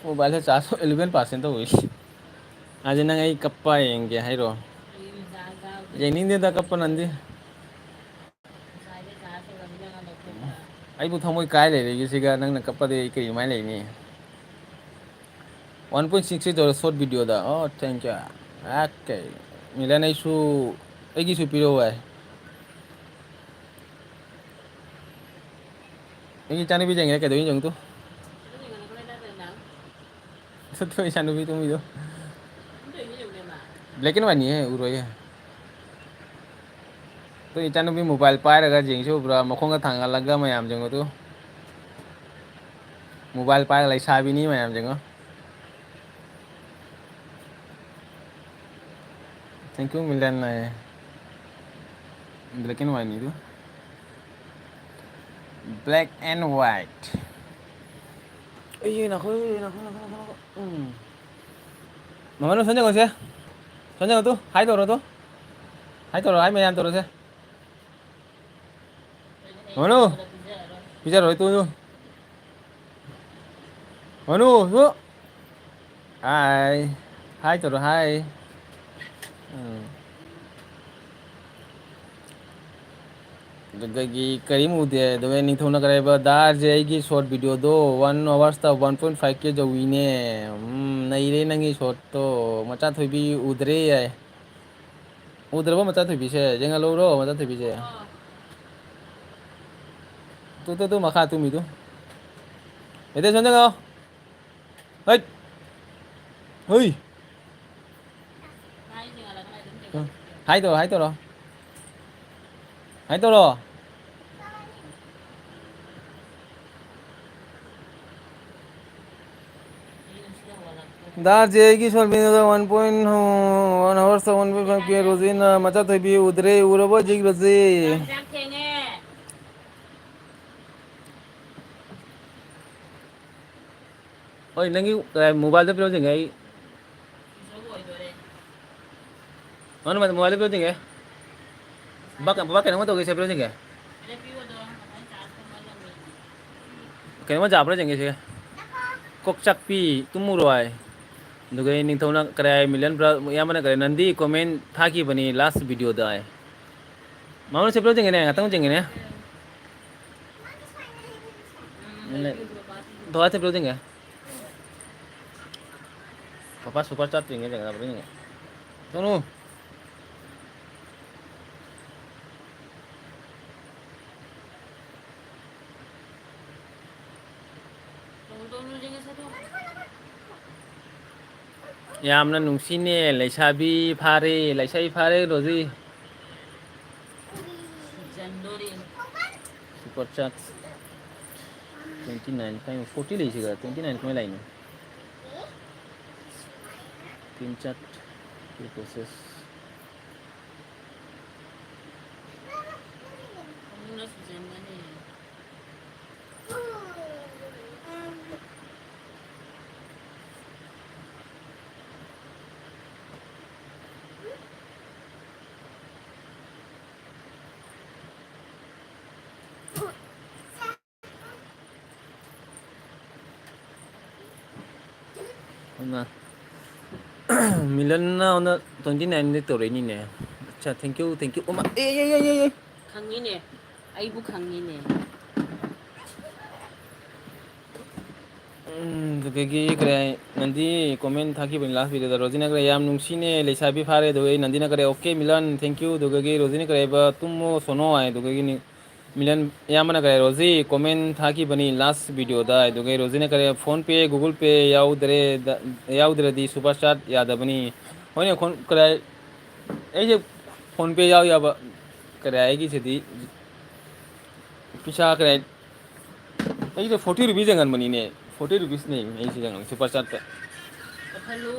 मोबाइल से 411% तो हुई आज नंग आई कप्पा येंगे हाइरो येनिंग दे दा कप्पा नंदी आई बु थमोय काय ले रे सिगा नंग न कप्पा दे कई माय लेनी 1.6 डॉलर शॉर्ट वीडियो दा ओ थैंक यू ओके मिलन आइसु एगी सु पिरो है एगी चाने भी जेंगे के दोइन जंग तो सत्तो चानु भी तुम इदो ब्लैक एंड व्हाइट नहीं है उरो ये तो इचानु भी मोबाइल पाए रगा जेंगसो ब्रा मखोंगा थांगा लगा मयाम जंगो तो मोबाइल पाए लाई साबी नहीं मयाम जंगो थैंक यू मिलन ना ब्लैक एंड व्हाइट नहीं तो ब्लैक एंड व्हाइट ये ना मामा नो संजय कौन संजय तो हाय तो हाय मयाम तो से Manu, pizza rồi tôi luôn. Manu, xuống. Hai, hai tụi rồi hai. Gagi karimu de do ni thona kare ba dar jayegi short video do 1 hours ta 1.5 ke jo wine nai re nangi short to macha thobi udre ai udre ba macha thobi se jenga lo ro macha thobi se tu makha tu mi tu ede sonja go hei hei hai to ro hai to ro dar jayegi short video do 1.1 hours ta 1.5 ke rozina macha thobi udre uro ba jig rozi oi nangi mobile de pro jengai manu mobile de pro jengai bak kenapa to ke se pro jengai kenapa ja pro jengai se kok chakpi tumuroi दुगे निंग थोना करे मिलियन या मने करे नंदी कमेंट था की बनी लास्ट वीडियो दा है मामलो से प्रो जंगे ने आता जंगे ने तो आते प्रो जंगे पापा सुपर चाट जंगे जंगे प्रो जंगे दोनों यामना नुंसिने लेसाबी फारे लेसाई फारे रोजी सुपर चैट 29 टाइम 40 लेसिगा 29 कमे लाइन तीन चैट प्रोसेस ना मिलन ना ओना 29 ने तो रेनी ने अच्छा थैंक यू ओमा ए 강이네. 아이고 강이네. दुगेगी करे नंदी कमेंट था कि बन लास्ट वीडियो दा रोजिना करे याम नुंसिने लेसाबी फारे दुगे नंदी ना करे ओके मिलन थैंक यू दुगेगी रोजिना करे बा तुम सोनो आए दुगेगी मिलन याम ना करे रोजी कमेंट था कि बनी लास्ट वीडियो दा दुगे रोजिना करे फोन पे गूगल पे याउ दरे दी सुपर स्टार याद बनी होने फोन करे ए जे फोन पे याउ या बा करे आएगी छदी पिछा करे ए जे 40 रुपीस जंगन बनी ने 40 रुपीस नहीं ऐसे जंगन सुपर चाट पे हेलो.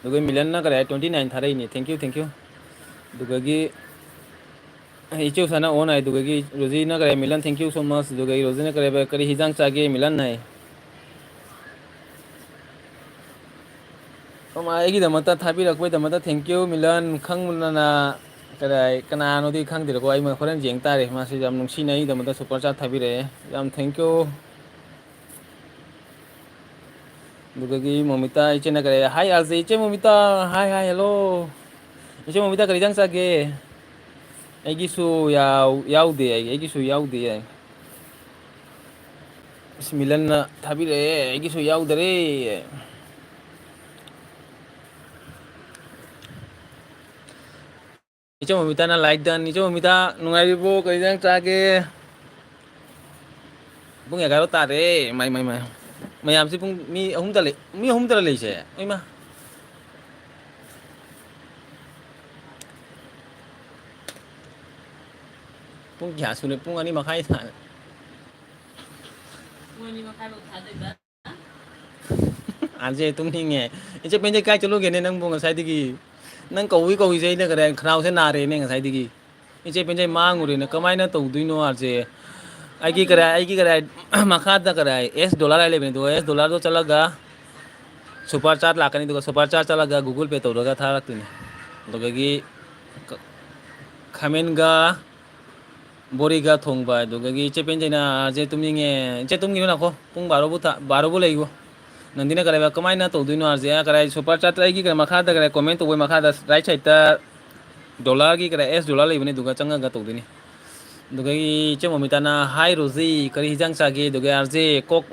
दुगे मिलन ना करे 29 था रही नहीं थैंक यू दुगे इचो सना ओन है दुगे रोजी ना करे मिलन थैंक यू सो मच दुगे रोजी ना करे करी हिजांग चागे मिलन नहीं ओम आएगी दमता थाबी रखबे दमता थैंक यू मिलन खंगना करे कनानो दी खंग दिरको आई म खरन जेंग तारे मासे जाम नुंसी नहीं दमता सुपर चाट थाबी रे जाम थैंक यू दुगगी मोमिता इचे ना करे हाय आज इचे मोमिता हाय हेलो इचे मोमिता करी जांग सागे एगिसु याउ दे एगिसु याउ दे मिलन ना थाबी रे एगिसु याउ दरे इचे मोमिता ना लाइक दान इचे मोमिता नुंगाइबो करी जांग सागे बुंग 11 तारे my mayam si pung mi ahum tala lei se oi ma pung kya sune pung ani makai tha 부모님 가로 다들 봐. anje tum ni nge iche penje kai chalo ge ne nang bung sai digi nang koi sei ne kare khnau se na re ne ngai digi iche penje mangu re ne kamai na tau duino arje ai ki kare makha da kare $S ai le do $S तो चला गा सुपर चार्ज लाकनी तो सुपर चार्ज चला गा गूगल पे तो लगा था रख तूने तो कहेगी खमेन गा 보리가 통바 두가기 이제 벤제나 이제 tumninge 이제 tum기노 나코 뿡 바로부 레이고 nanti kare ba kamai na to duino arze kare super chat gi kare makha da kare comment to makha da right side ta dollar gi kare s dollar lebini duga changa ga to dini duga gi che momita na hai rozi kare hijang sa gi duga arze kok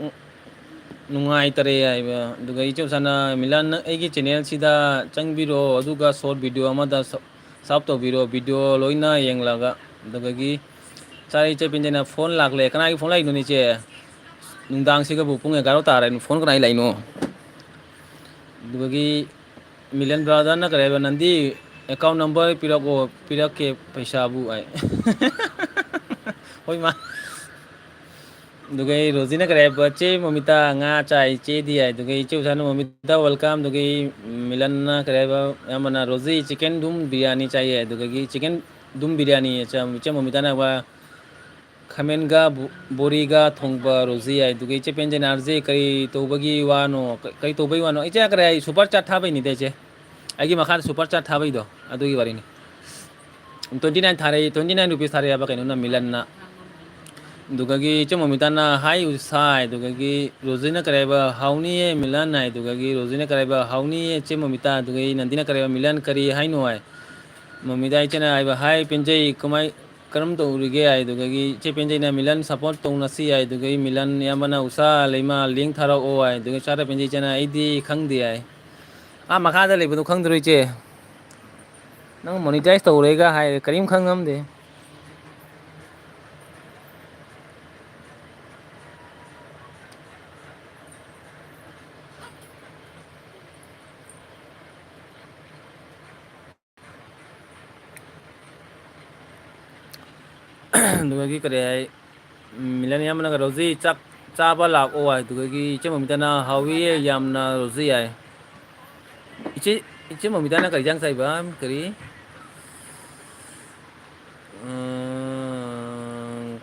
nungai tare ai ba duga gi che sana milan ai gi channel sida changbiro aduga short video amada sap to video loina yeng laga duga gi chai che pinjena phone lagle kana gi phone lai no ni che nungdang siga bu pung 11 tare phone kana lai no दुबगी मिलियन ब्रादर ना करे नंदी अकाउंट नंबर पिरक के पैसा बु आए होय मा दुगई रोजी ना करे बच्चे Mamita nga chai che di ai दुगई che उसान ममिता वेलकम दुगई मिलन ना करे मना रोजी चिकन दुम बिरयानी चाहिए दुगई चिकन दुम बिरयानी चे ममिता ना वा खमेनगा बोरीगा थोंगबा रोजी आई दुगई चे पेंजे नारजे कई तोबगी वानो कई तोबई वानो इचे करे सुपर चाट थाबै नि देचे आगी मखा सुपर चाट थाबै दो अदुगी वारिनि 29 थारे 29 रुपीस थारे अब कैनो ना मिलन ना दुगगी चे ममिताना हाई उसाई दुगगी रोजी ना करेबा हाउनी मिलन नाय दुगगी रोजी ना करेबा हाउनी चे ममिता दुगई नंदिना करेबा मिलन करी हाई नो आय ममिता इचे ना आइबा हाई पेंजे कमाई करम तो उरिगे आई दुगगी चे पेंजे ना मिलन सपोर्ट तो नसी आई दुगई मिलन यामना उसा लेमा लिंक थारो ओ आई दुगई चारा पेंजे चना आईदी खंग दे आई आ मखादा लेबदो खंग दरोइ चे नंग मोनेटाइज तो उरेगा हाई करीम खंग हम दे दुगगी करे आई मिलन यामना रोजी चक चाबा लाख ओ आई दुगगी चे ममिताना हावी यामना रोजी आई इचे ममिताना करी जंग साइबा करी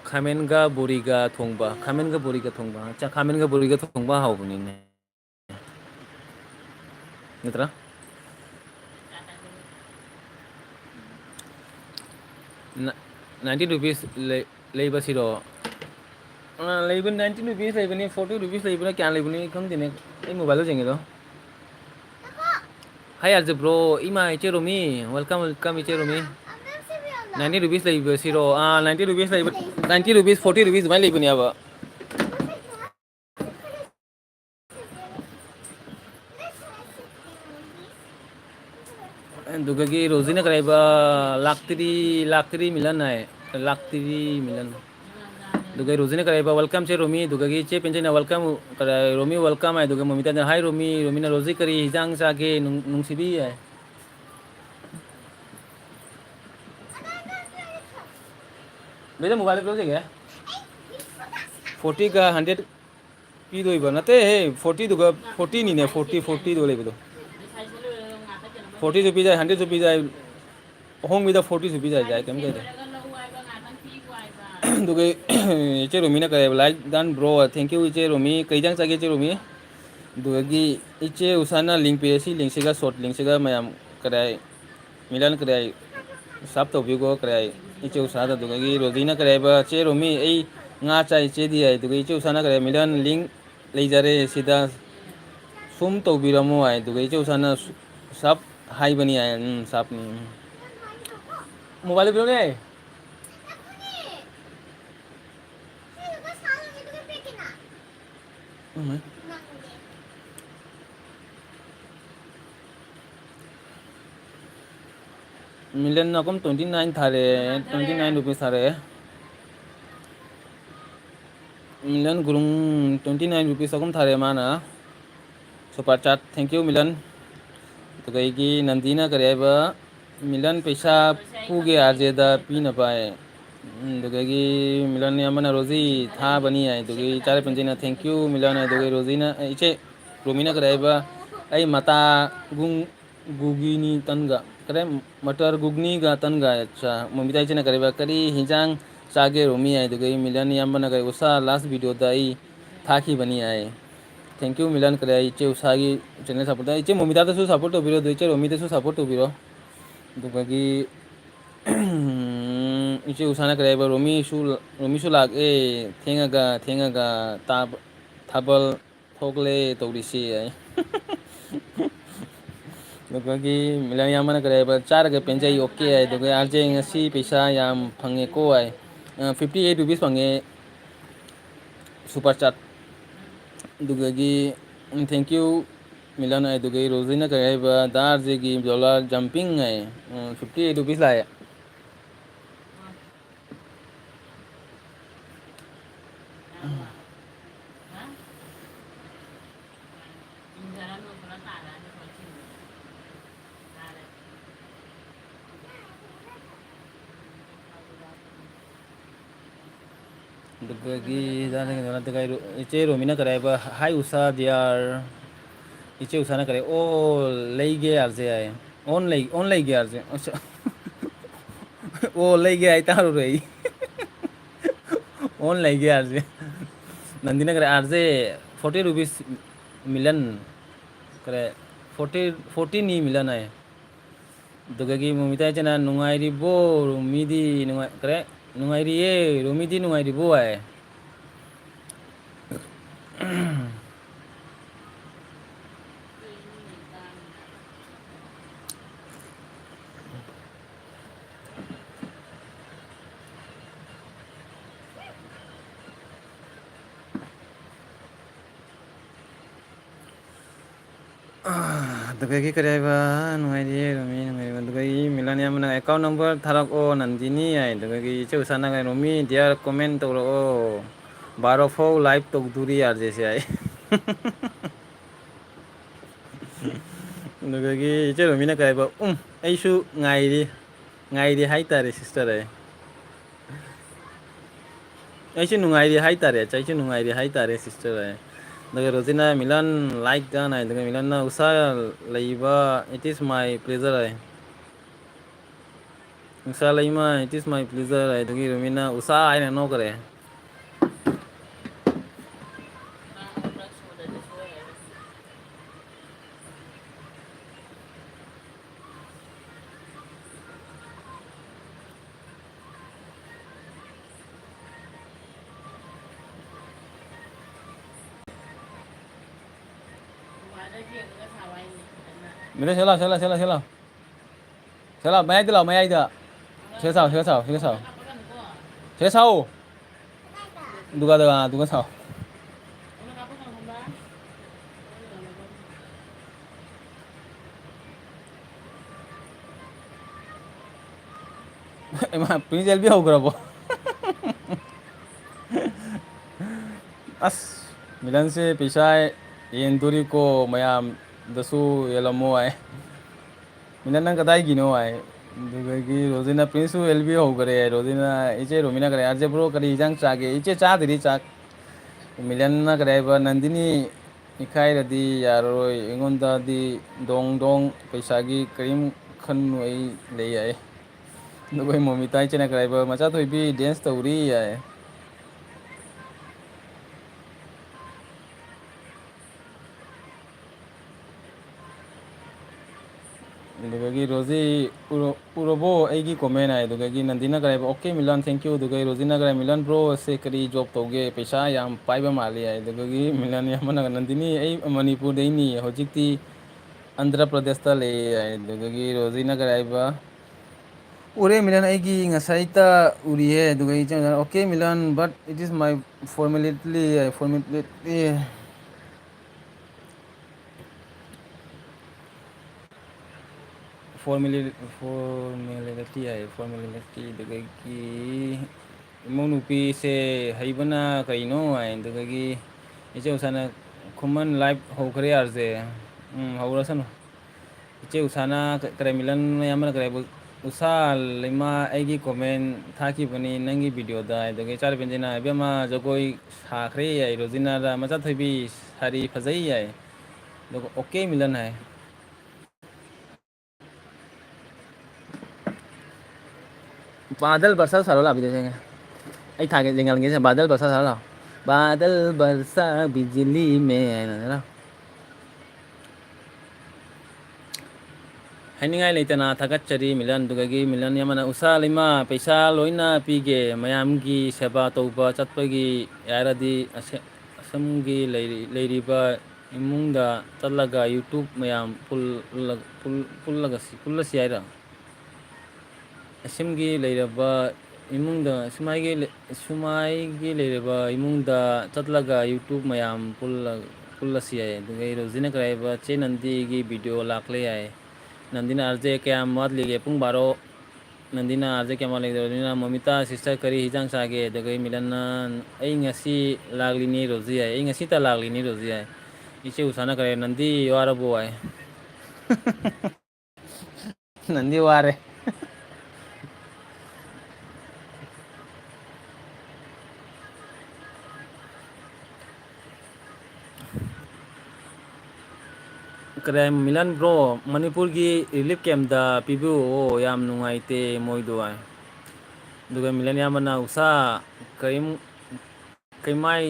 खामेनगा बोरीगा थोंबा अच्छा खामेनगा बोरीगा थोंबा हावबनि ने मित्रा 90 rupees लेबा सिरो लेबन 90 rupees लेबनि 40 rupees लेबना क्या लेबनि खंग दिने ए मोबाइल जेंगे दो हाय आरजे ब्रो इमा इचे रोमी वेलकम इचे रोमी 90 rupees लेबा सिरो 90 rupees लेबा 90 rupees 40 rupees मा लेबनि अब दुगगी रोजी ना करेबा लाख 3 मिलन है लाख 3 मिलन दुगई रोजी ना करेबा वेलकम चे रोमी दुगगी चे पेंजे ना वेलकम करे रोमी वेलकम है दुगई ममिता ना हाय रोमी ना रोजी करी हिजांग सागे नुंगसिबी है बेटा मोबाइल क्लोज है 40 का 100 पी दो इबा नते हे 40 दुगा 40 नी ने 40 दो लेबो 40 रुपीज 100 रुपीज होंग में 40 रुपीज जाए कम कहते दुगे इचे रोमी ना करे like done bro thank you इचे रोमी कई जंग सागे इचे रोमी दुगी इचे उसाना लिंक पे सी लिंक सेगा शॉर्ट लिंक सेगा मयाम कराय मिलन कराय सब तो बिगो कराय इचे उसादा दुगी रोदी ना करे बा चे रोमी ए nga chai che di ai dugi che usana करे मिलन लिंक ले जारे सीधा सुम तो बिरमो ai दुगी che usana सब हाई बनी आए साप नहीं मोबाइल बिलो ने मिलियन नकम 29 थारे 29 रुपीस थारे मिलियन गुरुंग 29 रुपीस अकम थारे माना super chat thank you million तो कहीं की नंदीना करे बा मिलन पैसा पूगे आजेदा पी न पाए तो कहीं की मिलन ने मना रोजी था बनी है तो कहीं चारे पंजे ना थैंक यू मिलन है तो कहीं रोजी ना इचे रोमीना करे बा आई मता गुगीनी तनगा करे मटर गुगनी गा तनगा अच्छा ममिता इचे ना करे बा करी हिजांग सागे रोमी है तो कहीं मिलन ने मना करे उसा लास्ट वीडियो दाई था की बनी है थैंक यू मिलन करे इचे उसागी चैनल सपोर्ट इचे ममिता तो सपोर्ट हो बिरो इचे रोमी तो सपोर्ट हो बिरो दुगगी ichi usana kare ba romi su lag e thenga ga thabal thogle tawrisi ai dugi milan yamana kare ba char ga penjai okay ai dugi arje ngasi paisa yam phange ko ai 58 rupees phange super chat dugi thank you milan ai dugi rozina kare ba dar je gi dollar jumping ai 58 rupees la Yung jalan mo pala tala ni Kochi. Tala. dugi dane ga dugai ichi romina kare ba hai usa diar ichi usana kare o leige arje ai on leige arje acha o leige ai taru rei on leige arje nandina kare arje 40 rupees milan kare 40 ni milan ai dugagi mumita chana nungai ri bo rumidi nungai kare nungai ri e rumidi nungai ri bo ai dugagi kare ba nungai ri rumi nungai ba dugagi milan ya mana account number tharak o nandini ai dugagi che usana kare rumi dia comment to o baro fo live to duri arje se ai dugagi che rumi na kare ba aisu ngai ri hai tare sister ai aisu nungai ri hai tare chaisu nungai ri hai tare sister ai daga rozina milan like dan ai daga milan na usa laiba it is my pleasure ai usa laima it is my pleasure ai daga romina usa ai na no kare Na oras mo na dito eh. Wala dia mga saway niya. milan sela mai ai da che sao Nakapagan ko. che sao duga sao Nakapagan ko ba? ema prince elbi ho grabo as milan se pisai yenduri ko mayam dasu yelamo ai milan nang kadai gino ai dugagi rozina prince elbi ho gare rozina iche romina kare arje bro kari jang chage iche cha diri chak milan na kare ba nandini ikai radi yaroi ingonda di dong paisa gi karim khan ai lei ai dugai momita iche na kare ba macha thoi bi dance tauri ai dugagi rozi urobo aigi comment ai dugagi nandina kare okay milan thank you dugagi rozina kare milan bro se kari job toge paisa yam paiba mali ai dugagi milan yamana nandini ai manipur dei ni hojikti andhra pradesh ta le ai dugagi rozina kare ba ure milan aigi ngasai ta uri hai dugagi okay milan but it is my formality dugagi imong nupi se haibana kaino ai dugagi iche usana common life ho kare arje haurasan iche usana kare milan yamana kare usa lima aigi comment thaki bani nangi video da dugagi char benjina bema jogoi sakhre ai rozina ra macha thobi sari phajai ai dogo okay milan hai बादल बरसा सारो ला भी देंगे आई था के जंगल के से बादल बरसा सारो ला बादल बरसा बिजली में है ना ꯍꯥꯏꯅꯤꯡꯉꯥꯏ ꯂꯩꯇꯅ ꯊꯥꯒꯠꯆꯔꯤ ꯃꯤꯂꯟ ꯑꯗꯨꯒꯒꯤ ꯃꯤꯂꯟ ꯌꯥꯝꯅ ꯎꯁꯥ ꯂꯩꯃ ꯄꯩꯁꯥ ꯂꯣꯏꯅ ꯄꯤꯒꯦ ꯃꯌꯥꯝꯒꯤ ꯁꯦꯕꯥ ꯇꯧꯕ ꯆꯠꯄꯒꯤ ꯌꯥꯔꯗꯤ ꯑꯁꯝꯒꯤ ꯂꯩꯔꯤꯕ ꯏꯃꯨꯡꯗ ꯆꯠꯂꯒ ꯌꯨꯇꯨꯕ ꯃꯌꯥꯝ ꯄꯨꯜꯂꯁꯤ ꯍꯥꯏꯔ ꯑꯁꯤꯝꯒꯤ ꯂꯩꯔꯕ ꯏꯃꯨꯡꯗ ꯁꯨꯃꯥꯏꯒꯤ ꯂꯩꯔꯕ ꯏꯃꯨꯡꯗ ꯆꯠꯂꯒ ꯌꯨꯇꯨꯕ ꯃꯌꯥꯝ ꯄꯨꯜꯂꯁꯤ ꯌꯥꯏ ꯑꯗꯨꯒ ꯔꯣꯖꯤꯅ ꯀꯔꯥꯏꯕ ꯆꯦ ꯅꯟꯗꯤꯒꯤ ꯚꯤꯗꯤꯑꯣ ꯂꯥꯛꯂꯦ ꯌꯥꯏ ꯅꯟꯗꯤꯅ ꯑꯥꯔꯖꯦ ꯀꯌꯥꯝ ꯋꯥꯠꯂꯤꯒꯦ ꯄꯨꯡ ꯕꯥꯔꯣ ꯅꯟꯗꯤꯅ ꯑꯥꯔꯖꯦ ꯀꯌꯥꯝ ꯋꯥꯠꯂꯤꯒꯦ ꯃꯣꯃꯤꯇꯥ ꯁꯤꯁꯇꯔ ꯀꯔꯤ ꯍꯤꯖꯥꯡ ꯆꯥꯒꯦ ꯑꯗꯨꯒ ꯃꯤꯂꯟꯅ ꯑꯩ ꯉꯁꯤ ꯂꯥꯛꯂꯤꯅꯤ ꯔꯣꯖꯤ ꯌꯥꯏ ꯑꯩ ꯉꯁꯤꯇ ꯂꯥꯛꯂꯤꯅꯤ ꯔꯣꯖꯤ ꯌꯥꯏ ꯏꯆꯦ ꯎꯁꯥꯅ ꯀꯔꯦ ꯅꯟꯗꯤ ꯋꯥꯔꯕꯣ ꯍꯥꯏ ꯅꯟꯗꯤ ꯋꯥꯔꯦ ꯀꯔꯥꯏ ꯃꯤꯂꯟ ꯕ꯭ꯔꯣ ꯃꯅꯤꯄꯨꯔꯒꯤ ꯔꯤꯂꯤꯐ ꯀꯦꯝꯗ ꯄꯤꯕꯤꯑꯣ ꯌꯥꯝ ꯅꯨꯡꯉꯥꯏꯇꯦ ꯃꯣꯏꯗꯣ ꯑꯗꯨꯒ ꯃꯤꯂꯟ ꯌꯥꯝꯕꯅ ꯎꯁꯥ ꯀꯔꯤꯝ ꯀꯩꯃꯥꯏ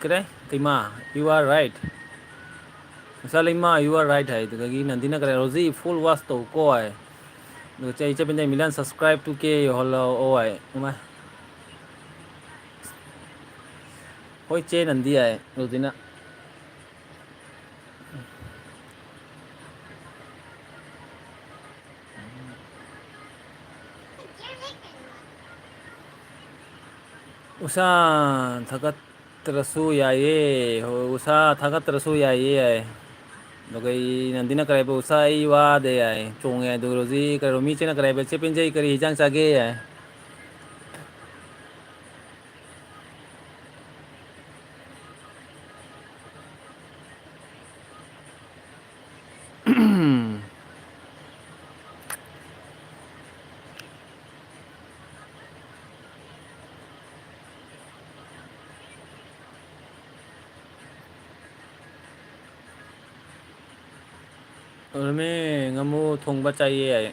ꯀꯔꯦ ꯀꯩꯃꯥ ꯌꯨ ꯑꯥꯔ ꯔꯥꯏꯠ ꯉꯁꯥ ꯂꯩꯃ ꯌꯨ ꯑꯥꯔ ꯔꯥꯏꯠ ꯍꯥꯏ ꯑꯗꯨꯗꯒꯤ ꯅꯟꯗꯤꯅ ꯀꯔꯦ ꯍꯧꯖꯤꯛ ꯐꯨꯜ ꯋꯥꯁ ꯇꯧ ꯀꯣ ꯍꯥꯏ ꯑꯗꯨꯒ ꯆꯩ ꯆꯠꯄꯤꯟꯗ ꯃꯤꯂꯟ ꯁꯕꯁꯀ꯭ꯔꯥꯏꯞ ꯇꯨ ꯀꯦ ꯌꯧꯍꯜꯂꯛꯑꯣ ꯍꯥꯏ ꯅꯨꯡꯉꯥꯏ ꯍꯣꯏ ꯆꯦ ꯅꯟꯗꯤ ꯌꯥꯏ ꯔꯣꯖꯤꯅ ꯎꯁꯥ ꯊꯥꯒꯠꯇ꯭ꯔꯁꯨ ꯌꯥꯏꯌꯦ ꯎꯁꯥ ꯊꯥꯒꯠꯇ꯭ꯔꯁꯨ ꯌꯥꯏꯌꯦ ꯌꯥꯏ ꯑꯗꯨꯒ ꯑꯩ ꯅꯟꯗꯤꯅ ꯀꯔꯥꯏꯕ ꯎꯁꯥ ꯑꯩ ꯋꯥꯗꯦ ꯌꯥꯏ ꯆꯣꯡꯉꯦ ꯑꯗꯨꯒ ꯍꯧꯖꯤꯛ ꯀꯩꯅꯣ ꯃꯤꯆꯅ ꯀꯔꯥꯏꯕ ꯆꯦꯞꯄꯤꯟꯖꯩ ꯀꯔꯤ ꯍꯤꯖꯥꯡ ꯆꯥꯒꯦ ꯌꯥꯏ ꯔꯃꯦ ꯉꯥꯃꯨ ꯊꯣꯡꯕ ꯆꯥꯏꯌꯦ ꯌꯥꯏ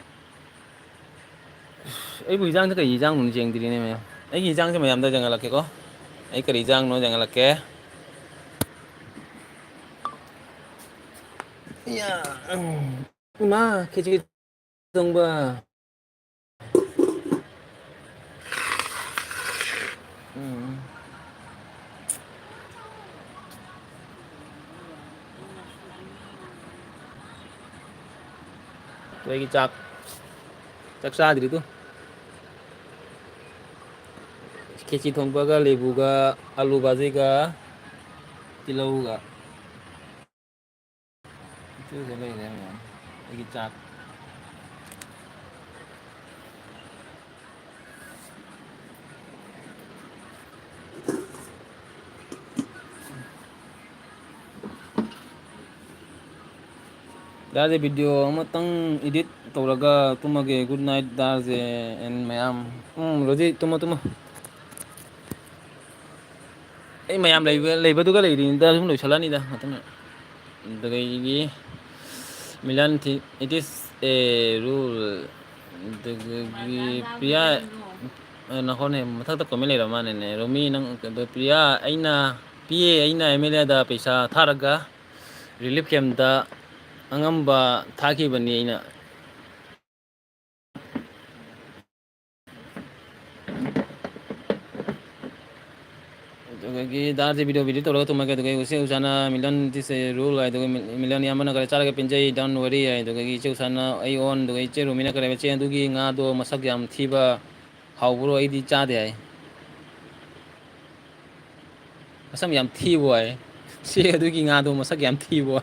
ꯑꯩꯕꯨ ꯍꯤꯖꯥꯡꯁꯦ ꯀꯩ ꯌꯦꯟꯖꯥꯡꯅꯣ ꯌꯦꯡꯗ꯭ꯔꯤꯅꯦ ꯃꯌꯥꯝ ꯑꯩꯒꯤ ꯌꯦꯟꯖꯥꯡꯁꯦ ꯃꯌꯥꯝꯗ ꯌꯦꯡꯍꯜꯂꯛꯀꯦꯀꯣ ꯑꯩ ꯀꯔꯤ ꯌꯦꯟꯖꯥꯡꯅꯣ ꯌꯦꯡꯍꯜꯂꯛꯀꯦ ꯏꯃꯥ ꯈꯦꯆ꯭ꯔꯤ ꯊꯣꯡꯕ ꯑꯩꯒꯤ ꯆꯥꯛ ꯆꯥꯗ꯭ꯔꯤ ꯇꯨ ꯈꯦꯆꯤ ꯊꯣꯡꯕꯒ ꯂꯦꯕꯨꯒ ꯑꯂꯨ ꯕꯥꯖꯤꯒ ꯇꯤꯜꯍꯧꯒ ꯑꯩꯒꯤ ꯆꯥꯛ ꯗꯥꯔꯁꯦ ꯚꯤꯗꯤꯑꯣ ꯑꯃꯇꯪ ꯏꯗꯤꯠ ꯇꯧꯔꯒ ꯇꯨꯝꯃꯒꯦ ꯒꯨꯗ ꯅꯥꯏꯠ ꯗꯥꯔꯁꯦ ꯑꯦꯟ ꯃꯌꯥꯝ ꯔꯣꯖꯤ ꯇꯨꯝꯃꯣ ꯇꯨꯝꯃꯣ ꯑꯩ ꯃꯌꯥꯝ ꯂꯩꯕꯗꯨꯒ ꯂꯩꯔꯤꯅꯤꯗ ꯁꯨꯝ ꯂꯣꯏꯁꯤꯜꯂꯅꯤꯗ ꯉꯥꯛꯇꯪ ꯑꯗꯨꯗꯒꯤ Milan it is A rule ꯑꯗꯨꯗꯒꯤ ꯄ꯭ꯔꯤꯌꯥ ꯅꯍꯣꯅꯦ ꯃꯊꯛꯇ ꯀꯣꯃꯦꯟ ꯂꯩꯔ ꯃꯥꯅꯦꯅꯦ ꯔꯣꯃꯤ ꯅꯪ ꯄ꯭ꯔꯤꯌꯥ ꯑꯩꯅ ꯄꯤꯌꯦ ꯑꯩꯅ ꯑꯦꯝ ꯑꯦꯜ ꯑꯦꯗ ꯄꯩꯁꯥ ꯊꯥꯔꯒ ꯔꯤꯂꯤꯐ ꯀꯦꯝꯗ ꯑꯉꯝꯕ ꯊꯥꯈꯤꯕꯅꯤ ꯑꯩꯅ ꯑꯗꯨꯗꯒꯤ ꯗꯥꯔꯁꯦ ꯚꯤꯗꯤꯑꯣ ꯇꯧꯔꯒ ꯇꯨꯝꯃꯒꯦ ꯑꯗꯨꯒ ꯏꯆꯦ ꯎꯁꯥꯅ ꯃꯤꯂꯟ ꯗꯤꯁ ꯔꯨꯜ ꯍꯥꯏ ꯑꯗꯨꯒ ꯃꯤꯂꯟ ꯌꯥꯝꯕꯅ ꯈꯔ ꯆꯥꯔꯒ ꯄꯦꯟꯖꯩ ꯗꯥꯎꯟ ꯋꯥꯔꯤ ꯍꯥꯏ ꯑꯗꯨꯗꯒꯤ ꯏꯆꯦ ꯎꯁꯥꯅ ꯑꯩ ꯑꯣꯟ ꯑꯗꯨꯒ ꯏꯆꯦ ꯔꯨꯃꯤꯅ ꯀꯔꯤ ꯏꯆꯦ ꯑꯗꯨꯒꯤ ꯉꯥꯗꯣ ꯃꯁꯛ ꯌꯥꯝ ꯊꯤꯕ ꯍꯥꯎꯕ꯭ꯔꯣ ꯑꯩꯗꯤ ꯆꯥꯗꯦ ꯍꯥꯏ ꯃꯁꯝ ꯌꯥꯝ ꯊꯤꯕ ꯍꯥꯏ ꯆꯦ ꯑꯗꯨꯒꯤ ꯉꯥꯗꯣ ꯃꯁꯛ ꯌꯥꯝ ꯊꯤꯕ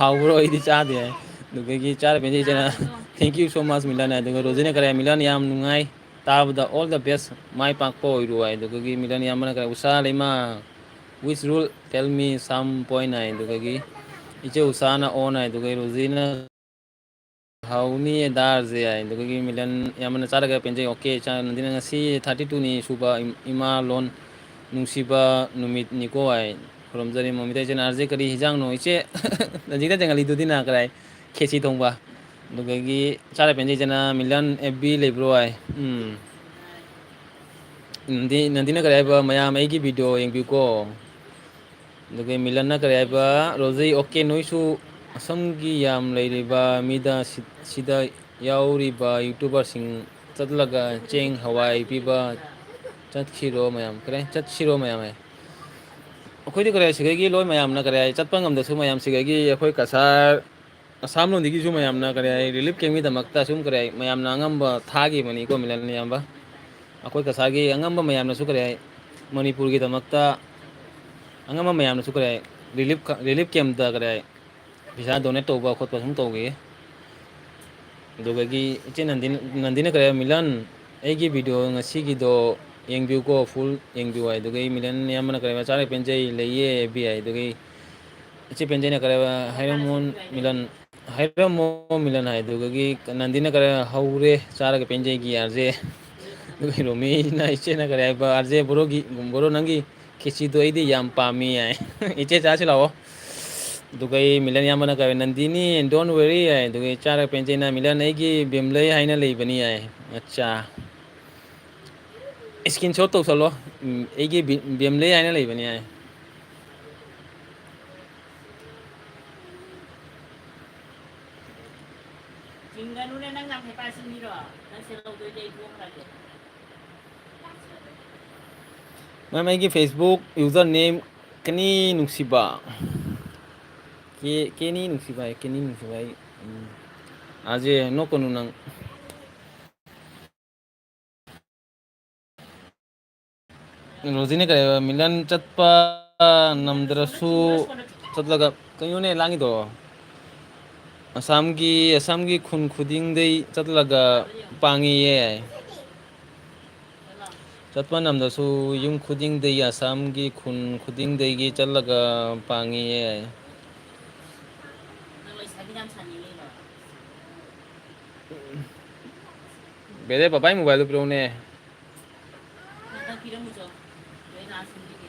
ꯍꯥꯎꯕ꯭ꯔꯣ ꯑꯩꯗꯤ ꯆꯥꯗꯦ ꯍꯥꯏ ꯑꯗꯨꯗꯒꯤ ꯆꯥꯔ ꯄꯦꯟꯖꯩ ꯌꯥꯔꯣꯏꯀꯣ ꯊꯦꯡꯀ꯭ꯌꯨ ꯁꯣ ꯃꯆ ꯃꯤꯂꯟ ꯍꯥꯏ ꯑꯗꯨꯒ ꯔꯣꯖꯤꯅ ꯀꯔꯤ ꯃꯤꯂꯟ ꯌꯥꯝ ꯅꯨꯡꯉꯥꯏ ꯇꯥꯕꯗ ꯑꯣꯜ ꯗ ꯕꯦꯁ ꯃꯥꯏ ꯄꯥꯛꯄ ꯑꯣꯏꯔꯨ ꯍꯥꯏ ꯑꯗꯨꯗꯒꯤ ꯃꯤꯂꯟ ꯌꯥꯝꯕꯅ ꯎꯁꯥ ꯂꯩꯃ ꯋꯤꯁ ꯔꯨꯜ ꯇꯦꯜ ꯃꯤ ꯁꯝ ꯄꯣꯏꯟ ꯍꯥꯏ ꯑꯗꯨꯗꯒꯤ ꯏꯆꯦ ꯎꯁꯥꯅ ꯑꯣꯟ ꯍꯥꯏ ꯑꯗꯨꯒ ꯔꯣꯖꯤꯅ ꯍꯥꯎꯅꯤꯌꯦ ꯗꯥꯔꯁꯦ ꯌꯥꯏ ꯑꯗꯨꯗꯒꯤ ꯃꯤꯂꯟ ꯌꯥꯝꯅ ꯆꯥꯔꯒ ꯄꯦꯟꯖꯩ ꯑꯣꯀꯦ ꯅꯟꯗꯤꯅ ꯉꯁꯤ 32ꯅꯤ ꯁꯨꯕ ꯏꯃꯥ ꯂꯣꯟ ꯅꯨꯡꯁꯤꯕ ꯅꯨꯃꯤꯠꯅꯤꯀꯣ ꯍꯥꯏ ꯈꯨꯔꯨꯝꯖꯔꯤ ꯃꯣꯃꯤꯇ ꯏꯆꯦ ꯅꯥꯔꯁꯦ ꯀꯔꯤ ꯍꯤꯟꯖꯥꯡꯅꯣ ꯏꯆꯦ ꯔꯟꯖꯤꯇꯥ ꯖꯪꯒꯂꯤꯗꯨꯗꯤ ꯅꯥ ꯀꯔꯥꯏ ꯈꯦꯆꯤ ꯊꯣꯡꯕ ꯑꯗꯨꯗꯒꯤ ꯆꯥꯔ ꯄꯦꯟꯖꯩꯗꯅ ꯃꯤꯂꯟ ꯑꯦꯐ ꯕꯤ ꯂꯩꯕ꯭ꯔꯣ ꯍꯥꯏ ꯅꯟꯗꯤꯅ ꯀꯔꯤ ꯍꯥꯏꯕ ꯃꯌꯥꯝ ꯑꯩꯒꯤ ꯚꯤꯗꯤꯑꯣ ꯌꯦꯡꯕꯤꯌꯨꯀꯣ ꯑꯗꯨꯒ ꯃꯤꯂꯟꯅ ꯀꯔꯤ ꯍꯥꯏꯕ ꯔꯣꯖꯩ ꯑꯣꯀꯦ ꯅꯣꯏꯁꯨ ꯑꯁꯝꯒꯤ ꯌꯥꯝ ꯂꯩꯔꯤꯕ ꯃꯤꯗ ꯁꯤꯗ ꯌꯥꯎꯔꯤꯕ ꯌꯨꯇꯨꯕꯔꯁꯤꯡ ꯆꯠꯂꯒ ꯆꯦꯡ ꯍꯋꯥꯏ ꯄꯤꯕ ꯆꯠꯈꯤꯔꯣ ꯃꯌꯥꯝ ꯀꯔꯦ ꯆꯠꯁꯤꯔꯣ ꯃꯌꯥꯝ ꯍꯥꯏ ꯑꯩꯈꯣꯏꯗꯤ ꯀꯔꯤ ꯁꯤꯒꯩꯒꯤ ꯂꯣꯏ ꯃꯌꯥꯝꯅ ꯀꯔꯤ ꯆꯠꯄ ꯉꯝꯗꯁꯨ ꯃꯌꯥꯝ ꯁꯤꯒꯩꯒꯤ ꯑꯩꯈꯣꯏ ꯀꯁꯥꯔ ꯑꯁꯥꯝ ꯂꯣꯟꯗꯒꯤꯁꯨ ꯃꯌꯥꯝꯅ ꯀꯔꯤ ꯍꯥꯏ ꯔꯤꯂꯤꯐ ꯀꯦꯝꯒꯤꯗꯃꯛꯇ ꯁꯨꯝ ꯀꯔꯤ ꯍꯥꯏ ꯃꯌꯥꯝꯅ ꯑꯉꯝꯕ ꯊꯥꯈꯤꯕꯅꯤꯀꯣ ꯃꯤꯂꯟ ꯏꯌꯥꯝꯕ ꯑꯩꯈꯣꯏ ꯀꯁꯥꯔꯒꯤ ꯑꯉꯝꯕ ꯃꯌꯥꯝꯅꯁꯨ ꯀꯔꯤ ꯍꯥꯏ ꯃꯅꯤꯄꯨꯔꯒꯤꯗꯃꯛꯇ ꯑꯉꯝꯕ ꯃꯌꯥꯝꯅꯁꯨ ꯀꯔꯤ ꯍꯥꯏ ꯔꯤꯂꯤꯐ ꯀꯦꯝꯇ ꯀꯔꯤ ꯍꯥꯏ ꯄꯩꯁꯥ ꯗꯣꯅꯦꯠ ꯇꯧꯕ ꯈꯣꯠꯄ ꯁꯨꯝ ꯇꯧꯈꯤ ꯑꯗꯨꯗꯒꯤ ꯏꯆꯦ ꯅꯟꯗꯤꯅ ꯀꯔꯤ ꯃꯤꯂꯟ ꯑꯩꯒꯤ ꯚꯤꯗꯤꯑꯣ ꯉꯁꯤꯒꯤꯗꯣ ꯌꯦꯡꯕꯤꯌꯨꯀꯣ ꯐꯨꯜ ꯌꯦꯡꯕꯤꯌꯨ ꯍꯥꯏ ꯑꯗꯨꯒ ꯃꯤꯂꯟ ꯌꯥꯝꯕꯅ ꯀꯔꯤ ꯆꯥꯔ ꯄꯦꯟꯖꯩ ꯂꯩꯌꯦ ꯕꯤ ꯍꯥꯏ ꯑꯗꯨꯒꯤ ꯏꯆꯦ ꯄꯦꯟꯖꯩꯅ ꯀꯔꯤ ꯍꯥꯏꯔꯃꯣꯟ ꯃꯤꯂꯟ ꯍꯥꯏꯔꯝꯃꯣ ꯃꯤꯂꯟ ꯍꯥꯏ ꯑꯗꯨꯗꯒꯤ ꯅꯟꯗꯤꯅ ꯈꯔ ꯍꯧꯔꯦ ꯆꯥꯔꯒ ꯄꯦꯟꯖꯩꯒꯤ ꯌꯥꯔꯁꯦ ꯔꯣꯃꯤꯅ ꯏꯆꯦꯅ ꯀꯔꯤ ꯍꯥꯏꯕ ꯑꯥꯔꯖꯦ ꯕꯣꯔꯣ ꯅꯪꯒꯤ ꯈꯦꯆꯤꯗꯣ ꯑꯩꯗꯤ ꯌꯥꯝ ꯄꯥꯝꯃꯤ ꯌꯥꯏ ꯏꯆꯦ ꯆꯥꯁꯤ ꯂꯥꯛꯑꯣ ꯑꯗꯨꯒ ꯑꯩ ꯃꯤꯂꯟ ꯌꯥꯝꯕꯅ ꯀꯧꯋꯦ ꯅꯟꯗꯤꯅꯤ ꯗꯣꯟ ꯋꯦꯔꯤ ꯌꯥꯏ ꯑꯗꯨꯒ ꯆꯥꯔꯒ ꯄꯦꯟꯖꯩꯅ ꯃꯤꯂꯟ ꯑꯩꯒꯤ ꯕꯦꯝꯂꯩ ꯍꯥꯏꯅ ꯂꯩꯕꯅꯤ ꯌꯥꯏ ꯑꯠꯆꯥ ꯏꯁꯀ꯭ꯔꯤꯟ ꯁꯣꯠ ꯇꯧꯁꯜꯂꯣ ꯑꯩꯒꯤ ꯕꯦꯝꯂꯩ ꯍꯥꯏꯅ ꯂꯩꯕꯅꯤ ꯌꯥꯏ ꯆꯤꯡꯒꯅꯨꯅꯦ ꯅꯪ ꯌꯥꯝ ꯍꯩꯄꯥ ꯁꯤꯡꯕꯤꯔꯣ ꯅꯪ ꯁꯤ ꯂꯧꯗꯣꯏꯗꯤ ꯑꯩ ꯇꯣꯛꯈ꯭ꯔꯒꯦ ꯃꯦꯝ ꯑꯩꯒꯤ ꯐꯦꯁꯕꯨꯛ ꯌꯨꯖꯔ ꯅꯦꯝ ꯀꯅꯤ ꯅꯨꯡꯁꯤꯕ ꯀꯦꯅꯤ ꯅꯨꯡꯁꯤꯕ ꯀꯦꯅꯤ ꯅꯨꯡꯁꯤꯕ ꯑꯩ ꯑꯖꯦ ꯅꯣꯛꯀꯅꯨ ꯅꯪ ꯔꯣꯖꯤꯅꯦ ꯀꯔꯤ ꯃꯤꯂꯟ ꯆꯠꯄ ꯉꯝꯗ꯭ꯔꯁꯨ ꯆꯠꯂꯒ ꯀꯩꯅꯣꯅꯦ ꯂꯥꯡꯉꯤꯗꯣ ꯑꯁꯥꯝꯒꯤ ꯈꯨꯟ ꯈꯨꯗꯤꯡꯗꯩ ꯆꯠꯂꯒ ꯄꯥꯡꯉꯤꯌꯦ ꯆꯠꯂꯣ ꯆꯠꯄ ꯉꯝꯗꯁꯨ ꯌꯨꯝ ꯈꯨꯗꯤꯡꯗꯒꯤ ꯑꯁꯥꯝꯒꯤ ꯈꯨꯟ ꯈꯨꯗꯤꯡꯗꯒꯤ ꯆꯠꯂꯒ ꯄꯥꯡꯉꯤꯌꯦ ꯅꯪ ꯂꯩꯁꯥꯕꯤ ꯌꯥꯝ ꯁꯥꯅꯤꯡꯉꯤꯔꯣ ꯕꯦꯗꯦ ꯄꯄꯥꯏ ꯃꯣꯕꯥꯏꯜꯗꯨ ꯄꯤꯔꯛꯎꯅꯦ ꯉꯥꯛꯇꯪ ꯄꯤꯔꯝꯃꯨꯆꯣ ꯑꯩ ꯂꯥꯛꯑ ꯁꯦꯝꯕꯤꯒꯦ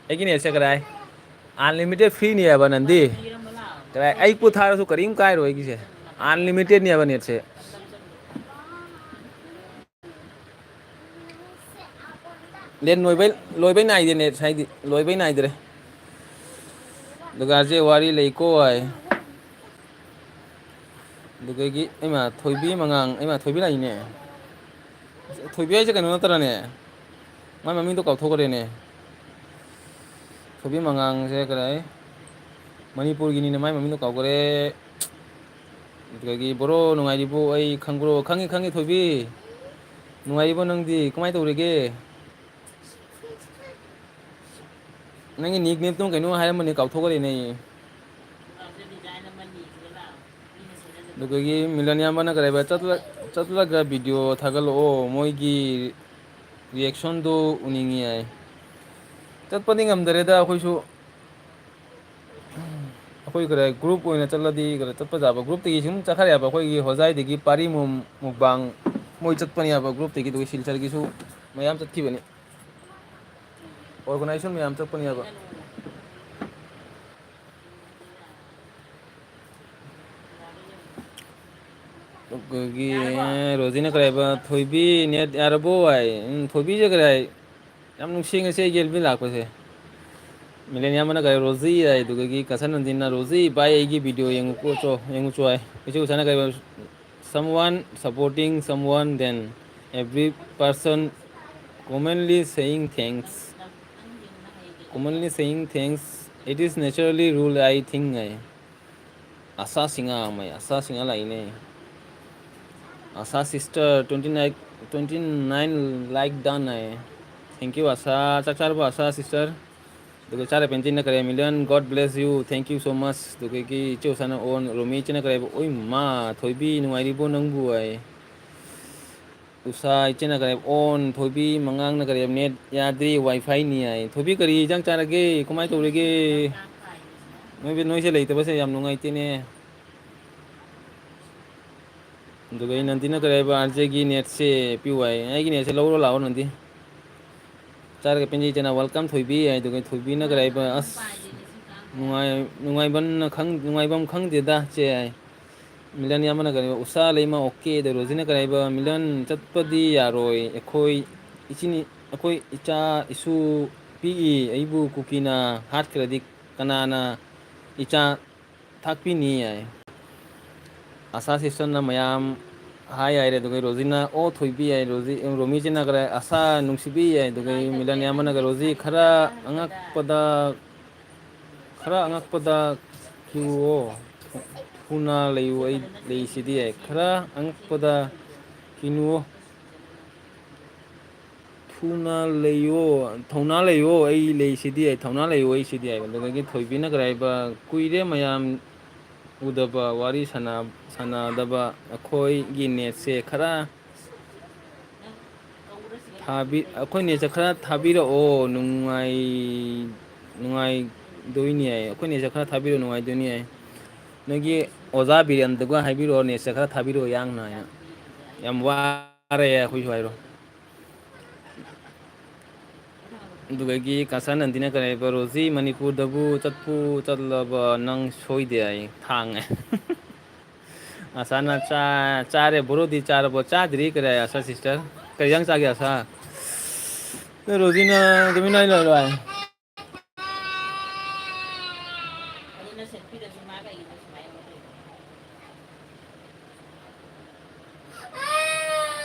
ꯑꯩꯒꯤ ꯅꯦꯠꯁꯦ ꯀꯗꯥꯏ ꯑꯟꯂꯤꯃꯤꯇꯦꯠ ꯐ꯭ꯔꯤꯅꯦꯕ ꯅꯟꯗꯤ ꯕꯥꯇꯣꯟ ꯄꯤꯔꯝꯃꯣ ꯂꯥꯛꯑꯣ ꯀꯗꯥꯏ ꯐꯣꯟ ꯑꯩ ꯄꯤꯒꯦ ꯄꯣꯊꯥꯔꯁꯨ ꯀꯔꯤꯝ ꯀꯥꯏꯔꯣꯏ ꯑꯩꯒꯤꯁꯦ ꯑꯟꯂꯤꯃꯤꯇꯦꯠꯅꯦꯕ ꯅꯦꯠꯁꯦ ꯅꯦꯠ ꯂꯣꯏꯕꯩ ꯅꯥꯏꯗꯦ ꯅꯦꯠ ꯍꯥꯏꯗꯤ ꯂꯣꯏꯕꯩ ꯅꯥꯏꯗ꯭ꯔꯦ ꯗꯨꯒꯥꯁꯦ ꯋꯥꯔꯤ ꯂꯩꯀꯣ ꯍꯥꯏ ꯑꯗꯨꯗꯒꯤ ꯑꯩꯃ ꯊꯣꯏꯕꯤ ꯃꯉꯥꯡ ꯑꯩꯃ ꯊꯣꯏꯕꯤ ꯂꯥꯛꯏꯅꯦ ꯊꯣꯏꯕꯤ ꯍꯥꯏꯁꯦ ꯀꯩꯅꯣ ꯅꯠꯇ꯭ꯔꯅꯦ ꯃꯥꯏ ꯃꯃꯤꯡꯗꯣ ꯀꯥꯎꯊꯣꯛꯈ꯭ꯔꯦꯅꯦ ꯊꯣꯏꯕꯤ ꯃꯉꯥꯡꯁꯦ ꯀꯔꯤ ꯃꯅꯤꯄꯨꯔꯒꯤꯅꯤꯅ ꯃꯥꯏ ꯃꯃꯤꯡꯗꯣ ꯀꯥꯎꯈ꯭ꯔꯦ ꯑꯗꯨꯗꯒꯤ ꯕꯣꯔꯣ ꯅꯨꯡꯉꯥꯏꯔꯤꯕꯣ ꯑꯩ ꯈꯪꯕ꯭ꯔꯣ ꯈꯪꯉꯤ ꯊꯣꯏꯕꯤ ꯅꯨꯡꯉꯥꯏꯔꯤꯕꯣ ꯅꯪꯗꯤ ꯀꯃꯥꯏꯅ ꯇꯧꯔꯤꯒꯦ ꯅꯪꯒꯤ ꯅꯤꯛ ꯅꯦꯝꯇꯣ ꯀꯩꯅꯣ ꯍꯥꯏꯔꯝꯕꯅꯤ ꯀꯥꯎꯊꯣꯛꯈ꯭ꯔꯦꯅꯦ ꯑꯩ ꯈꯪꯒ꯭ꯔꯥꯎꯁꯦ ꯗꯤꯖꯥꯏꯟ ꯑꯃ ꯅꯤꯁꯤꯒ ꯂꯥꯛꯑꯣ ꯃꯤꯅ ꯁꯦꯠꯅꯖꯕ ꯑꯗꯨꯗꯒꯤ ꯃꯤꯂꯟ ꯌꯥꯝꯕꯅ ꯀꯔꯤ ꯆꯠꯂꯒ ꯚꯤꯗꯤꯑꯣ ꯊꯥꯒꯠꯂꯛꯑꯣ ꯃꯣꯏꯒꯤ ꯔꯤꯌꯦꯛꯁꯟꯗꯨ ꯎꯅꯤꯡꯉꯤ ꯍꯥꯏ ꯆꯠꯄꯗꯤ ꯉꯝꯗꯔꯦꯗ ꯑꯩꯈꯣꯏꯁꯨ ꯑꯩꯈꯣꯏ ꯀꯔꯤ ꯒ꯭ꯔꯨꯞ ꯑꯣꯏꯅ ꯆꯠꯂꯗꯤ ꯆꯠꯄ ꯌꯥꯕ ꯒ꯭ꯔꯨꯞꯇꯒꯤ ꯁꯨꯝ ꯆꯠꯈ꯭ꯔꯦꯕ ꯑꯩꯈꯣꯏꯒꯤ ꯍꯣꯖꯥꯏꯗꯒꯤ ꯄꯥꯔꯤꯃꯨꯝ ꯃꯨꯛꯕꯥꯡ ꯃꯣꯏ ꯆꯠꯄꯅꯦꯕ ꯒ꯭ꯔꯨꯞꯇꯒꯤ ꯑꯗꯨꯒ ꯁꯤꯜꯆꯔꯒꯤꯁꯨ ꯃꯌꯥꯝ ꯆꯠꯈꯤꯕꯅꯤ ꯑꯣꯔꯒꯅꯥꯏꯖꯦꯁꯟ ꯃꯌꯥꯝ ꯆꯠꯄꯅꯦꯕ ꯆꯤꯡꯒꯅꯨ ꯑꯗꯨꯒꯤ ꯌꯥꯔꯕꯣ ꯔꯣꯖꯤꯅ ꯀꯔꯤ ꯍꯥꯏꯕ ꯊꯣꯏꯕꯤ ꯅꯦꯠ ꯌꯥꯔꯕꯣ ꯍꯥꯏ ꯊꯣꯏꯕꯤꯁꯦ ꯀꯔꯤ ꯍꯥꯏ ꯌꯥꯝ ꯅꯨꯡꯁꯤ ꯉꯁꯤ ꯑꯩꯒꯤ ꯑꯦꯜ ꯕꯤ ꯂꯥꯛꯄꯁꯦ ꯃꯤꯂꯟ ꯌꯥꯝꯕꯅ ꯀꯔꯤ ꯔꯣꯖꯤ ꯍꯥꯏ ꯑꯗꯨꯗꯒꯤ ꯀꯁꯟ ꯅꯟꯗꯤꯅ ꯔꯣꯖꯤ ꯚꯥꯏ ꯑꯩꯒꯤ ꯚꯤꯗꯤꯑꯣ ꯌꯦꯡꯉꯨꯆꯣ ꯍꯥꯏ ꯏꯆꯦ ꯎꯁꯥꯅ ꯀꯔꯤ someone supporting someone then every person commonly saying thanks ꯅꯪ ꯌꯦꯡꯉꯨꯅ ꯍꯌꯦꯡ ꯀꯩ ꯀꯩ commonly ꯇꯧꯔꯕ saying thanks it is naturally rule I think ꯍꯥꯏ ꯑꯁꯥ ꯁꯤꯡꯉꯥ ꯂꯥꯛꯏꯅꯦ ꯑꯁꯥ ꯁꯤꯁꯇꯔ 29 ꯂꯥꯏꯛ ꯗꯟ ꯍꯥꯏ ꯊꯦꯡꯀ꯭ꯌꯨ ꯑꯁꯥ ꯆꯥꯛ ꯆꯥꯔꯕꯣ ꯑꯁꯥ ꯁꯤꯁꯇꯔ ꯑꯗꯨꯒ ꯆꯥꯔ ꯄꯦꯟꯇꯤꯅ ꯀꯔꯤ Milan God bless you thank you so much ꯑꯗꯨꯗꯒꯤ ꯏꯆꯦ ꯎꯁꯥꯅ ꯑꯣꯟ ꯔꯣꯃꯤ ꯏꯆꯦꯅ ꯀꯔꯤ ꯍꯥꯏꯕ ꯑꯣꯏ ꯃꯥ ꯊꯣꯏꯕꯤ ꯅꯨꯡꯉꯥꯏꯔꯤꯕꯣ ꯅꯪꯕꯨ ꯍꯥꯏ ꯎꯁꯥ ꯏꯆꯦꯅ ꯀꯔꯤ ꯑꯣꯟ ꯊꯣꯏꯕꯤ ꯃꯉꯥꯡꯅ ꯀꯔꯤ ꯅꯦꯠ ꯌꯥꯗ꯭ꯔꯤ ꯋꯥꯏꯐꯥꯏꯅꯤ ꯍꯥꯏ ꯊꯣꯏꯕꯤ ꯀꯔꯤ ꯏꯟꯖꯥꯡ ꯆꯥꯔꯒꯦ ꯀꯃꯥꯏꯅ ꯇꯧꯔꯤꯒꯦ ꯃꯤꯒꯤꯁꯤꯅ ꯃꯆꯥ ꯈꯥꯏꯔꯤꯁꯤꯅ ꯅꯣꯏꯁꯦ ꯂꯩꯇꯕꯁꯦ ꯌꯥꯝ ꯅꯨꯡꯉꯥꯏꯇꯦꯅꯦ ꯑꯗꯨꯒ ꯑꯩ ꯅꯟꯗꯤꯅ ꯀꯔꯤ ꯍꯥꯏꯕ ꯑꯥꯔꯖꯦꯒꯤ ꯅꯦꯠꯁꯦ ꯄꯤꯌꯨ ꯍꯥꯏ ꯑꯩꯒꯤ ꯅꯦꯠꯁꯦ ꯂꯧꯔꯣ ꯂꯥꯛꯑꯣ ꯅꯟꯗꯤ ꯆꯥꯔꯒ ꯄꯦꯟꯖꯩ ꯆꯦꯅ ꯋꯦꯜꯀꯝ ꯊꯣꯏꯕꯤ ꯍꯥꯏ ꯑꯗꯨꯒ ꯊꯣꯏꯕꯤꯅ ꯀꯔꯤ ꯍꯥꯏꯕ ꯑꯗꯨꯝ ꯑꯁ ꯄꯥꯏꯗꯦꯅꯦ ꯁꯤ ꯀꯥꯡꯁꯦ ꯌꯥꯗꯦꯅꯦ ꯅꯨꯡꯉꯥꯏꯐꯝ ꯈꯪꯗꯦꯗ ꯆꯦ ꯍꯥꯏ ꯃꯤꯂꯟ ꯌꯥꯝꯕꯅ ꯀꯔꯤ ꯎꯁꯥ ꯂꯩꯃ ꯑꯣꯀꯦ ꯑꯗ ꯔꯣꯖꯤꯅ ꯀꯔꯤ ꯍꯥꯏꯕ ꯃꯤꯂꯟ ꯆꯠꯄꯗꯤ ꯌꯥꯔꯣꯏ ꯑꯩꯈꯣꯏ ꯑꯩꯈꯣꯏ ꯏꯆꯥ ꯏꯁꯨ ꯄꯤꯛꯏ ꯑꯩꯕꯨ ꯀꯨꯀꯤꯅ ꯍꯥꯠꯈ꯭ꯔꯗꯤ ꯀꯅꯥꯅ ꯏꯆꯥ ꯊꯥꯛꯄꯤꯅꯤ ꯌꯥꯏ ꯑꯁꯥ ꯁꯤꯁꯇꯔꯅ ꯃꯌꯥꯝ ꯍꯥꯏ ꯌꯥꯏꯔꯦ ꯑꯗꯨꯒ ꯔꯣꯖꯤꯅ ꯑꯣ ꯊꯣꯏꯕꯤ ꯌꯥꯏ ꯔꯣꯃꯤꯁꯤꯅ ꯈꯔ ꯑꯁꯥ ꯅꯨꯡꯁꯤꯕꯤ ꯌꯥꯏ ꯑꯗꯨꯒ ꯃꯤꯂꯟ ꯑꯃꯅꯒ ꯔꯣꯖꯤ ꯈꯔ ꯑꯉꯛꯄꯗ ꯈꯔ ꯑꯉꯛꯄꯗ ꯀ꯭ꯌꯨꯑꯣ ꯊꯨꯅ ꯂꯩꯌꯨ ꯑꯩ ꯂꯩꯁꯤꯗꯤ ꯈꯔ ꯑꯉꯛꯄꯗ ꯀꯤꯅꯨꯑꯣ ꯊꯨꯅ ꯂꯩꯌꯣ ꯊꯧꯅꯥ ꯂꯩꯌꯣ ꯑꯩ ꯂꯩꯁꯤꯗꯤ ꯊꯧꯅꯥ ꯂꯩꯌꯣ ꯑꯩ ꯁꯤꯗꯤ ꯍꯥꯏꯕ ꯑꯗꯨꯗꯒꯤ ꯊꯣꯏꯕꯤꯅ ꯀꯔꯤ ꯍꯥꯏꯕ ꯀꯨꯏꯔꯦ ꯃꯌꯥꯝ ꯎꯗꯕ ꯋꯥꯔꯤ ꯁꯥꯟꯅꯗꯕ ꯑꯩꯈꯣꯏꯒꯤ ꯅꯦꯠꯁꯦ ꯈꯔ ꯅꯪ ꯀꯧꯔꯁꯤꯒ ꯑꯩꯈꯣꯏ ꯅꯦꯠꯁꯦ ꯈꯔ ꯊꯥꯕꯤꯔꯛꯑꯣ ꯅꯨꯡꯉꯥꯏꯗꯣꯏꯅꯤ ꯌꯥꯏ ꯑꯩꯈꯣꯏ ꯅꯦꯠꯁꯦ ꯈꯔ ꯊꯥꯕꯤꯔꯛꯑꯣ ꯅꯨꯡꯉꯥꯏꯗꯣꯏꯅꯤ ꯌꯥꯏ ꯅꯣꯏꯒꯤ ꯑꯣꯖꯥ ꯕꯤꯔꯦꯟꯗꯨꯒ ꯍꯥꯏꯕꯤꯔꯛꯑꯣ ꯅꯦꯠꯁꯦ ꯈꯔ ꯊꯥꯕꯤꯔꯛꯑꯣ ꯌꯥꯡꯅ ꯍꯥꯏꯅ ꯌꯥꯝ ꯋꯥꯔꯦ ꯑꯩꯈꯣꯏꯁꯨ ꯍꯥꯏꯔꯣ ꯑꯗꯨꯗꯒꯤ ꯀꯁꯥ ꯅꯟꯗꯤꯅ ꯀꯔꯤ ꯍꯥꯏꯕ ꯔꯣꯖꯤ ꯃꯅꯤꯄꯨꯔꯗꯕꯨ ꯆꯠꯂꯕ ꯅꯪ ꯁꯣꯏꯗꯦ ꯑꯩ ꯊꯥꯡꯉꯦ ꯑꯁꯥꯅ ꯆꯥꯔꯦ ꯕꯣꯔꯣꯗꯤ ꯆꯥꯔꯕꯣ ꯆꯥꯗ꯭ꯔꯤ ꯀꯔꯤ ꯑꯁꯥ ꯁꯤꯁꯇꯔ ꯀꯔꯤ ꯌꯥꯡ ꯆꯥꯒꯦ ꯑꯁꯥ ꯔꯣꯖꯤꯅ ꯇꯨꯃꯤꯟꯅ ꯂꯩꯔꯣꯏ ꯑꯗꯨꯅ ꯁꯦꯠꯄꯤꯔꯁꯨ ꯃꯥ ꯀꯩꯒꯤꯅꯣ ꯁꯨꯃꯥꯏꯅ ꯇꯧꯔꯤꯗꯣ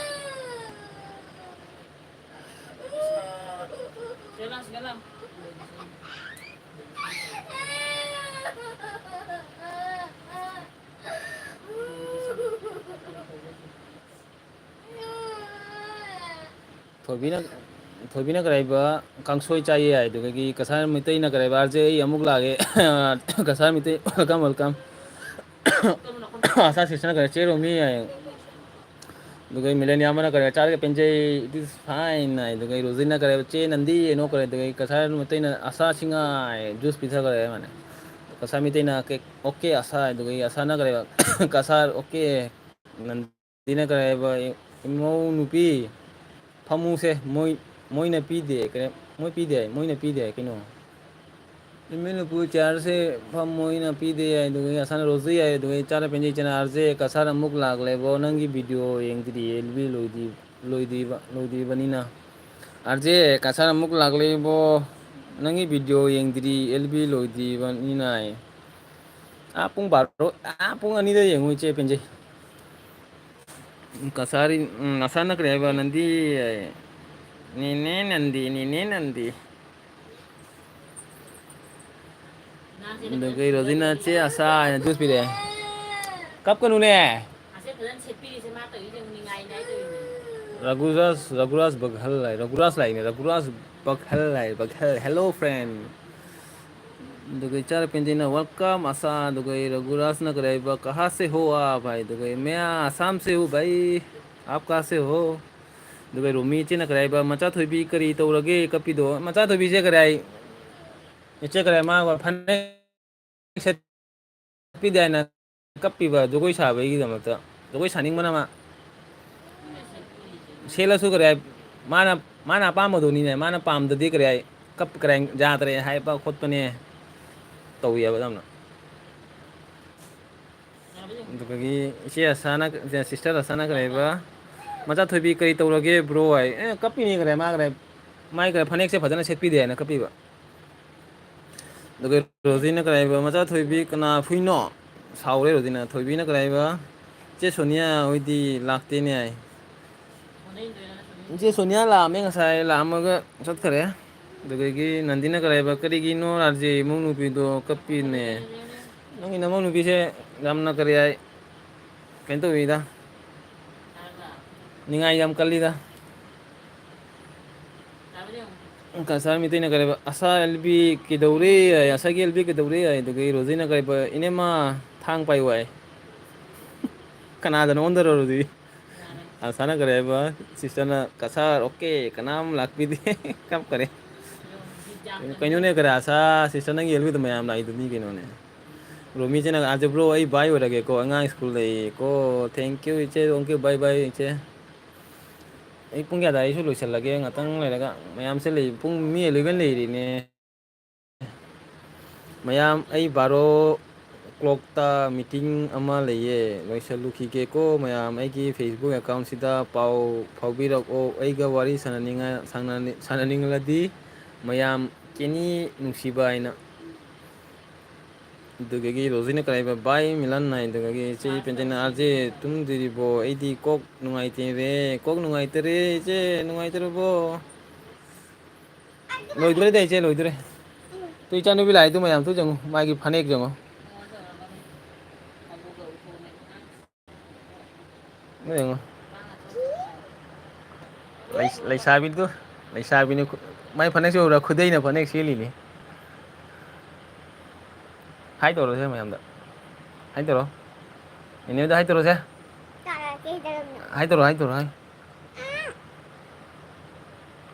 ꯁꯤꯗ ꯂꯥꯎ ꯁꯤꯗ ꯂꯥꯎ ꯊꯣꯏꯕꯤꯅ ꯀꯔꯤꯕ ꯀꯥꯡꯁꯣꯏ ꯆꯥꯏꯌꯦ ꯍꯥꯏ ꯑꯗꯨꯗꯒꯤ ꯀꯁꯥꯔ ꯃꯩꯇꯩꯅ ꯀꯔꯤꯕ ꯑꯥꯔꯖꯦ ꯑꯩ ꯑꯃꯨꯛ ꯂꯥꯛꯑꯦ ꯀꯁꯥꯔ ꯃꯩꯇꯩ ꯋꯦꯜꯀꯝ ꯋꯦꯜꯀꯝ ꯅꯈꯣꯠꯇꯣ ꯅꯈꯣꯠ ꯅꯈꯣꯠ ꯑꯁꯥ ꯁꯤꯁꯇꯔꯅ ꯀꯔꯤ ꯆꯦ ꯔꯣꯃꯤ ꯍꯥꯏ ꯑꯗꯨꯒ ꯃꯤꯂꯦꯅꯤꯌꯝ ꯑꯃꯅ ꯀꯔꯤ ꯆꯥꯔꯒ ꯄꯦꯟꯖꯩ ꯏꯠ ꯏꯁ ꯐꯥꯏꯟ ꯍꯥꯏ ꯑꯗꯨꯒ ꯔꯣꯖꯤꯅ ꯀꯔꯤ ꯆꯦ ꯅꯟꯗꯤ ꯅꯣꯛꯈꯔꯦ ꯑꯗꯨꯒ ꯀꯁꯥꯔ ꯃꯩꯇꯩꯅ ꯑꯁꯥ ꯁꯤꯡꯉꯥꯏ ꯖꯨꯁ ꯄꯤꯊꯈꯔꯦ ꯃꯥꯅꯦ ꯀꯁꯥꯔ ꯃꯩꯇꯩꯅ ꯑꯣꯀꯦ ꯑꯁꯥ ꯑꯗꯨꯒ ꯑꯁꯥꯅ ꯀꯔꯤ ꯀꯁꯥꯔ ꯑꯣꯀꯦ ꯅꯟꯗꯤꯅ ꯀꯔꯤ ꯍꯥꯏꯕ ꯏꯃꯧ ꯅꯨꯄꯤ ꯐꯃꯨꯁꯦ ꯃꯣꯏꯅ ꯄꯤꯗꯦ ꯃꯣꯏ ꯄꯤꯗꯦ ꯃꯣꯏꯅ ꯄꯤꯗꯦ ꯀꯩꯅꯣ ꯏꯃꯧꯅꯨꯄꯤ ꯆꯤꯌꯔꯁꯦ ꯐꯝꯃꯣꯏꯅ ꯄꯤꯗꯦ ꯌꯥꯏ ꯑꯗꯨꯒ ꯑꯁꯥꯅ ꯔꯣꯖꯤ ꯌꯥꯏ ꯑꯗꯨꯒ ꯆꯥꯔ ꯄꯦꯟꯖꯩ ꯆꯅ ꯑꯥꯔꯖꯦ ꯀꯁꯥꯔ ꯑꯃꯨꯛ ꯂꯥꯛꯂꯦꯕꯣ ꯅꯪꯒꯤ ꯚꯤꯗꯤꯑꯣ ꯌꯦꯡꯗ꯭ꯔꯤꯌꯦ ꯂꯣꯏꯗ꯭ꯔꯤꯕꯅꯤꯅ ꯑꯥꯔꯖꯦ ꯀꯁꯥꯔ ꯑꯃꯨꯛ ꯂꯥꯛꯂꯦꯕꯣ ꯅꯪꯒꯤ ꯚꯤꯗꯤꯑꯣ ꯌꯦꯡꯗ꯭ꯔꯤ ꯑꯦꯜ ꯕꯤ ꯂꯣꯏꯗ꯭ꯔꯤꯕꯅꯤꯅ ꯄꯨꯡ ꯕꯥꯔꯣ ꯄꯨꯡ ꯑꯅꯤꯗ ꯌꯦꯡꯉꯨ ꯏꯆꯦ ꯄꯦꯟꯖꯩ ꯀꯁꯥꯔꯤ ꯑꯁꯥꯅ ꯀꯔꯤ ꯍꯥꯏꯕ ꯅꯟꯗꯤ ꯅꯦꯅꯦ ꯅꯟꯗꯤ ꯉꯥꯁꯦꯗ ꯐꯖꯅ ꯑꯗꯨꯒ ꯔꯣꯖꯤꯅ ꯄꯨꯖꯕꯤꯔꯤ ꯆꯦ ꯑꯁꯥ ꯍꯥꯏꯅ ꯖꯨꯁ ꯄꯤꯔꯛꯑꯦ ꯀꯞꯀꯅꯨꯅꯦ ꯑꯁꯦ ꯐꯖꯅ ꯁꯦꯠꯄꯤꯔꯤꯁꯦ ꯃꯥ ꯇꯧꯔꯤꯁꯦ ꯌꯦꯡꯉꯨ ꯅꯤꯡꯉꯥꯏꯅꯤꯉꯥꯏ ꯇꯧꯔꯤꯅꯦ ꯔꯘꯨꯔꯥꯖ ꯕꯘꯦꯜ ꯔꯘꯨꯔꯥꯖ ꯂꯥꯏꯅꯦ ꯔꯘꯨꯔꯥꯖ ꯕꯘꯦꯜ ꯍꯦꯜꯂꯣ ꯐ꯭ꯔꯦꯟ ꯑꯗꯨꯒ ꯏꯆꯥꯔ ꯄꯦꯟꯖꯩꯅ ꯋꯦꯜꯀꯝ ꯑꯁꯥ ꯑꯗꯨꯒ ꯔꯘꯨꯔꯥꯖꯅ ꯀꯔꯤ ꯍꯥꯏꯕ ꯀꯍꯥ ꯁꯦ ꯍꯣ ꯑꯥꯞ ꯍꯥꯏ ꯑꯗꯨꯒ ꯃꯌꯥ ꯑꯁꯥꯝ ꯁꯦ ꯍꯨ ꯚꯥꯏ ꯑꯥꯞ ꯀꯍꯥ ꯁꯦ ꯍꯣ ꯑꯗꯨꯒ ꯔꯣꯃꯤ ꯏꯆꯦꯅ ꯀꯔꯤ ꯍꯥꯏꯕ ꯃꯆꯥ ꯊꯣꯏꯕꯤ ꯀꯔꯤ ꯇꯧꯔꯒꯦ ꯀꯞꯄꯤꯗꯣ ꯃꯆꯥ ꯊꯣꯏꯕꯤꯁꯦ ꯀꯔꯤ ꯍꯥꯏ ꯏꯆꯦ ꯀꯔꯤ ꯃꯥ ꯐꯅꯦꯛ ꯁꯦꯠꯄꯤꯗꯦ ꯍꯥꯏꯅ ꯀꯞꯄꯤꯕ ꯖꯒꯣꯏ ꯁꯥꯕꯒꯤꯗꯃꯛꯇ ꯖꯒꯣꯏ ꯁꯥꯅꯤꯡꯕꯅ ꯃꯥ ꯑꯗꯨꯅ ꯁꯦꯠꯄꯤꯔꯤꯁꯦ ꯁꯦꯠꯂꯁꯨ ꯀꯔꯤ ꯍꯥꯏ ꯃꯥꯅ ꯑꯄꯥꯝꯕꯗꯨꯅꯤꯅꯦ ꯃꯥꯅ ꯄꯥꯝꯗꯗꯤ ꯀꯔꯤ ꯍꯥꯏ ꯀꯔꯤ ꯌꯥꯗ꯭ꯔꯦ ꯍꯥꯏꯕ ꯈꯣꯠꯄꯅꯦ ꯇꯧꯋꯦꯕ ꯌꯥꯝꯅ ꯌꯥꯔꯕ ꯌꯦꯡꯉꯨ ꯑꯗꯨꯗꯒꯤ ꯏꯆꯦ ꯑꯁꯥꯅ ꯁꯤꯁꯇꯔ ꯑꯁꯥꯅ ꯀꯔꯤ ꯍꯥꯏꯕ ꯃꯆꯥ ꯊꯣꯏꯕꯤ ꯀꯔꯤ ꯇꯧꯔꯒꯦ ꯕ꯭ꯔꯣ ꯍꯥꯏ ꯀꯞꯄꯤꯅꯤ ꯈꯔꯦ ꯃꯥꯈ꯭ꯔꯦ ꯃꯥꯏ ꯈꯔꯦ ꯐꯅꯦꯛꯁꯦ ꯐꯖꯅ ꯁꯦꯠꯄꯤꯗꯦ ꯍꯥꯏꯅ ꯀꯞꯄꯤꯕ ꯑꯗꯨꯒ ꯔꯣꯖꯤꯅ ꯀꯔꯤ ꯍꯥꯏꯕ ꯃꯆꯥ ꯊꯣꯏꯕꯤ ꯀꯅꯥ ꯐꯨꯏꯅꯣ ꯁꯥꯎꯔꯦ ꯔꯣꯖꯤꯅ ꯊꯣꯏꯕꯤꯅ ꯀꯔꯤ ꯍꯥꯏꯕ ꯏꯆꯦ ꯁꯣꯅꯤꯌꯥ ꯍꯣꯏꯗꯤ ꯂꯥꯛꯇꯦꯅꯦ ꯍꯥꯏ ꯑꯣꯟꯅꯩꯗꯣꯏꯔꯥ ꯅꯠꯇ꯭ꯔꯒ ꯏꯆꯦ ꯁꯣꯅꯤꯌꯥ ꯂꯥꯛꯑꯝꯃꯦ ꯉꯁꯥꯏ ꯂꯥꯛꯑꯝꯃꯒ ꯆꯠꯈꯔꯦ ꯑꯗꯨꯗꯒꯤ ꯅꯟꯗꯤꯅ ꯀꯔꯤ ꯍꯥꯏꯕ ꯀꯔꯤꯒꯤꯅꯣ ꯔꯥꯖꯦ ꯏꯃꯧ ꯅꯨꯨꯄꯤꯗꯣ ꯀꯞꯄꯤꯅꯦ ꯅꯪꯒꯤ ꯅꯃꯧ ꯅꯨꯄꯤꯁꯦ ꯌꯥꯝꯅ ꯀꯔꯤ ꯍꯥꯏ ꯀꯩꯅꯣ ꯇꯧꯋꯤꯗ ꯇꯥꯔꯕ ꯅꯤꯡꯉꯥꯏ ꯌꯥꯝ ꯀꯜꯂꯤꯗ ꯌꯥꯔꯕ ꯌꯦꯡꯉꯨ ꯀꯁꯥꯔ ꯃꯤꯇꯩꯅ ꯀꯔꯤ ꯑꯁꯥ ꯑꯦꯜꯕꯤ ꯀꯩꯗꯧꯔꯦ ꯑꯁꯥꯒꯤ ꯑꯦꯜꯕꯤ ꯀꯩꯗꯧꯔꯦ ꯑꯗꯨꯒ ꯔꯣꯖꯤꯅ ꯀꯔꯤ ꯏꯅꯦꯝꯃ ꯊꯥꯡ ꯄꯥꯏꯌꯨ ꯍꯥꯏ ꯀꯅꯥꯗꯅꯣ ꯑꯣꯟꯊꯔꯣꯔꯗꯤ ꯌꯥꯔꯦ ꯑꯁꯥꯅ ꯀꯔꯤ ꯍꯥꯏꯕ ꯁꯤꯁꯇꯔꯅ ꯀꯁꯥꯔ ꯑꯣꯀꯦ ꯀꯅꯥꯝ ꯂꯥꯛꯄꯤꯗꯦ ꯀꯞꯀꯔꯦ ꯌꯦꯡꯉꯨ ꯕꯤꯠ ꯌꯥꯝ ꯀꯩꯅꯣꯅꯦ ꯀꯟꯕꯅꯤ ꯀꯔꯤ ꯑꯁꯥ ꯁꯤꯁꯇꯔ ꯅꯪꯒꯤ ꯑꯦꯜꯕꯤꯗ ꯃꯌꯥꯝ ꯂꯥꯛꯏꯗꯨꯅꯤ ꯀꯩꯅꯣꯅꯦ ꯔꯣꯃꯤꯁꯤꯅ ꯕ꯭ꯔꯣ ꯑꯩ ꯚꯥꯏ ꯑꯣꯏꯔꯒꯦꯀꯣ ꯑꯉꯥꯡ ꯁ꯭ꯀꯨꯜ ꯂꯩꯀꯣ ꯊꯦꯡꯀ꯭ꯌꯨ ꯏꯆꯦ ꯊꯦꯡꯀ꯭ꯌꯨ ꯕꯥꯏ ꯕꯥꯏ ꯏꯆꯦ ꯑꯩ ꯄꯨꯡ ꯀꯌꯥꯗ ꯑꯩꯁꯨ ꯂꯣꯏꯁꯤꯜꯂꯒꯦ ꯉꯥꯛꯇꯪ ꯂꯩꯔꯒ ꯃꯌꯥꯝꯁꯦ ꯂꯩ ꯄꯨꯡ ꯃꯤ 11 ꯂꯩꯔꯤꯅꯦ ꯃꯌꯥꯝ ꯑꯩ ꯕꯥꯔꯣ क्लॉकता मीटिंग अमा लेये लोइसलुखिगेको मयाम अꯩगी फेसबुक अकाउंट सिदा पाव फाउबिरको अइगा वारी साननिंगलदी मयाम केनी नुसिबा आइना दुगगी रोजिना कराइबा बाय मिलन नाइ दुगगी चे पेंजना आजे तुम दिरिबो एदी कोक नुंगाइतरे चे नुंगाइतरबो लोइद्रे दे चे लोइद्रे तु इचानु बिलाइ तु मयाम तु जंगु मागी फनेक जंगु जंगु लैसाबिन को लैसाबिन माइ फनेक से उरा खुदैना फनेक सेलिनि हाइ तोरो से मयाम दा हाइ तोरो इने दा हाइ तोरो से हाइ तोरो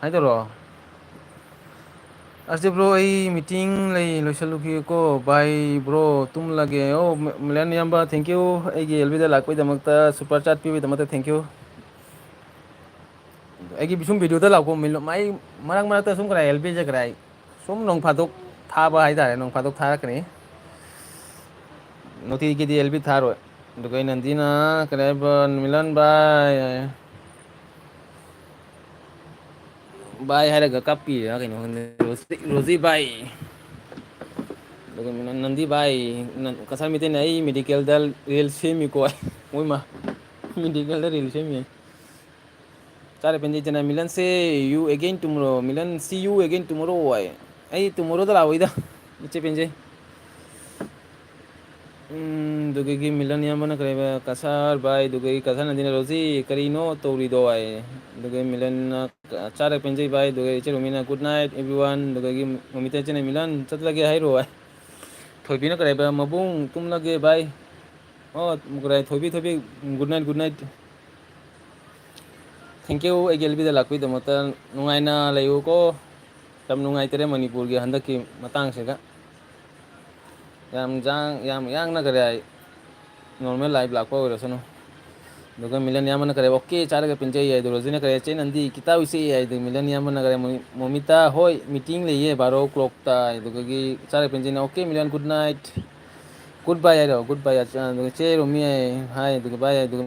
हाइ तोरो Asde bro ai meeting lai loisaluki ko bye bro tum lage oh milan yamba thank you ai gi elbida lakoi damakta super chat pi damata thank you ai gi bisum video da lako mil mai marang marang ta sum krai elbi ja krai sum nong phadok tha ba hai da nong phadok tha kani noti gi di elbi tharo dugai nandina krai ban milan bye bye hai ga kapi ya kai no rozi bye Nandi bai kasar mite nai medical dal real semi ko oi ma medical dal real semi Cara penje jana Milan say you again tomorrow Milan see you again tomorrow ai tomorrow dal awai da iche penje dugi Milan yamana kareba kasar bai dugi kasar nandina rozi karino tori do ai dugi Milan cara penje bai dugi iche romina good night everyone dugi momita jana Milan chat lagi hai ro ai thoi na kareba mabung tum lage bai oh mukurai thoi good night thank you ai gelbi da lakui da mata nungaina layu ko tam nungai tere manipur gi handaki matang se ga yam na kare ai normal live lakwa ora sono doga milan yam na kare okay chara ga pinje ai do rozina kare che nandi kita usi ai do milan yam na kare momita hoi meeting le ye 12 o'clock ta doga gi chara pinje na okay milan good night goodbye ai do goodbye acha do che romi ai hai do bye ai do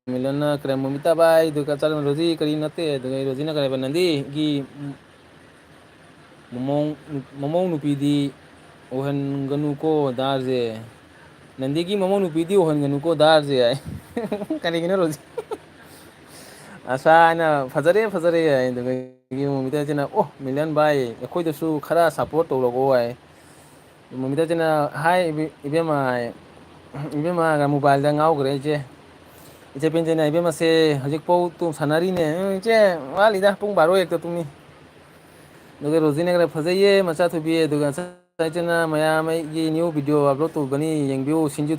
milan na kare momita bye do ka chara rozi kari nate do rozina kare nandi gi momong nupi di ohan ganu ko darje nandi gi momong nupi di ohan ganu ko darje ai kani gina rozi asa na fajare ai do gi momita jena oh milan bai khoi da su khara support to logo ai momita jena hai ibema ga mobile da ngau gre je iche penje na ibema se hajik pau tum sanari ne che wali da pung baro ek to tumi doge rozine kare fajaye macha thubi doga saitena maya mai gi new video upload to bani yengbiu sinju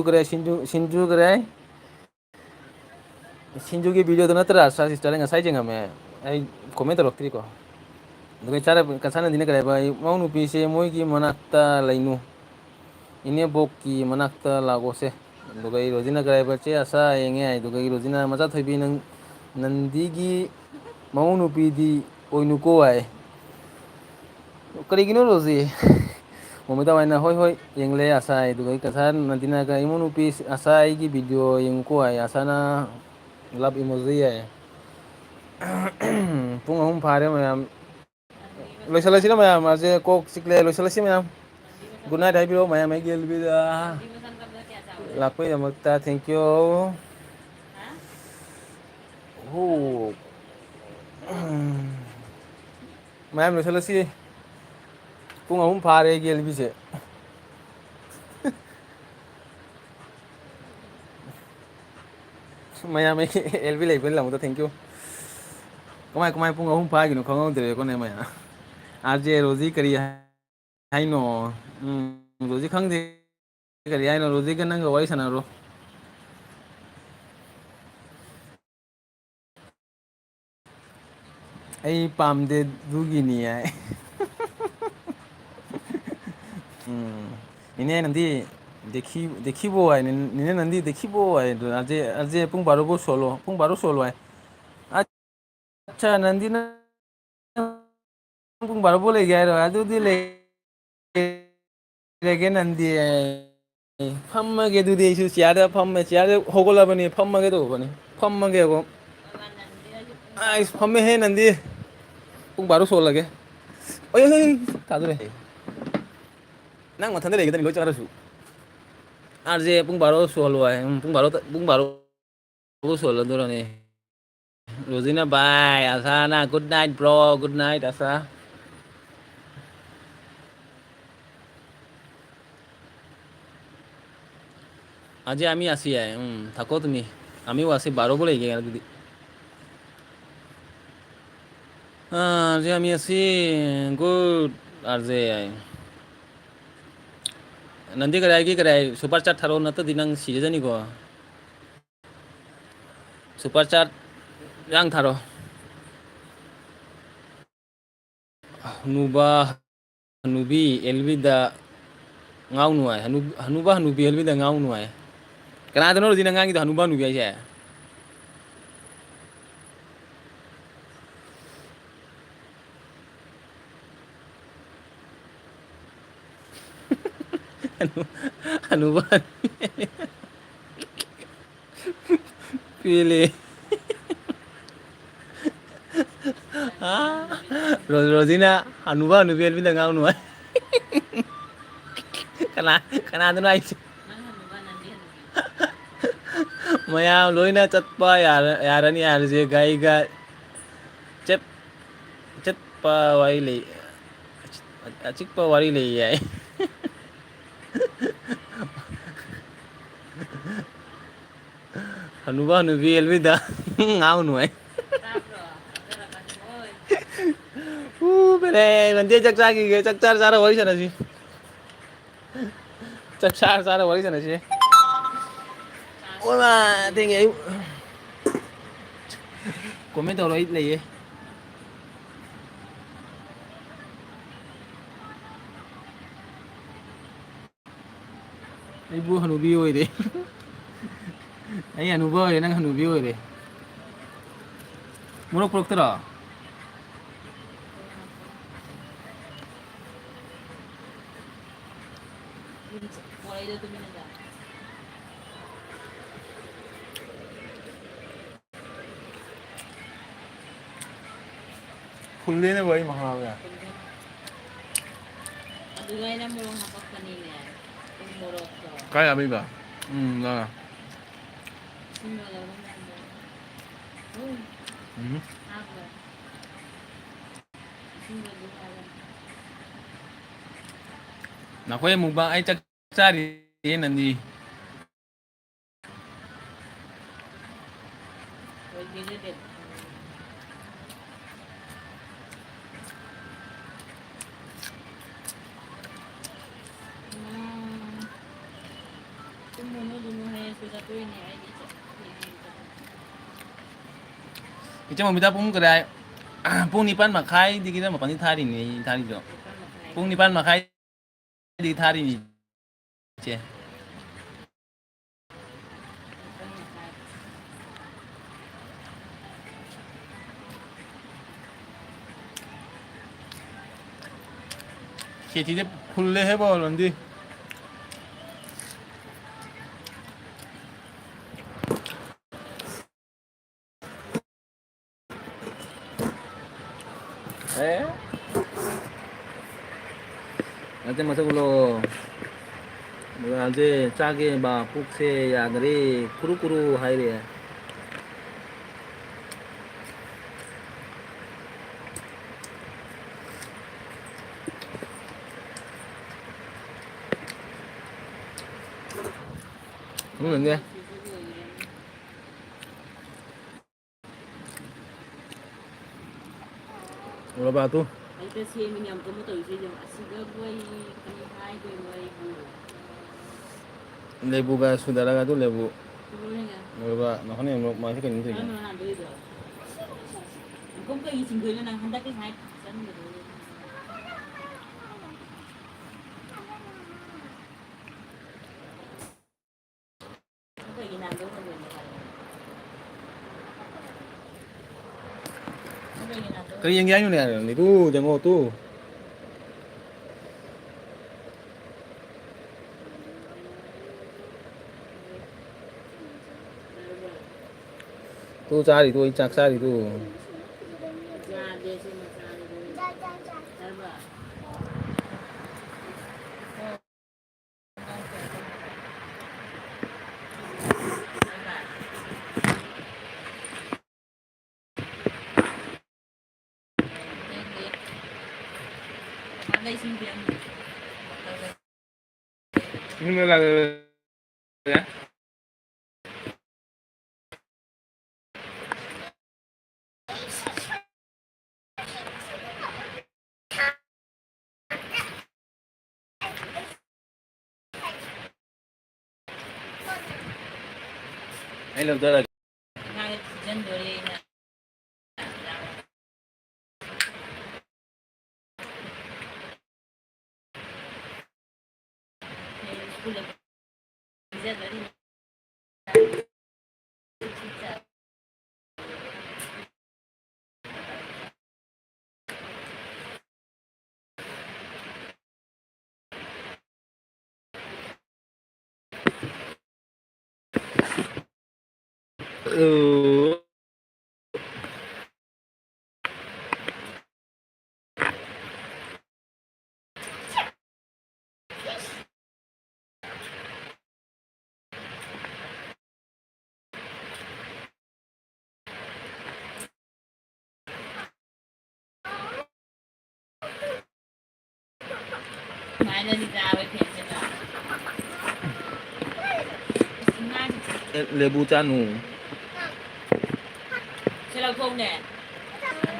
kare sinju gi video dona tra sa sister nga sai jenga me ai comment rokri ko doge chara kasana dine kare bai mau nu pi se moi gi manakta lainu ine bok ki manakta lago se doge rozina kare ba che asa yenge ai doge rozina macha thubi nang nandi gi mau nu pi di oinu ko ai karigino rozi momita waina hoi yengle asai dugai kasar nantina ka imunu pis asai gi video yang ko ai asana lab emoji ai pung ahum phare mayam loisala sila mayam aje kok sikle loisala sila mayam good night hai bro mayam ai gel bi da Hindi mo saan ka ba kaya asawa? lakoi amakta thank you Ha? hu mayam loisala si pung ahum phare gel bi se maya mai elvi lai pen lamu thank you kamai pung ahum pha ginu khangau dre ko ne maya aje rozi kari hai no rozi khang de kari hai no rozi kan nang wai sana ro ai pam de dugi ni ai ine nandi देखिबो ai nine nandi देखिबो ai aje pung 12 bo solo pung 12 solo ai acha nandi na pung 12 bo le gaya ro adu di le ge nandi ꯐꯝꯃꯒꯦ ꯑꯗꯨꯗꯤ ꯑꯩꯁꯨ ꯆꯤꯌꯥꯔꯗ ꯐꯝꯃꯦ ꯆꯤꯌꯥꯔꯗ ꯍꯧꯒꯠꯂꯕꯅꯤ ꯐꯝꯃꯒꯦ ꯇꯧꯕꯅꯤ ꯐꯝꯃꯒꯦꯕ ꯅꯟꯗꯤ ꯑꯩꯁꯨ ꯑꯩꯁ ꯐꯝꯃꯦꯍꯦ ꯅꯪꯗꯤ ꯄꯨꯡ ꯕꯥꯔꯣ ꯁꯣꯜꯂꯒꯦ ꯑꯣꯏ ꯊꯥꯗꯣꯔꯦ ꯅꯪ ꯃꯊꯟꯗ ꯂꯩꯒꯗꯅꯤ ꯂꯣꯏ ꯆꯠꯂꯁꯨ ꯑꯥꯔꯁꯦ ꯄꯨꯡ ꯕꯥꯔꯣ ꯁꯨꯍꯜꯂꯣ ꯍꯥꯏ ꯄꯨꯡ ꯕꯥꯔꯣ ꯁꯨꯍꯜꯂꯗꯧꯔꯅꯦ ꯔꯣꯖꯤꯅ ꯕꯥꯏ ꯑꯁꯥꯅ good night bro good night আশা আজি আমি আছি থাকো তুমি আমিও আছি বারো বলে গিয়ে যদি আজি আমি আছি গুড আর যে नंदी कराय की कराय सुपर चाट थारो न तो दिनां सिजे जानी को सुपर चाट yang थारो नुबा नुबी एलबीदा ngau nuai hanuba hanubi elbida ngau nuai kana dono dina ngangi da hanuba nubi aja hanuba pilih Rosina hanuba hanubi elbida ngau nuai kana dono ai นั่นหนูว่านันดีหนูบี maya loina chatpa yarani yarje gaiga chep chatpa wai le achikpa wari le yai hanuba hanubi elbida ngau nuai ทราบเหรอได้รับการโอ้ย Bere, nanti cak cara wali sana sih. Cak cara wali sana sih. ชา Ôi ชู mà thế nghĩ của mấy tàu đấy là gì? Ai bu hanu biu rồi đi. Ai hanu boy nang hanu biu rồi đi. Murok purok tera. mulai dari tu mana dah Kulene boy mahal ya. Adugay na mo lang hapag kanina yung murot ko Kaya ba? Lah. simula lang mo oh haba simula lang Nakoy mukbang ay cak cari nanti. Huwag ginidid. Sumunod umuhay sila po yun ay di Icha mo bita pung kada pung nipan makai di kita mapan di thari ni thari do. Pung nipan makai di thari ni. Che. खेती से फुल्ले है बोल बंदी nanti masuk lo nanti cagi ba pukse ya dari kuru hai dia dia berapa tuh Ay kasi minyam ko mo to isa yung asiga boy kanihai ko boy bu. lebu ga saudara ga tuh lebu Siguro nga. berapa makanya masih kan itu Ano na nando ito. Kung kayo single na nang handa kay hai san mo do. Kung kayo ginando mo do. cái yang yang này itu jangan tuh 또 짜리도 이 짝짜리도 ꯆꯥꯗꯦ ꯁꯤ ꯃꯆꯥꯅꯤ ꯆꯥꯔꯕ đây sinh viên nhưng mà là anh làm ra là hai dân rồi đi dân rồi đi ừ mai lên đi ra với thiện cho cả lebu chanu sẽ là không nè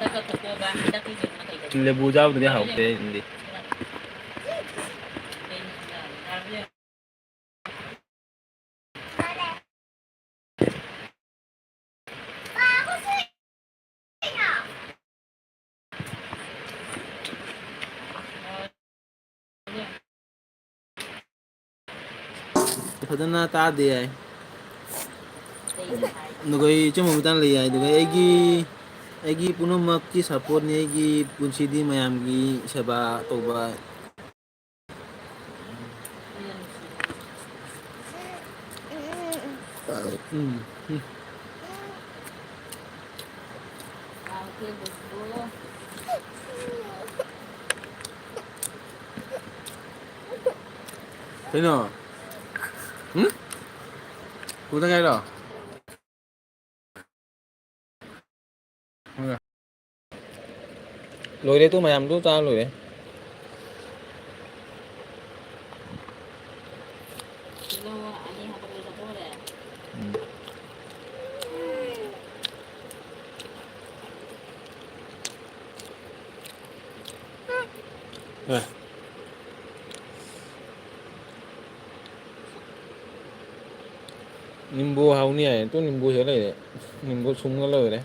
ta có tập cô ba ta cái gì mà thầy lebu jauh dia hau te ndi Fadna ता दे ai nugai chuma mutan le ai dugai aigi punamakki support ni aigi punsidi mayamgi seba toba thế nào cô ta nghe rồi lùi đây tôi mày làm tôi tao lùi đấy rồi nimbu hau ni ai tôi nimbu thế này đấy nimbu sung nó lời đấy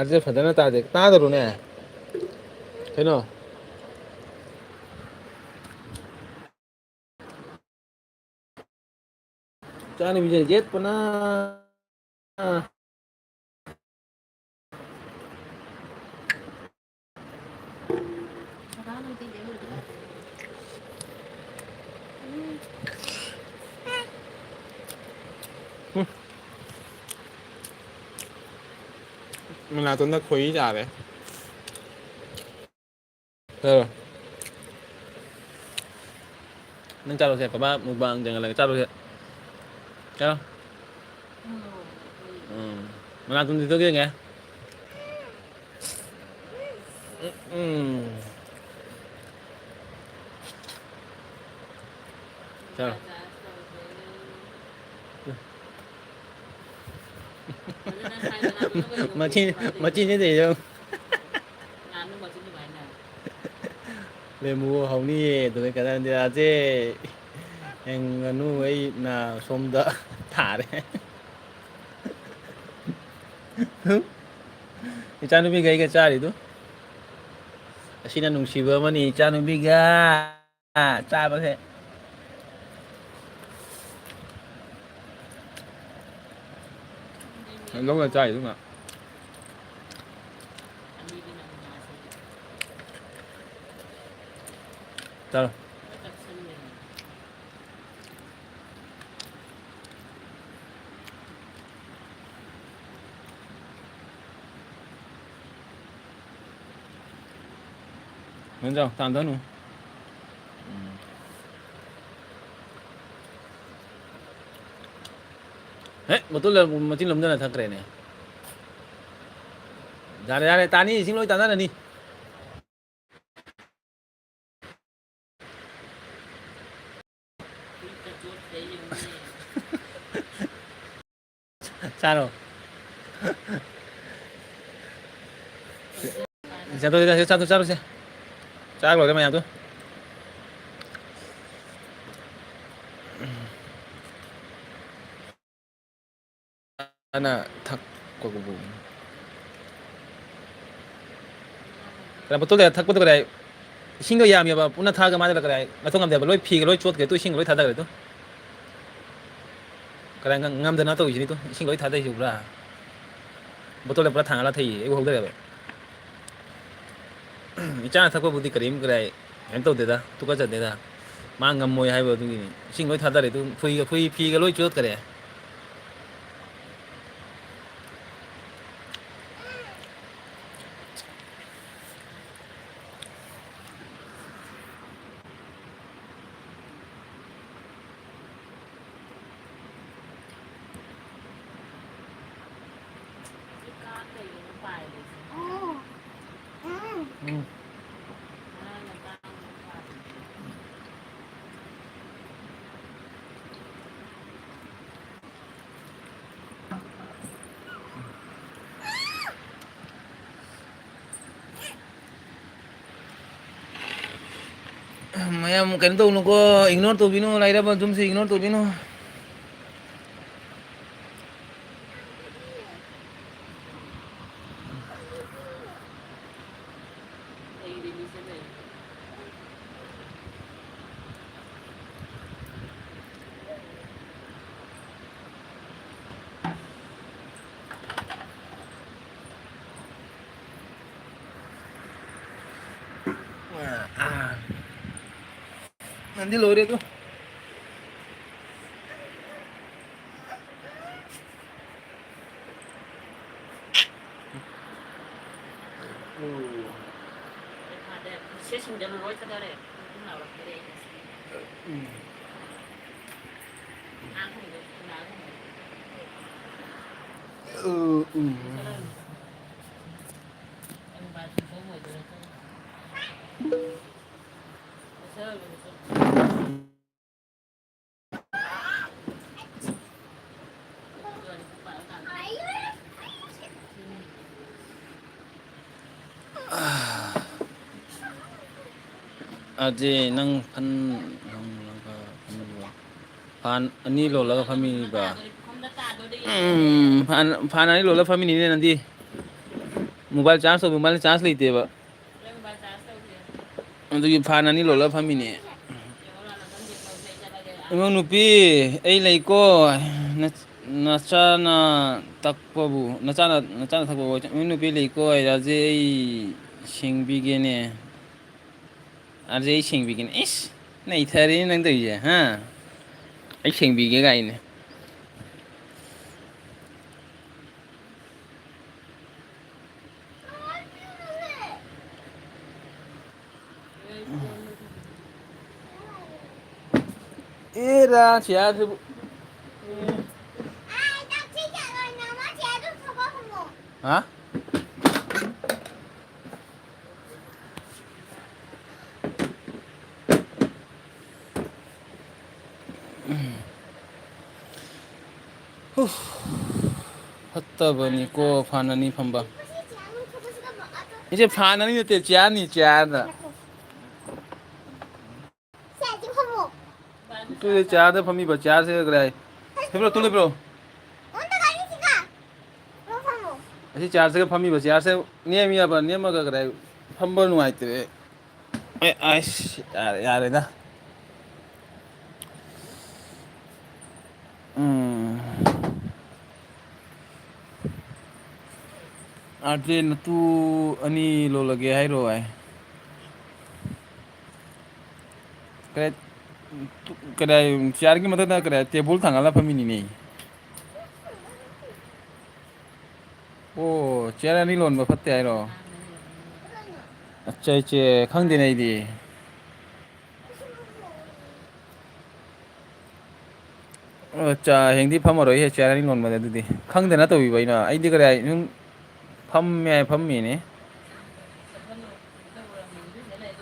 आज फदना ताजे तादरू ने thế nào cha này bây giờ chết con nó mình là tuần nó khuấy chả đấy rồi nâng cao được các bạn một bạn chẳng là cao được cao mình làm tuần thứ kia nghe sao mà chi như thế không le mua hồng ni tụi cái này là chứ em nu ấy là xôm đỡ thả đấy thì cha nó biết cái cha đi tu xin anh nung xì vừa mà nì cha nó biết ga cha bao thế lúc là cha gì đúng không ạ sao 먼저 단단우. Betul lah macam lom dah thak rene. Jare tani sing loi tanda ni. cái chút đấy dùng đi Sao? Satu sih. Cak lo cái tuh. Ana thak ko bu. Kaya betul ya thak betul kaya. Singgo ya mi ba puna thaga ma da kaya. Matong ngam da loi phi loi chot ke tu sing loi thada kaya tu. Kaya ngam da na to ini tu sing loi thada ju bra. Betul ya pura thang ala thai e ho da ba. Ichana thak ko budi karim kaya. Em to de da tu ka cha de da. Ma ngam moi hai ba tu ni. Sing loi thada re tu phi loi chot kaya. cái cá cây nó phải rồi người ta phải Mayam kan tu ko ignore to bino laira ba jum si ignore to bino. thì đi đi xem này Nanti lori tu. cái hoa đẹp sẽ sinh ra lối cho đây cũng nào là cái đây ăn không được nào không được em bà chỉ có ngồi rồi thôi sơ Aje nang pan nang laga pan ani lo laga family ba. không đã tạt đôi đi Pan ani lo laga family ni nanti. Mobile charge so mobile charge lite ba. lên bà trả sâu thì Untuk pan ani lo laga family. nếu là con việc đầu tiên cho đây để Emang nupi, lai ko na chana takpa bu, na chana takpa bu. Emang nupi lai ko ay aje sing bigene, aje sing bigene. Is, na ithari nang tu je, ha? Ay sing bige ka ini. Era, siya tu. Hả? Hatta bani ko fanani phamba. Iche fanani te chani chana. Tu cha da phami ba cha se grai. Hebro tu le bro. Asi cha se phami ba cha se niam ya ba niam ga grai. Phamba nu ai te. Ai yare na. Ate na tu ani lo lagi hai ro ai. Kaya kaya chair ki मतलब ना करा टेबल थंगाला फमी नहीं ओ chair ani lon ba fatte ai ro ꯑꯠꯆꯥ ꯏꯆꯦ ꯈꯪꯗꯦꯅꯦ ꯑꯩꯗꯤ ꯑꯣ ꯍꯌꯦꯡꯗꯤ ꯐꯝꯃꯔꯣꯏ ꯍꯦ ꯆꯤꯌꯥꯔ ꯑꯅꯤ ꯂꯣꯟꯕꯅꯦ ꯑꯗꯨꯗꯤ ꯈꯪꯗꯅ ꯇꯧꯕꯤꯕ ꯑꯩꯅ ꯑꯩꯗꯤ ꯀꯔꯥꯏ ꯁꯨꯝ ꯐꯝꯃꯦ ꯐꯝꯃꯤꯅꯦ ꯆꯠꯍꯜꯂꯣ ꯑꯝꯇ ꯎꯔꯝꯃꯤꯅꯤ ꯂꯩ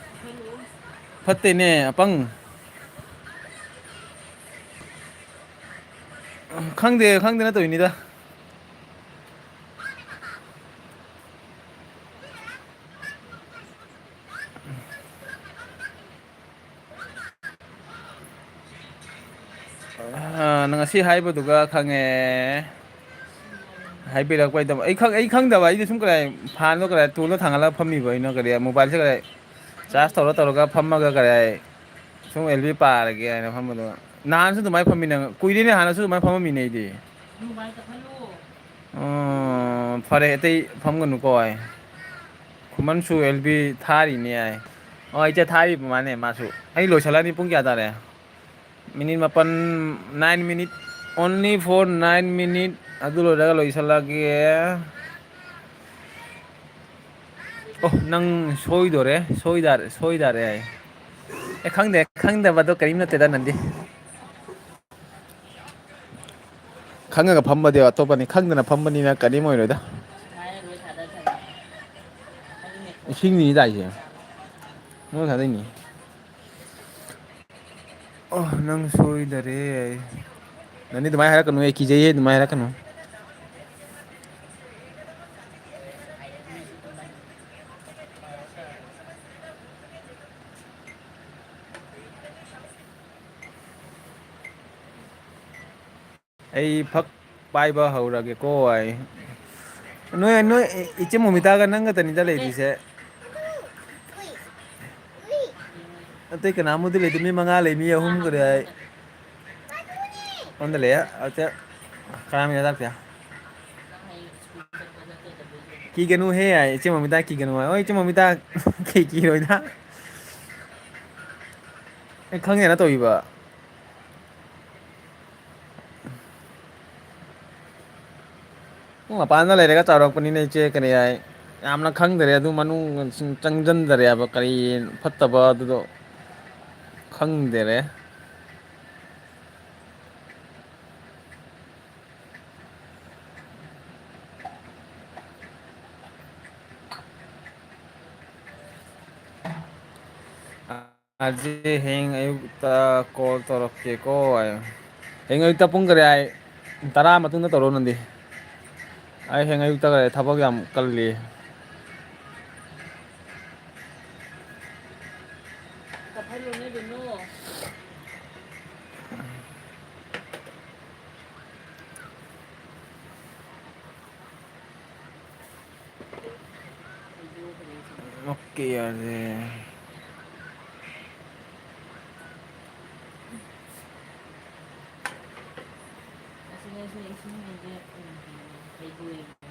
ꯆꯠꯍꯜꯂꯨ ꯐꯠꯇꯦꯅꯦ ꯑꯄꯪ ꯈꯪꯗꯦ ꯈꯪꯗꯅ ꯇꯧꯔꯤꯅꯤꯗ ꯅꯪ ꯉꯁꯤ ꯍꯥꯏꯕꯗꯨꯒ ꯈꯪꯉꯦ ꯍꯥꯏꯕꯤꯔꯛꯄꯩꯗꯕ ꯑꯩ ꯈꯪꯗꯕ ꯑꯩꯗꯤ ꯁꯨꯝ ꯀꯔꯥꯏ ꯐꯥꯟꯗꯣ ꯀꯔꯥꯏ ꯇꯨꯜꯗ ꯊꯥꯡꯒꯠꯂꯒ ꯐꯝꯃꯤꯕ ꯑꯩꯅꯣ ꯀꯔꯤ ꯃꯣꯕꯥꯏꯜꯁꯦ ꯀꯔꯥꯏ ꯆꯥꯔꯖ ꯇꯧꯔꯒ ꯐꯝꯃꯒ ꯀꯔꯥꯏ ꯁꯨꯝ ꯑꯦꯜꯕꯤ ꯄꯥꯔꯒꯦ ꯍꯥꯏꯅ ꯐꯝꯕꯗꯣ ꯅꯍꯥꯟꯁꯨ ꯑꯗꯨꯃꯥꯏꯅ ꯐꯝꯃꯤꯟꯅ ꯀꯨꯏꯔꯤꯅꯦ ꯍꯥꯟꯅꯁꯨ ꯑꯗꯨꯃꯥꯏꯅ ꯐꯝꯃꯝꯃꯤꯅꯦ ꯑꯩꯗꯤ ꯃꯣꯕꯥꯏꯜ ꯀꯛꯍꯜꯂꯣ ꯑꯣ ꯐꯔꯦ ꯑꯇꯩ ꯐꯝꯒꯅꯨꯀꯣ ꯑꯩ ꯈꯨꯃꯟꯁꯨ ꯑꯦꯜꯕꯤ ꯊꯥꯔꯤꯅꯦ ꯌꯥꯏ ꯍꯣꯏ ꯏꯆꯦ ꯊꯥꯔꯤꯕ ꯃꯥꯅꯦ ꯃꯥꯁꯨ ꯑꯩ ꯂꯣꯏꯁꯤꯜꯂꯅꯤ ꯄꯨꯡ ꯀꯌꯥ ꯇꯥꯔꯦ ꯃꯤꯅꯤꯠ ꯃꯥꯄꯜ 9 minutes ꯑꯣꯟꯂꯤ ꯐꯣꯔ 9 minutes ꯑꯗꯨ ꯂꯣꯏꯔꯒ ꯂꯣꯏꯁꯤꯜꯂꯒꯦ ꯑꯣ ꯅꯪ ꯁꯣꯏꯗꯔꯦ ꯑꯩ ꯈꯪꯗꯦ ꯈꯪꯗꯕꯗꯣ ꯀꯔꯤꯝ ꯅꯠꯇꯦꯗ ꯅꯟꯗꯤ ꯈꯪꯉꯒ ꯐꯝꯕꯗꯤ ꯑꯇꯣꯞꯄꯅꯤ ꯈꯪꯗꯅ ꯐꯝꯕꯅꯤꯅ ꯀꯔꯤꯝ ꯑꯣꯏꯔꯣꯏꯗ ꯍꯥꯏꯔꯔꯣꯏ ꯊꯥꯗꯊꯒꯦ ꯑꯗꯨ ꯃꯦꯊꯣꯛꯇꯣ ꯏꯁꯤꯡꯅꯤ ꯇꯥꯏꯁꯦ ꯒ꯭ꯌꯥꯟ ꯇꯥꯅ ꯅꯣꯏ ꯊꯥꯗꯩꯅꯤ ꯑꯣ ꯅꯪ ꯁꯣꯏꯗꯔꯦ ꯅꯪꯗꯤ ꯑꯗꯨꯃꯥꯏꯅ ꯍꯥꯏꯔꯛꯀꯅꯨ ꯑꯩ ꯀꯤꯖꯩꯌꯦ ꯑꯗꯨꯃꯥꯏꯅ ꯍꯥꯏꯔꯛꯀꯅꯨ ꯃꯤꯁꯨ ꯇꯨꯝꯃꯅꯤ ꯑꯩ ꯐꯛ ꯄꯥꯏꯕ ꯍꯧꯔꯒꯦꯀꯣ ꯑꯩ ꯅꯣꯏ ꯏꯆꯦ ꯃꯣꯃꯤꯇꯥꯒ ꯅꯪꯒꯛꯇꯅꯤꯗ ꯑꯦ ꯂꯩꯔꯤꯁꯦ ꯌꯦꯡꯉꯣ ꯑꯇꯩ ꯀꯅꯥꯝꯕꯨꯗꯤ ꯂꯩꯇꯦ ꯃꯤ 5 ꯂꯩ ꯃꯤ 3 ꯍꯥꯞꯄꯨ ꯀꯔꯦ ꯃꯉꯣꯟꯗ ꯑꯣꯟꯗ ꯂꯩꯌꯦ ꯀꯔꯥꯝ ꯇꯥꯛꯇꯦ ꯅꯪ ꯍꯌꯦꯡ ꯁ꯭ꯀꯨꯜ ꯆꯠꯄꯗ ꯀꯩꯗꯧꯕꯩ ꯀꯤꯒꯅꯨꯍꯦ ꯏꯆꯦ ꯃꯣꯃꯤꯇꯥ ꯀꯤꯒꯅꯨ ꯍꯣꯏ ꯏꯆꯦ ꯃꯣꯃꯤꯇꯥ ꯀꯤꯔꯣꯏꯗ ꯑꯩ ꯈꯪꯉꯦꯅ ꯇꯧꯏꯕ ꯃꯄꯥꯟꯗ ꯂꯩꯔꯒ ꯆꯥꯎꯔꯛꯄꯅꯤꯅ ꯏꯆꯦ ꯀꯔꯤ ꯍꯥꯏ ꯌꯥꯝꯅ ꯈꯪꯗꯔꯦ ꯑꯗꯨ ꯃꯅꯨꯡ ꯆꯪꯁꯤꯟꯗꯔꯦꯕ ꯀꯔꯤ ꯐꯠꯇꯕ ꯑꯗꯨꯗꯣ ꯈꯪꯗꯔꯦ ꯑꯖꯤ ꯍꯌꯦꯡ ꯑꯌꯨꯛꯇ ꯀꯣꯜ ꯇꯧꯔꯛꯀꯦꯀꯣ ꯍꯌꯦꯡ ꯑꯌꯨꯛꯇ ꯄꯨꯡ ꯀꯔꯤ ꯍꯥꯏ 10 ꯃꯇꯨꯡꯗ ꯇꯧꯔꯣ ꯅꯪꯗꯤ ꯑꯩ ꯍꯌꯦꯡ ꯑꯌꯨꯛꯇ ꯊꯕꯛ ꯌꯥꯝ ꯀꯜꯂꯤ ꯀꯞꯍꯜꯂꯨꯅꯦ ꯔꯨꯅꯨ ꯍꯩꯗꯣꯛꯈ꯭ꯔꯦ ꯁꯤꯗꯤ ꯑꯣꯀꯦ ꯌꯥꯔꯦ ꯑꯁꯤꯗꯁꯨ ꯏꯁꯤꯡꯁꯦ ꯍꯩꯗꯣꯛꯑꯦꯕ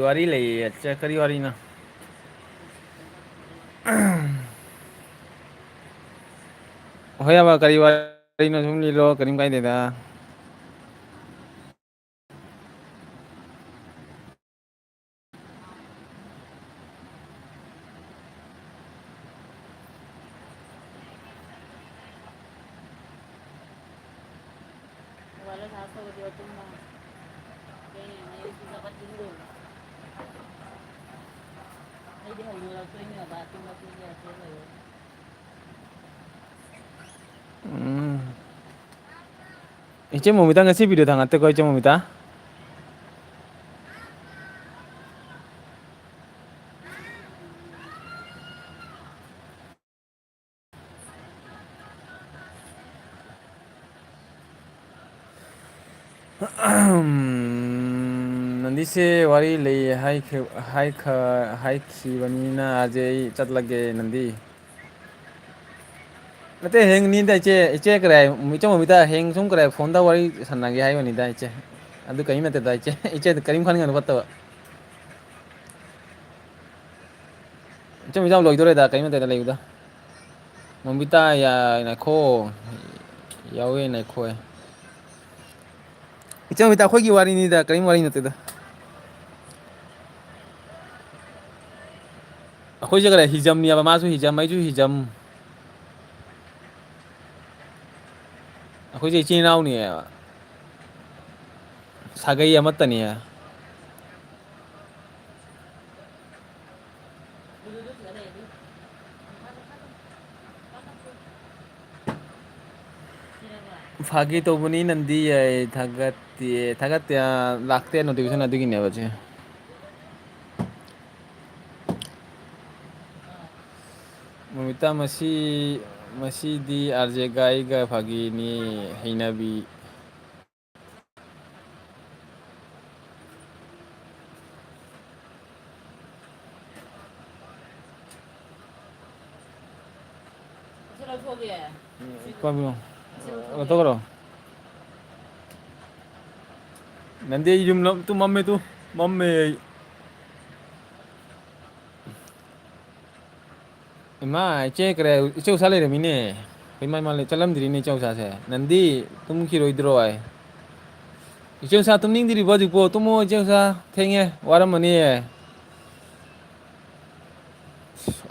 ꯋꯥꯔꯤ ꯂꯩꯌꯦ ꯀꯔꯤ ꯋꯥꯔꯤꯅꯣ ꯍꯣꯏ ꯌꯥꯕ ꯀꯔꯤ ꯋꯥꯔꯤꯅꯣ ꯁꯨꯝ ꯂꯤꯔꯣ ꯀꯔꯤꯝ ꯀꯥꯏꯗꯦꯗ ꯃꯣꯕꯥꯏꯜꯗ ꯆꯥꯔꯖ ꯇꯧꯗ꯭ꯔꯤꯕ ꯇꯨꯝꯃꯣ ꯊꯦꯡꯉꯦ ꯅꯌꯨꯝꯁꯨ ꯆꯥꯎꯈꯠꯅꯤꯡꯗꯦꯕ ꯑꯩꯗꯤ ꯍꯧꯗꯣꯔꯛꯇꯣꯏꯅꯦꯕ ꯇꯨꯝꯃꯁꯨ ꯊꯦꯡꯉꯔꯣꯏ ꯎꯝ ꯏꯆꯦ ꯃꯣꯃꯤꯇꯥ ꯉꯁꯤ ꯚꯤꯗꯤꯑꯣ ꯊꯥꯒꯠꯇꯦꯀꯣ ꯏꯆꯦ ꯃꯣꯃꯤꯇꯥ ꯅꯟꯗꯤꯁꯦ ꯋꯥꯔꯤ ꯂꯩ ꯍꯥꯏꯈꯤꯕꯅꯤꯅ ꯑꯖꯩ ꯆꯠꯂꯒꯦ ꯅꯟꯗꯤ ꯅꯠꯇꯦ ꯍꯌꯦꯡꯅꯤꯗ ꯏꯆꯦ ꯀꯔꯤ ꯏꯆꯦ ꯃꯣꯃꯤꯇꯥ ꯍꯌꯦꯡ ꯁꯨꯝ ꯀꯔꯤ ꯐꯣꯟꯗ ꯋꯥꯔꯤ ꯁꯥꯟꯅꯒꯦ ꯍꯥꯏꯕꯅꯤꯗ ꯏꯆꯦ ꯑꯗꯨ ꯀꯔꯤꯝ ꯅꯠꯇꯦꯗ ꯏꯆꯦꯗ ꯀꯔꯤꯝ ꯈꯟꯒꯅꯨ ꯐꯠꯇꯕ ꯏꯆꯝ ꯏꯆꯥꯎ ꯂꯣꯏꯗꯣꯔꯦꯗ ꯀꯔꯤꯝ ꯅꯠꯇꯦꯗ ꯂꯩꯌꯨꯗ ꯃꯣꯃꯤꯇꯥ ꯉꯥꯏꯈꯣ ꯌꯥꯎꯋꯦ ꯉꯥꯏꯈꯣ ꯏꯆꯟ ꯍꯣꯏꯗ ꯑꯩꯈꯣꯏꯒꯤ ꯋꯥꯔꯤꯅꯤꯗ ꯀꯔꯤꯝ ꯋꯥꯔꯤ ꯅꯠꯇꯦꯗ ꯑꯩꯈꯣꯏꯁꯦ ꯈꯔ ꯍꯤꯖꯝꯅꯦꯕ ꯃꯥꯁꯨ ꯍꯤꯖꯝ ꯑꯩꯁꯨ ꯍꯤꯖꯝ ꯑꯩꯈꯣꯏꯁꯦ ꯏꯆꯤꯜ ꯏꯅꯥꯎꯅꯦꯕ ꯁꯥꯒꯩ ꯑꯃꯠꯇꯅꯤ ꯐꯥꯒꯤ ꯇꯧꯕꯅꯤ ꯅꯟꯗꯤ ꯌꯥꯏ ꯊꯥꯒꯠꯇꯦ ꯊꯥꯒꯠꯇꯦ ꯂꯥꯛꯇꯦ ꯅꯣꯇꯤꯐꯤꯀꯦꯁꯟ ꯑꯗꯨꯒꯤꯅꯦꯕꯁꯦ ꯃꯃꯤꯇꯥ ꯃꯁꯤꯗꯤ ꯑꯥꯔꯖꯦꯒꯥꯏꯒ ꯐꯥꯒꯤꯅꯤ ꯍꯩꯅꯕꯤ ꯄꯥꯕꯤꯌꯨ ꯇꯧꯈ꯭ꯔꯣ ꯅꯟꯗꯤ ꯑꯩ ꯌꯨꯝ ꯇꯨ ꯃꯝꯃꯦ ꯇꯨ ꯃꯝꯃꯦ ꯑꯩ ꯏꯃꯥ ꯏꯆꯦ ꯀꯔꯤ ꯏꯆꯦ ꯎꯁꯥ ꯂꯩꯔꯝꯃꯤꯅꯦ ꯏꯃꯥ ꯏꯃꯥ ꯆꯠꯂꯝꯗ꯭ꯔꯤꯅꯦ ꯏꯆꯧ ꯆꯥꯁꯦ ꯅꯟꯗꯤ ꯇꯨꯝꯈꯤꯔꯣꯏꯗ꯭ꯔꯣ ꯑꯩ ꯏꯆꯦꯧꯁꯥ ꯇꯨꯝꯅꯤꯡꯗ꯭ꯔꯤꯕꯣ ꯍꯧꯖꯤꯛꯄꯣ ꯇꯨꯝꯃꯣ ꯏꯆꯦꯧꯁꯥ ꯊꯦꯡꯉꯦ ꯋꯥꯔꯝꯃꯅꯤꯌꯦ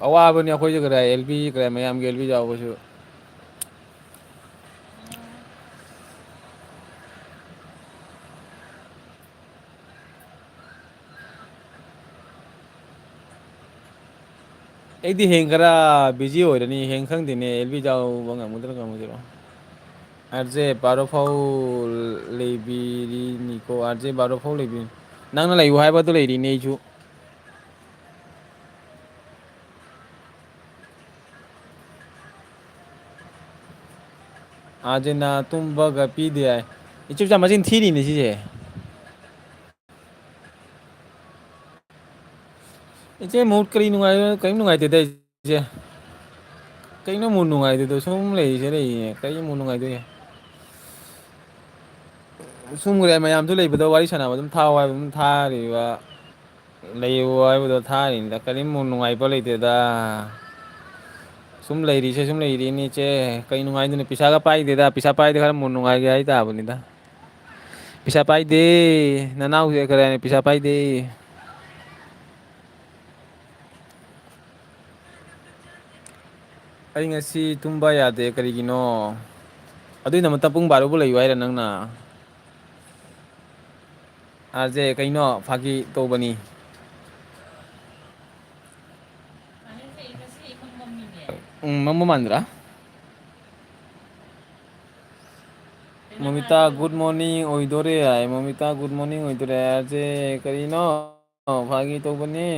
ꯑꯋꯥꯕꯅꯤ ꯑꯩꯈꯣꯏꯁꯨ ꯀꯔ ꯑꯦꯜꯕꯤ ꯀꯔ ꯃꯌꯥꯝꯒꯤ ꯑꯦꯜꯕꯤ ꯌꯥꯎꯕꯁꯨ ꯑꯩꯗꯤ ꯍꯌꯦꯡ ꯈꯔ ꯕꯤꯖꯤ ꯑꯣꯏꯔꯅꯤ ꯍꯌꯦꯡ ꯈꯪꯗꯦꯅꯦ ꯑꯦꯜꯕꯤ ꯌꯥꯎꯕ ꯉꯝꯒꯗ꯭ꯔꯥ ꯉꯝꯃꯣꯏꯗ꯭ꯔꯣ ꯑꯥꯔꯖꯦ ꯕꯥꯔꯣꯐꯥꯎ ꯂꯩꯕꯤꯔꯤꯅꯤꯀꯣ ꯑꯥꯔꯖꯦ ꯕꯥꯔꯣꯐꯥꯎ ꯂꯩꯕꯤꯔꯤ ꯅꯪꯅ ꯂꯩꯌꯨ ꯍꯥꯏꯕꯗꯨ ꯂꯩꯔꯤꯅꯦ ꯑꯩꯁꯨ ꯑꯥꯔꯖꯦꯟꯅ ꯇꯨꯝꯕꯒ ꯄꯤꯗꯦ ꯍꯥꯏ ꯏꯆꯨꯞꯆꯥ ꯃꯆꯤꯟ ꯊꯤꯔꯤꯅꯦ ꯁꯤꯁꯦ ꯏꯆꯦ ꯃꯨꯠ ꯀꯔꯤ ꯅꯨꯡꯉꯥꯏ ꯀꯔꯤꯝ ꯅꯨꯡꯉꯥꯏꯇꯦꯗ ꯏꯆꯦ ꯀꯩꯅꯣ ꯃꯨꯠ ꯅꯨꯡꯉꯥꯏꯇꯦꯗꯣ ꯁꯨꯝ ꯂꯩꯔꯤꯁꯦ ꯂꯩꯔꯤꯅꯦ ꯀꯔꯤ ꯃꯨꯠ ꯅꯨꯡꯉꯥꯏꯗꯣꯏꯅꯦ ꯁꯨꯝꯈ꯭ꯔꯦ ꯃꯌꯥꯝꯁꯨ ꯂꯩꯕꯗ ꯋꯥꯔꯤ ꯁꯥꯟꯅꯕ ꯑꯗꯨꯝ ꯊꯥꯎ ꯍꯥꯏꯕ ꯑꯗꯨꯝ ꯊꯥꯔꯤꯕ ꯂꯩꯌꯨ ꯍꯥꯏꯕꯗꯣ ꯊꯥꯔꯤꯅꯤꯗ ꯀꯔꯤꯝ ꯅꯨꯡꯉꯥꯏꯕ ꯂꯩꯇꯦꯗ ꯁꯨꯝ ꯂꯩꯔꯤꯁꯦ ꯁꯨꯝ ꯂꯩꯔꯤꯅꯤ ꯏꯆꯦ ꯀꯩ ꯅꯨꯡꯉꯥꯏꯗꯣꯏꯅꯣ ꯄꯩꯁꯥꯒ ꯄꯥꯏꯗꯦꯗ ꯄꯩꯁꯥ ꯄꯥꯏꯗꯦ ꯈꯔ ꯃꯨꯠ ꯅꯨꯡꯉꯥꯏꯒꯦ ꯍꯥꯏꯇꯥꯕꯅꯤꯗ ꯄꯩꯁꯥ ꯄꯥꯏꯗꯦ ꯅꯅꯥꯎꯁꯦ ꯀꯔꯤ ꯍꯥꯏꯅꯤ ꯄꯩꯁꯥ ꯄꯥꯏꯗꯦ ꯑꯩ ꯉꯁꯤ ꯇꯨꯝꯕ ꯌꯥꯗꯦ ꯀꯔꯤꯒꯤꯅꯣ ꯑꯗꯨꯒꯤꯗꯃꯛꯇ ꯄꯨꯡ ꯕꯥꯔꯣꯕꯨ ꯂꯩꯌꯨ ꯍꯥꯏꯔ ꯅꯪꯅ ꯑꯥꯔꯖꯦ ꯀꯩꯅꯣ ꯐꯥꯒꯤ ꯇꯧꯕꯅꯤ ꯃꯝꯕ ꯃꯥꯟꯗ꯭ꯔꯥ ꯃꯣꯃꯤꯇꯥ ꯒꯨꯗ ꯃꯣꯔꯅꯤꯡ ꯑꯣꯏꯗꯣꯔꯦ ꯍꯥꯏ ꯃꯣꯃꯤꯇꯥ ꯒꯨꯗ ꯃꯣꯔꯅꯤꯡ ꯑꯣꯏꯗꯣꯔꯦ ꯑꯥꯔꯖꯦ ꯀꯔꯤꯅꯣ ꯐꯥꯒꯤ ꯇꯧꯕꯅꯤ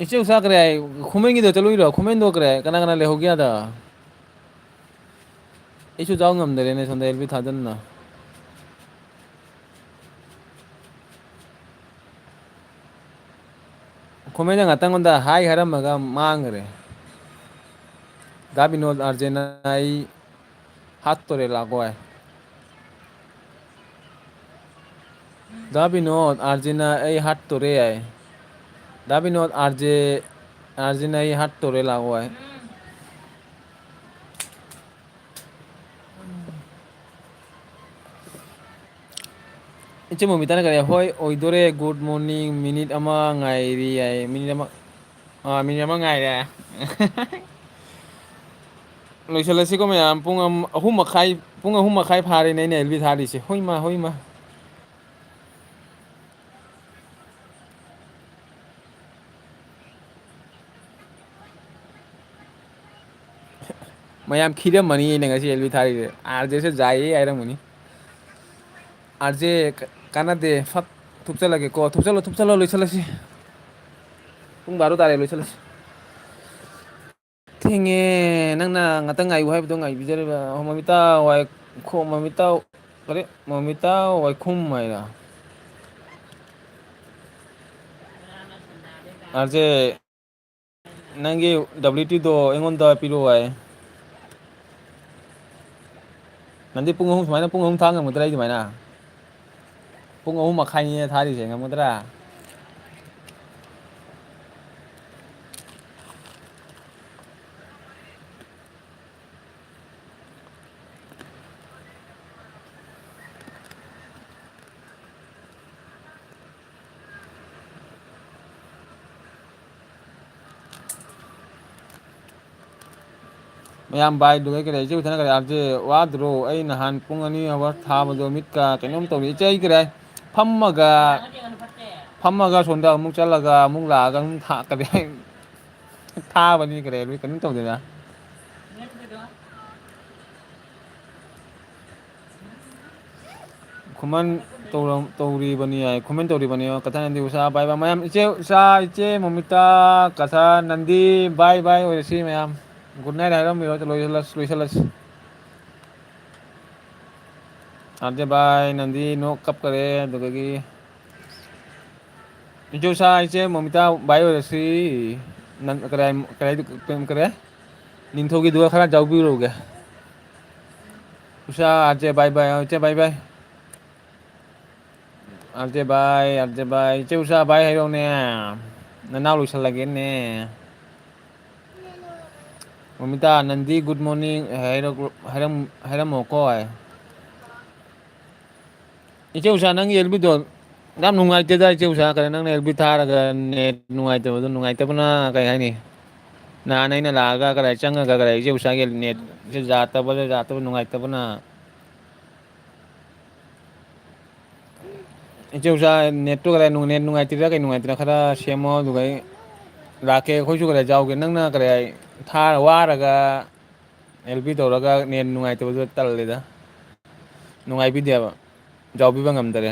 ꯏꯆꯦ ꯎꯁꯥ ꯀꯔꯤ ꯍꯥꯏ ꯈꯨꯃꯟꯒꯤꯗ ꯆꯠꯂꯨꯏꯔꯣ ꯈꯨꯃꯟꯗꯣ ꯀꯔꯤ ꯀꯅꯥ ꯀꯅꯥ ꯂꯩꯍꯧꯒꯦ ꯑꯗ ꯑꯩꯁꯨ ꯌꯥꯎ ꯉꯝꯗꯔꯦꯅꯦ ꯁꯣꯝꯗ ꯑꯦꯜꯕꯤ ꯊꯥꯗꯟꯅ ꯈꯨꯃꯟꯅ ꯉꯥꯛꯇꯪꯉꯣꯟꯗ ꯍꯥꯏ ꯍꯥꯏꯔꯝꯃꯒ ꯃꯥꯡꯈ꯭ꯔꯦ ꯗꯥ ꯕꯤꯅꯣꯗ ꯑꯥꯔꯖꯦꯟꯅ ꯑꯩ ꯍꯥꯠꯇꯣꯔꯦ ꯂꯥꯛꯑꯣ ꯍꯥꯏ ꯗꯥ ꯕꯤꯅꯣꯠ ꯑꯥꯔꯖꯦꯟꯅ ꯑꯩ ꯍꯥꯠꯇꯣꯔꯦ ꯍꯥꯏ ꯗꯥ ꯕꯤꯅꯣꯠ ꯑꯥꯔꯖꯦꯟꯅ ꯑꯩ ꯍꯥꯠꯇꯣꯔꯦ ꯂꯥꯛꯑꯣ ꯍꯥꯏ ꯏꯆꯦ ꯃꯣꯃꯤꯇꯥꯅ ꯀꯔꯤ ꯍꯣꯏ ꯑꯣꯏꯗꯣꯔꯦ ꯒꯨꯗ ꯃꯣꯔꯅꯤꯡ ꯃꯤꯅꯤꯠ ꯑꯃ ꯉꯥꯏꯔꯤ ꯌꯥꯏ ꯃꯤꯅꯤꯠ ꯑꯃ ꯃꯤꯅꯤꯠ ꯑꯃ ꯉꯥꯏꯔꯦ ꯂꯣꯏꯁꯤꯜꯂꯁꯤꯀꯣ ꯃꯌꯥꯝ ꯄꯨꯡ ꯑꯍꯨꯝ ꯃꯈꯥꯏ ꯐꯥꯔꯦꯅꯦ ꯑꯩꯅ ꯑꯦꯜꯕꯤ ꯊꯥꯔꯤꯁꯦ ꯍꯣꯏꯃꯥ ꯍꯣꯏꯃꯥ ꯃꯌꯥꯝ ꯈꯤꯔꯝꯃꯅꯤ ꯑꯩꯅ ꯉꯁꯤ ꯑꯦꯜꯕꯤ ꯊꯥꯔꯤꯁꯦ ꯑꯥꯔꯖꯦꯁꯨ ꯖꯥꯏꯌꯦ ꯍꯥꯏꯔꯝꯒꯅꯤ ꯑꯥꯔꯖꯦ ꯀꯥꯟꯅꯗꯦ ꯐꯠ ꯊꯨꯞꯆꯜꯂꯒꯦꯀꯣ ꯊꯨꯞꯆꯜꯂꯣ ꯂꯣꯏꯁꯤꯜꯂꯁꯤ ꯄꯨꯡ ꯕꯥꯔꯣ ꯇꯥꯔꯦ ꯂꯣꯏꯁꯤꯜꯂꯁꯤ ꯊꯦꯡꯉꯦ ꯅꯪꯅ ꯉꯥꯛꯇꯪ ꯉꯥꯏꯌꯨ ꯍꯥꯏꯕꯗꯣ ꯉꯥꯏꯕꯤꯖꯔꯤꯕ ꯃꯃꯤꯇꯥ ꯃꯃꯤꯇꯥ ꯀꯔꯤ ꯃꯃꯤꯇꯥ ꯋꯥꯏꯈꯨꯝ ꯍꯥꯏꯔ ꯑꯥꯔꯖꯦ ꯅꯪꯒꯤ ꯗꯕ꯭ꯂꯤꯌꯨꯇꯤꯗꯣ ꯑꯩꯉꯣꯟꯗ ꯄꯤꯔꯛꯑꯣ ꯍꯥꯏ ꯅꯪꯗꯤ ꯄꯨꯡ ꯑꯍꯨꯝ ꯁꯨꯃꯥꯏꯅ ꯄꯨꯡ ꯑꯍꯨꯝ ꯊꯥ ꯉꯝꯒꯗ꯭ꯔꯥ ꯑꯩ ꯑꯗꯨꯃꯥꯏꯅ ꯄꯨꯡ ꯑꯍꯨꯝ ꯃꯈꯥꯏꯅꯤꯅ ꯊꯥꯔꯤꯁꯦ ꯉꯝꯒꯗ꯭ꯔꯥ ꯃꯌꯥꯝ ꯕꯥꯏ ꯑꯗꯨꯒ ꯀꯔꯤ ꯏꯆꯦ ꯎꯊꯅ ꯀꯔꯤ ꯑꯥꯔꯖꯦ ꯋꯥꯗ꯭ꯔꯣ ꯑꯩ ꯅꯍꯥꯟ ꯄꯨꯡ 2 ꯊꯥꯕꯗꯣ ꯃꯤꯠꯀ ꯀꯩꯅꯣꯝ ꯇꯧꯔꯤ ꯏꯆꯦ ꯑꯩ ꯀꯔꯤ ꯐꯝꯃꯒ ꯉꯥꯡꯉꯗꯤ ꯐꯠꯇꯦ ꯐꯝꯃꯒ ꯁꯣꯝꯗ ꯑꯃꯨꯛ ꯆꯠꯂꯒ ꯑꯃꯨꯛ ꯂꯥꯛꯑꯒ ꯑꯃꯨꯛ ꯀꯔꯤ ꯊꯥꯕꯅꯤ ꯀꯔꯤ ꯀꯩꯅꯣ ꯇꯧꯗꯦꯅ ꯈꯨꯃꯟ ꯇꯧꯔꯤꯕꯅꯤ ꯌꯥꯏ ꯈꯨꯃꯟ ꯇꯧꯔꯤꯕꯅꯤ ꯀꯊꯥ ꯅꯟꯗꯤ ꯎꯁꯥ ꯕꯥꯏ ꯕꯥꯏ ꯃꯌꯥꯝ ꯏꯆꯦ ꯎꯁꯥ ꯏꯆꯦ ꯃꯣꯃꯤꯇꯥ ꯀꯊꯥ ꯅꯟꯗꯤ ꯕꯥꯏ ꯕꯥꯏ ꯑꯣꯏꯔꯁꯤ ꯃꯌꯥꯝ ꯒꯨꯗ ꯅꯥꯏꯠ ꯍꯥꯏꯔꯝꯕꯤꯔꯣ ꯂꯣꯏꯁꯤꯜꯂꯁꯤ ꯑꯥꯔꯖꯦ ꯕꯥꯏ ꯅꯟꯗꯤ ꯅꯣ ꯀꯞꯀꯔꯦ ꯑꯗꯨꯗꯒꯤ ꯏꯆꯦ ꯎꯁꯥ ꯏꯆꯦ ꯃꯣꯃꯤꯇꯥ ꯕꯥꯏ ꯑꯣꯏꯔꯁꯤ ꯅꯪ ꯀꯔꯤ ꯅꯤꯡꯊꯧꯒꯤꯗꯨꯒ ꯈꯔ ꯌꯥꯎꯕꯤꯔꯨꯒꯦ ꯎꯁꯥ ꯑꯥꯔꯖꯦ ꯕꯥꯏ ꯕꯥꯏ ꯏꯆꯦ ꯕꯥꯏ ꯕꯥꯏ ꯑꯥꯔꯖꯦ ꯕꯥꯏ ꯏꯆꯦ ꯎꯁꯥ ꯕꯥꯏ ꯍꯥꯏꯔꯛꯎꯅꯦ ꯅꯅꯥꯎ ꯂꯣꯏꯁꯜꯂꯒꯦꯅꯦ ꯃꯣꯃꯤꯇꯥ ꯅꯟꯗꯤ ꯒꯨꯗ ꯃꯣꯔꯅꯤꯡ ꯍꯥꯏꯔꯝꯃꯣꯀꯣ ꯏꯆꯦ ꯎꯁꯥ ꯅꯪꯒꯤ ꯑꯦꯜꯕꯤꯗꯣ ꯌꯥꯝ ꯅꯨꯡꯉꯥꯏꯇꯦꯗ ꯏꯆꯦ ꯎꯁꯥ ꯀꯔꯦ ꯅꯪꯅ ꯑꯦꯜꯕꯤ ꯊꯥꯔꯒ ꯅꯦꯠ ꯅꯨꯡꯉꯥꯏꯇꯕꯗꯣ ꯅꯨꯡꯉꯥꯏꯇꯕꯅ ꯀꯩ ꯍꯥꯏꯅꯤ ꯅꯍꯥꯟ ꯑꯩꯅ ꯂꯥꯛꯑꯒ ꯀꯗꯥꯏ ꯆꯪꯉꯒ ꯀꯗꯥꯏ ꯏꯆꯦ ꯎꯁꯥꯒꯤ ꯅꯦꯠ ꯌꯥꯇꯕ ꯅꯨꯡꯉꯥꯏꯇꯕꯅ ꯏꯆꯦ ꯎꯁꯥ ꯅꯦꯠꯇꯨ ꯀꯗꯥꯏ ꯅꯦꯠ ꯅꯨꯡꯉꯥꯏꯇ꯭ꯔꯤꯔꯥ ꯀꯩ ꯅꯨꯡꯉꯥꯏꯇ꯭ꯔꯤꯔꯥ ꯈꯔ ꯁꯦꯝꯃꯣ ꯑꯗꯨꯒ ꯑꯩ ꯂꯥꯛꯀꯦ ꯑꯩꯈꯣꯏꯁꯨ ꯀꯗꯥꯏ ꯌꯥꯎꯒꯦ ꯅꯪꯅ ꯀꯗꯥꯏ ꯋꯥꯔꯒ ꯑꯦꯜꯕꯤ ꯇꯧꯔꯒ ꯅꯦꯠ ꯅꯨꯡꯉꯥꯏꯇꯕꯗꯨ ꯇꯜꯂꯦꯗ ꯅꯨꯡꯉꯥꯏꯕꯤꯗꯦꯕ ꯌꯥꯎꯕꯤꯕ ꯉꯝꯗꯔꯦ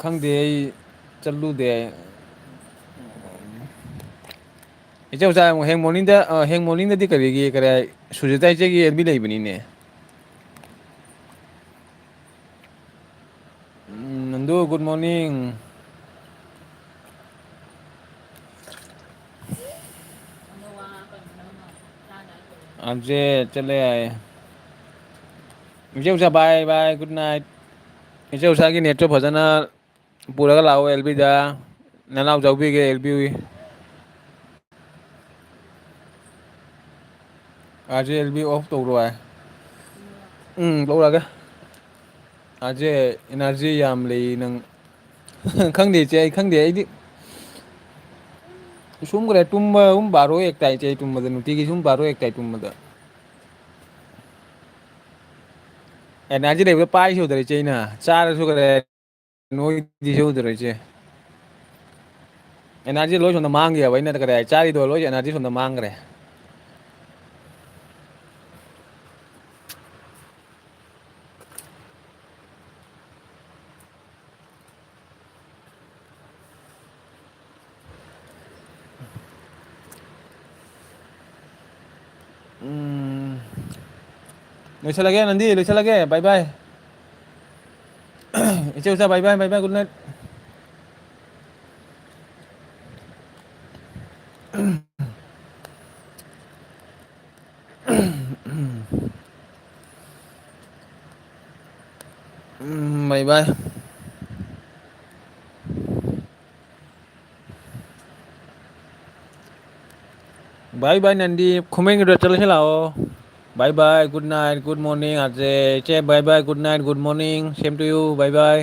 ꯈꯪꯗꯦ ꯑꯩ ꯆꯠꯂꯨꯗꯦ ꯏꯆꯦ ꯎꯁꯥ ꯍꯌꯦꯡ ꯃꯣꯔꯅꯤꯡꯗꯗꯤ ꯀꯔꯤꯒꯤ ꯁꯨꯖꯤꯇꯥ ꯏꯆꯦꯒꯤ ꯑꯦꯜꯕꯤ ꯂꯩꯕꯅꯤꯅꯦ ꯅꯟꯗꯨ ꯒꯨꯗ ꯃꯣꯔꯅꯤꯡ ꯑꯗꯣ ꯋꯥ ꯉꯥꯡꯉꯛꯀꯅꯨ ꯅꯪꯅ ꯆꯥꯅꯤ ꯍꯥꯏꯗꯣ ꯑꯥꯔꯖꯦ ꯆꯠꯂꯦ ꯍꯥꯏꯌꯦ ꯏꯆꯦ ꯎꯁꯥ ꯕꯥꯏ ꯕꯥꯏ ꯒꯨꯗ ꯅꯥꯏꯠ ꯏꯆꯦ ꯎꯁꯥꯒꯤ ꯅꯦꯠꯇꯨ ꯐꯖꯅ ꯄꯨꯔꯒ ꯂꯥꯛꯑꯣ ꯑꯦꯜꯕꯤꯗ ꯅꯅꯥꯎ ꯌꯥꯎꯕꯤꯒꯦ ꯑꯦꯜꯕꯤ ꯑꯥꯔꯖꯦ ꯑꯦꯜꯕꯤ ꯑꯣꯐ ꯇꯧꯔꯣ ꯍꯥꯏ ꯇꯧꯔꯛꯑꯒꯦ ꯑꯥꯔꯖꯦ ꯏꯅꯔꯖꯤ ꯌꯥꯝ ꯂꯩ ꯅꯪ ꯈꯪꯗꯦ ꯏꯆꯦ ꯑꯩ ꯈꯪꯗꯦ ꯑꯩꯗꯤ ꯁꯨꯝ ꯇꯨꯝꯕ ꯕꯥꯔꯣ 1 ꯇꯥꯏ ꯏꯆꯦ ꯇꯨꯝꯕꯗ ꯅꯨꯡꯇꯤꯒꯤ ꯁꯨꯝ ꯕꯥꯔꯣ 1 ꯇꯥꯏ ꯇꯨꯝꯕꯗ ꯑꯦꯅꯔꯖꯤ ꯂꯩꯕꯗ ꯄꯥꯏꯁꯨ ꯎꯗꯔ ꯏꯆꯦ ꯑꯩꯅ ꯆꯥꯔꯁꯨ ꯅꯣꯏꯗꯤꯁꯨ ꯎꯗꯔꯣ ꯏꯆꯦ ꯑꯦꯅꯔꯖꯤ ꯂꯣꯏ ꯁꯣꯝꯗ ꯃꯥꯡꯈꯤꯑꯕ ꯑꯩꯅ ꯀꯗꯥꯏ ꯆꯥꯔꯤꯗꯣ ꯂꯣꯏ ꯑꯦꯅꯔꯖꯤ ꯁꯣꯝꯗ ꯃꯥꯡꯈ꯭ꯔꯦ ꯂꯣꯏꯁꯤꯜꯂꯒꯦ ꯅꯟꯗꯤ ꯂꯣꯏꯁꯤꯜꯂꯒꯦ ꯕꯥꯏ ꯕꯥꯏ ꯏꯆꯦ ꯎꯁꯥ ꯕꯥꯏ ꯕꯥꯏ ꯒꯨꯗ ꯅꯥꯏꯠ ꯕꯥꯏ ꯕꯥꯏ ꯕꯥꯏ ꯕꯥꯏ ꯅꯟꯗꯤ ꯈꯨꯃꯟꯒꯤꯗ ꯆꯠꯂꯁꯤ ꯂꯥꯛꯑꯣ bye bye good night good morning ꯑꯥꯔꯖꯦ ꯏꯆꯦ bye bye good night good morning same to you bye by